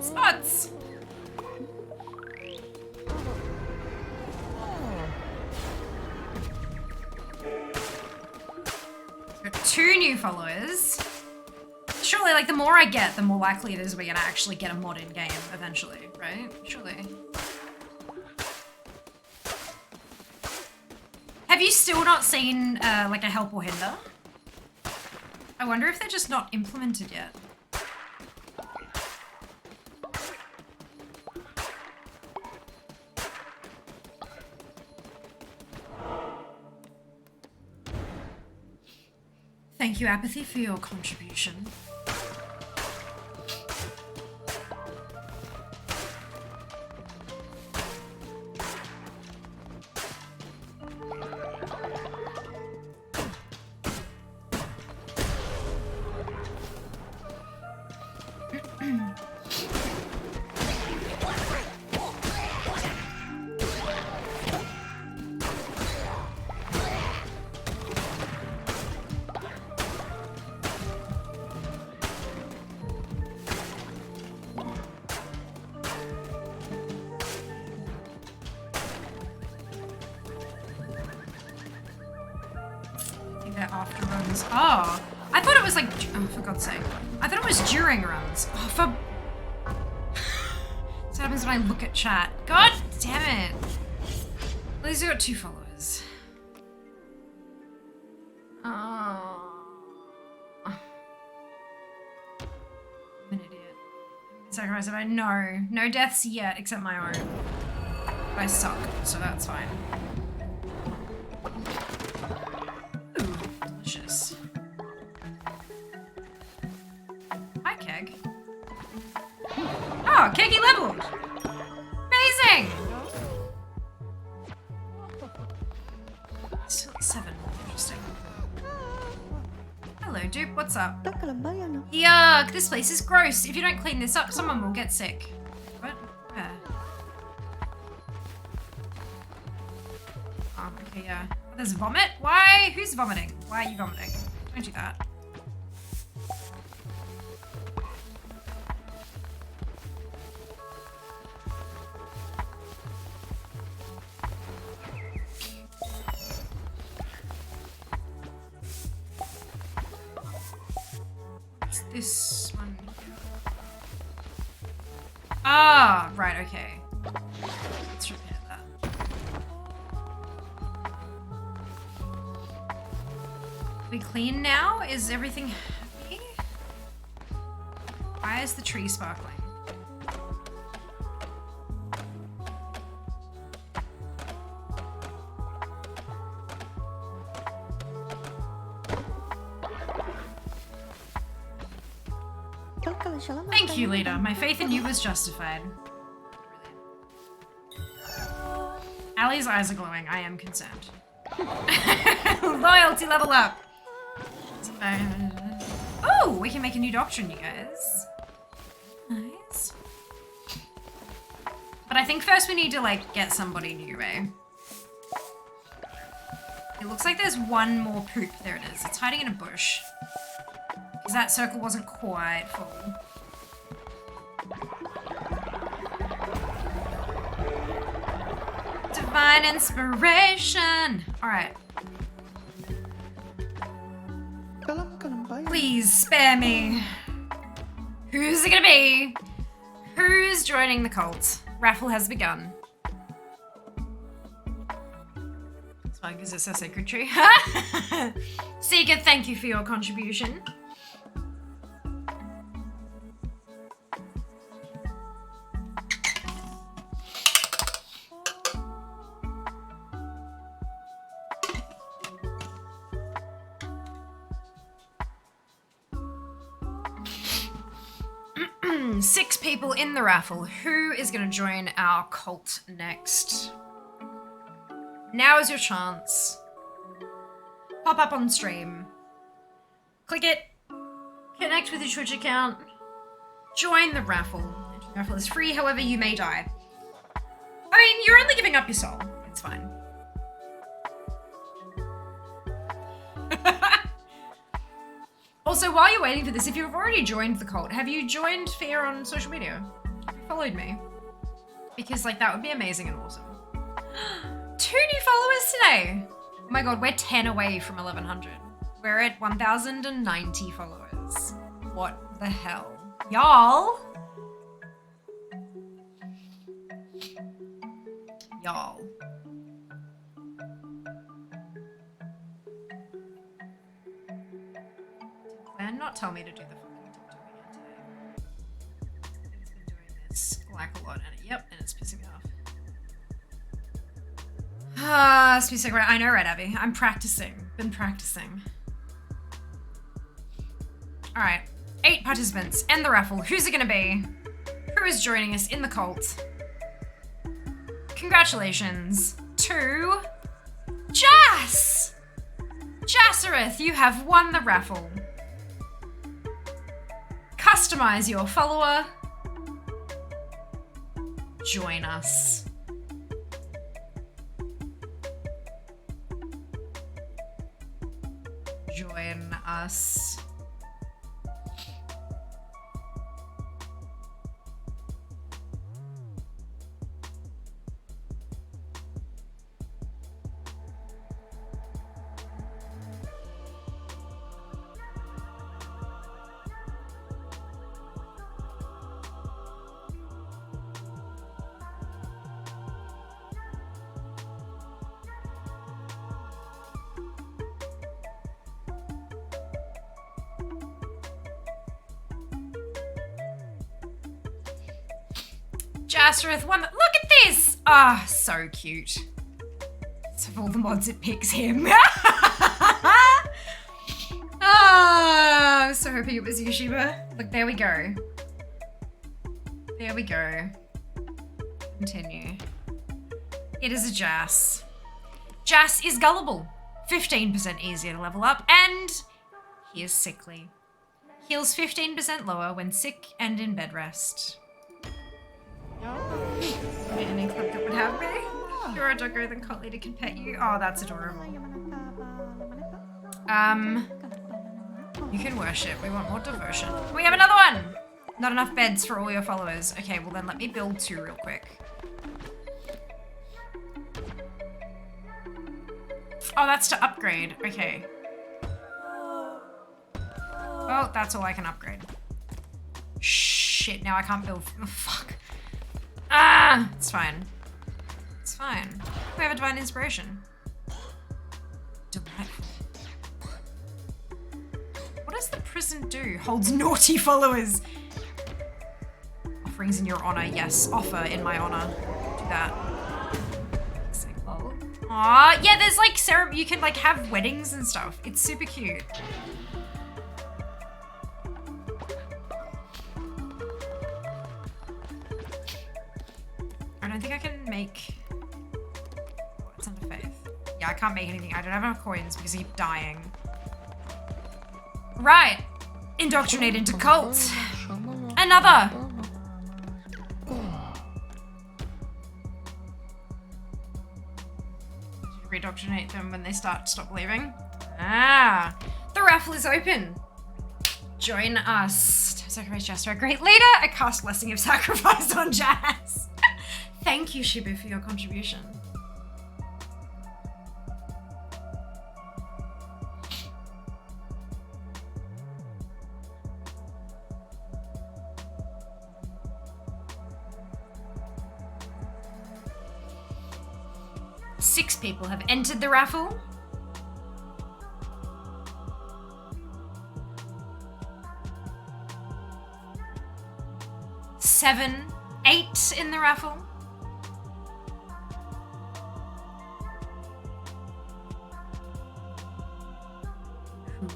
Spots! Got 2 new followers. Surely, like, the more I get, the more likely it is we're gonna actually get a mod in game eventually, right? Surely. Have you still not seen, like, a help or hinder? I wonder if they're just not implemented yet. Thank you, Apathy, for your contribution. After runs. Oh, I thought it was like, oh, for God's sake. I thought it was during runs. Oh, for... That's what happens when I look at chat. God damn it. At least we got 2 followers. Oh. I'm an idiot. Sacrifice if I know. No deaths yet, except my own. I suck, so that's fine. Delicious. Hi, Keg. Oh, Keggy leveled! Amazing! Still at 7. Interesting. Hello, dupe. What's up? Yuck, this place is gross. If you don't clean this up, someone will get sick. What? Where? Oh, okay, yeah. There's vomit? Why? Who's vomiting? Why are you vomiting? Don't do that. What's this one here? Ah, right, okay. Let's repair that. We clean now? Is everything happy? Why is the tree sparkling? Thank you, leader. My faith in you was justified. Allie's eyes are glowing. I am concerned. Loyalty level up. Oh, we can make a new doctrine, you guys. Nice. But I think first we need to, like, get somebody new, eh? It looks like there's one more poop. There it is. It's hiding in a bush. Because that circle wasn't quite full. Divine inspiration! Alright. Please spare me. Who's it gonna be? Who's joining the cult? Raffle has begun. fine, because it's a secretary. Seeker, thank you for your contribution. Six people in the raffle. Who is going to join our cult next? Now is your chance. Pop up on stream. Click it. Connect with your Twitch account. Join the raffle. The raffle is free, however you may die. I mean, you're only giving up your soul. It's fine. Also, while you're waiting for this, if you've already joined the cult, have you joined Fear on social media? Have you followed me? Because, like, that would be amazing and awesome. 2 new followers today! Oh my god, we're 10 away from 1100. We're at 1090 followers. What the hell? Y'all! Y'all. And not tell me to do the fucking TikTok again today. It's been doing this like a lot, and it's pissing me off. Ah, it's so great. I know, right, Abby? I'm practicing. Been practicing. All right, 8 participants. End the raffle. Who's it gonna be? Who is joining us in the cult? Congratulations to Jas! Jassereth, you have won the raffle. Customize your follower. Join us. Join us. Jassereth, look at this! Ah, so cute. So of all the mods, it picks him. Ah, I was so hoping it was you, Sheba. Look, there we go. There we go. Continue. It is a Jas. Jas is gullible. 15% easier to level up, and he is sickly. Heals 15% lower when sick and in bed rest. Any club that would have me? You're a doggo, then cult leader can pet you. Oh, that's adorable. You can worship. We want more devotion. We have another one! Not enough beds for all your followers. Okay, well then let me build 2 real quick. Oh, that's to upgrade. Okay. Oh, that's all I can upgrade. Shit, now I can't build. Oh, fuck. Ah, it's fine. It's fine. We have a divine inspiration. Delightful. What does the prison do? Holds naughty followers. Offerings in your honor. Yes, offer in my honor. Do that. Aw, yeah, there's like you can like have weddings and stuff. It's super cute. I don't think I can make... What's under faith? Yeah, I can't make anything. I don't have enough coins because I keep dying. Right. Indoctrinate into cult. Another. Redoctrinate them when they stop believing. Ah. The raffle is open. Join us. Sacrifice Jas to a great leader. I cast Blessing of Sacrifice on Jas. Thank you, Shibu, for your contribution. 6 people have entered the raffle. Seven, 8 in the raffle.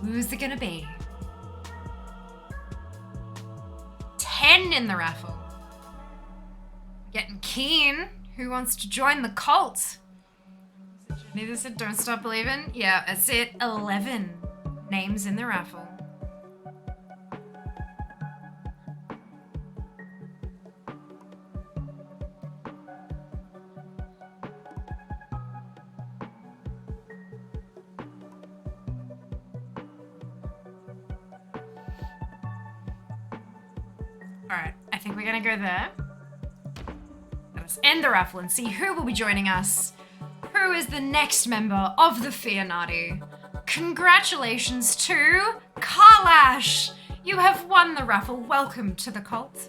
Who's it gonna be? 10 in the raffle. Getting keen. Who wants to join the cult? Neither said don't stop believing. Yeah, that's it. 11 names in the raffle. Alright, I think we're gonna go there. Let's end the raffle and see who will be joining us. Who is the next member of the Fianati? Congratulations to Karlash! You have won the raffle. Welcome to the cult.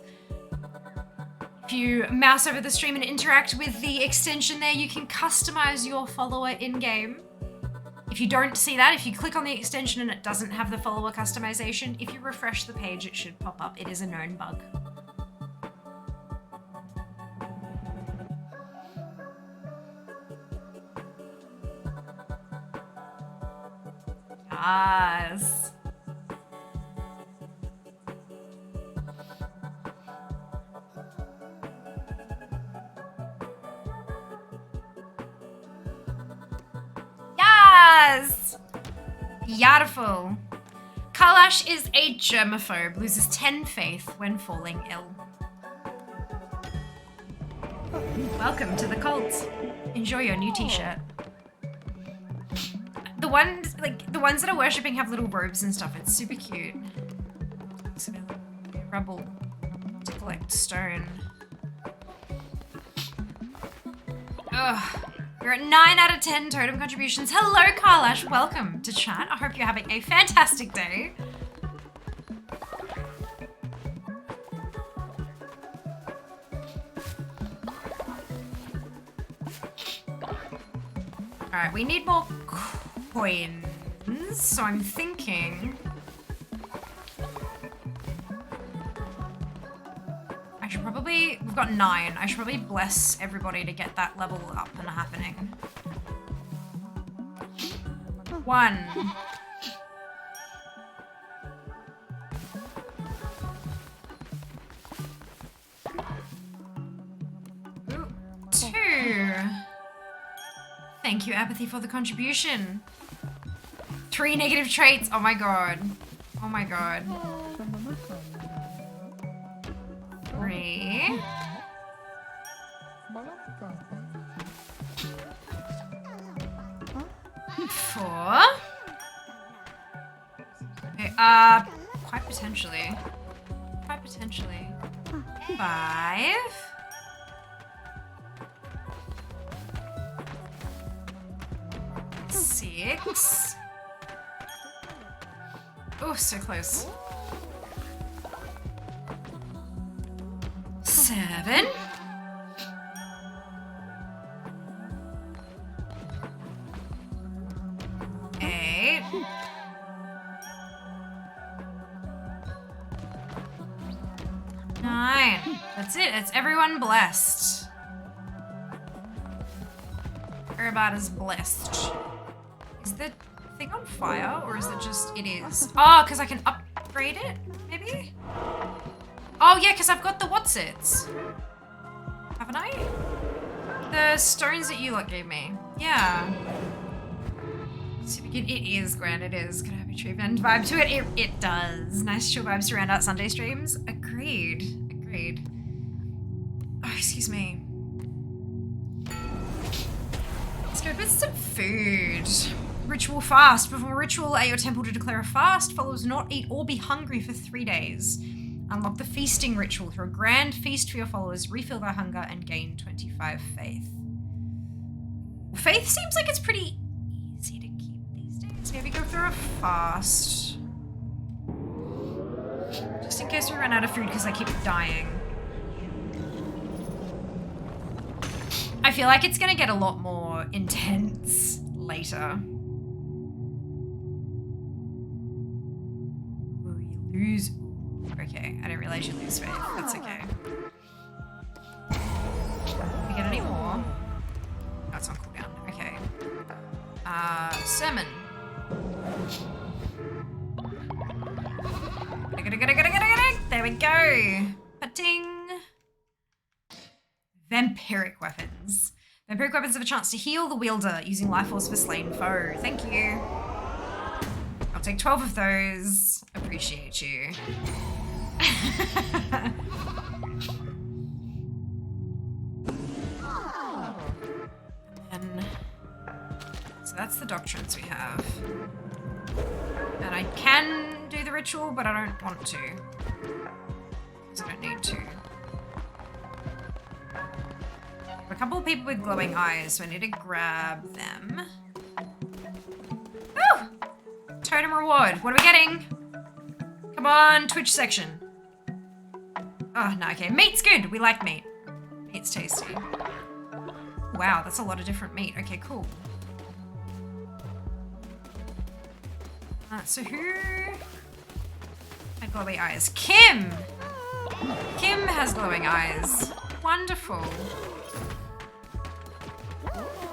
If you mouse over the stream and interact with the extension there, you can customize your follower in-game. If you don't see that, if you click on the extension and it doesn't have the follower customization, if you refresh the page, it should pop up. It is a known bug. Yes. Yes! Beautiful. Karlash is a germaphobe, loses 10 faith when falling ill. Welcome to the cult. Enjoy your new t-shirt. The ones that are worshipping have little robes and stuff. It's super cute. So, rubble to collect stone. Ugh. We're at 9 out of 10 totem contributions. Hello, Karlash. Welcome to chat. I hope you're having a fantastic day. Alright, we need more coins, so I'm thinking I should probably, we've got 9, I should probably bless everybody to get that level up and happening. 1. Ooh, 2. Thank you, Apathy, for the contribution. 3 negative traits. Oh my god. Oh my god. 3. 4. Okay, quite potentially. Quite potentially. 5. 6. Oh, so close. 7. 8. 9. That's it. It's everyone blessed. Everybody's blessed. Is the thing on fire, or is it just, it is? Oh, because I can upgrade it, maybe? Oh yeah, because I've got the whatsits. Haven't I? The stones that you lot gave me. Yeah. Super cute. It is grand, it is. Can I have a tree bend vibe to it? It does. Nice chill vibes to round out Sunday streams. Agreed. Agreed. Oh, excuse me. Let's go with some food. Ritual fast. Perform a ritual at your temple to declare a fast. Followers not eat or be hungry for 3 days. Unlock the feasting ritual through a grand feast for your followers. Refill their hunger and gain 25 faith. Faith seems like it's pretty easy to keep these days. Maybe go through a fast. Just in case we run out of food because I keep dying. I feel like it's going to get a lot more intense later. Ooh, you lose. Okay, I didn't realize you lose faith. That's okay. Did we get any more? That's on cooldown. Okay. Sermon. There we go. Pating. Vampiric weapons. Vampiric weapons have a chance to heal the wielder using life force of a slain foe. Thank you. I'll take 12 of those. Appreciate you. And so that's the doctrines we have. And I can do the ritual, but I don't want to. Because I don't need to. A couple of people with glowing eyes, so I need to grab them. Woo! Totem reward. What are we getting? Come on, Twitch section. Oh, no, okay. Meat's good. We like meat. Meat's tasty. Wow, that's a lot of different meat. Okay, cool. So who had glowing eyes? Kim! Kim has glowing eyes. Wonderful.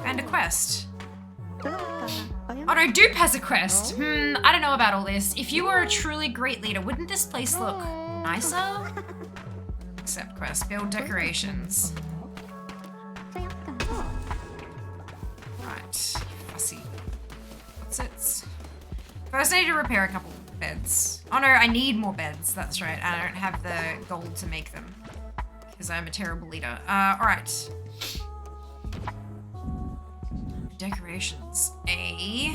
And a quest. Oh no, Dupe has a quest. I don't know about all this. If you were a truly great leader, wouldn't this place look nicer? Accept quest. Build decorations. Right. Fussy. What's it? First I need to repair a couple beds. Oh no, I need more beds. That's right. I don't have the gold to make them. Because I'm a terrible leader. Alright. Decorations. A.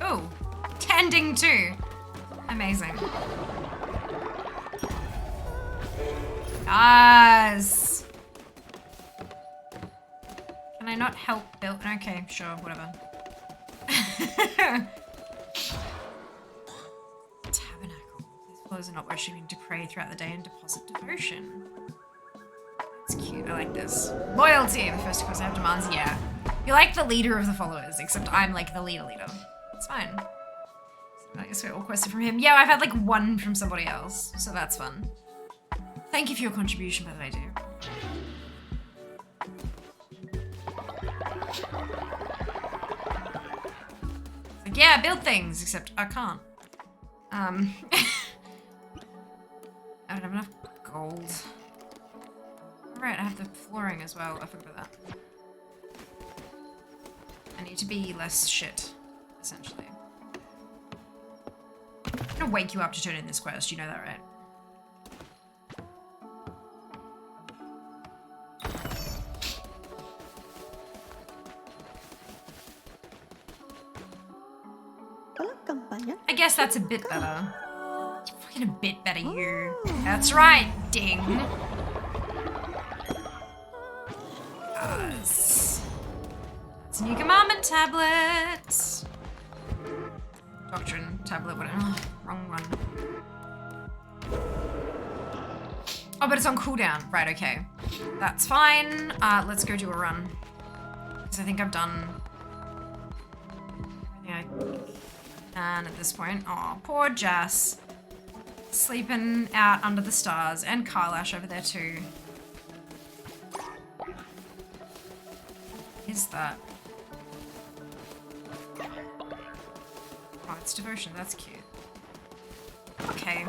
Oh, tending too. Amazing. Yes. Can I not help build? Okay, sure, whatever. Tabernacle. These floors are not worshiping to pray throughout the day and deposit devotion. That's cute. I like this. Loyalty. The first course I have demands. Yeah. You're like the leader of the followers, except I'm like the leader. It's fine. So I guess we're all quested from him. Yeah, I've had like one from somebody else, so that's fun. Thank you for your contribution, by the way, dude. Like, yeah, build things, except I can't. I don't have enough gold. Alright, I have the flooring as well. I forgot about that. I need to be less shit, essentially. I'm gonna wake you up to turn in this quest, you know that, right? I guess that's a bit better. Fucking a bit better, you. That's right, ding. It's a new commandment tablet. Doctrine tablet, whatever. Oh, wrong one. Oh, but it's on cooldown. Right, okay. That's fine. Let's go do a run. Because I think I've done everything I can at this point. Oh, poor Jas. Sleeping out under the stars. And Karlash over there too. What is that? Oh, it's devotion. That's cute. Okay.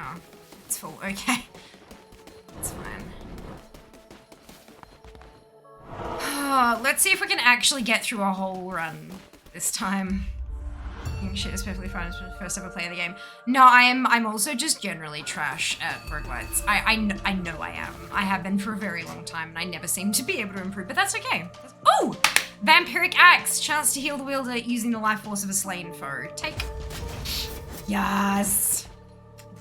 Oh, it's full. Okay. That's fine. Let's see if we can actually get through a whole run this time. Shit is perfectly fine. It's the first ever play of the game. No, I'm also just generally trash at roguelites. I know I am. I have been for a very long time, and I never seem to be able to improve, but that's okay. Oh! Vampiric Axe. Chance to heal the wielder using the life force of a slain foe. Take. Yes.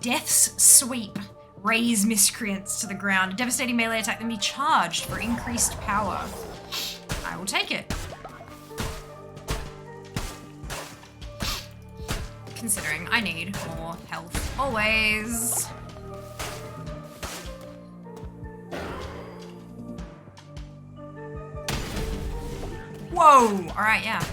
Death's Sweep. Raise miscreants to the ground. A devastating melee attack can be charged for increased power. I will take it. Considering I need more health always. Whoa! Alright, yeah.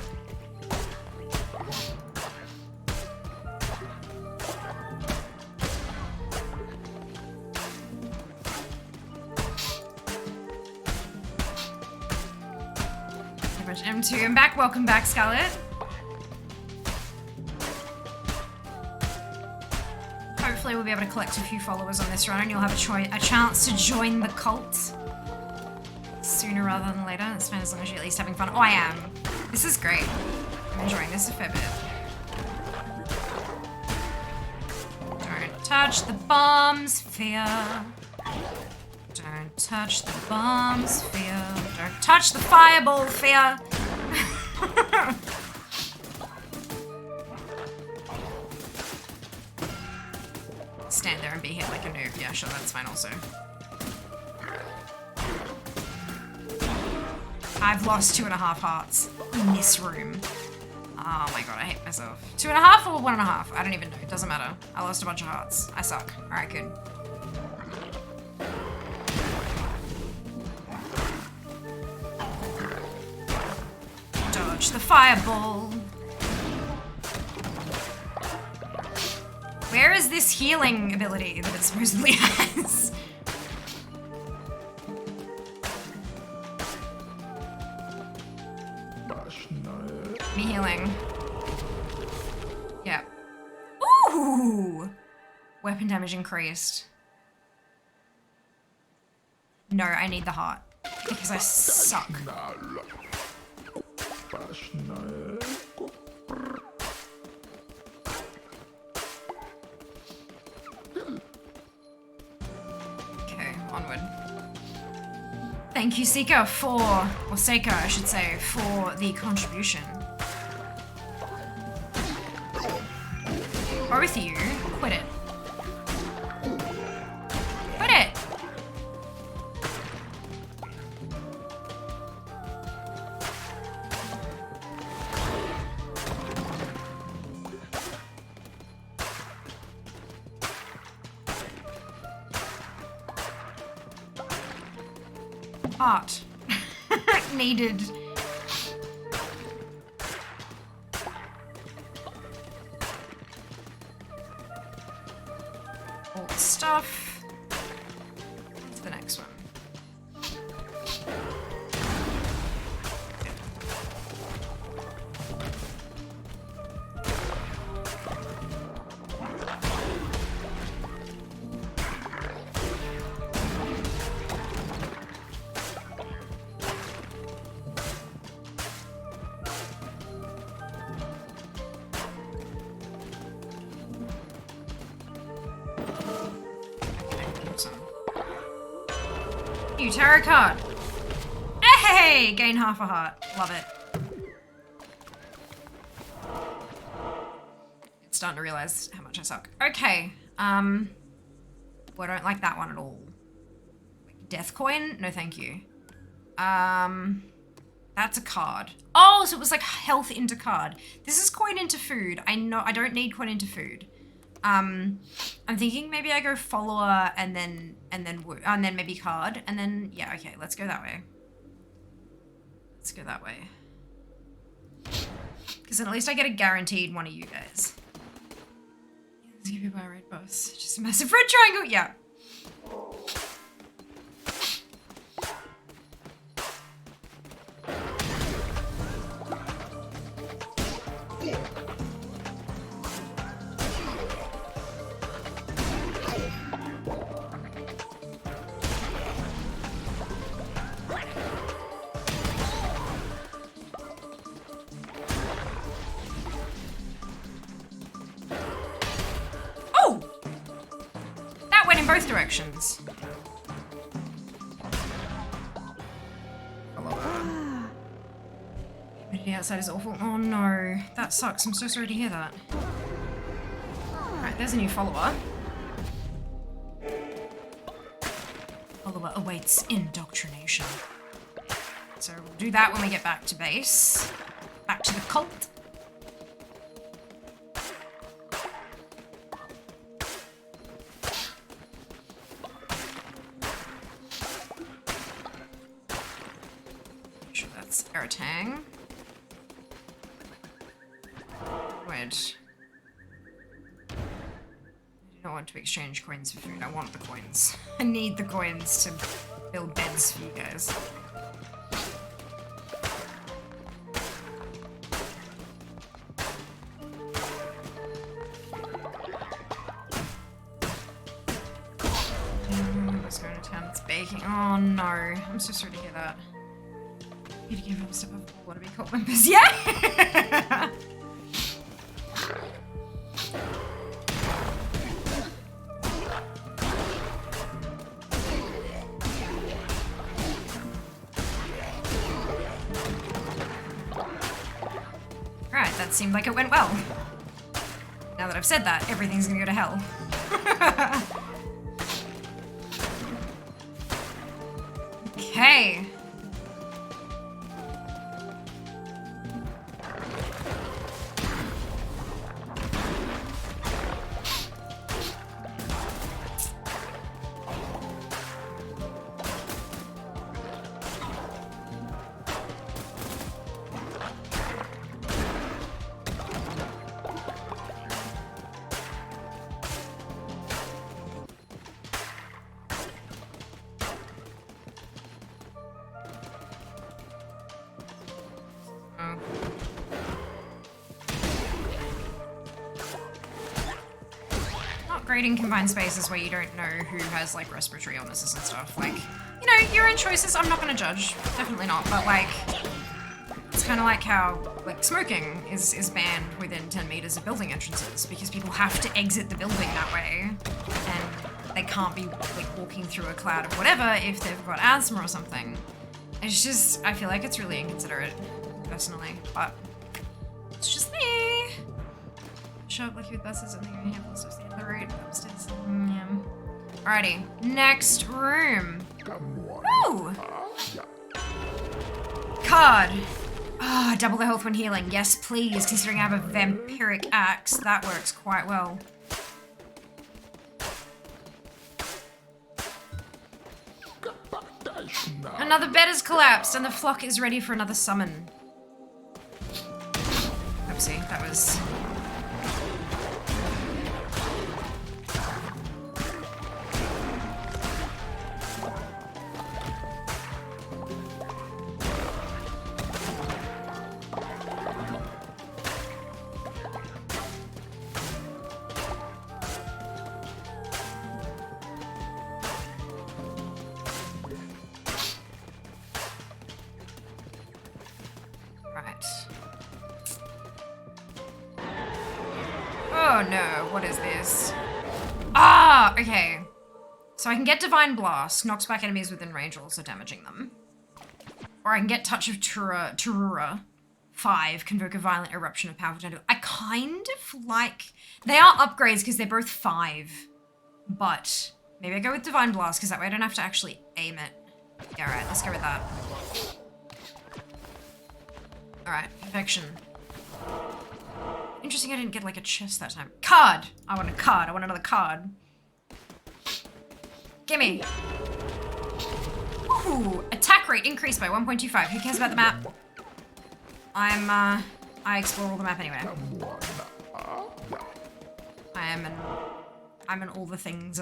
M2, I'm back. Welcome back, Scarlet. Hopefully we'll be able to collect a few followers on this run and you'll have a chance to join the cult sooner rather than later. It's fine as long as you're at least having fun. Oh, I am. This is great. I'm enjoying this a fair bit. Don't touch the bomb sphere. Don't touch the bomb sphere. Don't touch the fireball sphere. Stand there and be hit like a noob. Yeah, sure, that's fine also. I've lost 2.5 hearts in this room. Oh my god, I hate myself. 2.5 or 1.5? I don't even know. It doesn't matter. I lost a bunch of hearts. I suck. Alright, good. Dodge the fireball. Where is this healing ability that it supposedly has? Me healing. Yeah. Ooh! Weapon damage increased. No, I need the heart. Because I suck. Okay, onward. Thank you, Seeker, or Seeker, I should say, for the contribution. Both of you, quit it. Quit it! Art. Needed. All the stuff. What's the next one? New tarot card. Hey! Gain half a heart. Love it. It's starting to realize how much I suck. Okay. Well, I don't like that one at all. Death coin? No, thank you. That's a card. Oh, so it was like health into card. This is coin into food. I know I don't need coin into food. I'm thinking maybe I go follower and then maybe card and then yeah, okay, let's go that way. Let's go that way. Because then at least I get a guaranteed one of you guys. Let's give you a red bus. Just a massive red triangle. Yeah. Both directions. Humidity outside is awful. Oh no, that sucks. I'm so sorry to hear that. there's a new follower. Follower awaits indoctrination. So we'll do that when we get back to base. Back to the cult. Make sure that's Eritang. Weird. I don't want to exchange coins for food. I want the coins. I need the coins to build beds for you guys. Let's go to town. It's baking. Oh no. I'm so sorry to hear that. Need to give him a step of want to be cult members. Yeah! Right, that seemed like it went well. Now that I've said that, everything's gonna go to hell. Okay. In confined spaces where you don't know who has like respiratory illnesses and stuff. Like, you know, your own choices, I'm not gonna judge. Definitely not. But like, it's kind of like how like smoking is banned within 10 meters of building entrances because people have to exit the building that way. And they can't be like walking through a cloud of whatever if they've got asthma or something. It's just, I feel like it's really inconsiderate, personally. But it's just me. Show up like with buses and they're handful of stuff the road upstairs. Yeah. Alrighty, next room. Ooh! Card. Ah, oh, double the health when healing. Yes, please. Considering I have a vampiric axe, that works quite well. Another bed has collapsed and the flock is ready for another summon. Oopsie, that was... Oh no, what is this? Ah, okay. So I can get Divine Blast, knocks back enemies within range, also damaging them. Or I can get Touch of Turura, 5, convoke a violent eruption of powerful tornado. I kind of like... They are upgrades because they're both 5. But maybe I go with Divine Blast because that way I don't have to actually aim it. Yeah, alright, let's go with that. Alright, Perfection. Interesting I didn't get like a chest that time. Card! I want a card. I want another card. Gimme! Ooh, attack rate increased by 1.25. Who cares about the map? I explore all the map anyway. I'm an all the things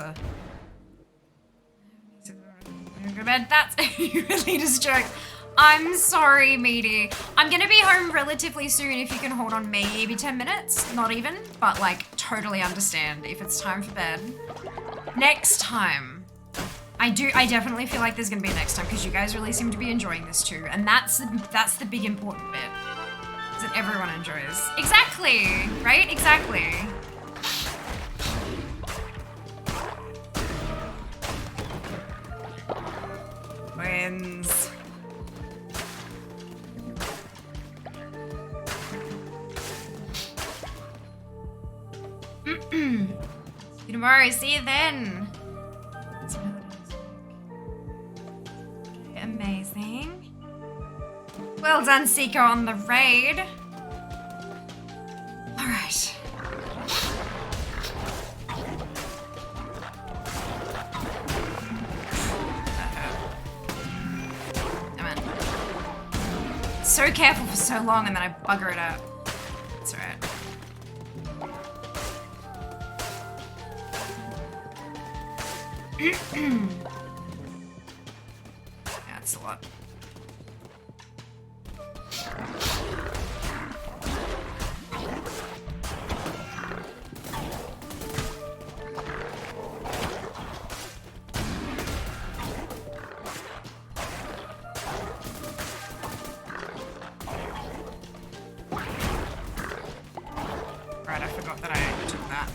That's really just joke. I'm sorry, Meaty. I'm gonna be home relatively soon if you can hold on maybe 10 minutes. Not even, but like totally understand if it's time for bed. Next time. I definitely feel like there's gonna be a next time because you guys really seem to be enjoying this too. And that's the big important bit. Is that everyone enjoys. Exactly, right? Exactly. Wins. tomorrow. See you then. Amazing. Well done, Seeker, on the raid. Alright. So careful for so long and then I bugger it up. It's alright. Yeah, it's a lot. Right, I forgot that I took that.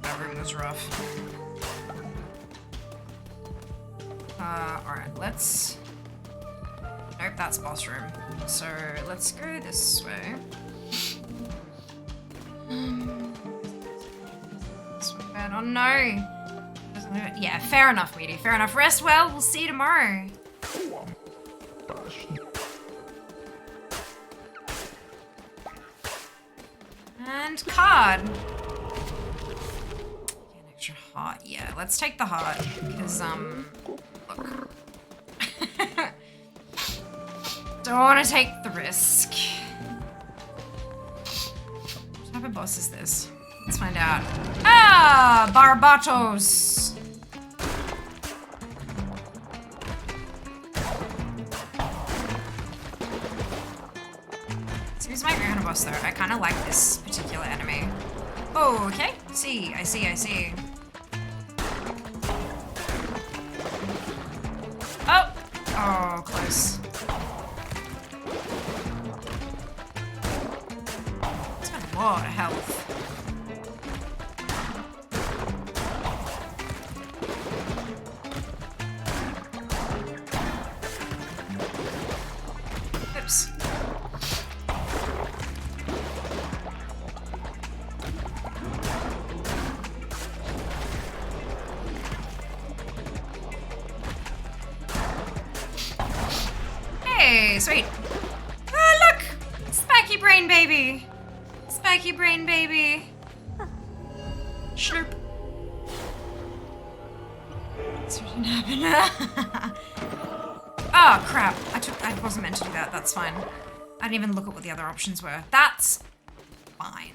That room was rough. Alright, let's... Nope, that's boss room. So, let's go this way. This one bad. Oh no! Yeah, fair enough, Weedy. Fair enough. Rest well. We'll see you tomorrow. And card. Get an extra heart. Yeah, let's take the heart. Because, look. Don't want to take the risk. What type of boss is this? Let's find out. Ah! Barbatos! Seems my kind of boss though. I kind of like this particular enemy. Oh, okay. See, I see, I see. Oh! Oh, close. It's got a lot of health. Oops. Hey, sweet. Oh, look! Spiky brain baby. Spiky brain baby. Slurp. This didn't happen. Oh, crap. I wasn't meant to do that. That's fine. I didn't even look at what the other options were. That's fine.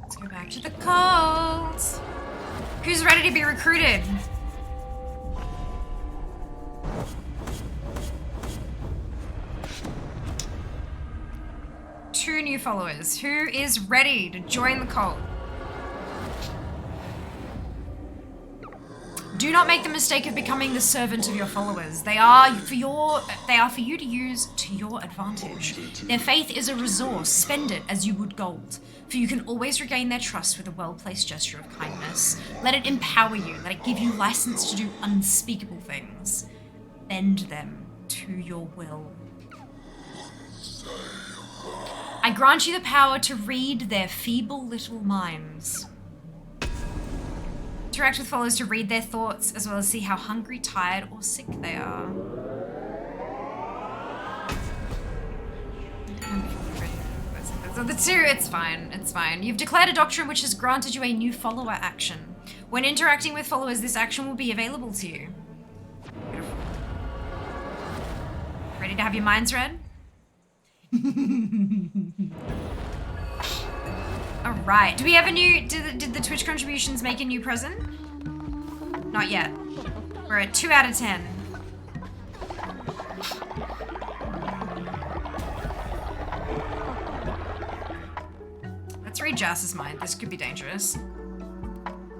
Let's go back to the calls. Who's ready to be recruited? Two new followers. Who is ready to join the cult? Do not make the mistake of becoming the servant of your followers. They are for you to use to your advantage. Their faith is a resource. Spend it as you would gold. For you can always regain their trust with a well-placed gesture of kindness. Let it empower you. Let it give you license to do unspeakable things. Bend them to your will. I grant you the power to read their feeble little minds. Interact with followers to read their thoughts, as well as see how hungry, tired, or sick they are. The two, it's fine, it's fine. You've declared a doctrine which has granted you a new follower action. When interacting with followers, this action will be available to you. Beautiful. Ready to have your minds read? Alright, do we have a new, did the Twitch contributions make a new present? Not yet. We're at 2 out of 10. Let's read Jas's mind, this could be dangerous.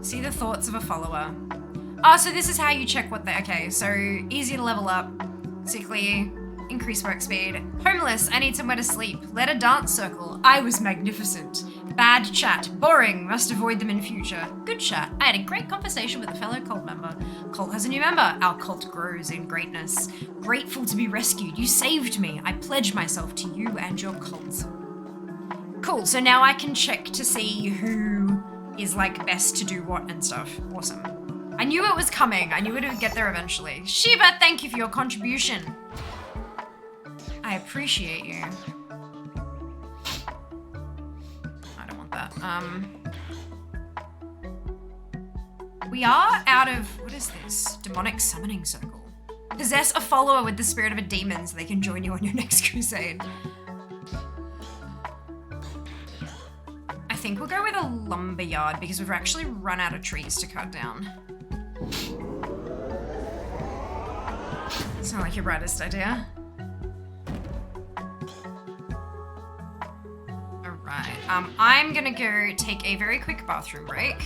See the thoughts of a follower. Oh, so this is how you check what they, okay, so easy to level up, sickly, increase work speed. Homeless, I need somewhere to sleep. Led a dance circle, I was magnificent. Bad chat. Boring. Must avoid them in future. Good chat. I had a great conversation with a fellow cult member. Cult has a new member. Our cult grows in greatness. Grateful to be rescued. You saved me. I pledge myself to you and your cult. Cool. So now I can check to see who is like best to do what and stuff. Awesome. I knew it was coming. I knew it would get there eventually. Shiva, thank you for your contribution. I appreciate you. I don't want that. We are out of, what is this? Demonic summoning circle. Possess a follower with the spirit of a demon so they can join you on your next crusade. I think we'll go with a lumberyard because we've actually run out of trees to cut down. It's not like your brightest idea. Alright, I'm gonna go take a very quick bathroom break.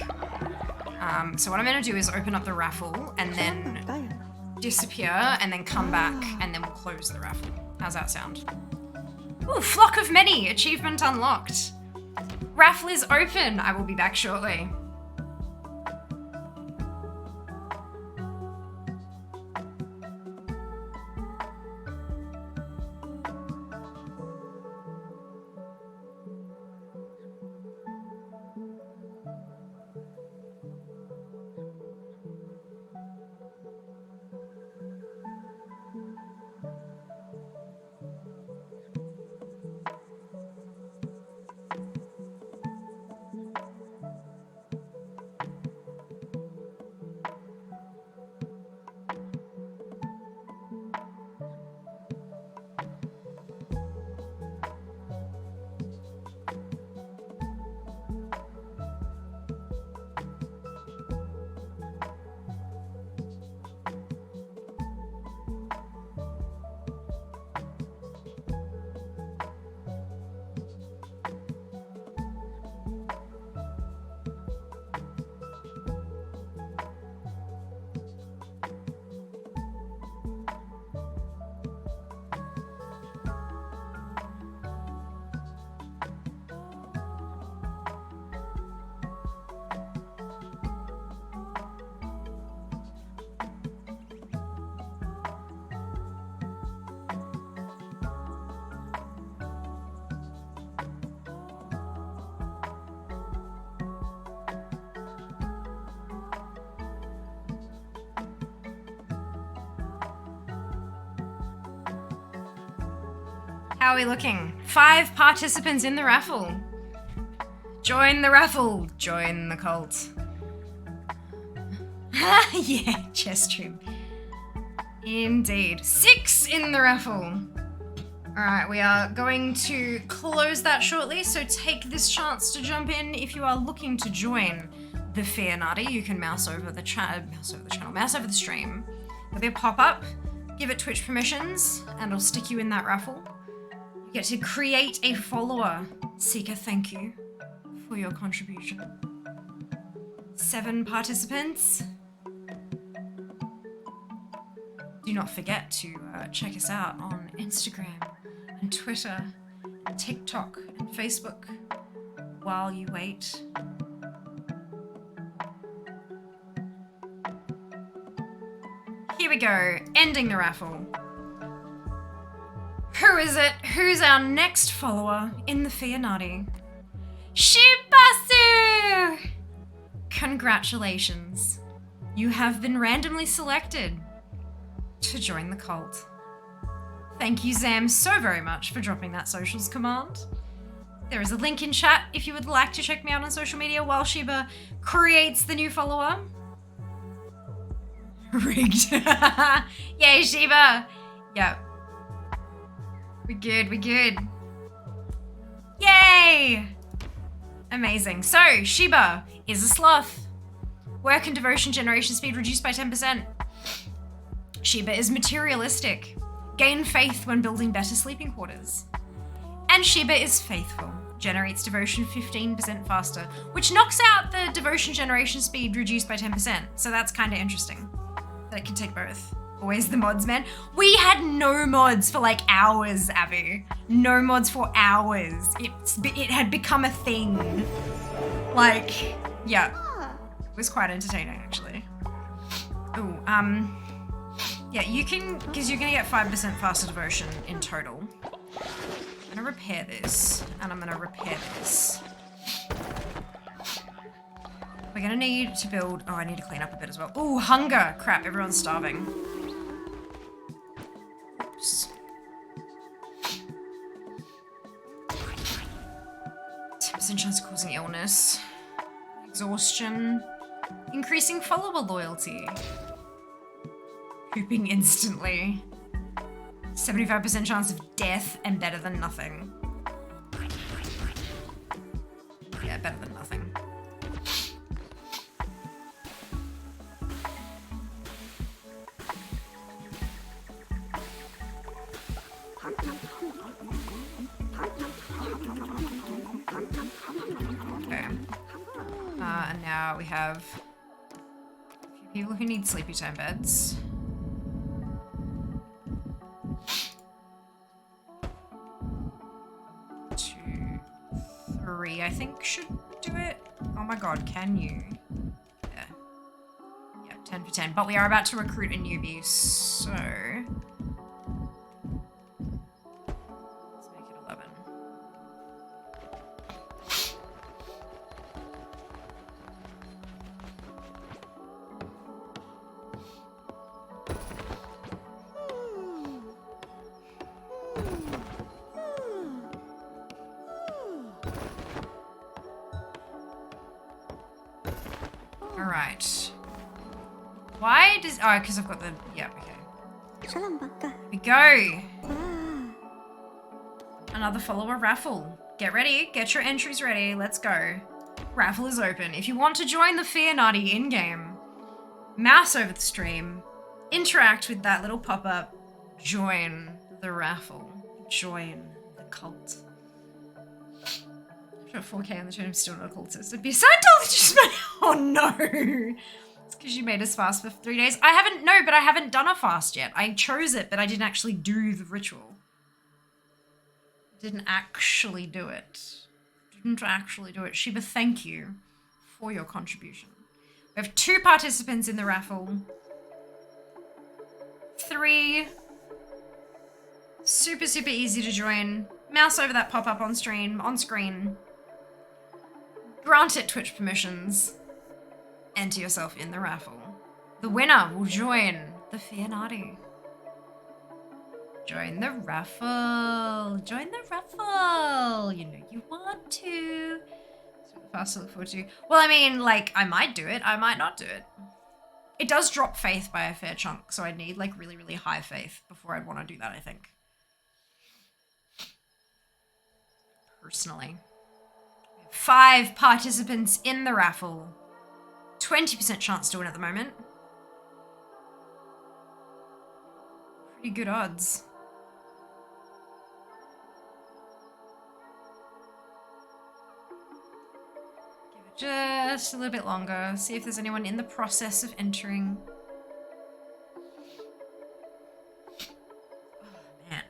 So what I'm gonna do is open up the raffle and then disappear and then come back and then we'll close the raffle. How's that sound? Ooh, flock of many, achievement unlocked. Raffle is open. I will be back shortly. How are we looking? 5 participants in the raffle. Join the raffle. Join the cult. Yeah, chest tube. Indeed. 6 in the raffle. Alright, we are going to close that shortly, so take this chance to jump in if you are looking to join the Fianati. You can mouse over the mouse over the stream. There'll be a pop-up, give it Twitch permissions, and it'll stick you in that raffle. You get to create a follower. Seeker, thank you for your contribution. 7 participants. Do not forget to check us out on Instagram and Twitter and TikTok and Facebook while you wait. Here we go, ending the raffle. Who is it? Who's our next follower in the Fianati? Shibasu! Congratulations. You have been randomly selected to join the cult. Thank you, Zam, so very much for dropping that socials command. There is a link in chat if you would like to check me out on social media while Shiba creates the new follower. Rigged. Yay, Shiba! Yep. We're good, we're good. Yay! Amazing. So, Shiba is a sloth. Work and devotion generation speed reduced by 10%. Shiba is materialistic. Gain faith when building better sleeping quarters. And Shiba is faithful. Generates devotion 15% faster, which knocks out the devotion generation speed reduced by 10%. So that's kind of interesting that it can take both. Always the mods, man. We had no mods for like hours, Abby. No mods for hours. It had become a thing. Like, yeah. It was quite entertaining, actually. Ooh, yeah, you can, because you're gonna get 5% faster devotion in total. I'm gonna repair this, and I'm gonna repair this. We're gonna need to build, oh, I need to clean up a bit as well. Ooh, hunger, crap, everyone's starving. Oops. 10% chance of causing illness. Exhaustion. Increasing follower loyalty. Pooping instantly. 75% chance of death and better than nothing. Yeah, better than nothing. Okay. And now we have a few people who need sleepy time beds. I think should do it. Oh my god, can you? Yeah. Yeah, 10 for 10. But we are about to recruit a newbie, so let's make it 11. Alright. Why does... Oh, because I've got the... Yeah, okay. Here we go. Another follower raffle. Get ready. Get your entries ready. Let's go. Raffle is open. If you want to join the Fear Nutty in-game, mouse over the stream, interact with that little pop-up, join the raffle. Join the cult. 4K on the stream, still not a cultist. It'd be so dull that you just went, oh no. It's because you made us fast for 3 days. I haven't done a fast yet. I chose it, but I didn't actually do the ritual. Didn't actually do it. Shiba, thank you for your contribution. We have 2 participants in the raffle. 3. Super, super easy to join. Mouse over that pop-up on screen. Grant it Twitch permissions. Enter yourself in the raffle. The winner will join the Fear Nutty. Join the raffle. Join the raffle. You know you want to. So fast to look forward to. Well, I mean, like, I might do it. I might not do it. It does drop faith by a fair chunk, so I'd need, like, really, really high faith before I'd want to do that, I think. Personally. 5 participants in the raffle. 20% chance to win at the moment. Pretty good odds. Give it just a little bit longer. See if there's anyone in the process of entering. Oh, man.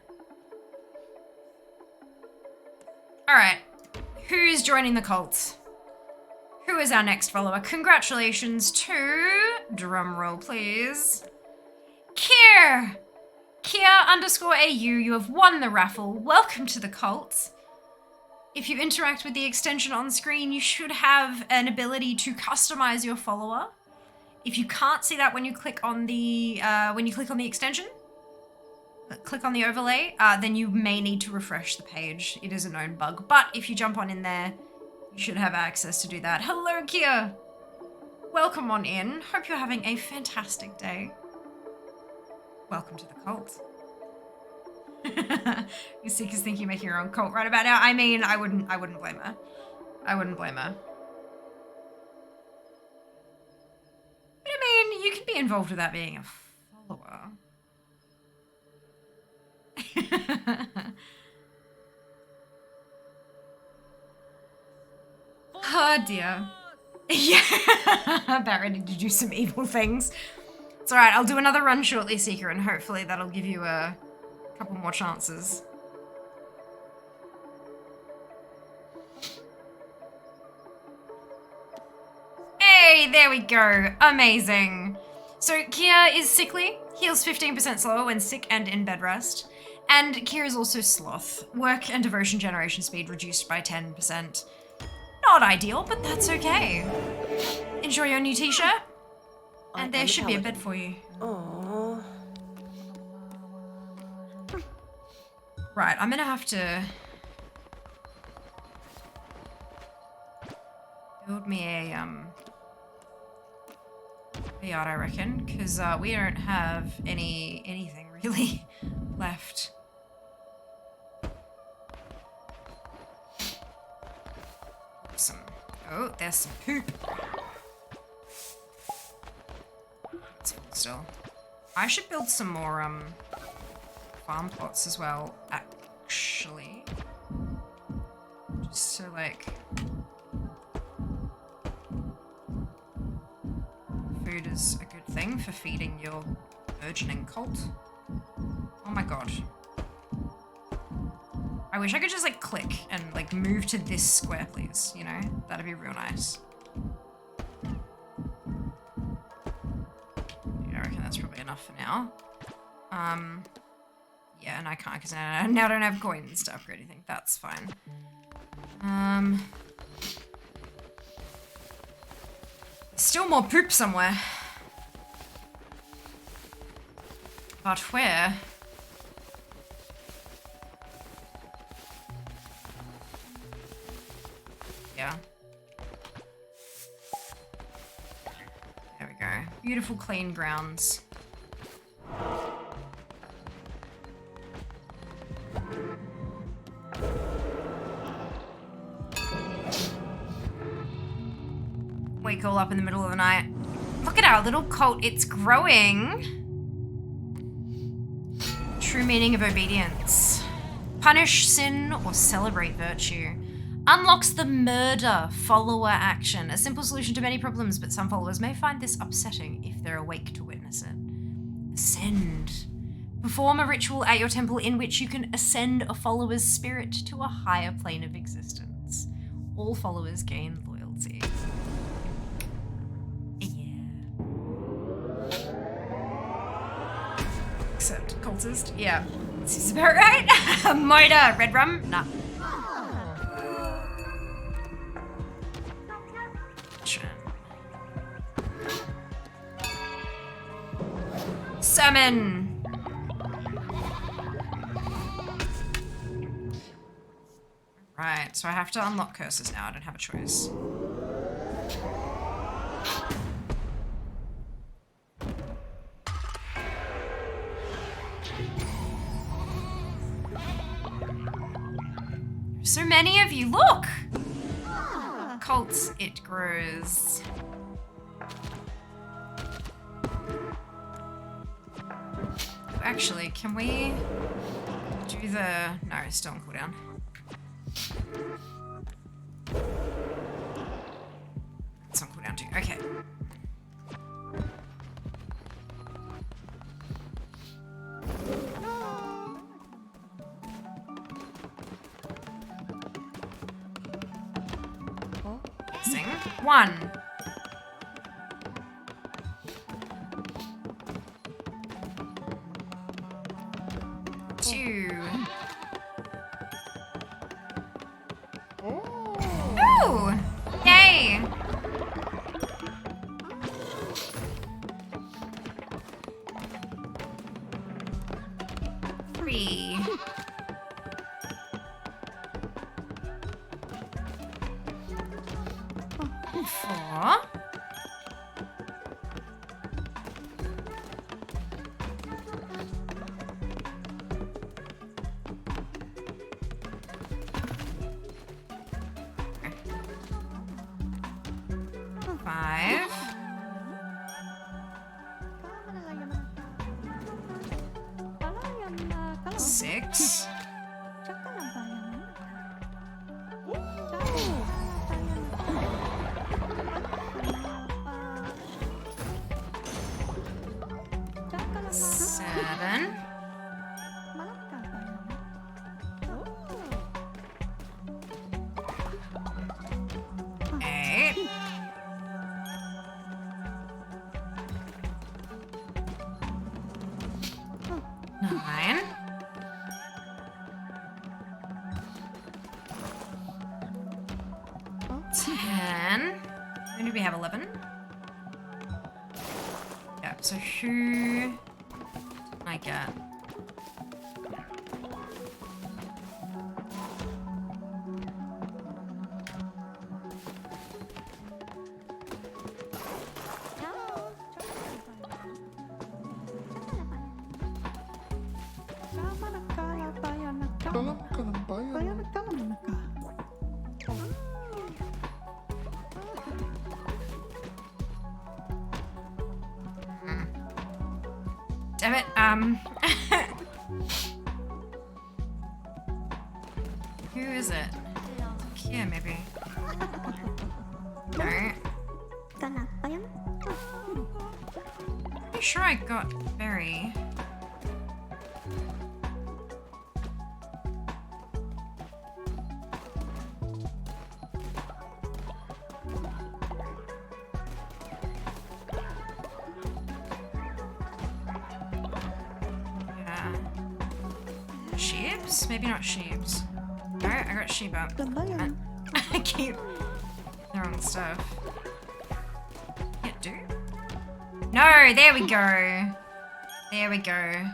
Alright. Who's joining the cult? Who is our next follower? Congratulations to, drumroll please, Kier! Kier_AU, you have won the raffle. Welcome to the cult. If you interact with the extension on screen, you should have an ability to customize your follower. If you can't see that when you click on the extension, click on the overlay, then you may need to refresh the page. It is a known bug, but if you jump on in there, you should have access to do that. Hello, Kia! Welcome on in. Hope you're having a fantastic day. Welcome to the cult. You Seekers think you're making your own cult right about now. I mean, I wouldn't blame her. I wouldn't blame her. But I mean, you can be involved without being a follower. Oh dear. Yeah. About ready to do some evil things. It's alright, I'll do another run shortly, Seeker, and hopefully that'll give you a couple more chances. Hey, there we go. Amazing. So Kia is sickly, heals 15% slower when sick and in bed rest. And Kia is also sloth. Work and devotion generation speed reduced by 10%. Not ideal, but that's okay. Enjoy your new t-shirt. And there should be a bed for you. Aww. Right, I'm gonna have to build me a yard, I reckon, because we don't have anything really left. Awesome. Oh, there's some poop. It's full still. I should build some more farm plots as well, actually. Just so like food is a good thing for feeding your burgeoning cult. Oh my god. I wish I could just like click and like move to this square, please, you know? That'd be real nice. Yeah, I reckon that's probably enough for now. Yeah, and I can't because I now don't have coins to upgrade anything. That's fine. There's still more poop somewhere. But where? Yeah. There we go. Beautiful clean grounds. Wake all up in the middle of the night. Look at our little cult, it's growing. True meaning of obedience. Punish sin or celebrate virtue. Unlocks the murder follower action. A simple solution to many problems, but some followers may find this upsetting if they're awake to witness it. Ascend. Perform a ritual at your temple in which you can ascend a follower's spirit to a higher plane of existence. All followers gain loyalty. Except cultist. Yeah. This is about right. Moida, red rum? Nah. Summon. Right, so I have to unlock curses now. I don't have a choice. So many of you, look! Cults, it grows. Actually, can we do the... No, still on cooldown. It's on cooldown too, okay. Sing. 1. 2. Ooh! Yay! 3. 4. 5. 6. 7. Eight. 9. 10. When do we have 11? Yeah, so who did I get? Damn it, who is it? Here, maybe. No. Pretty sure I got Berry. Sheeps? Maybe not sheeps. Alright, I got sheep up. I keep the wrong stuff. Yeah, do? No, there we go. There we go.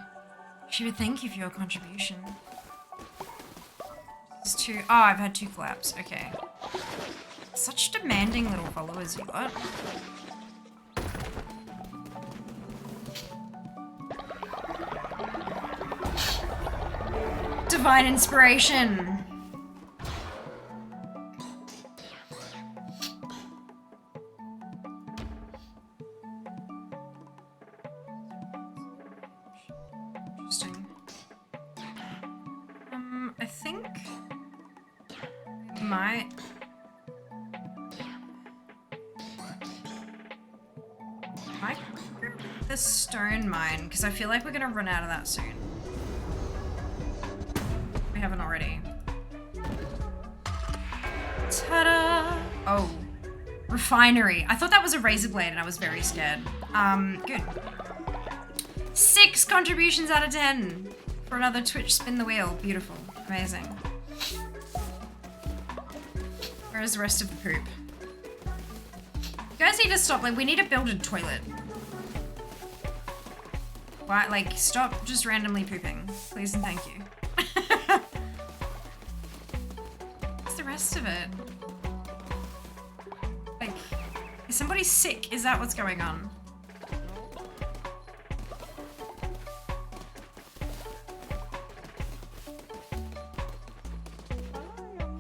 She would thank you for your contribution. It's 2. Oh, I've had 2 flaps. Okay. Such demanding little followers you got. Divine inspiration. Interesting. I think we might group the stone mine because I feel like we're gonna run out of that soon. We haven't already. Ta-da! Oh. Refinery. I thought that was a razor blade and I was very scared. Good. 6 contributions out of 10 for another Twitch spin the wheel. Beautiful. Amazing. Where is the rest of the poop? You guys need to stop. Like, we need to build a toilet. Why? Like, stop just randomly pooping. Please and thank you. What's the rest of it? Like, is somebody sick? Is that what's going on?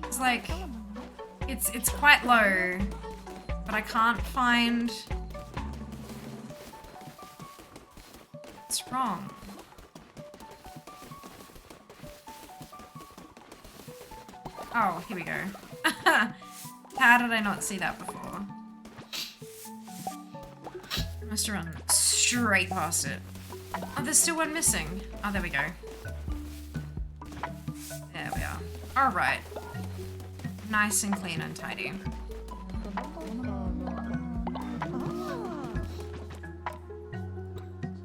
It's like, it's quite low, but I can't find what's wrong. Oh, here we go. How did I not see that before? I must have run straight past it. Oh, there's still one missing. Oh, there we go. There we are. Alright. Nice and clean and tidy.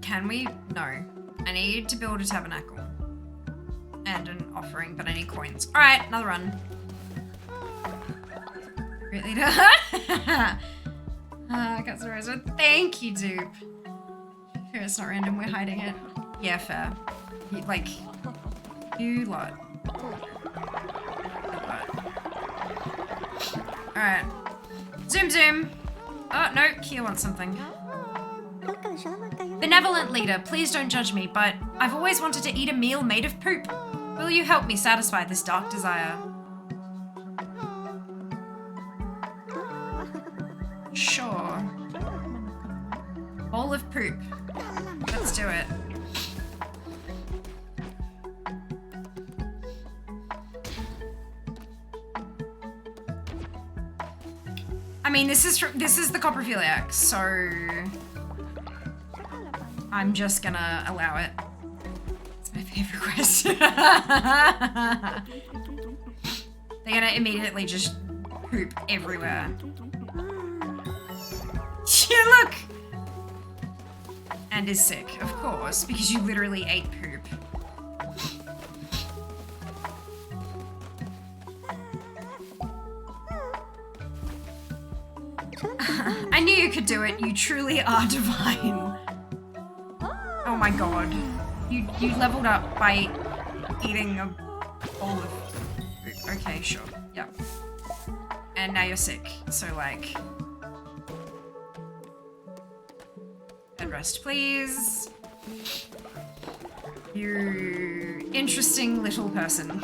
Can we? No. I need to build a tabernacle. And an offering, but I need coins. Alright, another run. Great leader. Customer Rosa. Thank you, dupe. Here, it's not random, we're hiding it. Yeah, fair. Like, you lot. Alright. Zoom zoom! Oh, no, Kia wants something. Benevolent leader, please don't judge me, but I've always wanted to eat a meal made of poop. Will you help me satisfy this dark desire? Sure. Bowl of poop. Let's do it. I mean, this is the coprophiliac, so I'm just gonna allow it. Save request. They're gonna immediately just poop everywhere. Yeah, look! And is sick, of course, because you literally ate poop. I knew you could do it. You truly are divine. Oh my god. You leveled up by eating a bowl of food. Okay, sure. Yep. And now you're sick. So like... Bed rest, please. You interesting little person.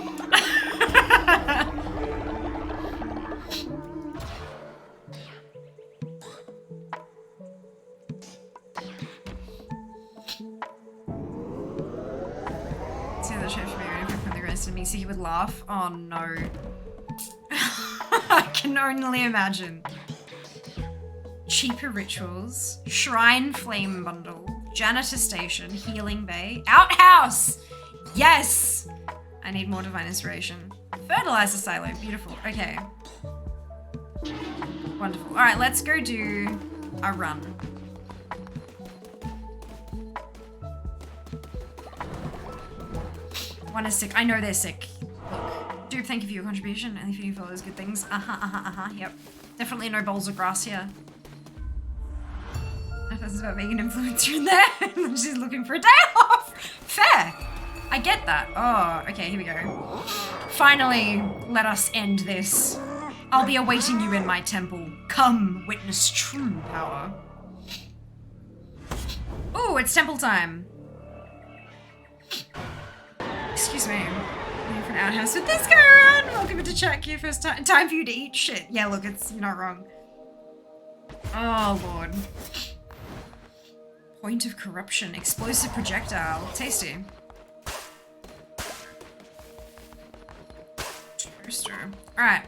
Me so he would laugh. Oh no. I can only imagine. Cheaper rituals, shrine flame bundle, janitor station, healing bay, outhouse. Yes. I need more divine inspiration. Fertilizer silo, beautiful. Okay. Wonderful. All right, let's go do a run. One is sick. I know they're sick. Look. Dude, thank you for your contribution and for you for those good things. Yep. Definitely no bowls of grass here. That's about being an influencer in there. She's looking for a day off. Fair. I get that. Oh, okay, here we go. Finally, let us end this. I'll be awaiting you in my temple. Come, witness true power. Ooh, it's temple time. Excuse me. I'm for an outhouse with this guy around. Welcome to chat queue. First time for you to eat shit. Yeah, look, you're not wrong. Oh lord. Point of corruption. Explosive projectile. Tasty. Toaster. Alright.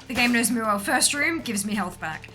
The game knows me well. First room gives me health back.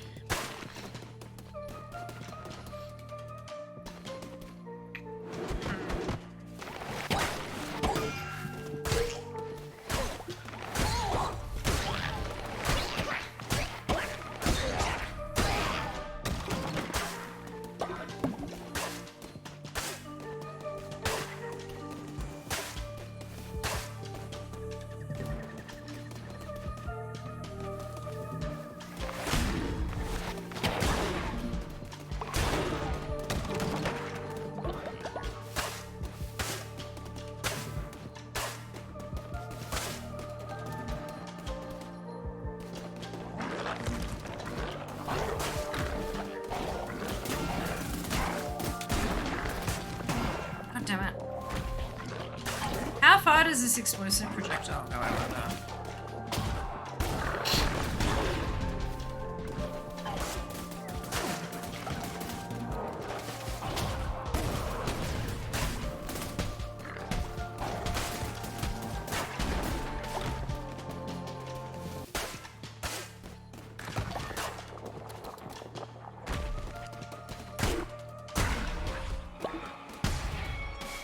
Does this explosive projectile go out there?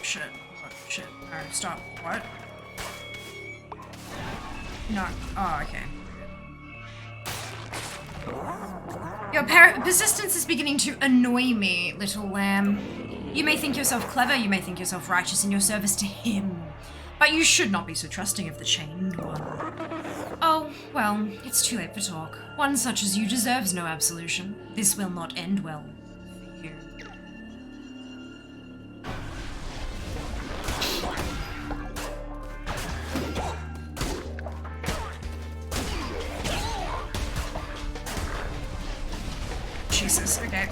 Shit. What? Shit. Alright, stop. What? No. Oh, okay. Your persistence is beginning to annoy me, little lamb. You may think yourself clever, you may think yourself righteous in your service to him, but you should not be so trusting of the Chained One. Oh, well, it's too late for talk. One such as you deserves no absolution. This will not end well for you. Jesus, okay.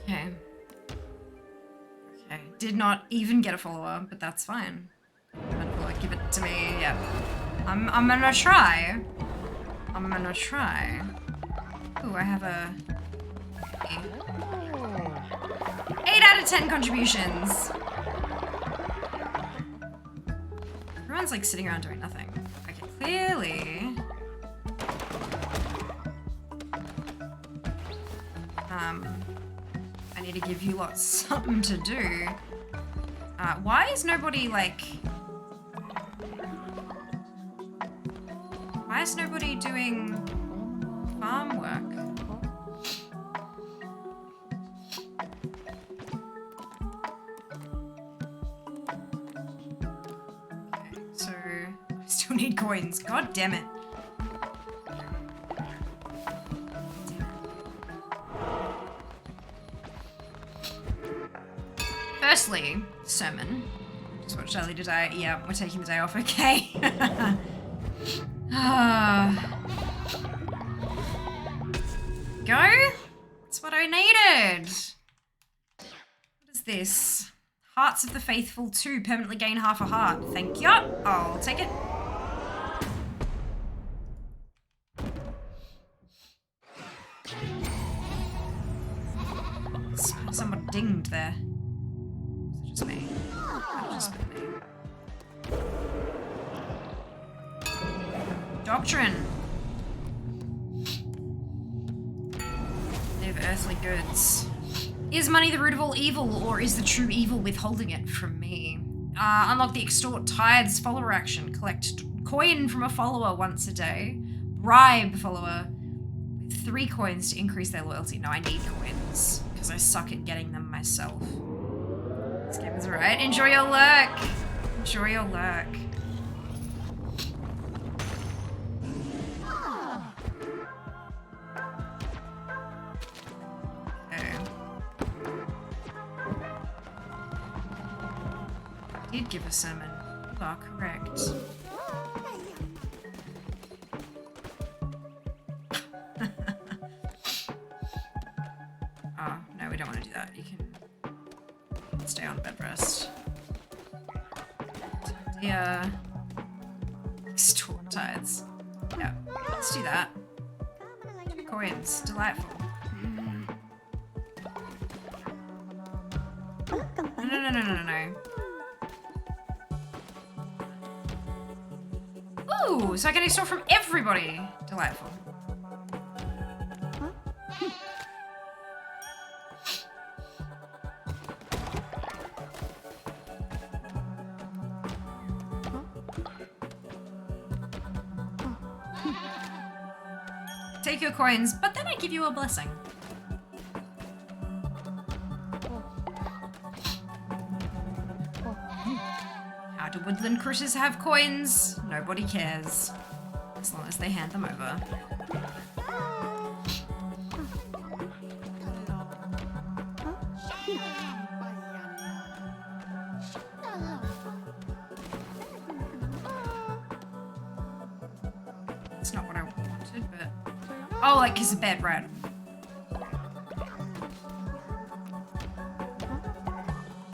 Okay. Okay. Did not even get a follower, but that's fine. Give it to me. Yeah. I'm gonna try. I'm gonna try. Ooh, I have a 8 out of 10 contributions. Everyone's like sitting around doing nothing. Okay, clearly. I need to give you lots something to do. Why is nobody like... Why is nobody doing farm work? Okay, so I still need coins. God damn it. Firstly, sermon. Just watched early today. Yeah, we're taking the day off. Okay. Go? That's what I needed. What is this? Hearts of the Faithful 2. Permanently gain half a heart. Thank you. I'll take it. Someone dinged there. Was it just me? That just been me. Doctrine. They have earthly goods. Is money the root of all evil, or is the true evil withholding it from me? Unlock the extort tithes follower action. Collect coin from a follower once a day. Bribe follower with 3 coins to increase their loyalty. No, I need coins because I suck at getting them myself. This game is right. Enjoy your lurk. Enjoy your lurk. Did give a sermon. You are correct. Oh, no, we don't want to do that. You can stay on bed rest. Yeah. Extort tithes. Yeah, let's do that. 2 coins. Delightful. No. Ooh, so I can extort from everybody. Delightful. Take your coins, but then I give you a blessing. How do woodland critters have coins? Nobody cares. As long as they hand them over. That's not what I wanted, but... Oh, like, because the bed, right?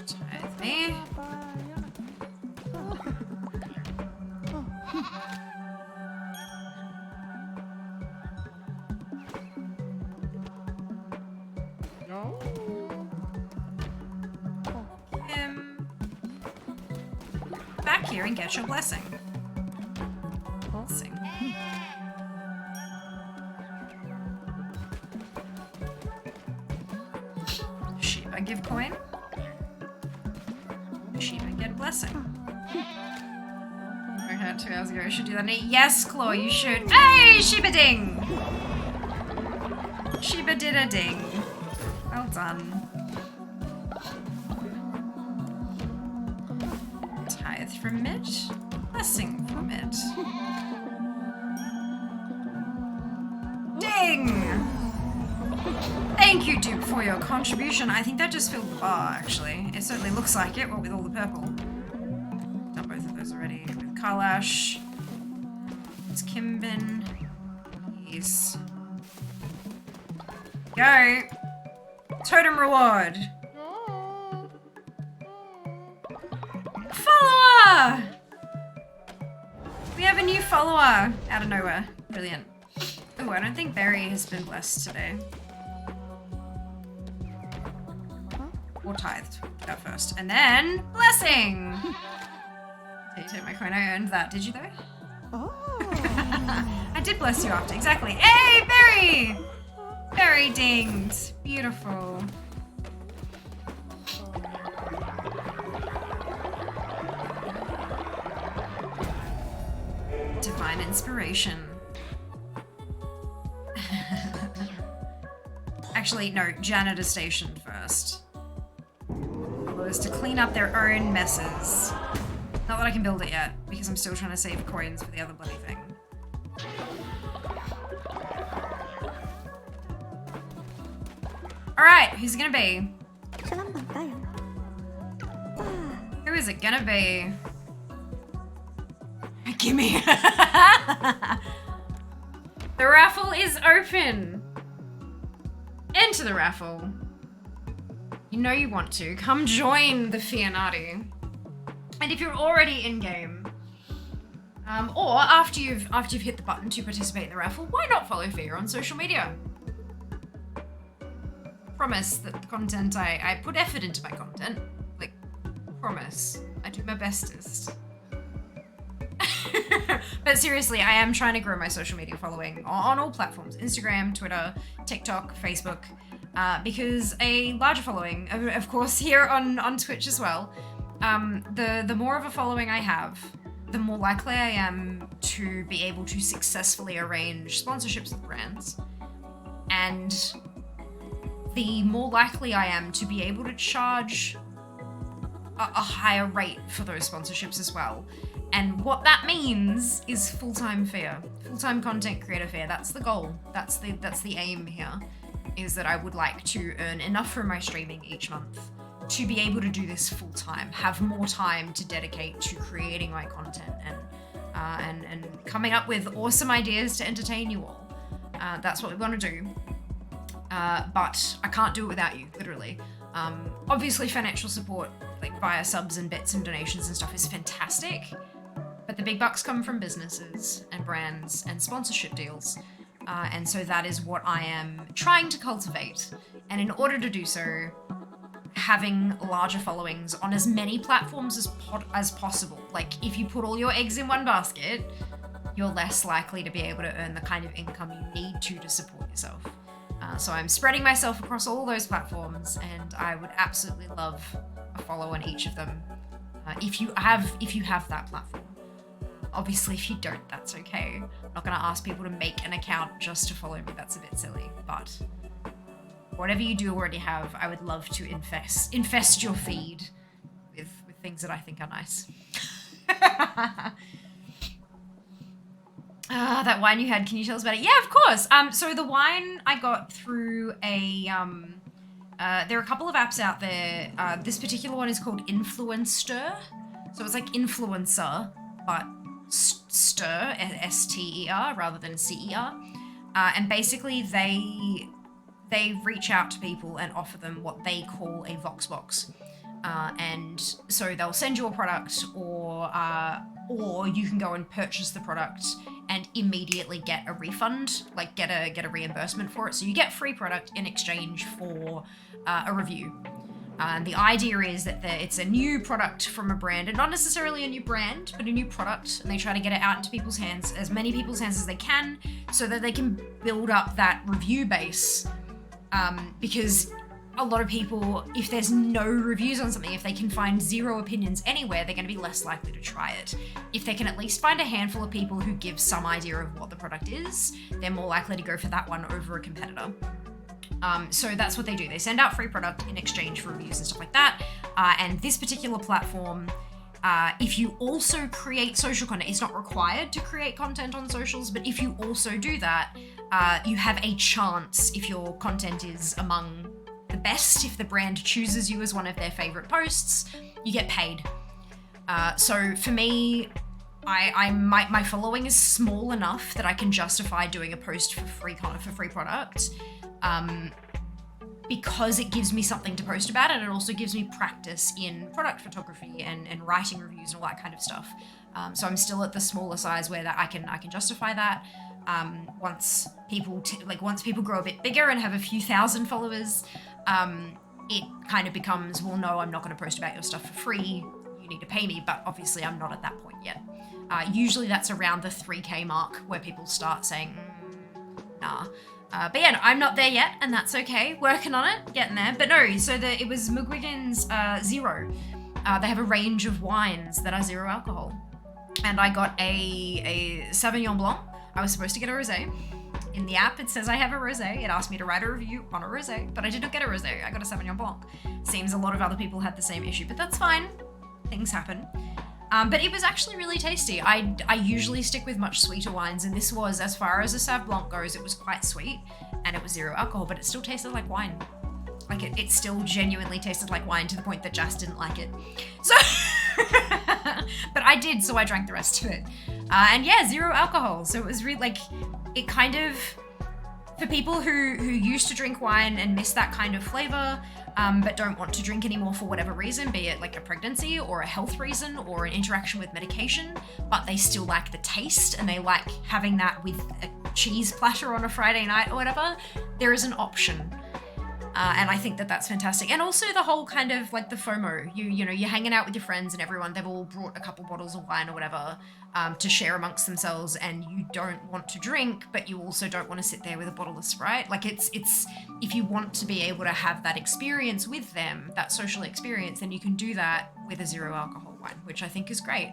Tithe me. Back here and get your blessing. Blessing. Sheep, I give coin. Sheep, I get blessing. Okay, 2 hours ago, I should do that. Yes, Claw, you should. Hey, Sheba ding! Sheba did a ding. Well done. Tithe from it. Blessing from it. Ding! Thank you, Duke, for your contribution. I think that just filled the bar, actually. It certainly looks like it, what with all the purple. Done both of those already. With Kalash. It's Kimbin. Yes. Go! Totem reward. Follower! We have a new follower out of nowhere. Brilliant. Oh, I don't think Barry has been blessed today. Or tithed. That first. And then, blessing! Did you take my coin? I earned that. Did you though? Oh. I did bless you after. Exactly. Hey, Barry! Barry dinged. Beautiful. Divine inspiration. Actually, no, janitor station first. Was to clean up their own messes. Not that I can build it yet, because I'm still trying to save coins for the other bloody thing. Alright, who's it gonna be? Who is it gonna be? Gimme! The raffle is open! Enter the raffle. You know you want to. Come join the Fianati. And if you're already in-game, or after you've hit the button to participate in the raffle, why not follow Fia on social media? Promise that the content, I put effort into my content. Like, promise. I do my bestest. But seriously, I am trying to grow my social media following on all platforms. Instagram, Twitter, TikTok, Facebook. Because a larger following, of course, here on Twitch as well, the more of a following I have, the more likely I am to be able to successfully arrange sponsorships with brands. And the more likely I am to be able to charge a higher rate for those sponsorships as well. And what that means is full-time Fia, full-time content creator Fia. That's the goal. That's the aim here, is that I would like to earn enough from my streaming each month to be able to do this full-time, have more time to dedicate to creating my content and coming up with awesome ideas to entertain you all. That's what we want to do. But I can't do it without you, literally. Obviously financial support, like via subs and bits and donations and stuff, is fantastic. But the big bucks come from businesses and brands and sponsorship deals. And so that is what I am trying to cultivate. And in order to do so, having larger followings on as many platforms as possible. Like, if you put all your eggs in one basket, you're less likely to be able to earn the kind of income you need to support yourself. So I'm spreading myself across all those platforms, and I would absolutely love a follow on each of them. If you have that platform. Obviously, if you don't, that's okay. I'm not going to ask people to make an account just to follow me. That's a bit silly. But whatever you do already have, I would love to infest your feed with things that I think are nice. That wine you had, can you tell us about it? Yeah, of course. So the wine I got through a there are a couple of apps out there. This particular one is called Influencer. So it's like influencer, but stir, S-T-E-R, rather than C-E-R. And basically they reach out to people and offer them what they call a Vox Box. And so they'll send you a product, or you can go and purchase the product and immediately get a refund, like get a reimbursement for it. So you get free product in exchange for a review. And the idea is that it's a new product from a brand, and not necessarily a new brand, but a new product, and they try to get it out into people's hands, as many people's hands as they can, so that they can build up that review base. Because a lot of people, if there's no reviews on something, if they can find 0 opinions anywhere, they're going to be less likely to try it. If they can at least find a handful of people who give some idea of what the product is, they're more likely to go for that one over a competitor. So that's what they do. They send out free product in exchange for reviews and stuff like that. And this particular platform, if you also create social content, it's not required to create content on socials, but if you also do that, you have a chance, if your content is among the best, if the brand chooses you as one of their favorite posts, you get paid. So for me, my following is small enough that I can justify doing a post for free product, because it gives me something to post about, and it also gives me practice in product photography and writing reviews and all that kind of stuff. So I'm still at the smaller size where that I can justify that. Once people grow a bit bigger and have a few thousand followers, it kind of becomes, well, no, I'm not going to post about your stuff for free. You need to pay me, but obviously I'm not at that point yet. Usually that's around the 3K mark where people start saying, nah. But yeah, no, I'm not there yet, and that's okay. Working on it, getting there. But no, so it was McGuigan's Zero. They have a range of wines that are 0 alcohol. And I got a Sauvignon Blanc. I was supposed to get a rosé. In the app, it says I have a rosé. It asked me to write a review on a rosé, but I didn't get a rosé. I got a Sauvignon Blanc. Seems a lot of other people had the same issue, but that's fine. Things happen. But it was actually really tasty. I usually stick with much sweeter wines, and this was, as far as a Sauv Blanc goes, it was quite sweet, and it was 0 alcohol, but it still tasted like wine. Like, it still genuinely tasted like wine to the point that Jas didn't like it. So, but I did, so I drank the rest of it. And yeah, 0 alcohol. So it was really, like, it kind of, for people who used to drink wine and miss that kind of flavor, but don't want to drink anymore for whatever reason, be it like a pregnancy or a health reason or an interaction with medication, but they still like the taste and they like having that with a cheese platter on a Friday night or whatever, there is an option. And I think that that's fantastic. And also the whole kind of like the FOMO, you know, you're hanging out with your friends and everyone, they've all brought a couple bottles of wine or whatever to share amongst themselves, and you don't want to drink, but you also don't want to sit there with a bottle of Sprite. Like it's if you want to be able to have that experience with them, that social experience, then you can do that with a 0 alcohol wine, which I think is great.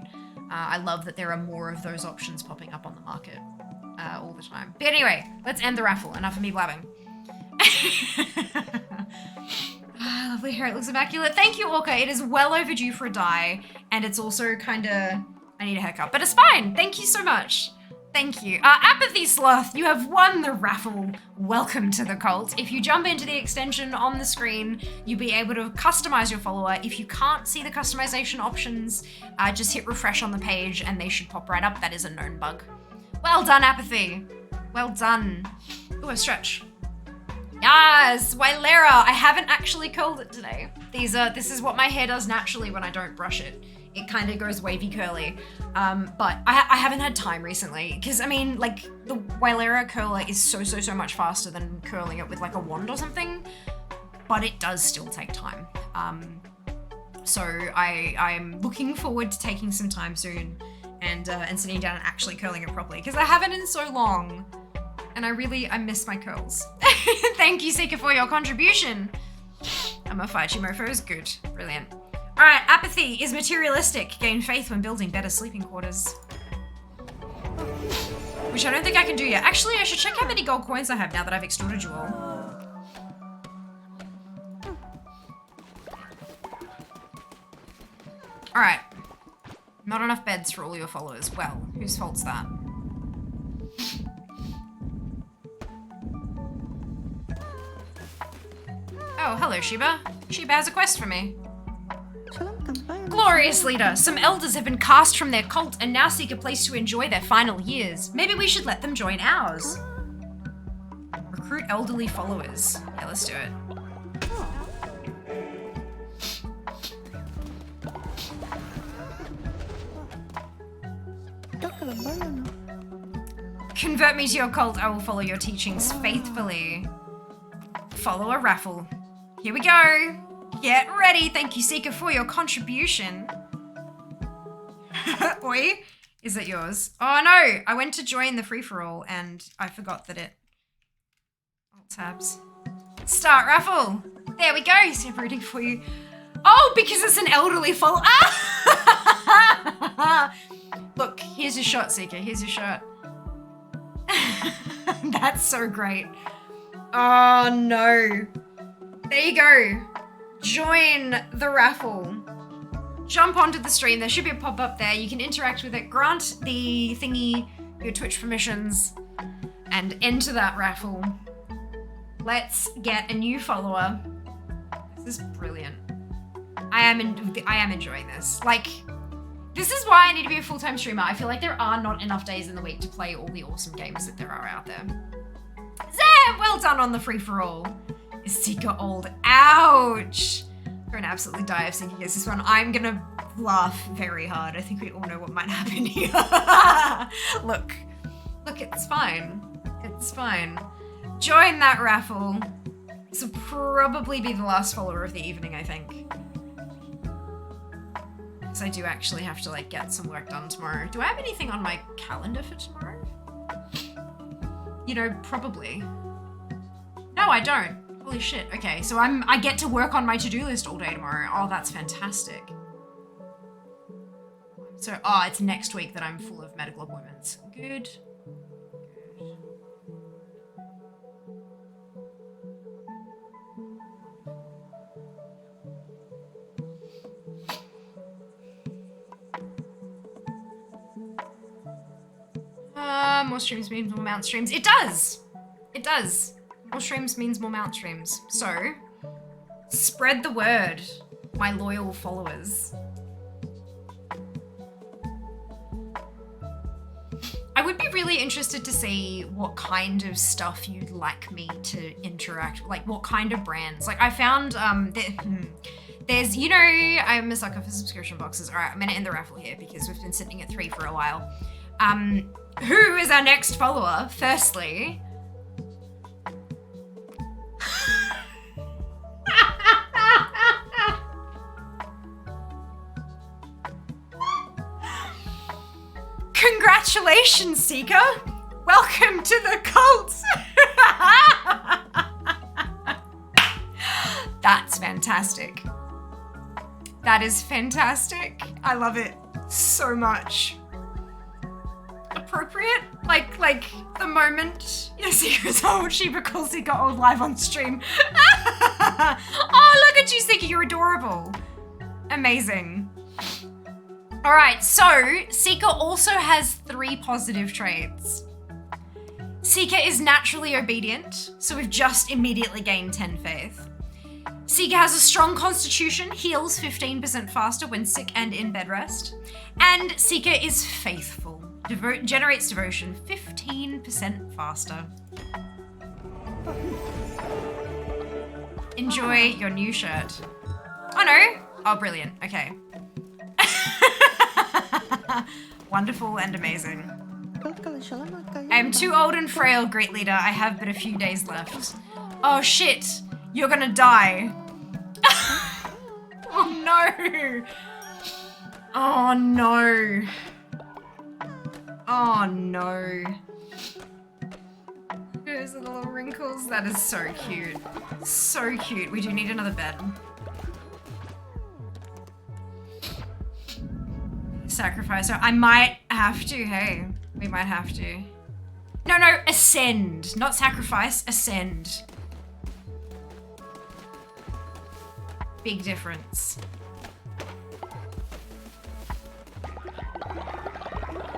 I love that there are more of those options popping up on the market all the time. But anyway, let's end the raffle. Enough of me blabbing. Lovely hair, it looks immaculate. Thank you, Orca. It is well overdue for a dye, and it's also kind of, I need a haircut, but it's fine. Thank you so much. Thank you. Apathy Sloth, you have won the raffle. Welcome to the cult. If you jump into the extension on the screen, you'll be able to customize your follower. If you can't see the customization options, just hit refresh on the page and they should pop right up. That is a known bug. Well done, Apathy. Well done. Ooh, a stretch. Yes, Wailera. I haven't actually curled it today. This is what my hair does naturally when I don't brush it. It kind of goes wavy curly. But I haven't had time recently because, I mean, like, the Wailera curler is so much faster than curling it with like a wand or something, but it does still take time. So I'm looking forward to taking some time soon and sitting down and actually curling it properly because I haven't in so long. And I miss my curls. Thank you, Seeker, for your contribution. I'm a Faichi mofo is good. Brilliant. All right, apathy is materialistic. Gain faith when building better sleeping quarters. Which I don't think I can do yet. Actually, I should check how many gold coins I have now that I've extorted you all. All right. Not enough beds for all your followers. Well, whose fault's that? Oh, hello, Sheba. Sheba has a quest for me. Glorious leader, some elders have been cast from their cult and now seek a place to enjoy their final years. Maybe we should let them join ours. Recruit elderly followers. Yeah, let's do it. Convert me to your cult, I will follow your teachings faithfully. Follow a raffle. Here we go. Get ready. Thank you, Seeker, for your contribution. Oi, is it yours? Oh no, I went to join the free-for-all and I forgot that it... Alt tabs. Start raffle. There we go. So rooting for you. Oh, because it's an elderly follower. Ah! Look, here's your shot, Seeker. Here's your shot. That's so great. Oh no. There you go. Join the raffle. Jump onto the stream. There should be a pop-up there. You can interact with it. Grant the thingy your Twitch permissions and enter that raffle. Let's get a new follower. This is brilliant. I am enjoying this. Like, this is why I need to be a full-time streamer. I feel like there are not enough days in the week to play all the awesome games that there are out there. Zeb, well done on the free-for-all. Is Seeker old? Ouch! I'm gonna absolutely die if Seeker gets this one. I'm gonna laugh very hard. I think we all know what might happen here. Look, it's fine. It's fine. Join that raffle. This will probably be the last follower of the evening, I think. Because I do actually have to like get some work done tomorrow. Do I have anything on my calendar for tomorrow? You know, probably. No, I don't. Holy shit. Okay, so I get to work on my to-do list all day tomorrow. Oh, that's fantastic. So, it's next week that I'm full of medical appointments. Good. More streams means more mount streams. It does! It does. More streams means more mount streams. So, spread the word, my loyal followers. I would be really interested to see what kind of stuff you'd like me to interact, like what kind of brands. Like I found, there's, you know, I'm a sucker for subscription boxes. All right, I'm gonna end the raffle here because we've been sitting at 3 for a while. Who is our next follower? Firstly, congratulations, Seeker! Welcome to the cult! That's fantastic. That is fantastic. I love it so much. Appropriate? Like the moment your Seeker's old, Sheba calls Seeker old live on stream. Oh, look at you, Seeker, you're adorable. Amazing. All right, so Seeker also has 3 positive traits. Seeker is naturally obedient, so we've just immediately gained 10 faith. Seeker has a strong constitution, heals 15% faster when sick and in bed rest. And Seeker is faithful, generates devotion 15% faster. Enjoy your new shirt. Oh no, oh brilliant, okay. Wonderful and amazing. I am too old and frail, great leader. I have but a few days left. Oh shit, you're gonna die. Oh no. Oh no. Oh no. Those are the little wrinkles. That is so cute. So cute. We do need another bed. Sacrifice her. I might have to, hey. We might have to. No, ascend. Not sacrifice, ascend. Big difference.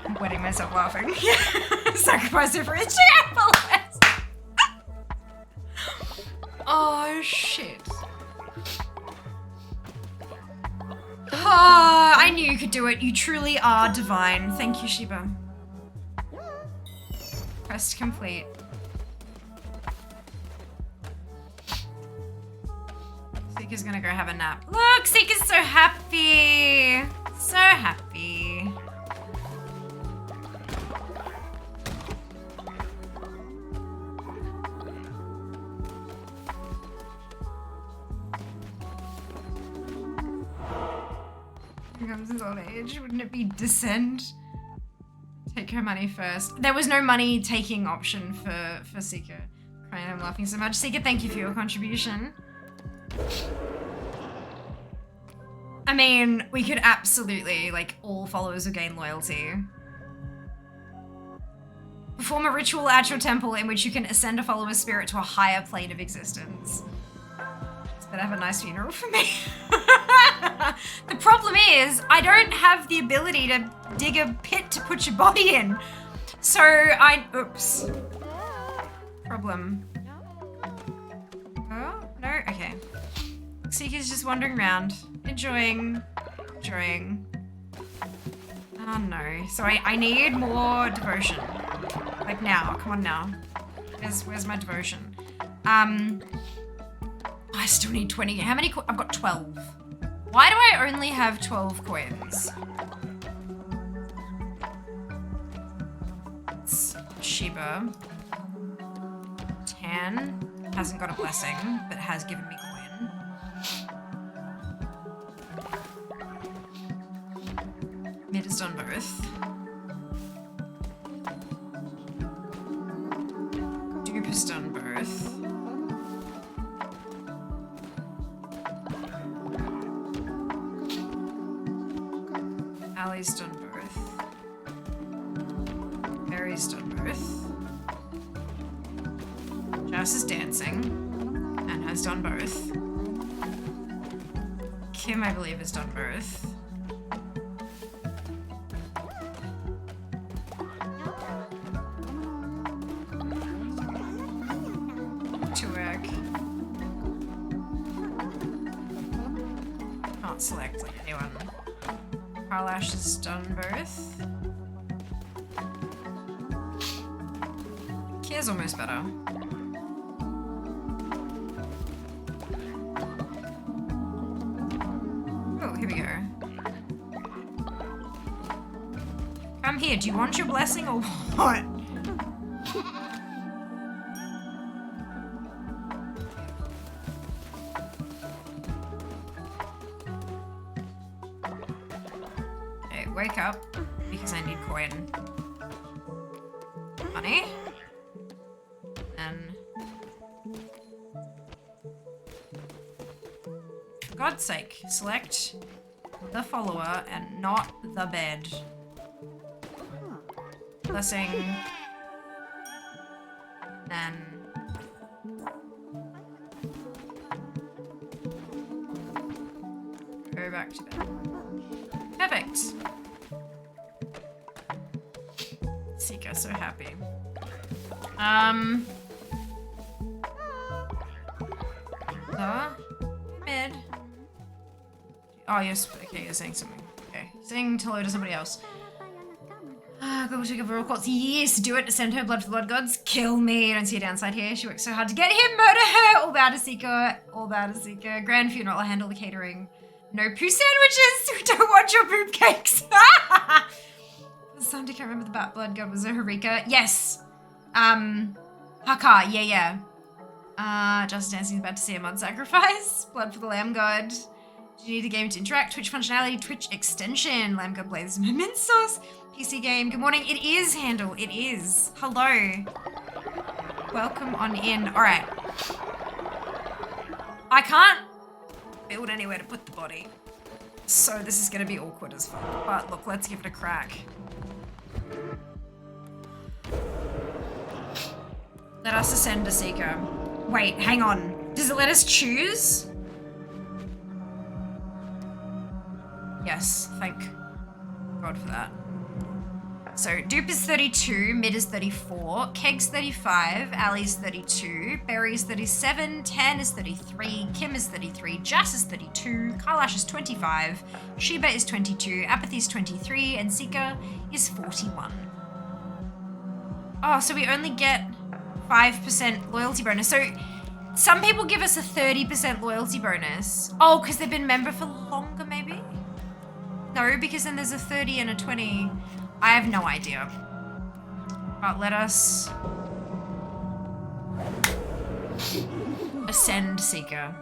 I'm wetting myself laughing. Sacrifice her for his followers. Oh, shit. Oh, I knew you could do it. You truly are divine. Thank you, Sheba. Quest complete. Seeker's gonna go have a nap. Look, Seeker's so happy. So happy. Here comes his old age. Wouldn't it be descend? Take her money first. There was no money taking option for Seeker. Crying, I'm laughing so much. Seeker, thank you for your contribution. I mean, we could absolutely, like, all followers will gain loyalty. Perform a ritual at your temple in which you can ascend a follower's spirit to a higher plane of existence. Just better have a nice funeral for me. The problem is, I don't have the ability to dig a pit to put your body in. So oops. Problem. Oh, no, okay. Seeker's just wandering around, enjoying. Oh no, so I need more devotion. Like now, come on now. Where's my devotion? I still need 20. How many? I've got 12. Why do I only have 12 coins? It's Sheba. 10. Hasn't got a blessing, but has given me coin. Mid has done both. Dupe has done both. Ali's done both. Barry's done both. Jess is dancing and has done both. Kim, I believe, has done both. Tuek. Can't select like anyone. Carlash has done both. Kia's almost better. Oh, here we go. Come here, do you want your blessing or what? Wake up, because I need coin. Money. And... for God's sake, select the follower and not the bed. Blessing. Then... go back to bed. Perfect. Sika, so happy. Mid. Oh, yes. Okay, you're saying something. Okay. Saying hello to somebody else. Go take over all courts. Yes, do it. Send her blood for the blood gods. Kill me. I don't see a downside here. She works so hard to get him. Murder her. All bow to Sika. All bow to Sika. Grand funeral. I'll handle the catering. No poo sandwiches. We don't want your poop cakes. Somebody can't remember the bat blood god. Was it Harika? Yes. Haka. Yeah. Just Dancing's about to see a mod sacrifice. Blood for the lamb god. Do you need the game to interact? Twitch functionality. Twitch extension. Lamb god blades. Mint sauce. PC game. Good morning. It is Handle. It is. Hello. Welcome on in. All right. I can't build anywhere to put the body. So this is going to be awkward as fuck. But look, let's give it a crack. Let us ascend to Seeker. Wait, hang on. Does it let us choose? Yes, thank God for that. So Dupe is 32, Mid is 34, Keg's 35, Ali's 32, Berry's 37, Tan is 33, Kim is 33, Jas is 32, Karlash is 25, Sheba is 22, Apathy is 23, and Sika is 41. Oh, so we only get 5% loyalty bonus. So some people give us a 30% loyalty bonus. Oh, because they've been member for longer, maybe? No, because then there's a 30 and a 20. I have no idea. But let us ascend Seeker.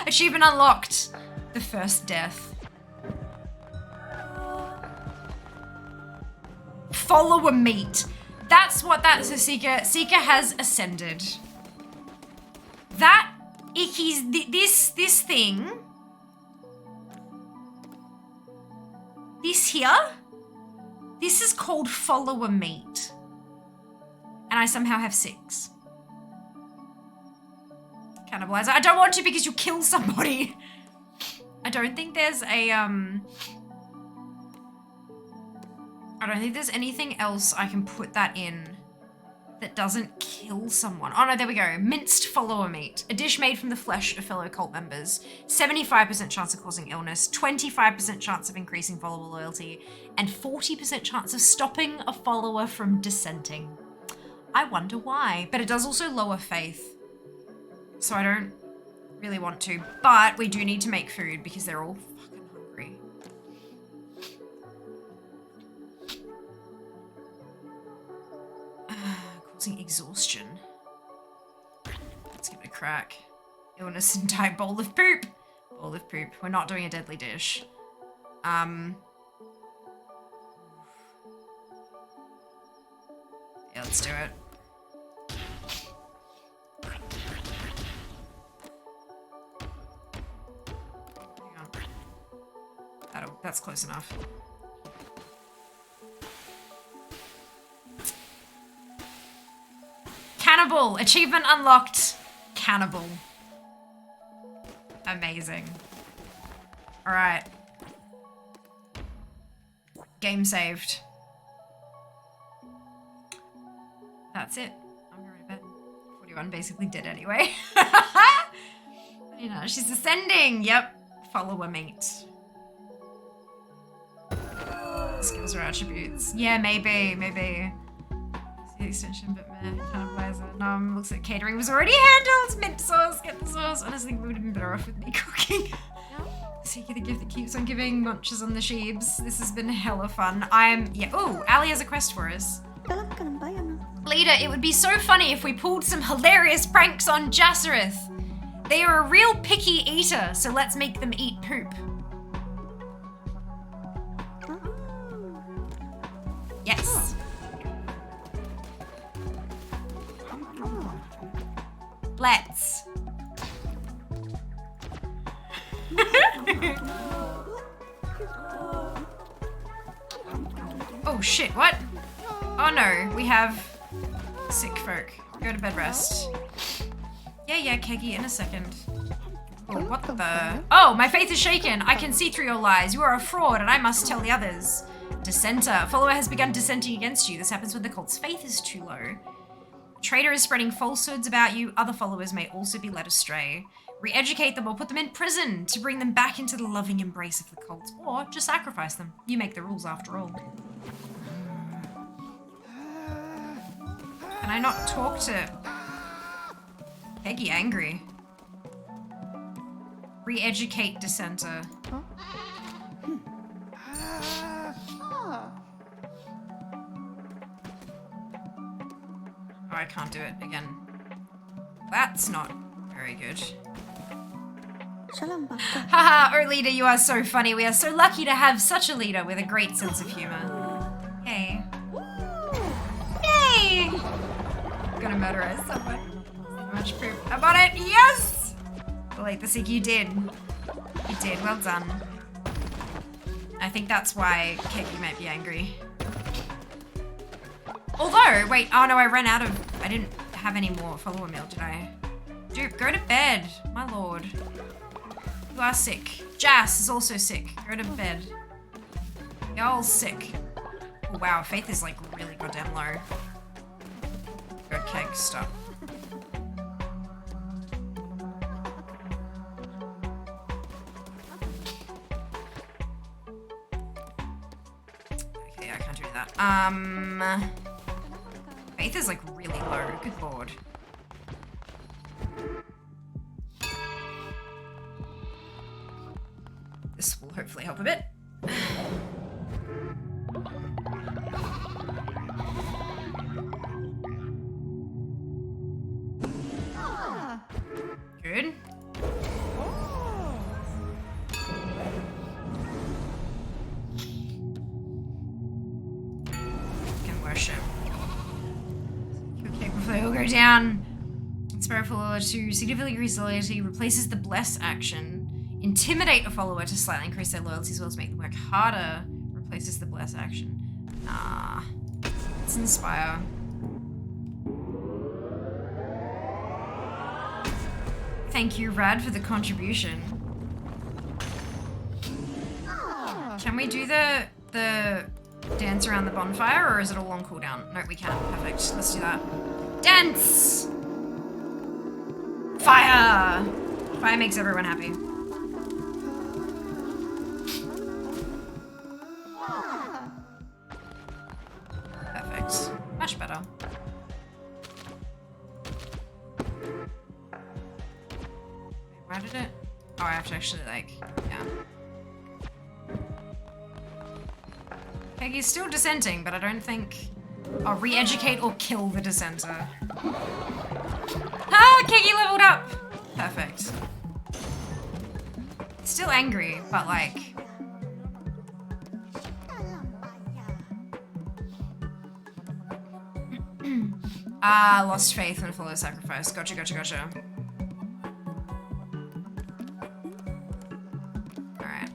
Achievement unlocked. The first death. Follower meet. That's what that's a Seeker. Seeker has ascended. That icky's this thing. This here. This is called follower meet. And I somehow have 6. Cannibalizer. I don't want to because you'll kill somebody. I don't think there's a I don't think there's anything else I can put that in that doesn't kill someone. Oh no, there we go. Minced follower meat. A dish made from the flesh of fellow cult members. 75% chance of causing illness, 25% chance of increasing follower loyalty, and 40% chance of stopping a follower from dissenting. I wonder why. But it does also lower faith. So I don't really want to. But we do need to make food because they're all fucking hungry. Causing exhaustion. Let's give it a crack. Illness and die. Bowl of poop. Bowl of poop. We're not doing a deadly dish. Yeah, let's do it. Hang on. That's close enough. Cannibal! Achievement unlocked. Cannibal. Amazing. Alright. Game saved. That's it. I'm going to bed. 41 basically did anyway. You know, she's ascending. Yep. Follower meat. Skills or attributes. Yeah, maybe. The extension, but meh, kind of wiser. Looks like catering was already handled. Mint sauce, get the sauce. Honestly, we would have been better off with me cooking. Seek the gift that keeps on giving. Munches on the sheebs. This has been hella fun. Oh, Ali has a quest for us. Leader, it would be so funny if we pulled some hilarious pranks on Jassareth. They are a real picky eater, so let's make them eat poop. Yes. Let's. Oh shit, what? Oh no, we have sick folk. Go to bed rest. Yeah, Keggy, in a second. Oh, what the? Oh, my faith is shaken. I can see through your lies. You are a fraud and I must tell the others. Dissenter. Follower has begun dissenting against you. This happens when the cult's faith is too low. Traitor is spreading falsehoods about you. Other followers may also be led astray. Re-educate them or put them in prison to bring them back into the loving embrace of the cult. Or just sacrifice them. You make the rules after all. Can I not talk to Peggy angry? Re-educate dissenter. Oh, I can't do it again. That's not very good. Haha, our leader, you are so funny. We are so lucky to have such a leader with a great sense of humor. Hey. Yay! Gonna murderize someone. So much poop. I'm on it. Yes! Like the Seek, you did. You did. Well done. I think that's why Keki might be angry. Although, wait, oh no, I didn't have any more follower meal, did I? Dude, go to bed, my lord. You are sick. Jas is also sick. Go to bed. You're all sick. Oh wow, faith is like really goddamn low. Go keg, stop. Okay, I can't do that. Faith is like really low. Good lord. This will hopefully help a bit. Good. Can worship. Okay, before they all go down. Inspire follower to significantly increase loyalty, replaces the bless action. Intimidate a follower to slightly increase their loyalty as well as make them work harder. Replaces the bless action. Nah. Let's inspire. Thank you, Rad, for the contribution. Can we do the Dance around the bonfire, or is it all on cooldown? No, we can. Perfect. Let's do that. Dance! Fire! Fire makes everyone happy. Perfect. Much better. Why did it? Oh, I have to actually, like, yeah. Peggy's still dissenting, but I don't think I'll re-educate or kill the dissenter. Ah, Keggy leveled up! Perfect. Still angry, but like... lost faith and follow sacrifice. Gotcha, gotcha, gotcha. Alright.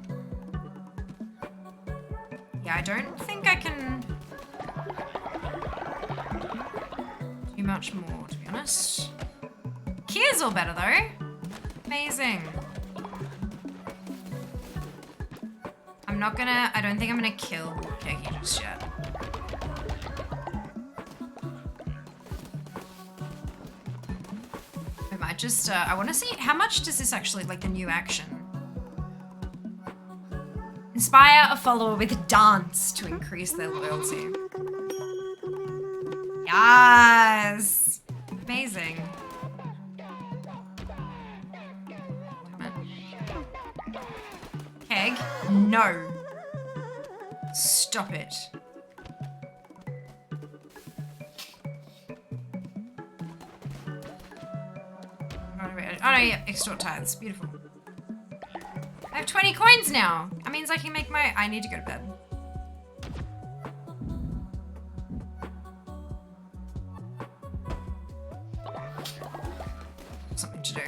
Yeah, I don't think I can do much more, to be honest. Kia's all better, though. Amazing. I don't think I'm gonna kill Keki just yet. I might just, I want to see, how much does this actually, like the new action? Inspire a follower with a dance to increase their loyalty. Yes! Amazing. Keg, no. Stop it. Oh no, yeah, extort tithes. Beautiful. I have 20 coins now. That means I can make my... I need to go to bed. Something to do.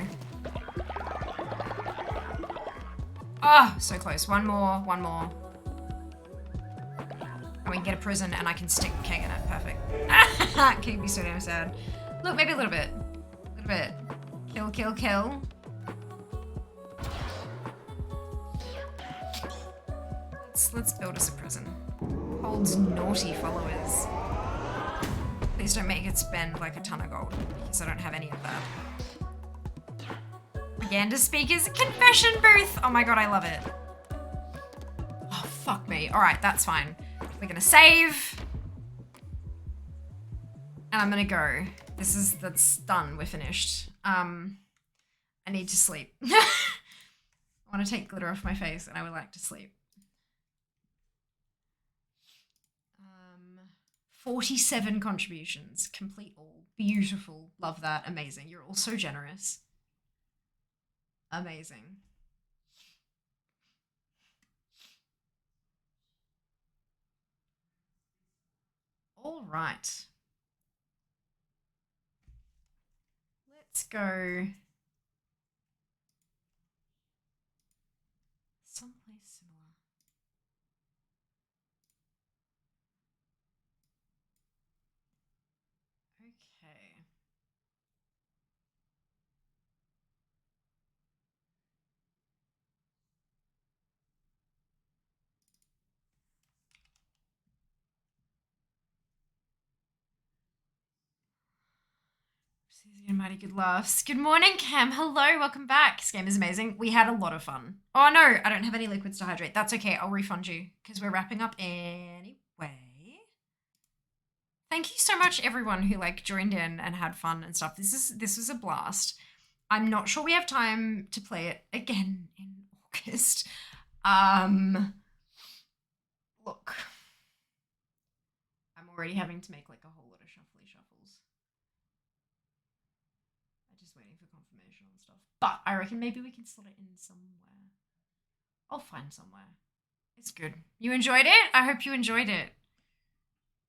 Oh, so close. One more, one more. And we can get a prison and I can stick Keg in it. Perfect. Keg be so damn sad. Look, maybe a little bit. A little bit. Kill, kill, kill. Let's build us a prison. Holds naughty followers. Please don't make it spend like a ton of gold, because I don't have any of that. Propaganda speakers, confession booth! Oh my god, I love it. Oh, fuck me. Alright, that's fine. We're gonna save. And I'm gonna go. That's done, we're finished. I need to sleep. I want to take glitter off my face and I would like to sleep. 47 contributions, complete all. Beautiful, love that, amazing. You're all so generous. Amazing. All right. Let's go someplace similar. Okay. Again, mighty good laughs. Good morning, Cam. Hello, welcome back. This game is amazing. We had a lot of fun. Oh no, I don't have any liquids to hydrate. That's okay, I'll refund you because we're wrapping up anyway. Thank you so much, everyone who like joined in and had fun and stuff. This was a blast. I'm not sure we have time to play it again in August. Look, I'm already having to make like a whole lot of shuffly shuffles. I'm just waiting for confirmation on stuff. But I reckon maybe we can slot it in somewhere. I'll find somewhere. It's good. You enjoyed it? I hope you enjoyed it.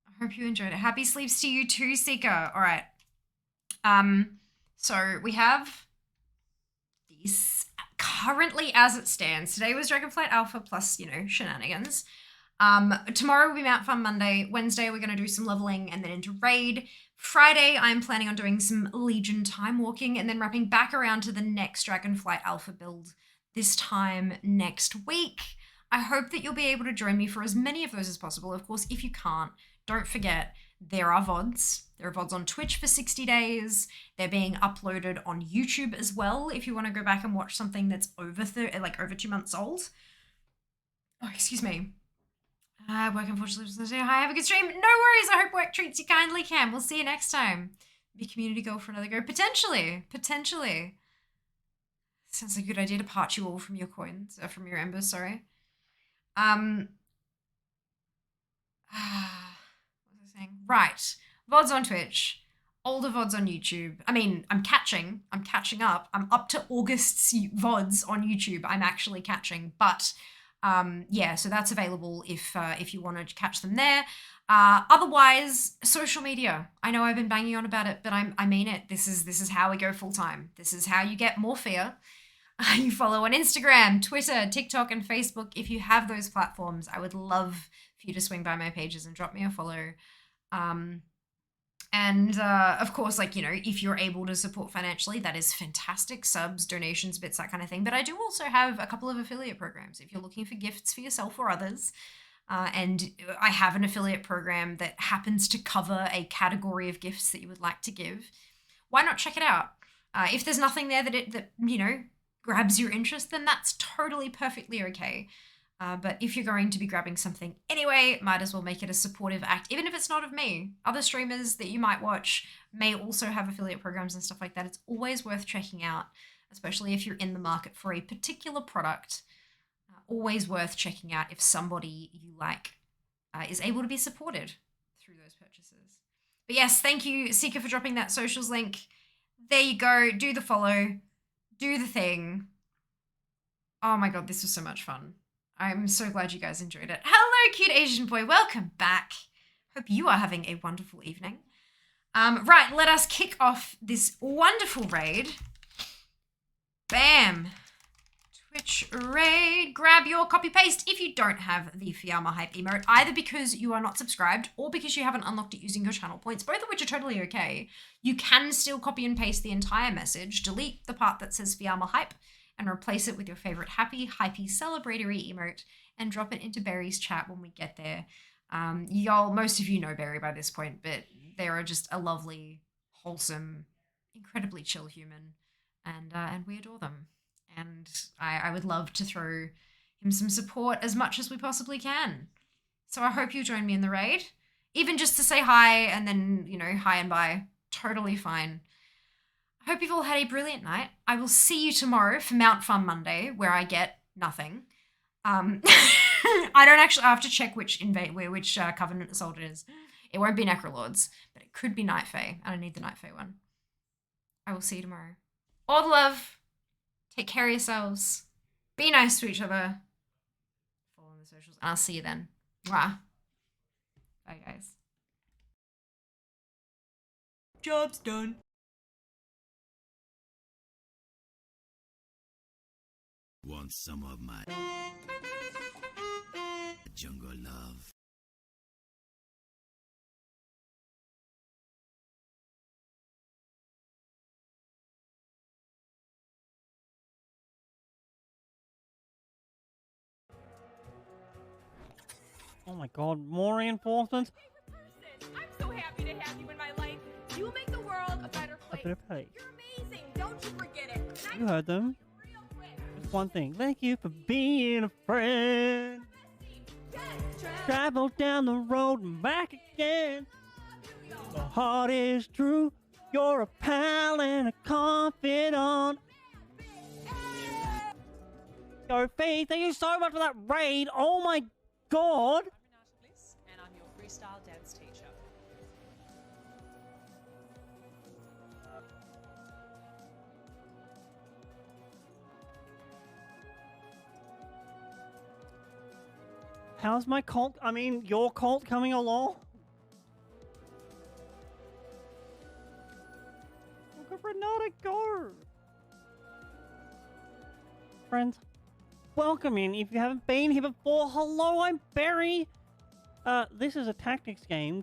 I hope you enjoyed it. Happy sleeps to you too, Seeker. All right. So we have these currently as it stands. Today was Dragonflight Alpha plus, you know, shenanigans. Tomorrow will be Mount Fun Monday. Wednesday, we're going to do some leveling and then into raid. Friday, I'm planning on doing some Legion time walking and then wrapping back around to the next Dragonflight Alpha build this time next week. I hope that you'll be able to join me for as many of those as possible. Of course, if you can't, don't forget there are VODs. There are VODs on Twitch for 60 days. They're being uploaded on YouTube as well if you want to go back and watch something that's over 2 months old. Oh, excuse me. Work unfortunately. Hi, have a good stream. No worries. I hope work treats you kindly, Cam. We'll see you next time. Be community goal for another go. Potentially. Sounds like a good idea to part you all from your coins, from your embers, sorry. What was I saying? Right. VODs on Twitch. Older VODs on YouTube. I mean, I'm catching up. I'm up to August's VODs on YouTube. I'm actually catching, but yeah, so that's available if you want to catch them there. Otherwise, social media. I know I've been banging on about it, but I mean it. This is how we go full time. This is how you get more fear. You follow on Instagram, Twitter, TikTok, and Facebook. If you have those platforms, I would love for you to swing by my pages and drop me a follow. Of course, like, you know, if you're able to support financially, that is fantastic. Subs, donations, bits, that kind of thing. But I do also have a couple of affiliate programs if you're looking for gifts for yourself or others. And I have an affiliate program that happens to cover a category of gifts that you would like to give. Why not check it out? If there's nothing there that you know, grabs your interest, then that's totally perfectly okay. But if you're going to be grabbing something anyway, might as well make it a supportive act, even if it's not of me. Other streamers that you might watch may also have affiliate programs and stuff like that. It's always worth checking out, especially if you're in the market for a particular product. Always worth checking out if somebody you like is able to be supported through those purchases. But yes, thank you, Seeker, for dropping that socials link. There you go. Do the follow. Do the thing. Oh my god, this was so much fun. I'm so glad you guys enjoyed it. Hello, cute Asian boy. Welcome back. Hope you are having a wonderful evening. Right, let us kick off this wonderful raid. Bam. Twitch raid. Grab your copy paste if you don't have the Fiamma Hype emote, either because you are not subscribed or because you haven't unlocked it using your channel points, both of which are totally okay. You can still copy and paste the entire message, delete the part that says Fiamma Hype, and replace it with your favorite happy, hypey, celebratory emote, and drop it into Barry's chat when we get there. Y'all, most of you know Barry by this point, but they are just a lovely, wholesome, incredibly chill human, and we adore them. And I would love to throw him some support as much as we possibly can. So I hope you join me in the raid, even just to say hi and then, you know, hi and bye. Totally fine. I hope you've all had a brilliant night. I will see you tomorrow for Mount Fun Monday, where I get nothing. I have to check which Covenant Assault it is. It won't be Necrolords, but it could be Night Fae. I don't need the Night Fae one. I will see you tomorrow. All the love. Take care of yourselves. Be nice to each other. Follow on the socials, and I'll see you then. Mwah. Bye, guys. Job's done. Want some of my jungle love? Oh my god, more reinforcements? I'm so happy to have you in my life. You will make the world a better place. You're amazing. Don't you forget it. You heard them. Just one thing. Thank you for being a friend. Travel down the road and back again. The heart is true. You're a pal and a confidant. Yo, Faith, thank you so much for that raid. Oh my god. And I'm your freestyle dance teacher. How's my cult, your cult coming along? Look at Renata go! Friends, welcome in. If you haven't been here before, hello, I'm Barry. This is a tactics game